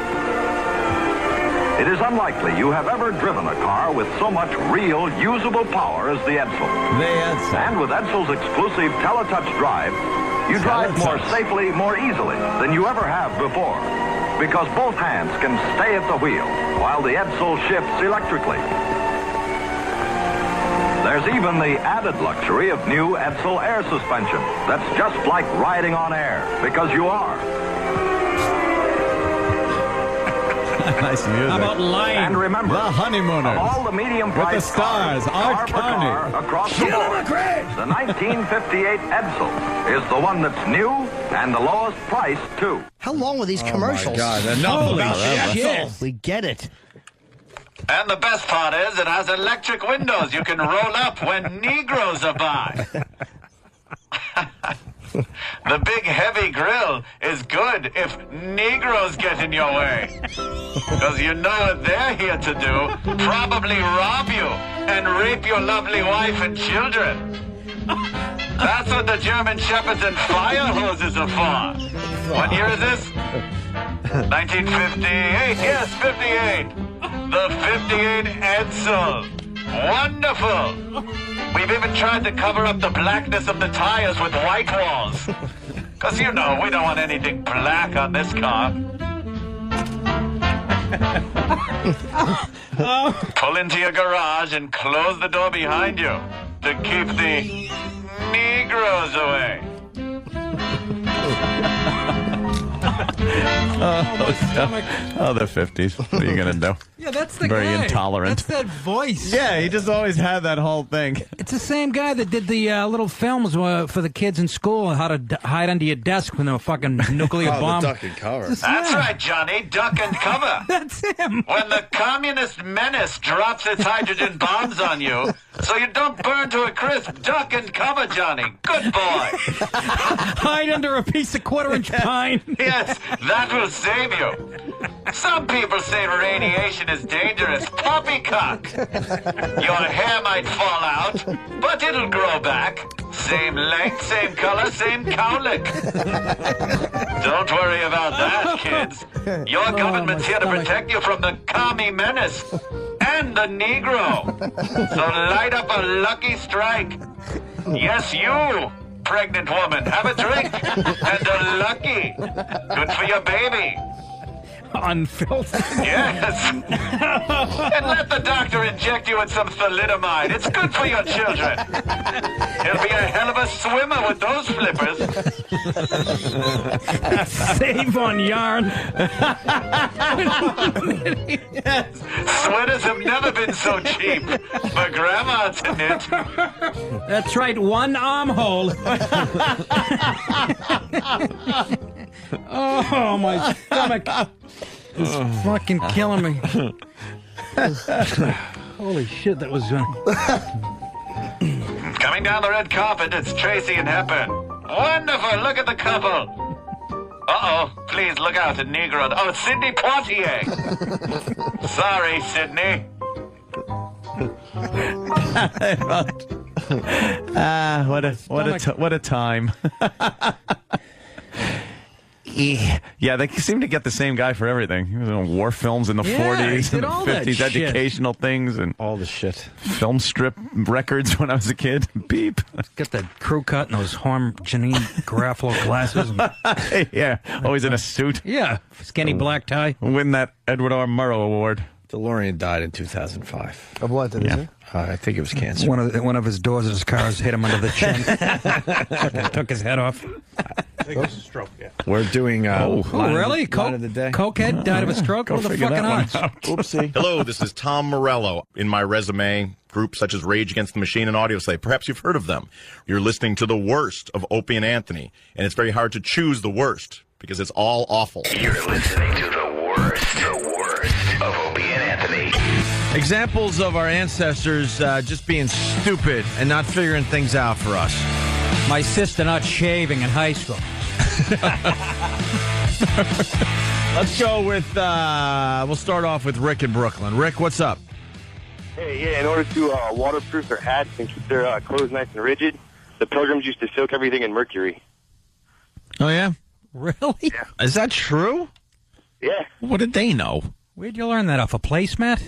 It is unlikely you have ever driven a car with so much real, usable power as the Edsel. And with Edsel's exclusive Teletouch drive, you drive more safely, more easily than you ever have before. Because both hands can stay at the wheel while the Edsel shifts electrically. There's even the added luxury of new Edsel air suspension that's just like riding on air, because you are. Nice music. How about lying? And remember, The Honeymooners. of all the medium-priced With the stars, cars, Art car for car, Carney. across the board, the 1958 Edsel is the one that's new and the lowest price, too. How long were these commercials? God, enough Holy about the shit. Edsel. We get it. And the best part is it has electric windows you can roll up when Negroes are by. The big heavy grill is good if Negroes get in your way. Because you know what they're here to do. Probably rob you and rape your lovely wife and children. That's what the German Shepherds and fire hoses are for. What year is this? 1958. Yes, 58. The 58 Edsel. Wonderful. We've even tried to cover up the blackness of the tires with white walls. Because, you know, we don't want anything black on this car. Pull into your garage and close the door behind you to keep the Negroes away. The 50s. What are you going to do? Yeah, that's the Very guy. intolerant. That's that voice. Yeah, he just always had that whole thing. It's the same guy that did the little films for the kids in school, how to hide under your desk when a fucking nuclear bomb. The duck and cover. That's right, Johnny. Duck and cover. That's him. When the communist menace drops its hydrogen bombs on you, so you don't burn to a crisp, duck and cover, Johnny. Good boy. Hide under a piece of quarter-inch pine. Yes, that will save you. Some people say radiation is dangerous. Poppycock. Your hair might fall out, but it'll grow back. Same length, same color, same cowlick. Don't worry about that, kids. Your government's here to protect you from the commie menace and the Negro. So light up a lucky strike. Yes, you, pregnant woman, have a drink. And a lucky. Good for your baby. Unfiltered. Yes. And let the doctor inject you with some thalidomide. It's good for your children. He'll be a hell of a swimmer with those flippers. Save on yarn. Yes. Sweaters have never been so cheap. For grandma to knit. That's right, one armhole. Oh, my stomach. It's fucking killing me. Holy shit, that was... Coming down the red carpet, it's Tracy and Hepburn. Wonderful, look at the couple. Uh-oh, please look out, a Negro. Oh, it's Sidney Poitier. Sorry, Sidney. What a time. Yeah, they seem to get the same guy for everything. He was in war films in the 40s and the 50s, educational things, and all the shit. Film strip records when I was a kid. Beep. Got the crew cut and those Harm Janine Garofalo glasses. Yeah, always in a suit. Yeah, skinny black tie. Win that Edward R. Murrow Award. DeLorean died in 2005. Of what? I think it was cancer. One of his doors of his cars hit him under the chin. Took his head off. I think it was a stroke, yeah. We're doing really? Line of the day. Cokehead died of a stroke? What the fucking odds? Oopsie. Hello, this is Tom Morello. In my resume, groups such as Rage Against the Machine and Audioslave. Perhaps you've heard of them. You're listening to the worst of Opie and Anthony, and it's very hard to choose the worst because it's all awful. You're listening to the worst of Opie and Anthony. Examples of our ancestors just being stupid and not figuring things out for us. My sister not shaving in high school. Let's go with, we'll start off with Rick in Brooklyn. Rick, what's up? Hey, yeah, in order to waterproof their hats and keep their clothes nice and rigid, the Pilgrims used to soak everything in mercury. Oh, yeah? Really? Yeah. Is that true? Yeah. What did they know? Where'd you learn that off a placemat?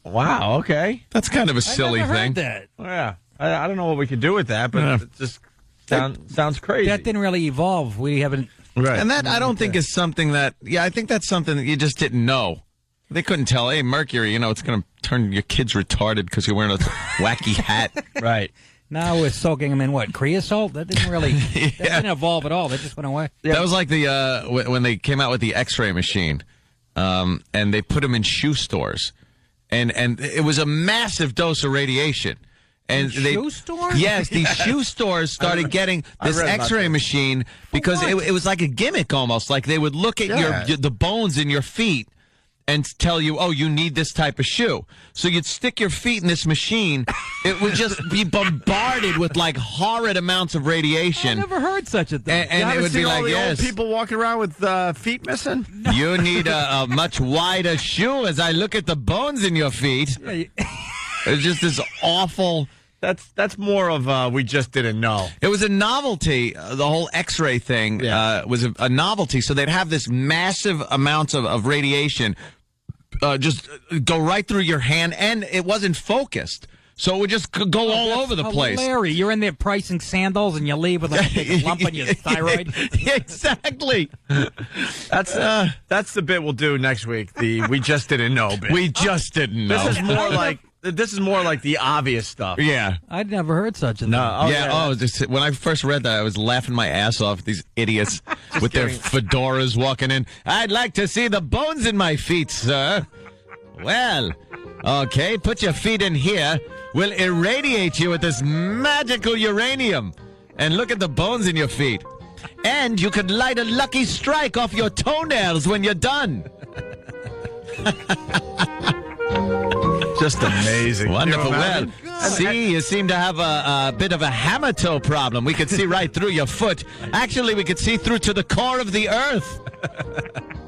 Wow, okay. That's kind of a silly never thing. heard that. Yeah. I don't know what we could do with that, but it just sounds crazy. That didn't really evolve. We haven't. Right. And that, I don't think, is something that, I think that's something that you just didn't know. They couldn't tell, hey, mercury, it's going to turn your kids retarded because you're wearing a wacky hat. Right. Now we're soaking them in what, creosote? That didn't really that didn't evolve at all. That just went away. Yeah. That was like the when they came out with the X-ray machine, and they put them in shoe stores, and it was a massive dose of radiation. And shoe stores? Yes, these shoe stores started getting this X-ray machine because it was like a gimmick almost. Like they would look at the bones in your feet and tell you, oh, you need this type of shoe. So you'd stick your feet in this machine. It would just be bombarded with like horrid amounts of radiation. I never heard such a thing. And it would be like, old people walking around with feet missing? You need a much wider shoe as I look at the bones in your feet. It's just this awful... That's more of we just didn't know. It was a novelty. The whole X-ray thing was a novelty. So they'd have this massive amounts of radiation just go right through your hand, and it wasn't focused. So it would just go all over the place. Larry, you're in there pricing sandals, and you leave with a lump on your thyroid. Exactly. That's the bit we'll do next week. The we just didn't know bit. We just didn't know. This is more like the obvious stuff. Yeah. I'd never heard such a thing. No. When I first read that, I was laughing my ass off at these idiots with their fedoras walking in. I'd like to see the bones in my feet, sir. Well, okay, put your feet in here. We'll irradiate you with this magical uranium. And look at the bones in your feet. And you could light a lucky strike off your toenails when you're done. Just amazing. Wonderful. Well, see, you seem to have a bit of a hammer toe problem. We could see right through your foot. Actually, we could see through to the core of the earth.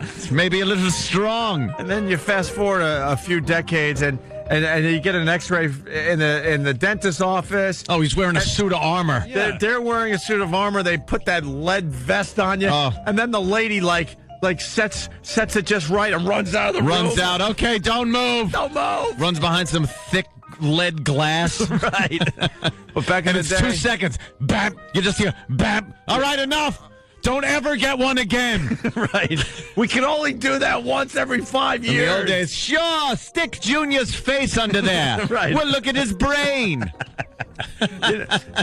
It's maybe a little strong. And then you fast forward a few decades, and you get an X-ray in the dentist's office. Oh, he's wearing a suit of armor. They're wearing a suit of armor. They put that lead vest on you, and then the lady like sets it just right and runs out of the room. Runs out. Okay, don't move. Don't move. Runs behind some thick lead glass. Right. But back in the day, 2 seconds. Bap. You just hear bap. All right, enough. Don't ever get one again. Right. We can only do that once every 5 years. In the old days, sure, stick Junior's face under there. Right. We'll look at his brain.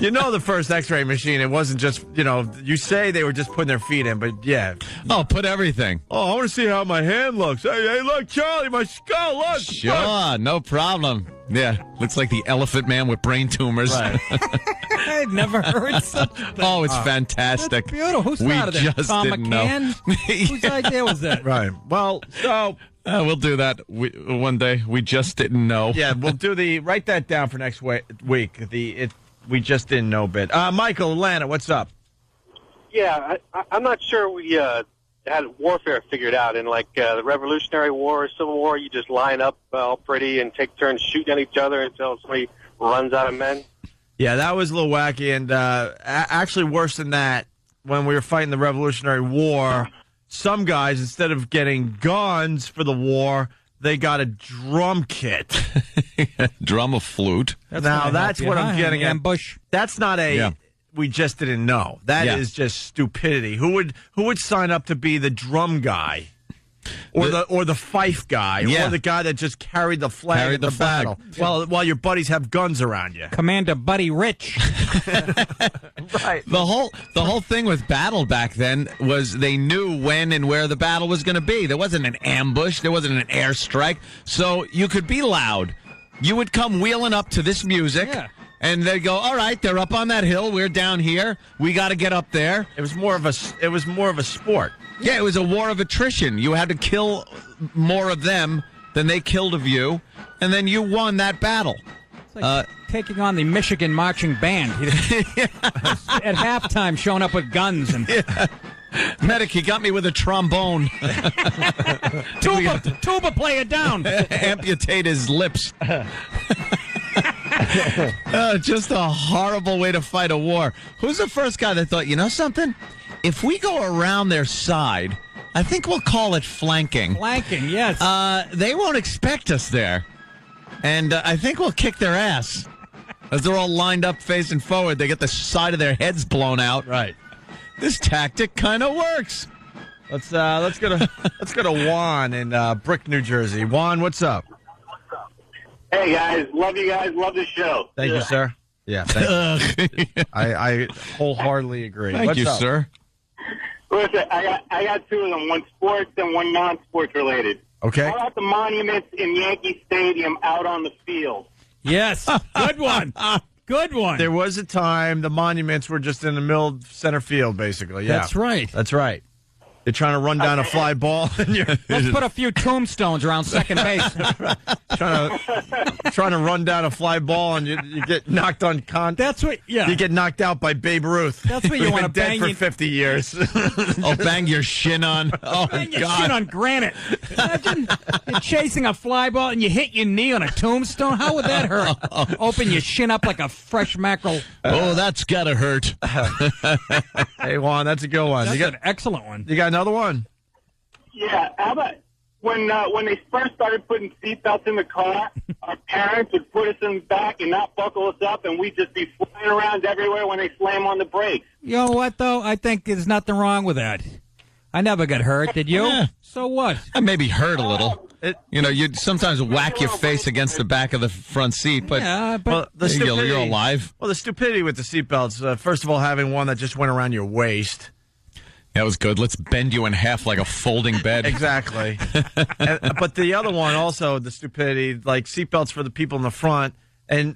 You know the first X-ray machine, it wasn't just, you say they were just putting their feet in, but yeah. Oh, put everything. Oh, I want to see how my hand looks. Hey, look, Charlie, my skull, look. Sure, look. No problem. Yeah, looks like the Elephant Man with brain tumors. Right. I'd never heard such a thing. Oh, it's fantastic. That's beautiful. Who started that? Just Tom didn't McCann? Whose idea was that? Right. Well, so... we'll do that one day. We just didn't know. Yeah, we'll do write that down for next week. We just didn't know bit. Michael, Atlanta, what's up? Yeah, I'm not sure we had warfare figured out. In like the Revolutionary War or Civil War, you just line up all pretty and take turns shooting at each other until somebody runs out of men. Yeah, that was a little wacky. And actually worse than that, when we were fighting the Revolutionary War, some guys, instead of getting guns for the war, they got a drum kit. Drum of flute. That's what I'm getting at. Ambush. That's not we just didn't know. That is just stupidity. Who would sign up to be the drum guy? Or the fife guy, Yeah. or the guy that just carried the flag Carried at the the flag. battle while your buddies have guns around you. Commander Buddy Rich. Right. The whole thing with battle back then was they knew when and where the battle was going to be. There wasn't an ambush. There wasn't an airstrike. So you could be loud. You would come wheeling up to this music. Yeah. And they'd go, all right, they're up on that hill. We're down here. We got to get up there. It was more of a sport. Yeah, it was a war of attrition. You had to kill more of them than they killed of you, and then you won that battle. It's like taking on the Michigan marching band. At halftime, showing up with guns and Medic, he got me with a trombone. tuba player down. Amputate his lips. Just a horrible way to fight a war. Who's the first guy that thought, you know something? If we go around their side, I think we'll call it flanking. Flanking, yes. They won't expect us there. And I think we'll kick their ass. As they're all lined up facing forward, they get the side of their heads blown out. Right. This tactic kind of works. Let's go to Juan in Brick, New Jersey. Juan, what's up? Hey guys, love you guys, love the show. Thank you, sir. Yeah, thank you. I wholeheartedly agree. Thank you, sir. Listen, I got two of them, one sports and one non-sports related. Okay. How about the monuments in Yankee Stadium out on the field? Yes, good one. Good one. There was a time the monuments were just in the middle of center field, basically. Yeah, That's right. That's right. You're trying to run down a fly ball, and you're Let's put a few tombstones around second base. trying to run down a fly ball, and you get knocked on That's what. Yeah. You get knocked out by Babe Ruth. That's what you Who's want to been dead bang for your- 50 years. Oh, bang your shin on. Oh, Bang your God. shit on granite. Imagine you're chasing a fly ball and you hit your knee on a tombstone. How would that hurt? Open your shin up like a fresh mackerel. Oh, that's got to hurt. Hey, Juan, that's a good one. That's You got an excellent one. You got another one? Yeah, how about when they first started putting seatbelts in the car, our parents would put us in the back and not buckle us up, and we'd just be flying around everywhere when they slam on the brakes. You know what, though? I think there's nothing wrong with that. I never got hurt. Did you? Yeah. So what? I maybe hurt a little. You'd sometimes whack your face against the back of the front seat, but, Yeah, but you're alive. Well, the stupidity with the seatbelts, first of all, having one that just went around your waist. That was good. Let's bend you in half like a folding bed. Exactly. But the other one also, the stupidity, like seatbelts for the people in the front. And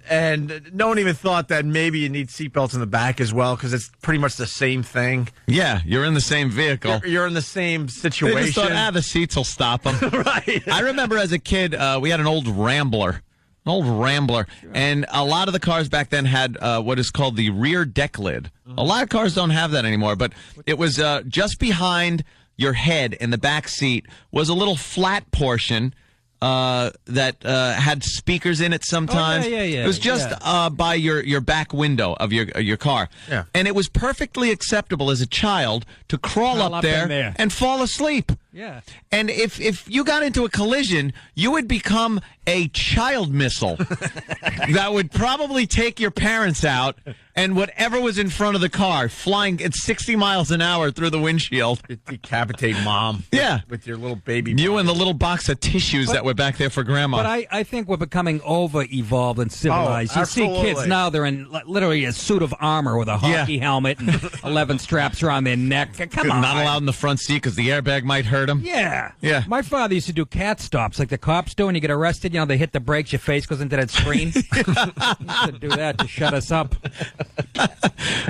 no one even thought that maybe you need seatbelts in the back as well, because it's pretty much the same thing. Yeah, you're in the same vehicle. You're in the same They situation. just thought, the seats will stop them. Right. I remember as a kid, we had an old Rambler. And a lot of the cars back then had what is called the rear deck lid. A lot of cars don't have that anymore, but it was just behind your head in the back seat was a little flat portion that had speakers in it sometimes. Oh, yeah. It was just by your back window of your car. Yeah. And it was perfectly acceptable as a child to crawl Crawl up up in there there. and fall asleep. Yeah. And if you got into a collision, you would become a child missile that would probably take your parents out and whatever was in front of the car, flying at 60 miles an hour through the windshield. Decapitate mom. Yeah. With your little baby. You and the little box of tissues that were back there for grandma. But I think we're becoming over-evolved and civilized. Oh, you see kids absolutely. now, they're in literally a suit of armor with a hockey helmet and 11 straps around their neck. Come on. Not allowed in the front seat because the airbag might hurt him. Yeah. Yeah. My father used to do cat stops like the cops do when you get arrested. You know, they hit the brakes, your face goes into that screen. He used to do that to shut us up.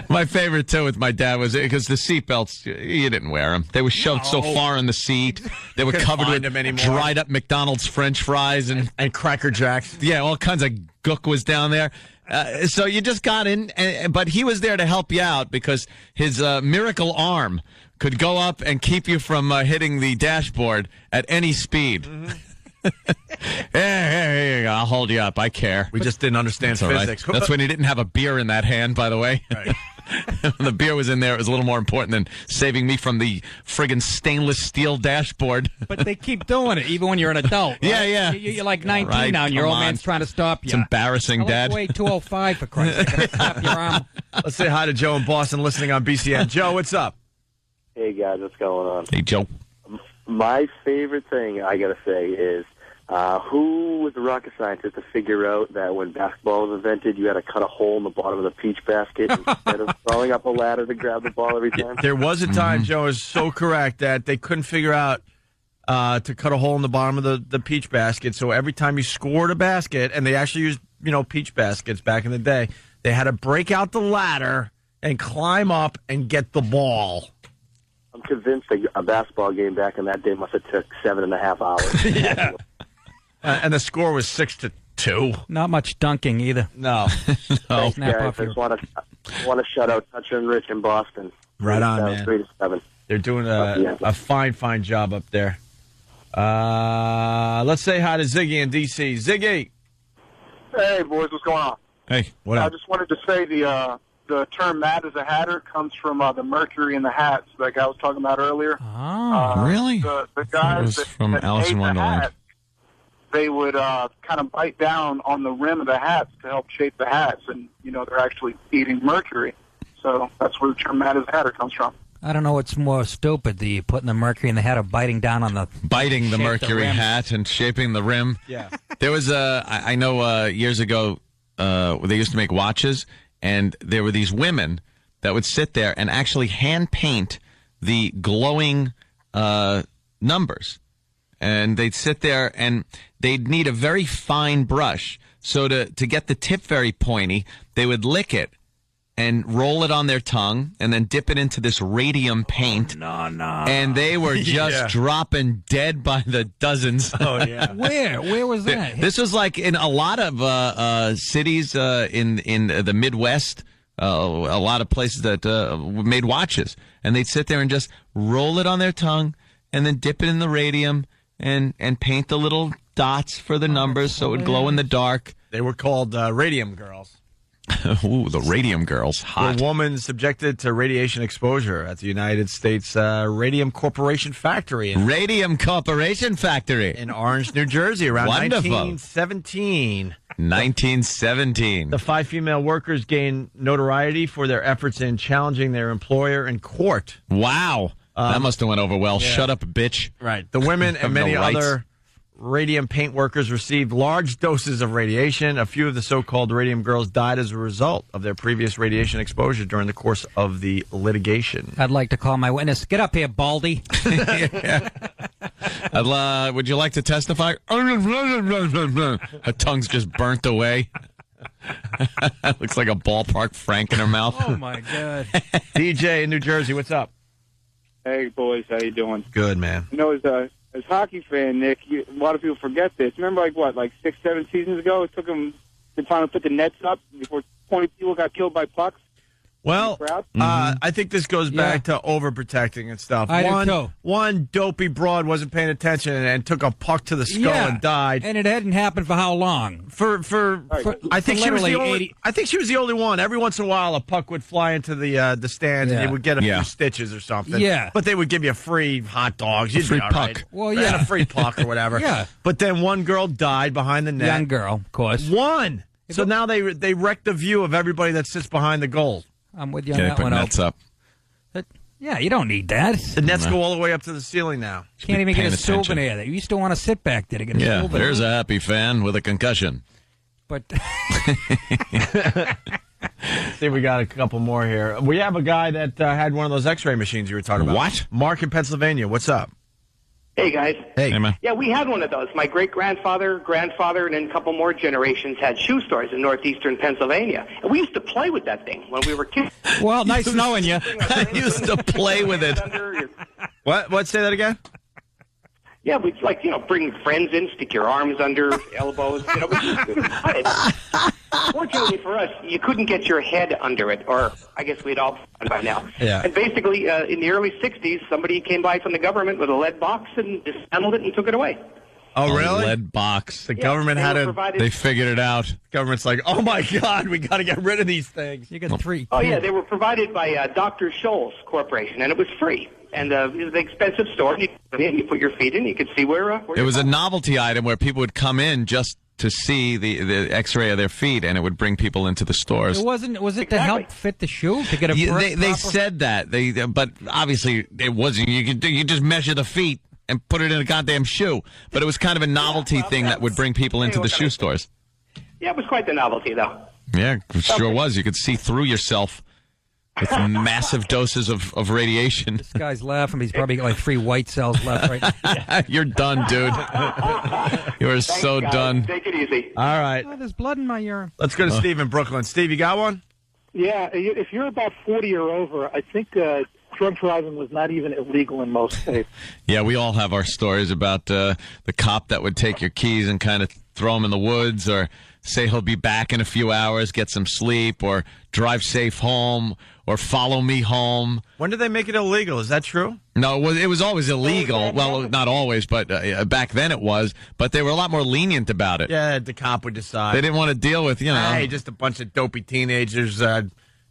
My favorite, too, with my dad was because the seatbelts, you didn't wear them. They were shoved so far in the seat. They were Couldn't covered find with them anymore. dried up McDonald's French fries and Cracker Jacks. Yeah, all kinds of gook was down there. So you just got in, but he was there to help you out because his miracle arm could go up and keep you from hitting the dashboard at any speed. Here you go. I'll hold you up. I care. We just didn't understand That's all right. physics. That's when he didn't have a beer in that hand, by the way. Right. When the beer was in there, it was a little more important than saving me from the friggin' stainless steel dashboard. But they keep doing it, even when you're an adult. Right? Yeah. You're like 19 Right, now, and your come old on. man's trying to stop you. It's embarrassing, I like Dad. to weigh 205 for Christ's sake. Slap your arm. Let's say hi to Joe in Boston listening on BCN. Joe, what's up? Hey guys, what's going on? Hey, Joe. My favorite thing, I got to say, is who was the rocket scientist to figure out that when basketball was invented, you had to cut a hole in the bottom of the peach basket instead of crawling up a ladder to grab the ball every time? There was a time, Joe is so correct, that they couldn't figure out to cut a hole in the bottom of the peach basket. So every time you scored a basket, and they actually used, peach baskets back in the day, they had to break out the ladder and climb up and get the ball. I'm convinced that a basketball game back in that day must have took 7.5 hours. Yeah. And the score was 6-2. Not much dunking either. No. Thanks, guys. I just want to shout out Toucher and Rich in Boston. Right on, man. 3-7. They're doing a fine job up there. Let's say hi to Ziggy in D.C. Ziggy. Hey, boys, what's going on? Hey, what up? I just wanted to say the term "mad as a hatter" comes from the mercury in the hats that guy was talking about earlier. Oh, really? The guys was from that Alice in made the Wonderland. hats, they would kind of bite down on the rim of the hats to help shape the hats, and they're actually eating mercury. So that's where the term "mad as a hatter" comes from. I don't know what's more stupid, the putting the mercury in the hat or biting down on the... Biting the shape mercury rim. hat and shaping the rim. Yeah. There was I know years ago, they used to make watches, and there were these women that would sit there and actually hand paint the glowing numbers. And they'd sit there and they'd need a very fine brush. So to get the tip very pointy, they would lick it and roll it on their tongue and then dip it into this radium paint. No. And they were just dropping dead by the dozens. Oh, yeah. Where was that? This was like in a lot of cities in the Midwest, a lot of places that made watches. And they'd sit there and just roll it on their tongue and then dip it in the radium and paint the little dots for the numbers so it would glow in the dark. They were called radium girls. Ooh, the radium girls. Hot. A woman subjected to radiation exposure at the United States Radium Corporation factory. Radium Corporation factory. In Orange, New Jersey, around Wonderful. 1917. 1917. The 5 female workers gained notoriety for their efforts in challenging their employer in court. Wow. That must have went over well. Yeah. Shut up, bitch. Right. The women and many No rights. other radium paint workers received large doses of radiation. A few of the so-called radium girls died as a result of their previous radiation exposure during the course of the litigation. I'd like to call my witness. Get up here, Baldy. Would you like to testify? Her tongue's just burnt away. Looks like a ballpark Frank in her mouth. Oh, my God. DJ in New Jersey, what's up? Hey, boys, how you doing? Good, man. As a hockey fan, Nick, a lot of people forget this. Remember, like 6, 7 seasons ago, it took them to finally put the nets up before 20 people got killed by pucks? Well, I think this goes back to overprotecting and stuff. I do too. One dopey broad wasn't paying attention and took a puck to the skull and died. And it hadn't happened for how long? I think she was the only. 80. I think she was the only one. Every once in a while, a puck would fly into the stands, and you would get a few stitches or something. Yeah. But they would give you free hot dogs. You'd free be all puck. right. Well, And a free puck or whatever. Yeah. But then one girl died behind the net. Young girl, of course. One. So now they wreck the view of everybody that sits behind the goal. I'm with you on Can they that put one. nets up? Yeah, you don't need that. The nets go all the way up to the ceiling now. Can't even get paying a attention. souvenir there. You used to want to sit back there to get a Yeah, souvenir. there's a happy fan with a concussion. But See, we got a couple more here. We have a guy that had one of those X-ray machines you were talking about. What? Mark in Pennsylvania. What's up? Hey, guys. Hey, man. Yeah, we had one of those. My great-grandfather, grandfather, and then a couple more generations had shoe stores in northeastern Pennsylvania. And we used to play with that thing when we were kids. well, nice knowing you. I used to play with it. What? Say that again? Yeah, we'd bring friends in, stick your arms under elbows. Fortunately for us, you couldn't get your head under it, or I guess we'd all done by now. Yeah. And basically, in the early 60s, somebody came by from the government with a lead box and dismantled it and took it away. Oh, A really? lead box. The government they had were to. provided- They figured it out. Government's like, oh my God, we got to get rid of these things. You got 3. Oh, yeah, they were provided by Dr. Scholl's Corporation, and it was free. And it was an expensive store. You put your feet in, you could see where It was a novelty item where people would come in just to see the X-ray of their feet, and it would bring people into the stores. It wasn't. Was it to help fit the shoe to get a? They said that but obviously it wasn't. You just measure the feet. and put it in a goddamn shoe. But it was kind of a novelty thing that would bring people into the shoe stores. Yeah, it was quite the novelty, though. Yeah, it sure was. You could see through yourself with massive doses of radiation. This guy's laughing. He's probably got like 3 white cells left right now. You're done, dude. You are so done. Take it easy. All right. Oh, there's blood in my urine. Let's go to Steve in Brooklyn. Steve, you got one? Yeah, if you're about 40 or over, I think drunk driving was not even illegal in most states. Yeah, we all have our stories about the cop that would take your keys and kind of throw them in the woods, or say he'll be back in a few hours, get some sleep, or drive safe home, or follow me home. When did they make it illegal? Is that true? No, it was always illegal. Well, not always, but back then it was. But they were a lot more lenient about it. Yeah, the cop would decide. They didn't want to deal with, Hey, just a bunch of dopey teenagers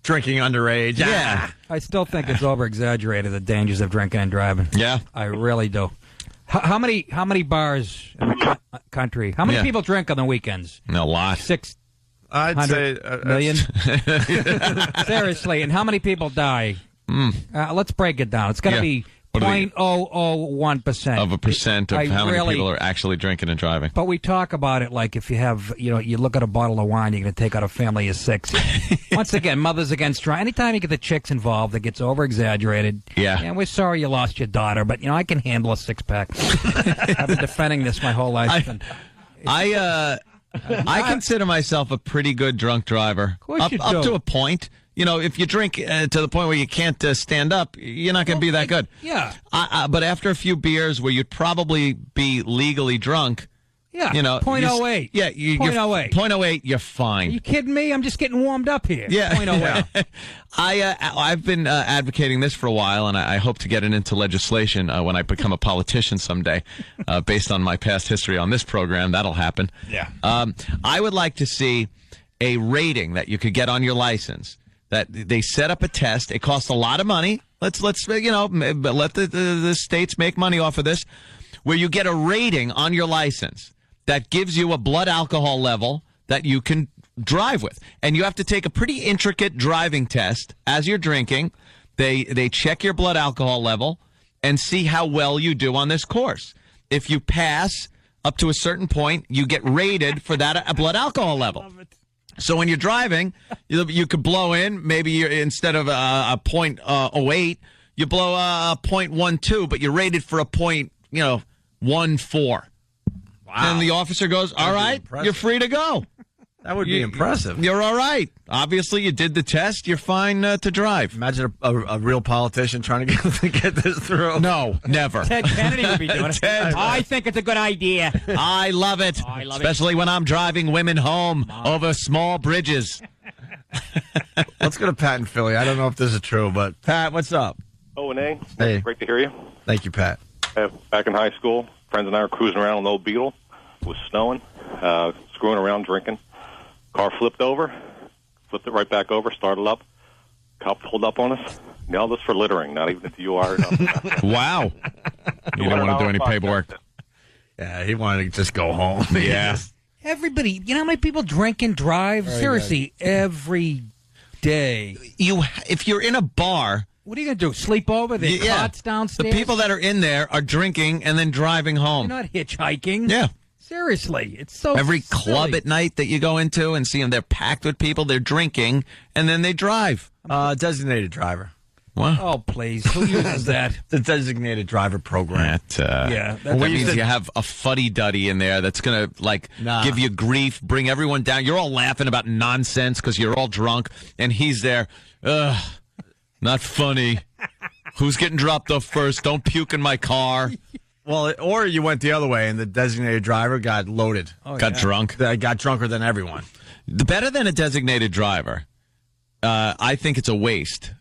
drinking underage. Yeah. I still think it's over-exaggerated, the dangers of drinking and driving. Yeah. I really do. How many bars in the country? How many people drink on the weekends? A lot. 600 I'd say million? Seriously, and how many people die? Let's break it down. It's going to be 0.001%. Of a percent of how many really, people are actually drinking and driving. But we talk about it like if you have, you look at a bottle of wine, you're going to take out a family of 6. Once again, mothers against driving. Anytime you get the chicks involved, it gets over-exaggerated. Yeah. And we're sorry you lost your daughter, but, I can handle a 6-pack. I've been defending this my whole life. I consider myself a pretty good drunk driver. Of course you do. Up to a point. If you drink to the point where you can't stand up, you're not going to be that good. Yeah. But after a few beers where you'd probably be legally drunk. Yeah. 0.08. Yeah. 0.08. 0.08, you're fine. Are you kidding me? I'm just getting warmed up here. Yeah. 0.08. I've been advocating this for a while, and I hope to get it into legislation when I become a politician someday, based on my past history on this program. That'll happen. Yeah. I would like to see a rating that you could get on your license. That they set up a test. It costs a lot of money. Let's let the states make money off of this, where you get a rating on your license that gives you a blood alcohol level that you can drive with, and you have to take a pretty intricate driving test as you're drinking. They check your blood alcohol level and see how well you do on this course. If you pass up to a certain point, you get rated for that blood alcohol level. So when you're driving, you could blow in. Maybe instead of a 0.08, you blow a 0.12, but you're rated for a 0.14. Wow. And the officer goes, "All right, you're free to go." That would be impressive. You're all right. Obviously, you did the test. You're fine to drive. Imagine a real politician trying to get this through. No, never. Ted Kennedy would be doing it. I think it's a good idea. I love it. Especially when I'm driving women home over small bridges. Let's go to Pat in Philly. I don't know if this is true, but Pat, what's up? O&A. Hey. Great to hear you. Thank you, Pat. Back in high school, friends and I were cruising around on the old Beetle. It was snowing, screwing around, drinking. Car flipped over, flipped it right back over, started up. Cop pulled up on us, nailed us for littering, not even if you are. Wow. You don't want to do any paperwork. Yeah, he wanted to just go home. Yeah. Everybody, you know how many people drink and drive? Seriously, every day. If you're in a bar... What are you going to do, sleep over? There's cots downstairs? The people that are in there are drinking and then driving home. You're not hitchhiking. Yeah. Seriously, it's so Every silly. club at night that you go into and see them, they're packed with people, they're drinking, and then they drive. Designated driver. What? Oh, please. Who uses that? The designated driver program. That means you have a fuddy-duddy in there that's going to, give you grief, bring everyone down. You're all laughing about nonsense because you're all drunk, and he's there. Ugh, not funny. Who's getting dropped off first? Don't puke in my car. Well, or you went the other way, and the designated driver got loaded. Got drunk. Got drunker than everyone. Better than a designated driver, I think it's a waste,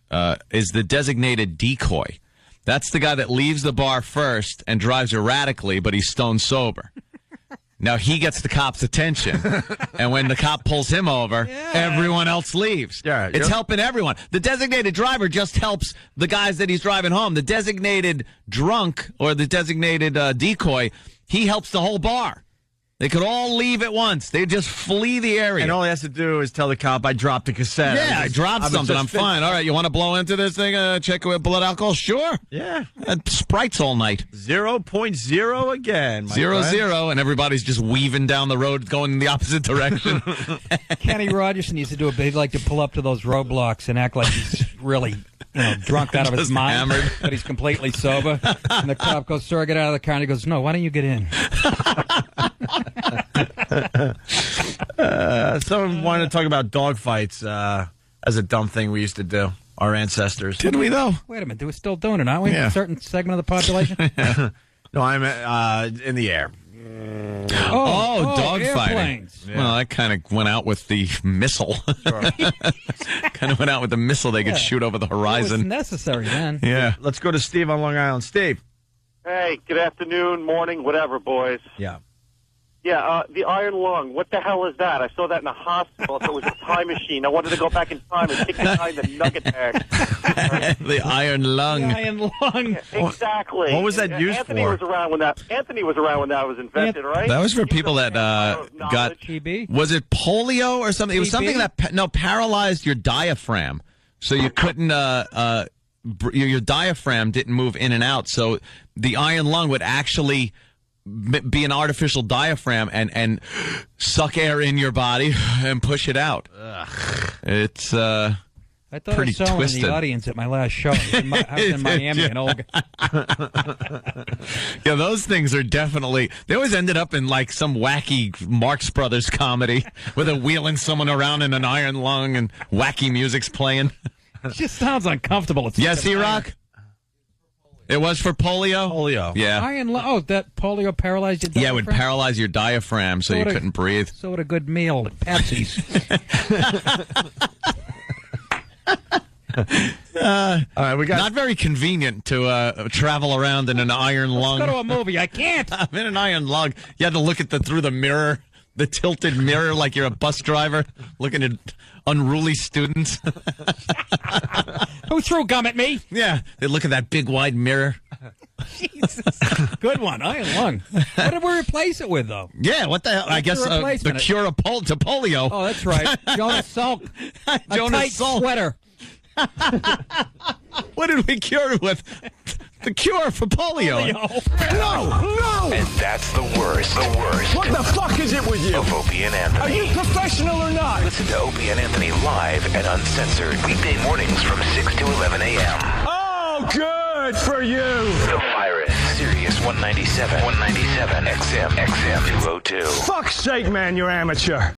is the designated decoy. That's the guy that leaves the bar first and drives erratically, but he's stone sober. Now he gets the cop's attention, and when the cop pulls him over, everyone else leaves. Yeah, it's helping everyone. The designated driver just helps the guys that he's driving home. The designated drunk or the designated decoy, he helps the whole bar. They could all leave at once. They'd just flee the area. And all he has to do is tell the cop, I dropped a cassette. Yeah, I dropped something. I'm fine. All right, you want to blow into this thing? Check with blood alcohol? Sure. Yeah. Sprites all night. 0.0 again. 0-0, and everybody's just weaving down the road going in the opposite direction. Kenny Rogerson used to do it, but he'd like to pull up to those roadblocks and act like he's really drunk out of his mind, hammered. but he's completely sober. And the cop goes, sir, get out of the car. And he goes, no, why don't you get in? Someone wanted to talk about dogfights as a dumb thing we used to do. Our ancestors. Did we, though? Wait a minute. We're still doing it, aren't we? Yeah. A certain segment of the population? No, I'm in the air. Dog fighting. airplanes. Yeah. Well, I kind of went out with the missile. Kind of went out with the missile they could shoot over the It was horizon. necessary then. Yeah. Let's go to Steve on Long Island. Steve. Hey, good afternoon, morning, whatever, boys. Yeah. Yeah, the iron lung. What the hell is that? I saw that in the hospital. If it was a time machine, I wanted to go back in time and kick the guy in the nugget bag. The iron lung. The iron lung. Exactly. What was that used Anthony for? Was around when that. Anthony was around when that was invented, right? That was for people that got TB? Was it polio or something? It was something that paralyzed your diaphragm, so you couldn't. Your diaphragm didn't move in and out, so the iron lung would actually be an artificial diaphragm and suck air in your body and push it out. It's I thought pretty I saw him twisted. in the audience at my last show. I was in Miami, and old guy. Yeah, those things are definitely. They always ended up in like some wacky Marx Brothers comedy where they're wheeling someone around in an iron lung and wacky music's playing. It just sounds uncomfortable. It's Yes, E-Rock? It was for polio? Polio. Yeah. Iron lung. Oh, that polio paralyzed your diaphragm? Yeah, it would paralyze your diaphragm so you couldn't breathe. So would a good meal at Patsy's. All right, we got Not very convenient to travel around in an iron lung. Go to a movie. I can't. I'm in an iron lung. You had to look at through the mirror, the tilted mirror, like you're a bus driver looking at unruly students. Who threw gum at me? Yeah, they look at that big wide mirror. Jesus. Good one. Iron lung. What did we replace it with, though? Yeah, what the hell? I guess the replacement? cure to polio. Oh, that's right. Jonas Salk. A Jonas tight Salk. sweater. What did we cure it with? The cure for polio. No! And that's the worst. The worst. What the fuck is it with you? Of Opie and Anthony. Are you professional or not? Listen to Opie and Anthony live and uncensored weekday mornings from 6 to 11 a.m. Oh, good for you. The Virus, Sirius 197, XM 202. Fuck's sake, man, you're amateur.